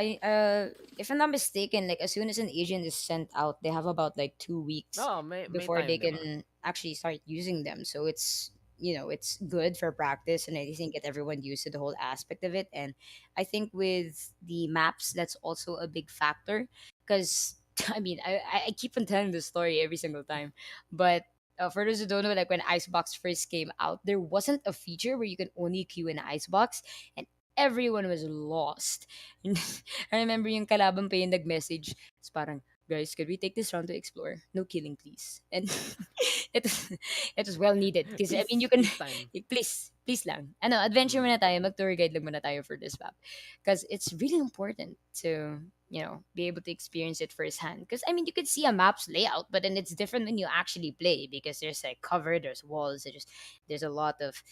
if I'm not mistaken, like as soon as an agent is sent out, they have about like 2 weeks No, may before time, they diba? can actually start using them. So it's good for practice, and I think get everyone used to the whole aspect of it. And I think with the maps, that's also a big factor because I mean I keep on telling the story every single time, but. For those who don't know, like when Icebox first came out, there wasn't a feature where you can only queue in Icebox, and everyone was lost. And I remember yung kalaban pa yung nag-message. It's parang, guys, could we take this round to explore? No killing, please. And it was, it was well needed. Because, I mean, you can, Peace time. please lang. Ano, adventure muna tayo, mag-tour guide lang muna tayo for this map. Because it's really important to, be able to experience it firsthand. Because, I mean, you could see a map's layout, but then it's different when you actually play because there's like cover, there's walls, there's a lot of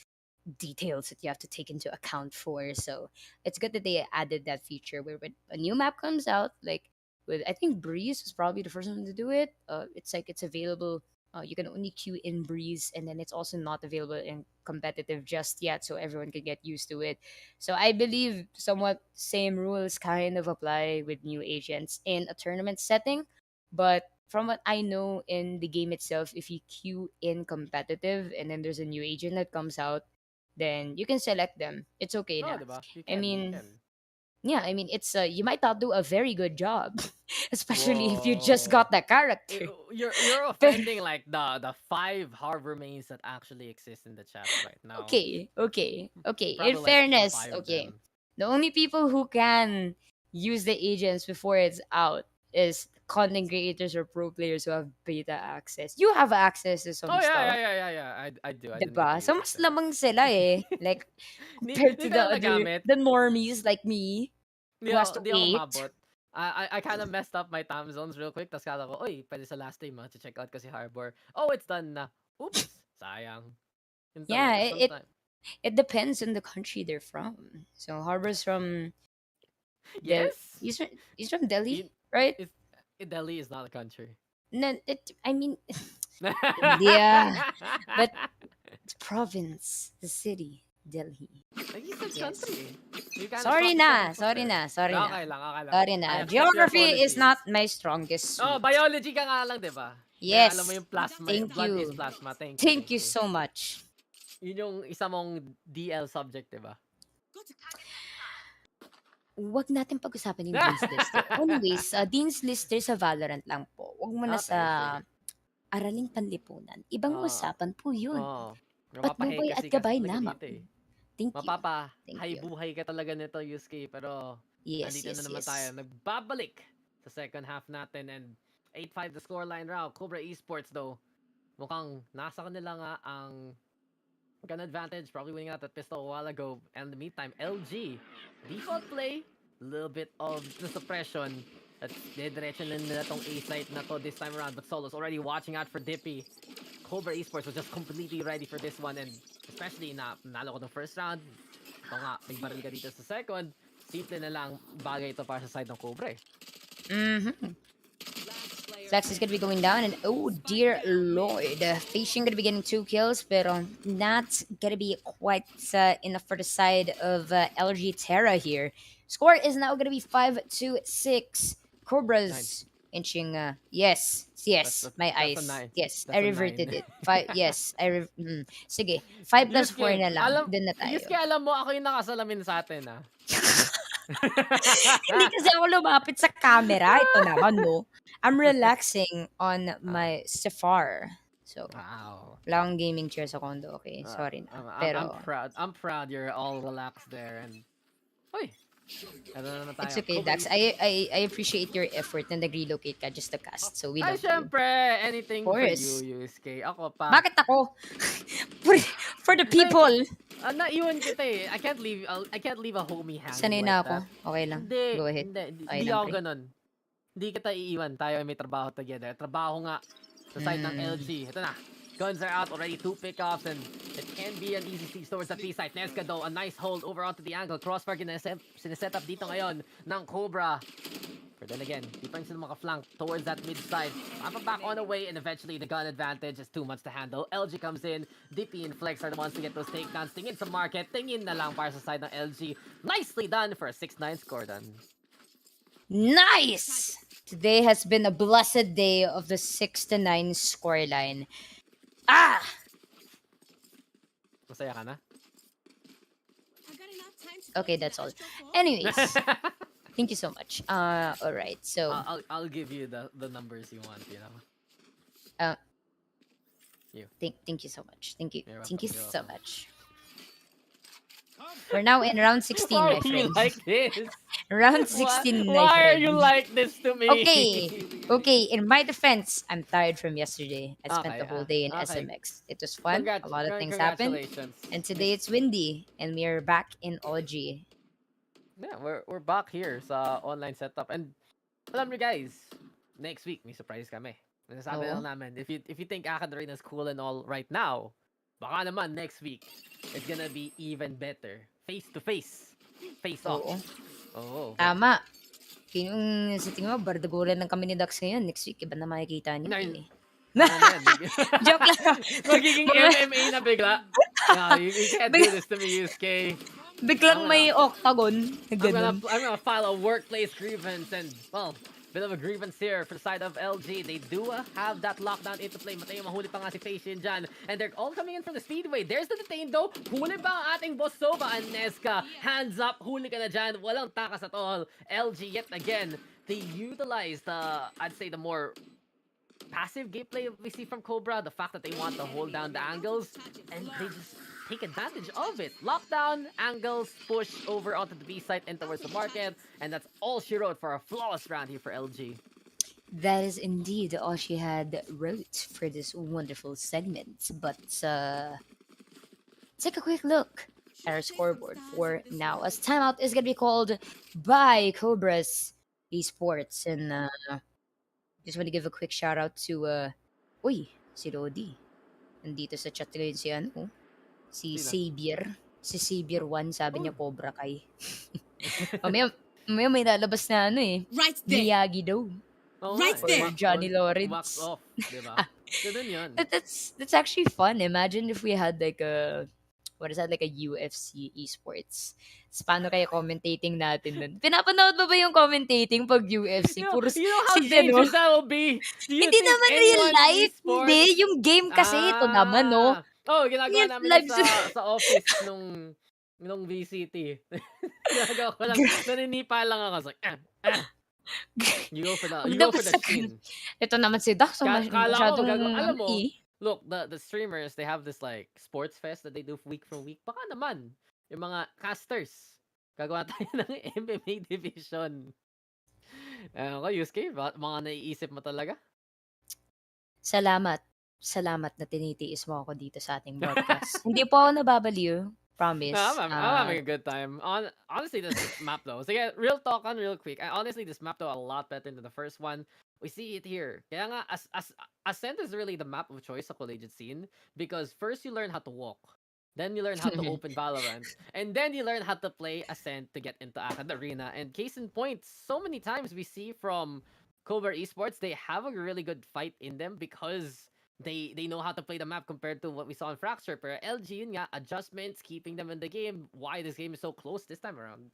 details that you have to take into account for. So it's good that they added that feature where when a new map comes out, like with I think Breeze was probably the first one to do it. It's like it's available. You can only queue in Breeze, and then it's also not available in competitive just yet, so everyone can get used to it. So I believe somewhat same rules kind of apply with new agents in a tournament setting, but from what I know in the game itself, if you queue in competitive and then there's a new agent that comes out, then you can select them. It's okay Oh, na. diba? You I can, you mean, can. yeah, I mean it's you might not do a very good job, especially if you just Whoa. got the character. You're Pero offending like the 5 harbor mains that actually exist in the chat right now. okay, okay, okay. In Probably like fairness, 5 of them. okay, the only people who can use the agents before it's out is content creators or pro players who have beta access. You have access to Oh some yeah, stuff, yeah, yeah, yeah, yeah. I do. I didn't get to diba? use So it mas though. lamang sila eh. Like compared Di to ka the lang other, nagamit. the normies like me who has to Di ako wait. umabot. I kind of messed up my time zones real quick. Tapos kala ko, oy, pwede sa last day check out kasi Harbor. Oh, it's done na. Oops, sayang. Yun Yeah, talaga. Sometimes. it depends on the country they're from. So Harbor's from Yes. he's from Delhi, In, right? it's, Delhi is not a country. No, I mean India, but it's province, the city, Delhi. Like you said Yes. country. You kind of Sorry shot yourself in na, the foot sorry there. na, sorry na. Okay lang, okay lang. Sorry I na. accept your Geography is apology. not my strongest Oh, suit. biology ka nga lang, di ba? Kaya alam mo Yes. yung plasma, Thank blood is you. plasma. Thank you, Thank thank you you. so much. Yun yung isa mong DL subject, di ba? Wag natin pag-usapan yung Dean's Lister. Anyways, Dean's Lister sa Valorant lang po. Wag mo na sa Okay, sige. araling panlipunan. Ibang Oo. usapan po yun. Oo. Patnubay at gabay Talaga lamang. dito eh. Thank you. Thank Hay you. buhay ka talaga nito, Yusuke. Pero, Yes, nandito yes, na naman yes. tayo. Nagbabalik sa second half natin. And 8-5 the scoreline round. Cobra Esports though. Mukhang nasa kanila nga ang gun advantage. Probably winning out that pistol a while ago. And in the meantime, LG. Default play. A little bit of the suppression. At dediretso na nila tong A-site na to this time around. But Solo's already watching out for Dippy. Cobra Esports was just completely ready for this one. And especially na nalo ko the first round. Ito nga, may baril ka dito sa second. Simple na lang bagay ito para sa side ng Cobra eh. Flex is gonna be going down, and oh dear lord, Fishing gonna be getting 2 kills, but not gonna be quite enough for the side of LG Terra here. Score is now gonna be 5-6. Cobras inching. Yes, my that's a eyes. 9. Yes, That's I a reverted 9. it. Sige, 5 plus 4 na lang. Alam, Dun na tayo. Yusuke, alam mo, ako yung nakasalamin sa atin ah. Hindi kasi ako lumapit sa camera. Ito naman, no? I'm relaxing on my Safar. So, Wow. wala akong gaming chair sa condo. Okay, sorry na. Pero, I'm proud you're all relaxed there. And, oy, ano na tayo. it's okay, Cobra Dax. I appreciate your effort na nag-relocate ka just to cast. So, we Ay, love you. syempre, anything Of for course. you, Yusuke. Ako pa. Bakit ako? for the people. Naiwan kita eh. I can't leave a homie hanging Sanay like na ako. that. Okay lang. Hindi, Go ahead. Okay hindi lang, ako pre. ganun. Hindi kita iiwan. Tayo ay may trabaho together. Trabaho nga sa side ng LG. Ito na. Guns are out already. 2 pickoffs and it can be an easy siege towards the B side. Nesca though, a nice hold over onto the angle. Crossfire sineset up dito ngayon ng Cobra. But then again, di pa rin sila makaflank towards that mid side. Back on the way and eventually the gun advantage is too much to handle. LG comes in. Dippy and Flex are the ones to get those takedowns. Tingin sa market. Tingin na lang para sa side ng LG. Nicely done for a 6-9 score done. Nice! Today has been a blessed day of the 6-9 scoreline. Ah! Masaya ka na? Okay, that's all. Anyways, thank you so much. All right. So, I'll give you the numbers you want, you know. thank you so much. Thank you. You're Thank you welcome, so you're welcome. much. We're now in round 16, Why my are you friends. like this? Round 16, my Why are friend. you like this to me? Okay. In my defense, I'm tired from yesterday. I spent Okay, the whole day in okay. SMX. It was fun. A lot of things happened. Congratulations. And today it's windy, and we are back in OG. Yeah, we're back here sa online setup. And alam niyo guys, next week may surprise kami. Nasabi Oo. lang namin, if you think Academy is cool and all right now, baka naman next week it's gonna be even better. Face to face. Face off. Oo. Oh. Tama. Yung sa tingin mo, bardagulan lang kami ni Dax ngayon. Next week, iba na makikita niyo. Nah, Yun eh. man. Joke lang. Magiging Mga- MMA na bigla. Yeah, you can't do this to me, Yusuke. Biglang may octagon. I'm gonna file a workplace grievance and, well, bit of a grievance here for the side of LG. They do have that lockdown into play. Matay mahuli pa nga si Facian dyan. And they're all coming in from the speedway. There's the detain though. Huli ba ang ating Bosova and Nesca? Hands up. Huli ka na dyan. Walang takas at all. LG yet again. They utilized, I'd say, the more passive gameplay we see from Cobra, the fact that they want to hold down the angles, and they just take advantage of it. Lockdown, angles, push over onto the B site and towards the market, and that's all she wrote for a flawless round here for LG. That is indeed all she had wrote for this wonderful segment. But take a quick look at our scoreboard for now, as timeout is gonna be called by Cobras Esports, and just want to give a quick shout out to uy, si Rodi. Nandito sa chat ngayon si si Sino? Xavier. Si Xavier 1, sabi niya Oh. Cobra Kai. Mamaya may lalabas na Right there. Miyagi daw. Oh, Right nga, there. wax- Johnny wax- Lawrence. Wax off, diba? Ganun yun. That's actually fun. Imagine if we had like a what is that, like a UFC esports. So, paano kaya commentating natin nun? Pinapanood ba yung commentating pag UFC? Puro You know how si dangerous that will be? Do you Hindi think naman real anyone in life. esports- Hindi, yung game kasi ito naman, no? Oh, ginagawa Yung namin live sa office nung VCT. Ginagawa ko lang, naninipa lang ako. So, You go for the skin. Ito naman si Dax, Kala ko, masyadong alam mo, eh. Look, the streamers, they have this like sports fest that they do week from week. Baka naman, yung mga casters, gagawa tayo ng MMA division. Ako, Yusuke, mga naiisip mo talaga? Salamat. Salamat na tinitiis mo ako dito sa ating broadcast. Hindi po ako nababaliw. Promise. I'm having a good time. Honestly, this map though. So yeah, real talk on real quick. Honestly, this map though a lot better than the first one. We see it here. Kaya nga, Ascent is really the map of choice sa collegiate scene because first you learn how to walk. Then you learn how to open Valorant. And then you learn how to play Ascent to get into Akad Arena. And case in point, so many times we see from Cobra Esports, they have a really good fight in them because they know how to play the map compared to what we saw in Fracture. Pero LG, yun nga, adjustments, keeping them in the game. Why this game is so close this time around.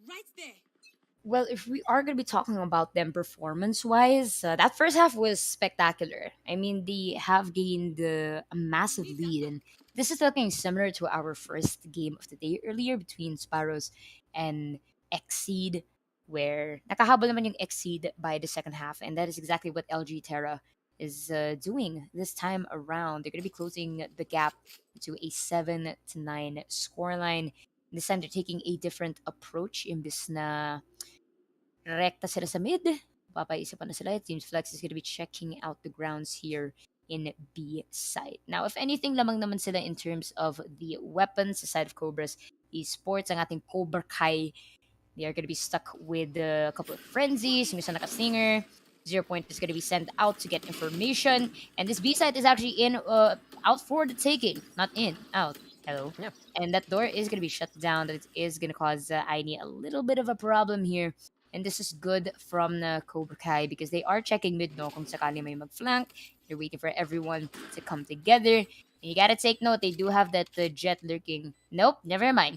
Right there. Well, if we are going to be talking about them performance-wise, that first half was spectacular. I mean, they have gained a massive lead, and this is looking similar to our first game of the day earlier between Sparrows and Exceed, where nakahabol naman yung Exceed by the second half, and that is exactly what LG Terra is doing this time around. They're going to be closing the gap to a 7-9 scoreline. This time they're taking a different approach. Imbis na rekta sila sa mid, papaisipan na sila. It seems Flex is going to be checking out the grounds here in B side. Now, if anything, lamang naman sila in terms of the weapons, aside of Cobras Esports, ang ating Cobra Kai, they are going to be stuck with a couple of frenzies, yung isa naka-stinger. 0 Point is going to be sent out to get information. And this B side is actually out for the taking. Not in, out. Hello. Yeah. And that door is going to be shut down. That is going to cause Aini a little bit of a problem here. And this is good from the Cobra Kai because they are checking mid, no? Kung sakali may mag-flank. They're waiting for everyone to come together. And you gotta take note, they do have that Jet lurking. Nope, never mind.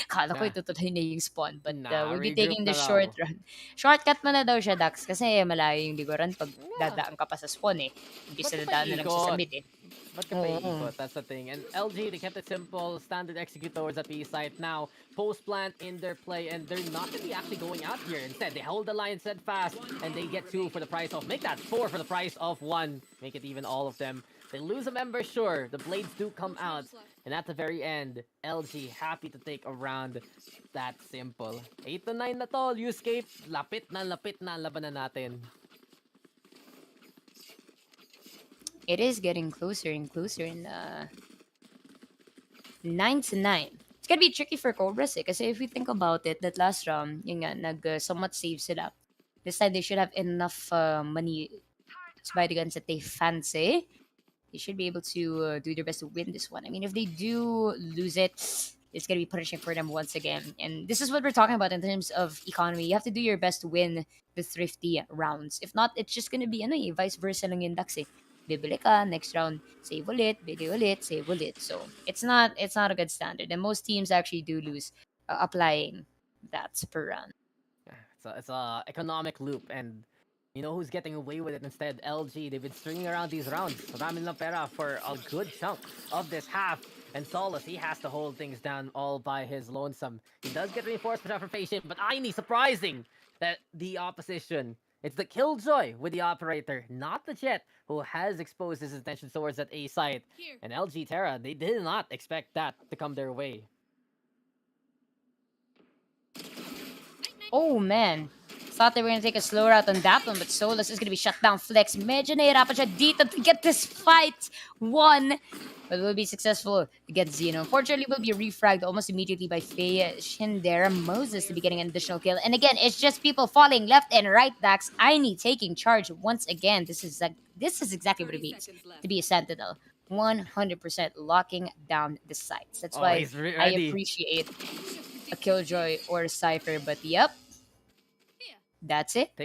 Kala ko Nah. itutuloy na yung spawn. But Nah, we'll be regroup taking the na short daw. run. Shortcut mo na daw siya, Dax. Kasi malayo yung liguran pag dadaan ka pa sa spawn eh. Imbis Ba't na ka dadaan na lang siya sa paikot? mid eh. But ka paikot, that's the thing. And LG, they kept it simple, standard execute towards that B site now. Post plant in their play, and they're not going to be actually going out here. Instead, they hold the line steadfast, and they get 2 for the price of, make that 4 for the price of 1. Make it even all of them. They lose a member, sure. The blades do come out. And at the very end, LG happy to take a round that simple. 8-9 na to, Yusuke. Lapit na ang labanan natin. It is getting closer and closer. And 9-9. It's gonna be tricky for Cobras eh. Kasi if we think about it, that last round, yun nga, somewhat save sila. This time, they should have enough money to buy the guns that they fancy. They should be able to do their best to win this one. I mean, if they do lose it, it's gonna be punishing for them once again. And this is what we're talking about in terms of economy. You have to do your best to win the thrifty rounds. If not, it's just gonna be vice versa lang yung Dax eh. Bibili ka, next round, save ulit, bili ulit, save ulit. So it's not a good standard. And most teams actually do lose applying that per round. Yeah, it's a economic loop, and you know who's getting away with it instead? LG. They've been stringing around these rounds. Marami lang pera for a good chunk of this half. And Solus, he has to hold things down all by his lonesome. He does get reinforcement from Patient, but Aini, surprising that the opposition. It's the Killjoy with the operator, not the Jet, who has exposed his intentions towards that A site. Here. And LG Terra, they did not expect that to come their way. Oh man. Thought they were gonna take a slow route on that one, but Solus is gonna be shut down. Flex, medyo nahirapan siya dito to get this fight won. But will be successful against Xeno. Unfortunately, will be refragged almost immediately by Faye Shindera Moses to be getting an additional kill. And again, it's just people falling left and right. Dax Aini taking charge once again. This is exactly what it 30 means seconds left. to be a Sentinel. 100% locking down the sites. That's Oh, why he's I ready. appreciate a Killjoy or a Cypher. But yep, that's it.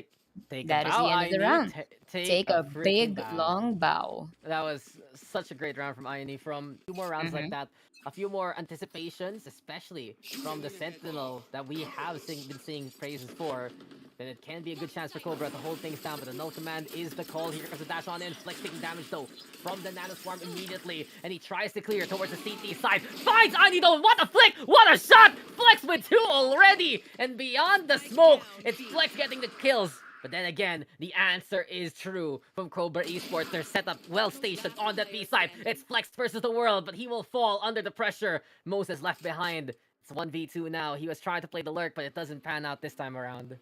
Take That a is bow, the end of the Aini. round. Take a freaking big, bow. long bow. That was such a great round from Ione. From a few more rounds like that, a few more anticipations, especially from the Sentinel that we have been seeing praises for, then it can be a good chance for Cobra to hold things down. But the no command is the call. Here comes the dash on in. Flex taking damage though from the Nano Swarm immediately, and he tries to clear towards the CT side. Finds Ione though. What a flick! What a shot! Flex with 2 already, and beyond the smoke, it's Flex getting the kills. But then again, the answer is true from Cobra Esports. They're set up well stationed on that B side. It's Flex versus the world, but he will fall under the pressure. Moses left behind. It's 1v2 now. He was trying to play the lurk, but it doesn't pan out this time around.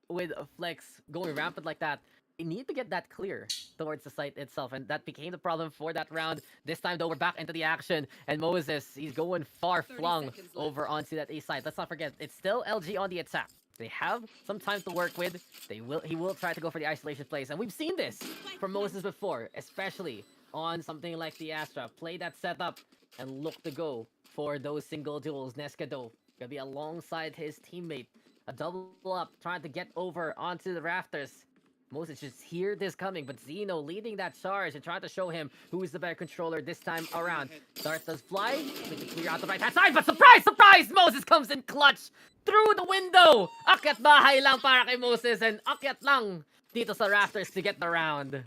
With a Flex going rampant like that, you need to get that clear towards the site itself, and that became the problem for that round. This time though, we're back into the action, and Moses, he's going far 30 flung seconds left. over onto that A side. Let's not forget, it's still LG on the attack. They have some time to work with. He will try to go for the isolation plays, and we've seen this from Moses before, especially on something like the Astra. Play that setup and look to go for those single duels. Nescado gonna be alongside his teammate. A double up, trying to get over onto the rafters. Moses just hear this coming, but Zeno leading that charge and trying to show him who is the better controller this time around. Dart does fly, we can clear out the right hand side, but surprise, surprise! Moses comes in clutch through the window! Akyat bahay lang para kay Moses, and akyat lang dito sa rafters to get the round.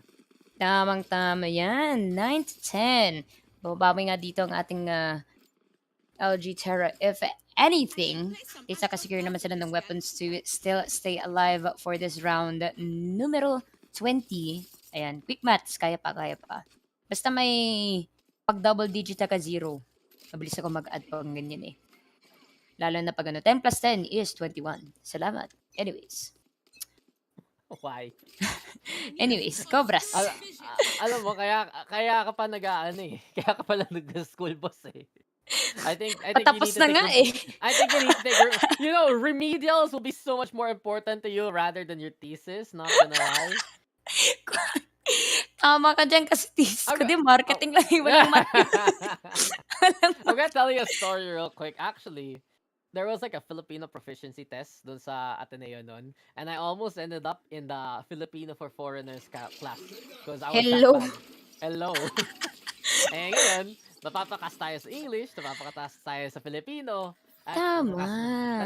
Tamang-tama yan. 9 to 10. Babawi nga dito ang ating LG Terra. If anything, isa ka-secure naman sila ng weapons to still stay alive for this round. Numero 20. Ayan, quick maths. Kaya pa, kaya pa. Basta may pag-double digit ka 0. Mabilis ako mag-add pang ganyan eh. Lalo na pag 10 plus 10 is 21. Salamat. Anyways. Why? Anyways, Cobras. Alam mo, kaya ka pa nag-aano eh. Kaya ka pala nag-school boss eh. I think Patapos you need to na nga eh. I think you need to take remedials will be so much more important to you rather than your thesis, not gonna lie. Tama ka dyan kasi thesis ko Okay. din. Marketing lang yung walang I'm gonna tell you a story real quick. Actually, there was like a Filipino proficiency test dun sa Ateneo nun, and I almost ended up in the Filipino for Foreigners class because I was Hello. that bad. Hello. Eh ngayon, napapakas tayo sa English, napapakas tayo sa Filipino. At Tama.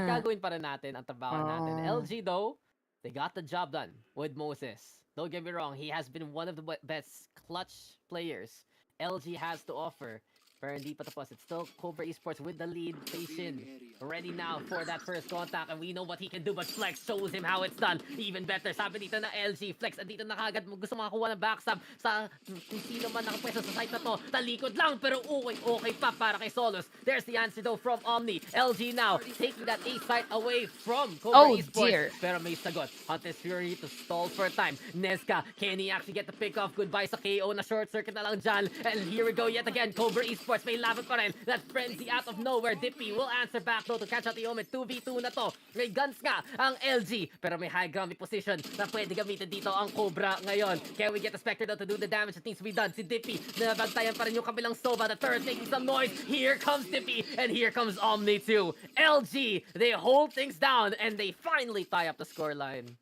gagawin pa rin natin ang trabaho natin. Oo. LG though, they got the job done with Moses. Don't get me wrong, he has been one of the best clutch players LG has to offer Pero hindi pa tapos. It's still Cobra Esports with the lead. Facing ready now for that first contact. And we know what he can do. But Flex shows him how it's done. Even better. Sabi dito na LG. Flex, andito na kagad. Gusto makakuha ng backstab sa kung sino man nakapwesto sa site na to. Talikod lang. Pero okay pa para kay Solos. There's the answer though from Omni. LG now taking that A site away from Cobra Esports. Dear. Pero may sagot. Hunter's Fury to stall for time. Nezka, can he actually get the pick off? Goodbye sa KO na short circuit na lang dyan. And here we go yet again. Cobra Esports may laban pa rin. That frenzy out of nowhere. Dippy will answer back though to catch out the Omen. 2v2 na to. May guns nga ang LG. Pero may high ground position na pwede gamitin dito ang Cobra ngayon. Can we get the Spectre though to do the damage that needs to be done? Si Dippy, nabantayan pa rin yung kabilang Sova. The turret making some noise. Here comes Dippy. And here comes Omni too. LG, they hold things down and they finally tie up the scoreline.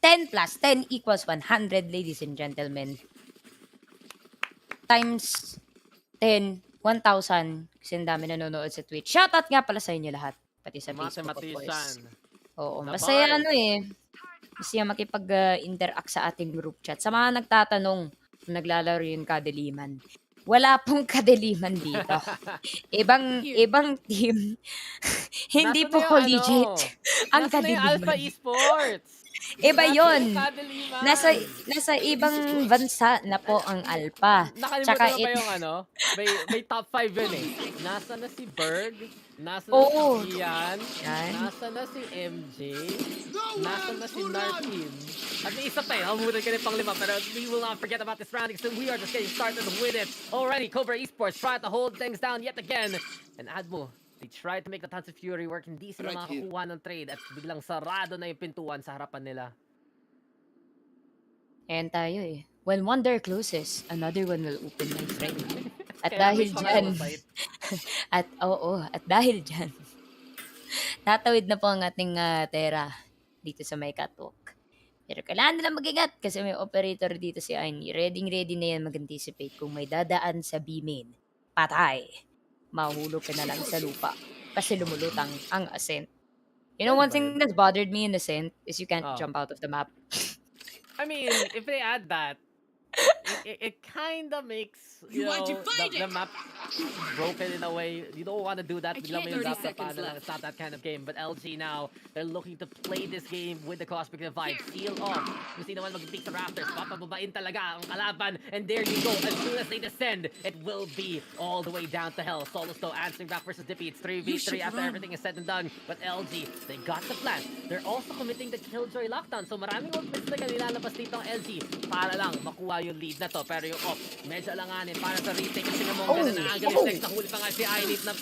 10 plus 10 equals 100, ladies and gentlemen. Times 10, 1,000. Kasi ang dami nanonood sa Twitch. Shoutout nga pala sa inyo lahat. Pati sa Facebook, of course. Mathematician. Oo, Na masaya bar. ano eh. Masaya makipag-interact sa ating group chat. Sa mga nagtatanong kung naglalaro yung kadiliman. Wala pong kadiliman dito. Ibang team. Hindi Nasaan po na yung collegiate. Ang Nasaan na yung Alpha kadiliman. Esports? Iba Nasaan yun. yung kadiliman? Nasa ibang bansa na po ang Alpha. Nakalimutan mo ba yung may top 5 yun eh. Nasa na si Berg? Nasa na Oo. si Ian? Yan. Nasa na si MJ? Nasa na si Narkin? At may isa pa eh. Hamutan ka rin pang 5. Pero we will not forget about this rounding. So we are just getting started with it. Already, Cobra Esports trying to hold things down yet again. And Admo, they tried to make the Tons of Fury work. Hindi sila makakuha ng trade. At biglang sarado na yung pintuan sa harapan nila. Ayan tayo eh. When one door closes, another one will open, my friend. At Kaya dahil may dyan, pangalan site. at dahil dyan, tatawid na po ang ating Tera dito sa may catwalk. Pero kailangan nila mag-ingat kasi may operator dito si Aini. Ready na yan mag-anticipate kung may dadaan sa B-main. Patay. Mahulog ka na lang sa lupa kasi lumulutang ang ascent. You know, one thing that's bothered me in Ascent is you can't Oh. jump out of the map. I mean, if they add that, it kind of makes the map broken in a way. You don't want to do that. I Biglang can't, may 30 drop na seconds paano lang. left. It's not that kind of game. But LG now, they're looking to play this game with the Cosmic Divide. Seal off. Kung sino man mag-pick sa Raptors, papababain talaga ang kalaban. And there you go. As soon as they descend, it will be all the way down to hell. Solos though answering back versus Dippy. It's 3v3 after everything is said and done. But LG, they got the plan. They're also committing the Killjoy lockdown. So maraming ultimates na nilalabas dito ang LG para lang makuha yung lead na to. Pero yung off, medyo alanganin para sa retake. Kasi nga mong ganun na angle yung Flex. Nahuli pa nga si Ainit na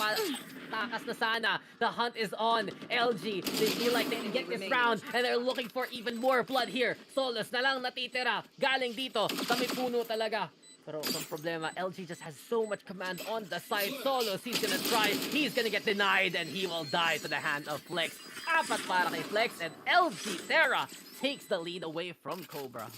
takas na sana. The hunt is on. LG, they feel like they can get this round and they're looking for even more blood here. Solos na lang natitira. Galing dito sa may puno talaga. Pero ang problema, LG just has so much command on the side. Solos, he's gonna try. He's gonna get denied and he will die to the hand of Flex. Apat para kay Flex and LG Terra takes the lead away from Cobra.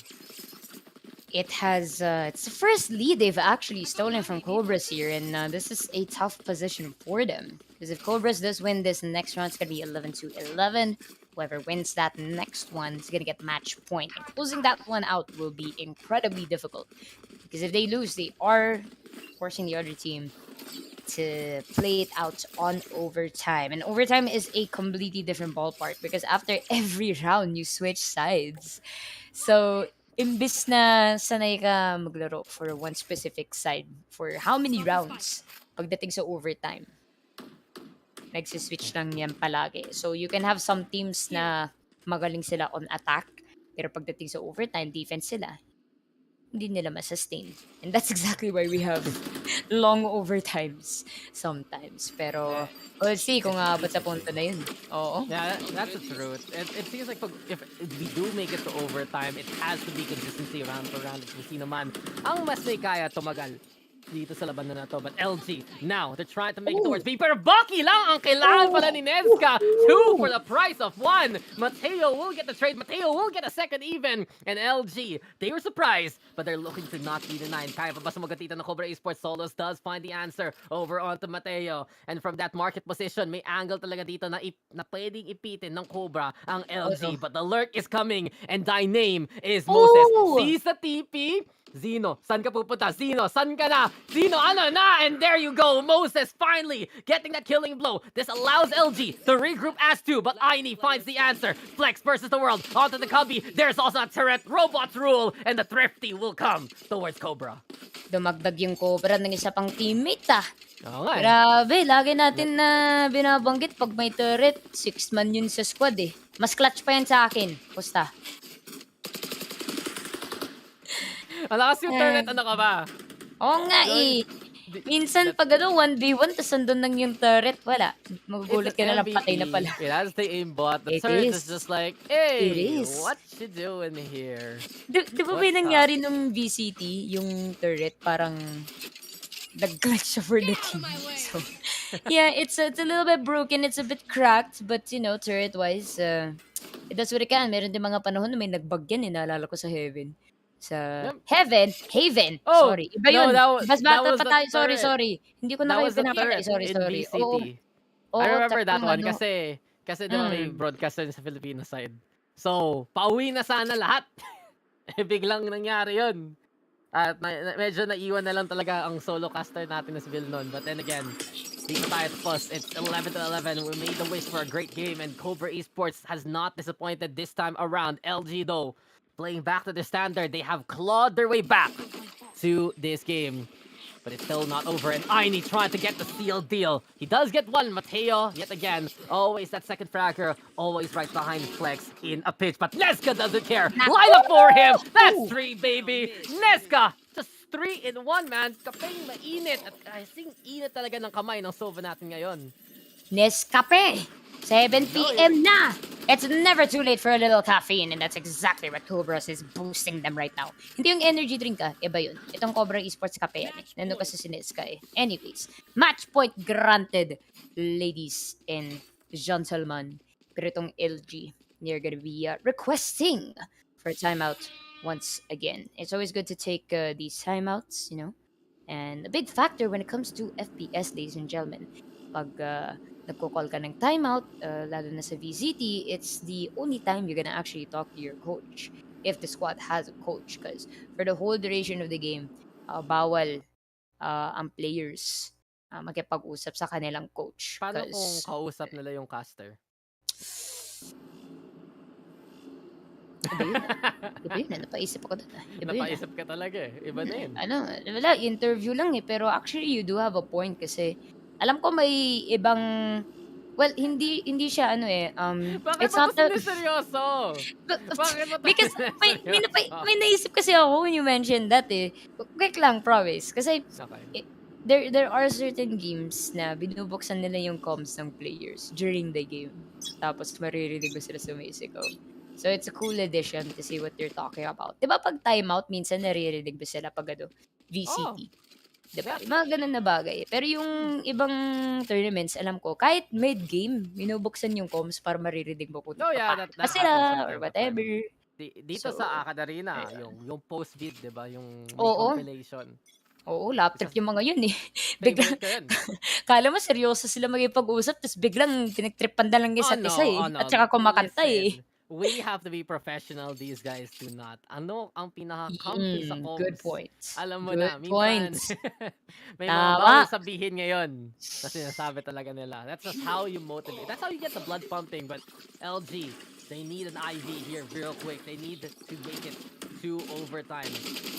It's the first lead they've actually stolen from Cobras here, and this is a tough position for them. Because if Cobras does win this next round, it's going to be 11-11. Whoever wins that next one is going to get match point. And closing that one out will be incredibly difficult. Because if they lose, they are forcing the other team to play it out on overtime. And overtime is a completely different ballpark because after every round, you switch sides. So, imbis na sanay ka maglaro for one specific side for how many rounds pagdating sa overtime, nagsiswitch lang yan palagi. So, you can have some teams na magaling sila on attack, pero pagdating sa overtime, defense sila, hindi nila masustain. And that's exactly why we have long overtimes sometimes. Pero, we'll see kung aabot sa punto na yun. Oo. Yeah, that's the truth. It seems like if we do make it to overtime, it has to be consistency round for round. Kung sino man ang mas may kaya tumagal dito sa laban na to. But LG, now, they're trying to make it towards B. Pero Bucky lang ang kailangan pala ni Nezka. 2 for the price of 1. Mateo will get the trade. Mateo will get a second even. And LG, they were surprised, but they're looking to not be denied. Kaya pa ba sumagatita ng Cobra Esports? Solos does find the answer over onto Mateo. And from that market position, may angle talaga dito na pwedeng ipitin ng Cobra ang LG. But the lurk is coming, and thy name is Moses. Sees the TP. Zeno, saan ka pupunta? Zeno, saan ka na? Zeno, ano na? And there you go. Moses finally getting that killing blow. This allows LG to regroup as two, but Aini finds the answer. Flex versus the world. Onto the Cubby. There's also a turret. Robots rule. And the Thrifty will come towards Cobra. Dumagdag yung Cobra ng isa pang teammate Oo nga eh. Grabe, lagi natin na binabanggit pag may turret, 6-man yun sa squad eh. Mas clutch pa yan sa akin. Pusta. Malakas yung turret, ano ka ba? Oo nga eh. Minsan pag 1v1, tas andun lang yung turret, wala. Magugulat ka na lang, patay na pala. It has the aimbot. The It turret is. is just like, It hey, is. what you doing here? Di ba may nangyari nung VCT, yung turret, parang nag-glitch siya for the team. So, yeah, it's a little bit broken, it's a bit cracked, but turret-wise, it does what it can. Meron din mga panahon na may nagbag yan, naalala ko sa Heaven. Sa Yep. Haven. Oh, Sorry. Iba no, yun. that Bata was pa the tayo. turret. Sorry. Hindi ko na That kayo was the pinapatay. turret Sorry. in VCT. Oo, I remember that tatlong one kasi di ba may broadcaster sa Filipino side. So, pauwi na sana lahat. Biglang nangyari yun. At medyo naiwan na lang talaga ang solo caster natin na si Vilnon. But then again, dito tayo tapos. It's 11-11. We made the wish for a great game and Cobra Esports has not disappointed this time around. LG though, playing back to their standard. They have clawed their way back to this game. But it's still not over, and Aini trying to get the steal deal. He does get one. Mateo, yet again, always that second fragger, always right behind Flex in a pitch. But Nesca doesn't care. Line up for him. That's 3, baby. Nesca, just 3 in 1, man. Kapeng mainit. At I think init talaga ng kamay ng Sova natin ngayon. Nescafe. 7 p.m. na. It's never too late for a little caffeine, and that's exactly what Cobras is boosting them right now. Hindi yung energy drink iba yun. Itong Cobra Esports Cafe yan eh. Nandun kasi si Nesca eh. Anyways, match point granted, ladies and gentlemen. Pero itong LG, they're gonna be requesting for a timeout once again. It's always good to take these timeouts, and a big factor when it comes to FPS, ladies and gentlemen. Pag nagko-call ka ng timeout, lalo na sa VCT, it's the only time you're gonna actually talk to your coach if the squad has a coach. Because for the whole duration of the game, bawal ang players makipag-usap sa kanilang coach. Paano kung kausap nila yung caster? Iba yun. Napaisip ako doon. Napaisip ka talaga eh. Iba na yun. Wala, interview lang eh. Pero actually, you do have a point kasi alam ko may ibang, well, hindi siya Bakit it's mo not to seryoso? Bakit mo to because may naisip kasi ako when you mentioned that eh. Quick lang, promise. Kasi Okay. there are certain games na binubuksan nila yung comms ng players during the game. Tapos maririnig mo sila sumisigaw. So it's a cool addition to see what they're talking about. Diba pag timeout, minsan naririnig mo sila pag VCT. Diba? Mga ganun na bagay. Pero yung ibang tournaments, alam ko, kahit mid-game, binubuksan yung comms para maririnig mo kung that sila happens or sometimes. whatever. Dito So, sa Akad Arena, yung post-vid, di ba? Yung may Oo. compilation. Oo, lap trip yung mga yun eh. Favorite Biglang, ko yun. kala mo seryoso sila magipag-usap, tapos biglang pinagtripan na lang isa't isa eh. At saka kumakanta eh. Listen, we have to be professional. These guys do not. Ano ang pinaka-comfy sa comms? Good point. Alam mo Good na, minsan, point. may mga Tama. bawal sabihin ngayon na sinasabi talaga nila. That's just how you motivate. That's how you get the blood pumping. But LG, they need an IV here real quick. They need to make it to overtime.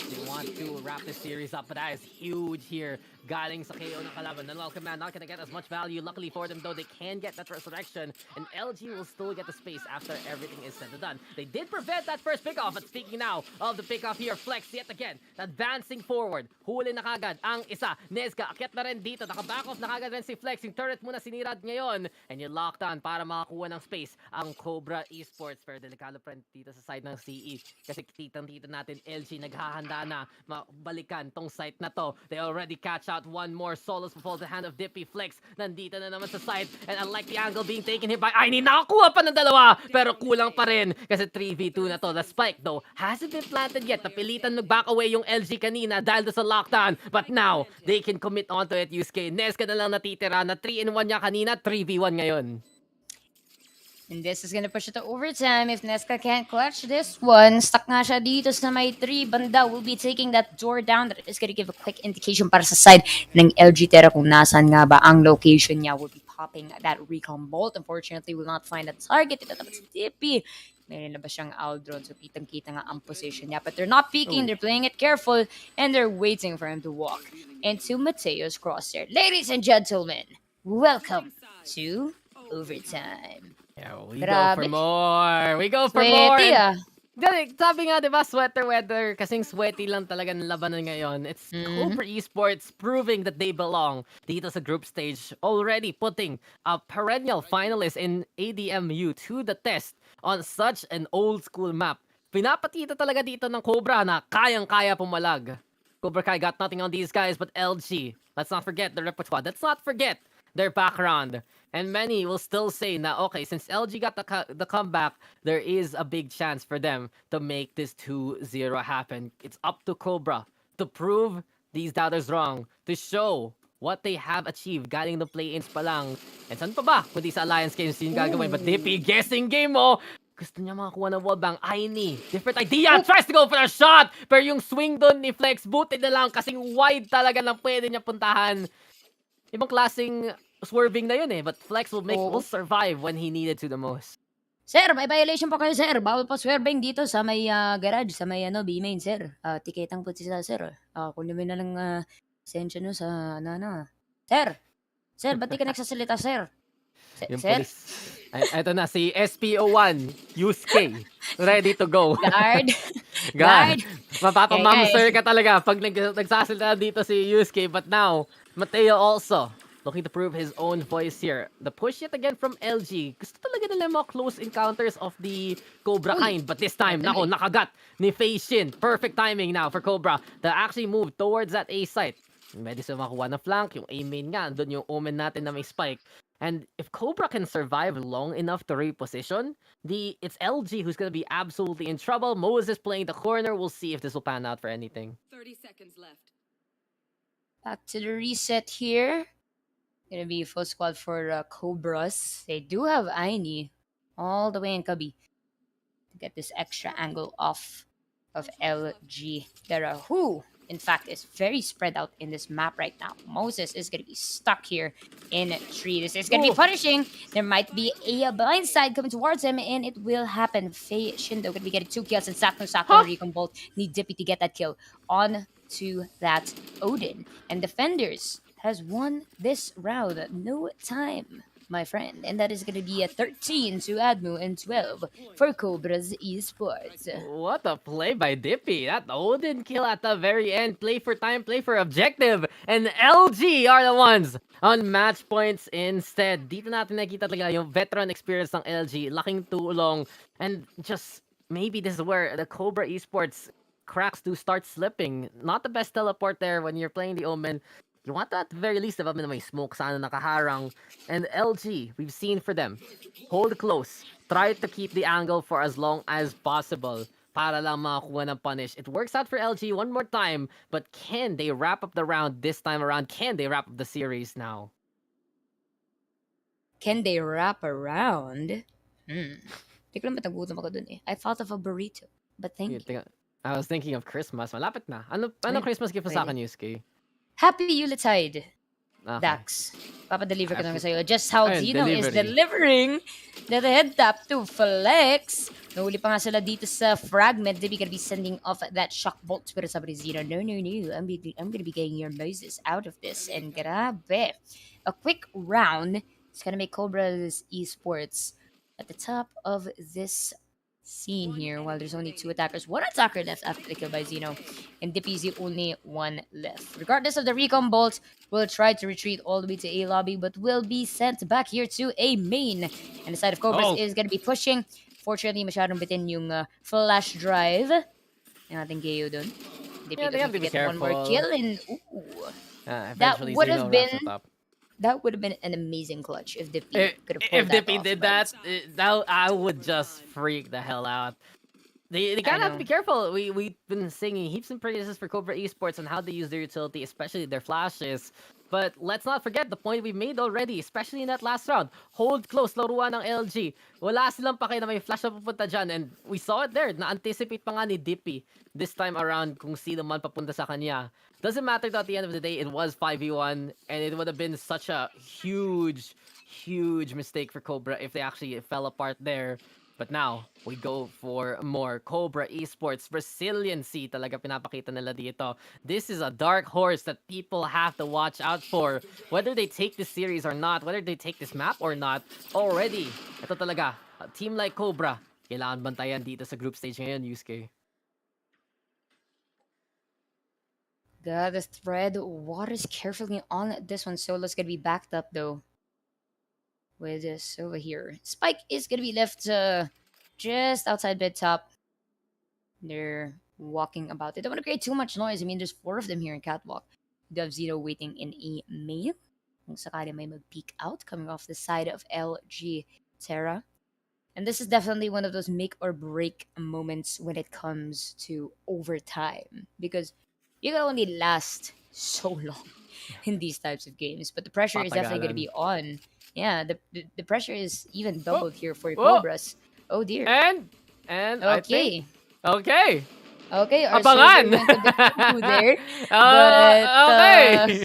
They want to wrap this series up, but that is huge here. Galing sa KO ng kalaban. Nalal Command not gonna get as much value. Luckily for them though, they can get that resurrection, and LG will still get the space after everything is said and done. They did prevent that first pickoff, but speaking now of the pickoff here, Flex yet again, advancing forward. Huli na kagad ang isa. Nesca, akyat na rin dito. Naka-back off na kagad rin si Flex. Yung turret muna sinirad ngayon, and you locked on para makakuha ng space ang Cobra Esports. Pero delikado pa rin dito sa side ng CE. Kasi kitang-kita natin, LG naghahanda na mabalikan tong site na to. They already catch out one more. Solos before the hand of Dippy. Flex nandito na naman sa side, and unlike the angle being taken here by Aini, nakakuha pa ng dalawa, pero kulang pa rin kasi 3v2 na to. The spike though hasn't been planted yet. Napilitan mag-back away yung LG kanina dahil sa lockdown, but now they can commit onto it. Yusuke, Nesca na lang natitira na 3-in-1 niya kanina, 3v1 ngayon. And this is gonna push it to overtime if Nesca can't clutch this one. Stuck nga siya dito sa may 3. Banda will be taking that door down. That is gonna give a quick indication para sa side ng LG Terra kung nasan nga ba ang location niya. Will be popping that recon bolt. Unfortunately, will not find a target. Ito dapat si Dippy. Meron na ba siyang Aldron? So kitang-kita nga ang position niya. But they're not peeking. They're playing it careful. And they're waiting for him to walk into Mateo's crosshair. Ladies and gentlemen, welcome to overtime. Yeah, we Grabe. go for more. We go for Sweaty more. ah. Sabi nga, di ba, sweater weather, kasing sweaty lang talaga ng labanan ngayon. It's Cobra Esports proving that they belong dito sa group stage, already putting a perennial finalist in ADMU to the test on such an old school map. Pinapakita talaga dito ng Cobra na kayang-kaya pumalag. Cobra Kai got nothing on these guys but LG. Let's not forget the repertoire. Let's not forget their background. And many will still say na, okay, since LG got the comeback, there is a big chance for them to make this 2-0 happen. It's up to Cobra to prove these doubters wrong, to show what they have achieved galing the play-ins pa lang. And saan pa ba? Kundi sa Alliance Games yung gagawin. But Dippy, guessing game mo! Gusto niya makakuha ng wallbang. Aini, different idea! Tries to go for a shot! Pero yung swing dun ni Flex, buti na lang kasing wide talaga lang pwede niya puntahan. Ibang klaseng swerving na yun eh. But Flex will survive when he needed to the most. Sir, may violation pa kayo, sir. Bawal pa swerving dito sa may garage, sa may B-main, sir. Tiketang po sila, sir. Kunin mo na lang sensya nyo sa Sir! Sir, ba't di ka nagsasalita, sir? Yung Sir? police. Ito na, si SPO1, Yusuke. Ready to go. Guard! God. Guard! Mapapamamser ka talaga pag nagsasalita dito si Yusuke. But now, Mateo also looking to prove his own voice here. The push yet again from LG. Gusto talaga nila mga close encounters of the Cobra kind. But this time, nako, nakagat ni Fei Shin. Perfect timing now for Cobra to actually move towards that A site. Pwede sa makuha na flank. Yung A main nga, doon yung omen natin na may spike. And if Cobra can survive long enough to reposition, it's LG who's going to be absolutely in trouble. Moses playing the corner. We'll see if this will pan out for anything. 30 seconds left. Back to the reset here. Gonna be full squad for Cobras. They do have Aini all the way in Cubby to get this extra angle off of LG Terra, who in fact is very spread out in this map right now. Moses is gonna be stuck here in tree. This is gonna be punishing. There might be a blind side coming towards him, and it will happen. Faye Shindo gonna be getting 2 kills, and Sakno Recon Bolt need Dippy to get that kill on to that Odin. And Defenders has won this round. No time, my friend. And that is going to be a 13 to Admu and 12 for Cobras Esports. What a play by Dippy. That Odin kill at the very end. Play for time, play for objective. And LG are the ones on match points instead. Dito natin nakita talaga yung veteran experience ng LG. Laking tulong. And just maybe this is where the Cobra Esports cracks do start slipping. Not the best teleport there when you're playing the Omen. You want that at the very least, diba, may smoke sana nakaharang. And LG, we've seen for them. Hold close. Try to keep the angle for as long as possible para lang makakuha ng punish. It works out for LG one more time, but can they wrap up the round this time around? Can they wrap up the series now? Can they wrap around? Hindi ko naman nagutom ako dun eh. I thought of a burrito, but thank you. I was thinking of Christmas. Malapit na. Ano Christmas gift mo sa akin, Yusuke? Happy Yuletide, Okay. Dax. Papadeliver ko naman sa'yo. Just how Ayun, Zeno is delivery. delivering the head tap to Flex. Nahuli pa nga sila dito sa fragment. They're gonna be sending off that shock bolt. Pero sabi ni Zeno, no. I'm gonna be getting your Moses out of this. And grabe. A quick round is gonna make Cobras Esports at the top of this scene here, while there's only 2 attackers. 1 attacker left after the kill by Zeno, and Dippy is the only one left. Regardless of the recon bolt, will try to retreat all the way to A lobby, but will be sent back here to A main. And the side of Cobras is going to be pushing. Fortunately, masyadong bitin yung flash drive. Yung ating KO dun. Dippy they have to be get one more careful. kill, and that Eventually would Zeno have wraps been it up. that would have been an amazing clutch if Dippy could have pulled If Dippy off, did but- that, I would just freak the hell out. They I kind of have to know. be careful. We've been singing heaps and praises for Cobra Esports and how they use their utility, especially their flashes. But let's not forget the point we made already, especially in that last round. Hold close, laruan ng LG. Wala silang pake na may flash na pupunta dyan. And we saw it there. Na-anticipate pa nga ni Dippy this time around kung sino man papunta sa kanya. Doesn't matter though, at the end of the day, it was 5v1. And it would have been such a huge, huge mistake for Cobra if they actually fell apart there. But now, we go for more. Cobra Esports, resiliency talaga pinapakita nila dito. This is a dark horse that people have to watch out for. Whether they take this series or not, whether they take this map or not, already, ito talaga, a team like Cobra, kailangan bantayan dito sa group stage ngayon, Yusuke. Got the thread. Waters carefully on this one. Solo's gonna be backed up though. With this over here. Spike is gonna be left just outside mid top. They're walking about. They don't want to create too much noise. I mean, there's 4 of them here in Catwalk. You have Zero waiting in a main. Kung sakali may mag-peek out coming off the side of LG Terra. And this is definitely one of those make or break moments when it comes to overtime. Because you can only last so long in these types of games. But the pressure is definitely going to be on. Yeah, the pressure is even doubled here for Cobras. Oh dear. And I Okay. think, okay. Okay, our Abangan! server went a bit cuckoo there. Okay!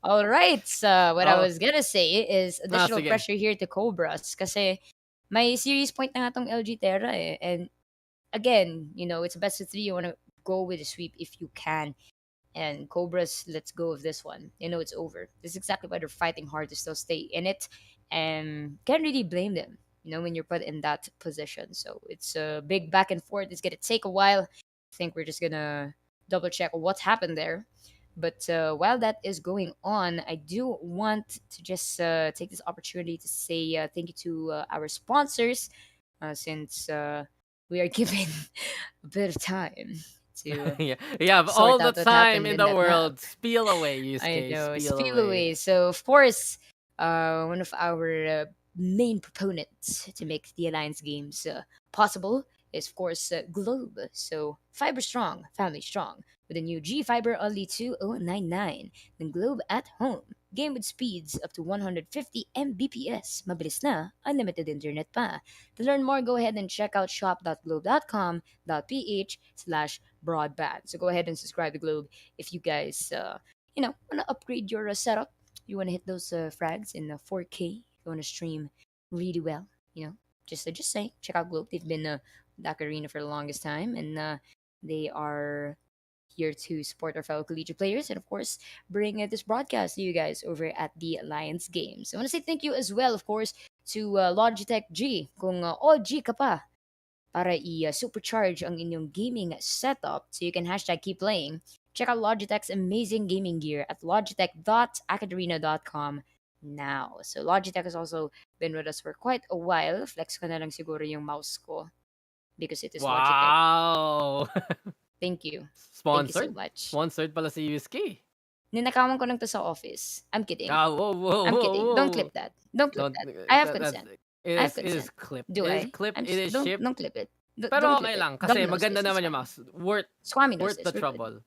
All right. So what I Oh. was gonna say is additional sige. pressure here to Cobras kasi may series point na nga tong LG Terra eh. And again, you know, it's a best of 3. You want to go with a sweep if you can. And Cobras, let's go of this one. You know, it's over. This is exactly why they're fighting hard to still stay in it. And can't really blame them, you know, when you're put in that position. So it's a big back and forth. It's going to take a while. I think we're just going to double check what's happened there. But while that is going on, I do want to just take this opportunity to say thank you to our sponsors since we are given a bit of time to Yeah, you have sort all the out what time happened in in the that world. map. Spiel away, I Yusuke. know, Spiel spill away. So of course, one of our main proponents to make the Alliance games possible is of course Globe. So fiber strong, family strong. With a new G Fiber only 2099. Then Globe at home. Game with speeds up to 150 Mbps. Mabilis na, unlimited internet pa. To learn more, go ahead and check out shop.globe.com.ph/broadband. So go ahead and subscribe to Globe if you guys want to upgrade your setup. You want to hit those frags in 4K. You want to stream really well. You know, just say check out Globe. They've been Dak Arena for the longest time, and they are here to support our fellow collegiate players and of course bring this broadcast to you guys over at the Alliance Games. I want to say thank you as well, of course, to Logitech G. Kung OG ka pa para i-supercharge ang inyong gaming setup so you can hashtag keep playing, check out Logitech's amazing gaming gear at logitech.academia.com now. So Logitech has also been with us for quite a while. Flex ko na lang siguro yung mouse ko because it is Logitech. Wow! Thank you. Thank you so Sponsored? much. Sponsored pala si Yusuke. Ninakawan ko lang to sa office. I'm kidding. Whoa, I'm whoa, kidding. whoa. Don't clip that. Don't clip that. I have consent. It I have is consent. clipped. Do it I? is clipped. I'm It is don't, shipped. don't clip it. Pero Don't okay clip lang it. kasi Dummy knows maganda this, naman it's yung fine. mouse. Worth Swami knows worth this. the We're good. trouble.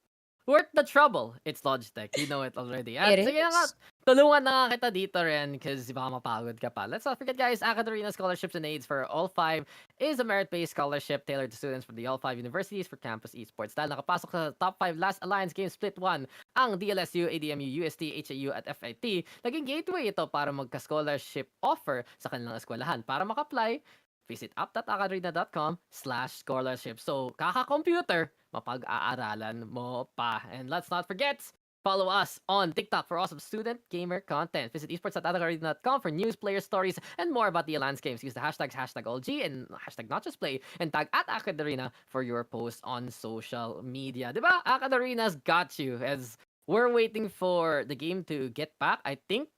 Worth the trouble. It's Logitech. You know it already. At It sige na nga, is. tulungan na nga kita dito rin kasi baka mapagod ka pa. Let's not forget guys, Academia Scholarships and Aids for all 5 is a merit-based scholarship tailored to students from the all 5 universities for campus esports. Dahil nakapasok sa top 5 last Alliance Games Split 1, ang DLSU, ADMU, UST, HAU at FIT, naging gateway ito para magka-scholarship offer sa kanilang eskwelahan. Para maka-apply, visit app.academia.com/scholarship. So, kaka-computer, mapag-aaralan mo pa. And let's not forget, follow us on TikTok for awesome student gamer content. Visit esports.academia.com for news, player stories, and more about the Alliance games. Use the hashtags #AllG and #NotJustPlay and tag @Acadarena for your post on social media. Diba? Acaderena's got you as we're waiting for the game to get back. I think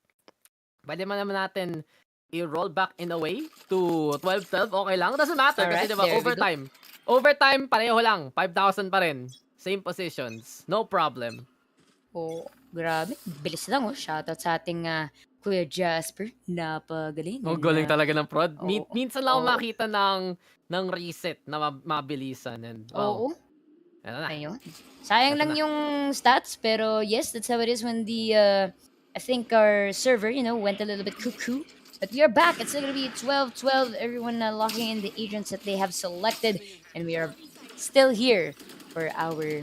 pwede man naman natin i-roll back in a way to 12-12. Okay lang. Doesn't matter kasi Alright, diba there we go. overtime. Overtime, pareho lang. 5,000 pa rin. Same positions. No problem. Oh, grabe. Bilis lang oh. Shoutout sa ating Kuya Jasper, napagaling. Oh, And, galing talaga ng prod. oo, Minsan lang ako oo, makita ng reset na mabilisan and wow, oo. eto na, Ayun. Sayang eto lang na. yung stats, pero yes, that's how it is when I think our server, went a little bit cuckoo. But we are back. It's going to be 12-12. Everyone locking in the agents that they have selected. And we are still here for our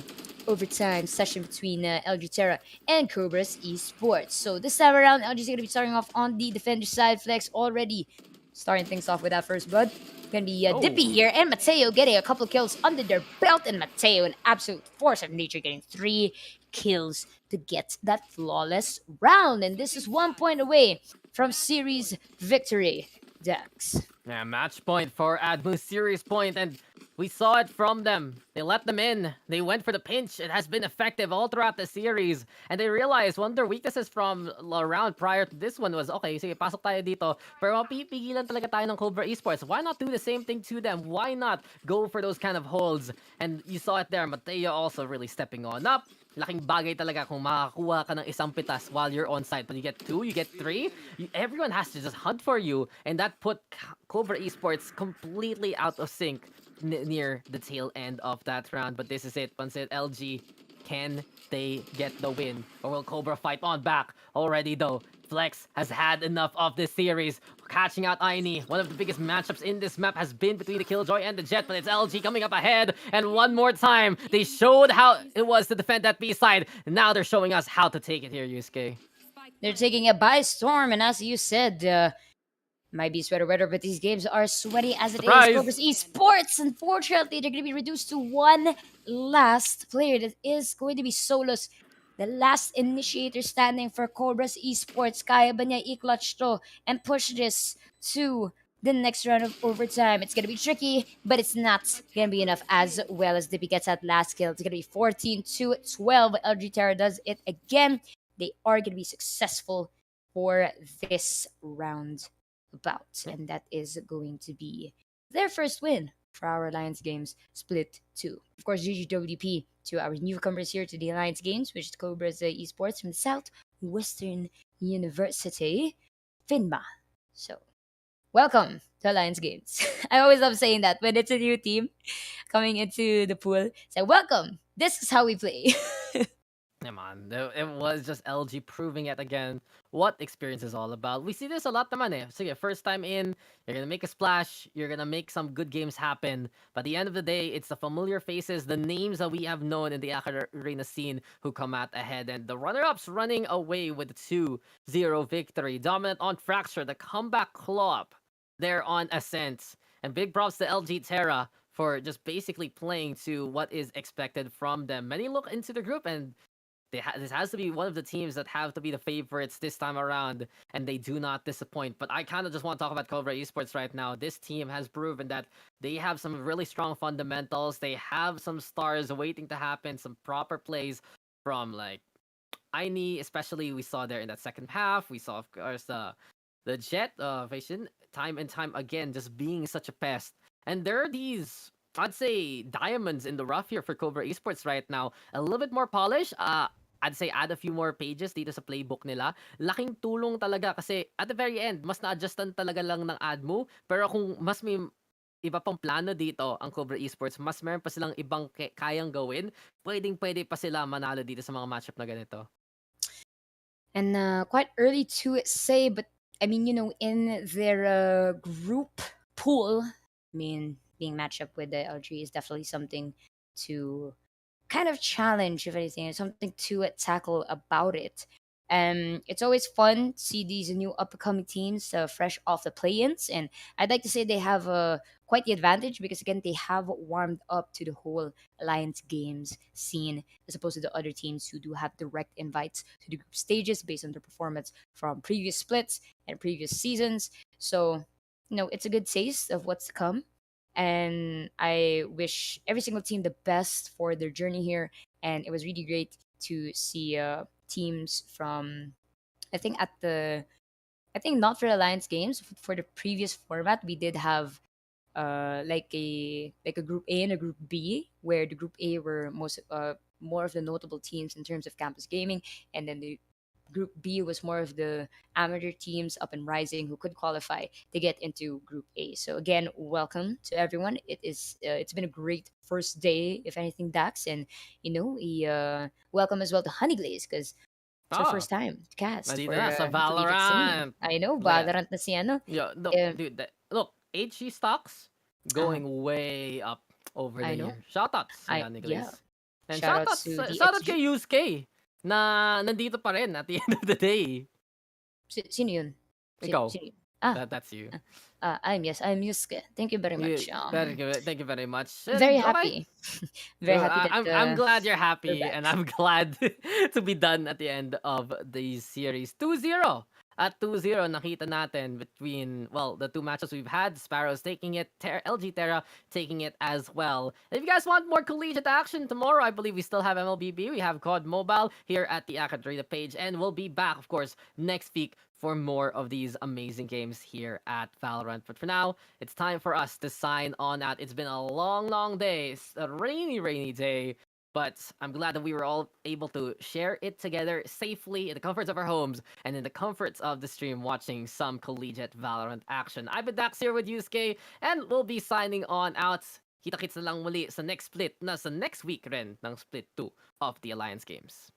overtime session between LG Terra and Cobras Esports. So this time around, LG is going to be starting off on the defender side. Flex already starting things off with that first blood. Gonna be Oh, Dippy here and Mateo getting a couple kills under their belt, and Mateo, an absolute force of nature, getting 3 kills to get that flawless round. And this is 1 point away from series victory. Dex. yeah, match point for Admu, series point, and we saw it from them. They let them in. They went for the pinch. It has been effective all throughout the series. And they realized one of their weaknesses from the round prior to this one was, okay, sige, pasok tayo dito. Pero mapipigilan talaga tayo ng Cobra Esports. Why not do the same thing to them? Why not go for those kind of holds? And you saw it there. Mateo also really stepping on up. Laking bagay talaga kung makakuha ka ng isang pitas while you're on site. But you get 2, you get 3, everyone has to just hunt for you. And that put Cobra Esports completely out of sync near the tail end of that round. But this is it. Once it LG, can they get the win? Or will Cobra fight on back? Already though, Flex has had enough of this series. Catching out Aini. One of the biggest matchups in this map has been between the Killjoy and the Jet, but it's LG coming up ahead. And one more time, they showed how it was to defend that B side. Now they're showing us how to take it here, Yusuke. They're taking it by storm, and as you said, might be sweater weather, but these games are sweaty as it is. Surprise! Cobras Esports, unfortunately, they're going to be reduced to one last player that is going to be Solus. The last initiator standing for Cobras Esports. Kaya ba niya i-clutch to and push this to the next round of overtime? It's going to be tricky, but it's not going to be enough as well as Dippy gets that last kill. It's going to be 14-12. LG Terra does it again. They are going to be successful for this round bout, and that is going to be their first win for our Alliance Games Split 2. Of course, GGWP to our newcomers here to the Alliance Games, which is Cobras Esports from Southwestern University, FINMA. So, welcome to Alliance Games. I always love saying that when it's a new team coming into the pool. Say, welcome. This is how we play. Come on, it was just LG proving it again what experience is all about. We see this a lot naman eh. Sige, first time in, you're gonna make a splash, you're gonna make some good games happen. But at the end of the day, it's the familiar faces, the names that we have known in the Arena scene who come out ahead. And the runner-ups running away with a 2-0 victory. Dominant on Fracture, the comeback claw-up there on Ascent. And big props to LG Terra for just basically playing to what is expected from them. Many look into the group and this has to be one of the teams that have to be the favorites this time around, and they do not disappoint. But I kind of just want to talk about Cobra Esports right now. This team has proven that they have some really strong fundamentals. They have some stars waiting to happen, some proper plays from like Aini, especially we saw there in that second half. We saw, of course, the Jet Vision time and time again just being such a pest. And there are these, I'd say, diamonds in the rough here for Cobra Esports right now. A little bit more polish. I'd say add a few more pages dito sa playbook nila. Laking tulong talaga kasi at the very end, mas na-adjustan talaga lang ng Admo. Pero kung mas may iba pang plano dito ang Cobra Esports, mas meron pa silang ibang kayang gawin, pwedeng-pwede pa sila manalo dito sa mga matchup na ganito. And quite early to say, but I mean, in their group pool, I mean, being matched up with the LG is definitely something to kind of challenge, if anything, and something to tackle about it. It's always fun to see these new upcoming teams fresh off the play-ins, and I'd like to say they have quite the advantage because again they have warmed up to the whole Alliance Games scene as opposed to the other teams who do have direct invites to the group stages based on their performance from previous splits and previous seasons. So it's a good taste of what's to come. And I wish every single team the best for their journey here. And it was really great to see teams from, I think not for Alliance Games, for the previous format, we did have like a group A and a group B, where the group A were more of the notable teams in terms of campus gaming, and then the Group B was more of the amateur teams up and rising who could qualify to get into Group A. So again, welcome to everyone. It's been a great first day, if anything, Dax, and welcome as well to Honeyglaze because it's our Oh, first time cast nandito for na sa Collegiate Scene. Valorant. I know, Look at Valorant na si ano. Yo, look, Um, dude. Look, HG stocks uh, going way up over the I know. year. Shoutouts, I ni yeah. Glaze. And Shoutouts shoutouts, to shoutout DXG. kay Yusuke na nandito pa rin at the end of the day. Sino yun? Ikaw. Sino yun? That's you. I'm Yusuke. Thank you very much. Thank you very much. Very Okay. happy. Very happy that I'm glad you're happy, back. and I'm glad to be done at the end of the series. 2-0. At 2-0, nakita natin between, the two matches we've had, Sparrows taking it, LG Terra taking it as well. If you guys want more collegiate action tomorrow, I believe we still have MLBB, we have COD Mobile here at the Academy page, and we'll be back, of course, next week for more of these amazing games here at Valorant. But for now, it's time for us to sign on out. It's been a long, long day. It's a rainy, rainy day. But I'm glad that we were all able to share it together safely in the comforts of our homes and in the comforts of the stream watching some collegiate Valorant action. I've been Dax here with Yusuke, and we'll be signing on out. Kita-kits na lang muli sa next split na sa next week rin ng split 2 of the Alliance Games.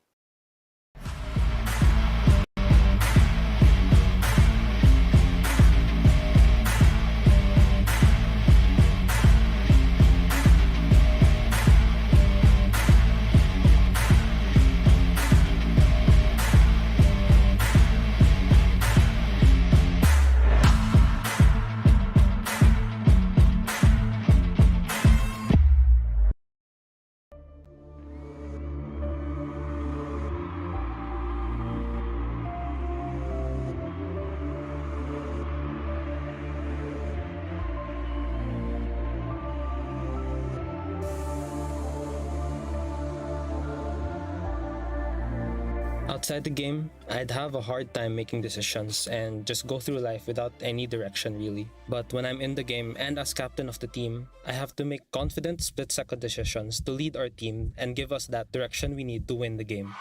Outside the game, I'd have a hard time making decisions and just go through life without any direction really. But when I'm in the game and as captain of the team, I have to make confident split-second decisions to lead our team and give us that direction we need to win the game.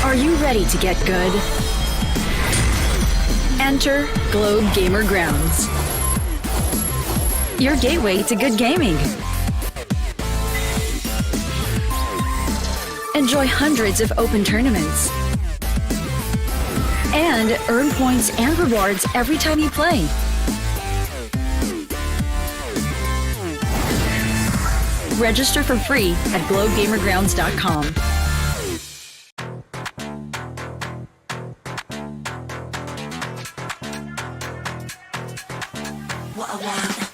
Are you ready to get good? Enter Globe Gamer Grounds, your gateway to good gaming. Enjoy hundreds of open tournaments, and earn points and rewards every time you play. Register for free at globegamergrounds.com. What I want.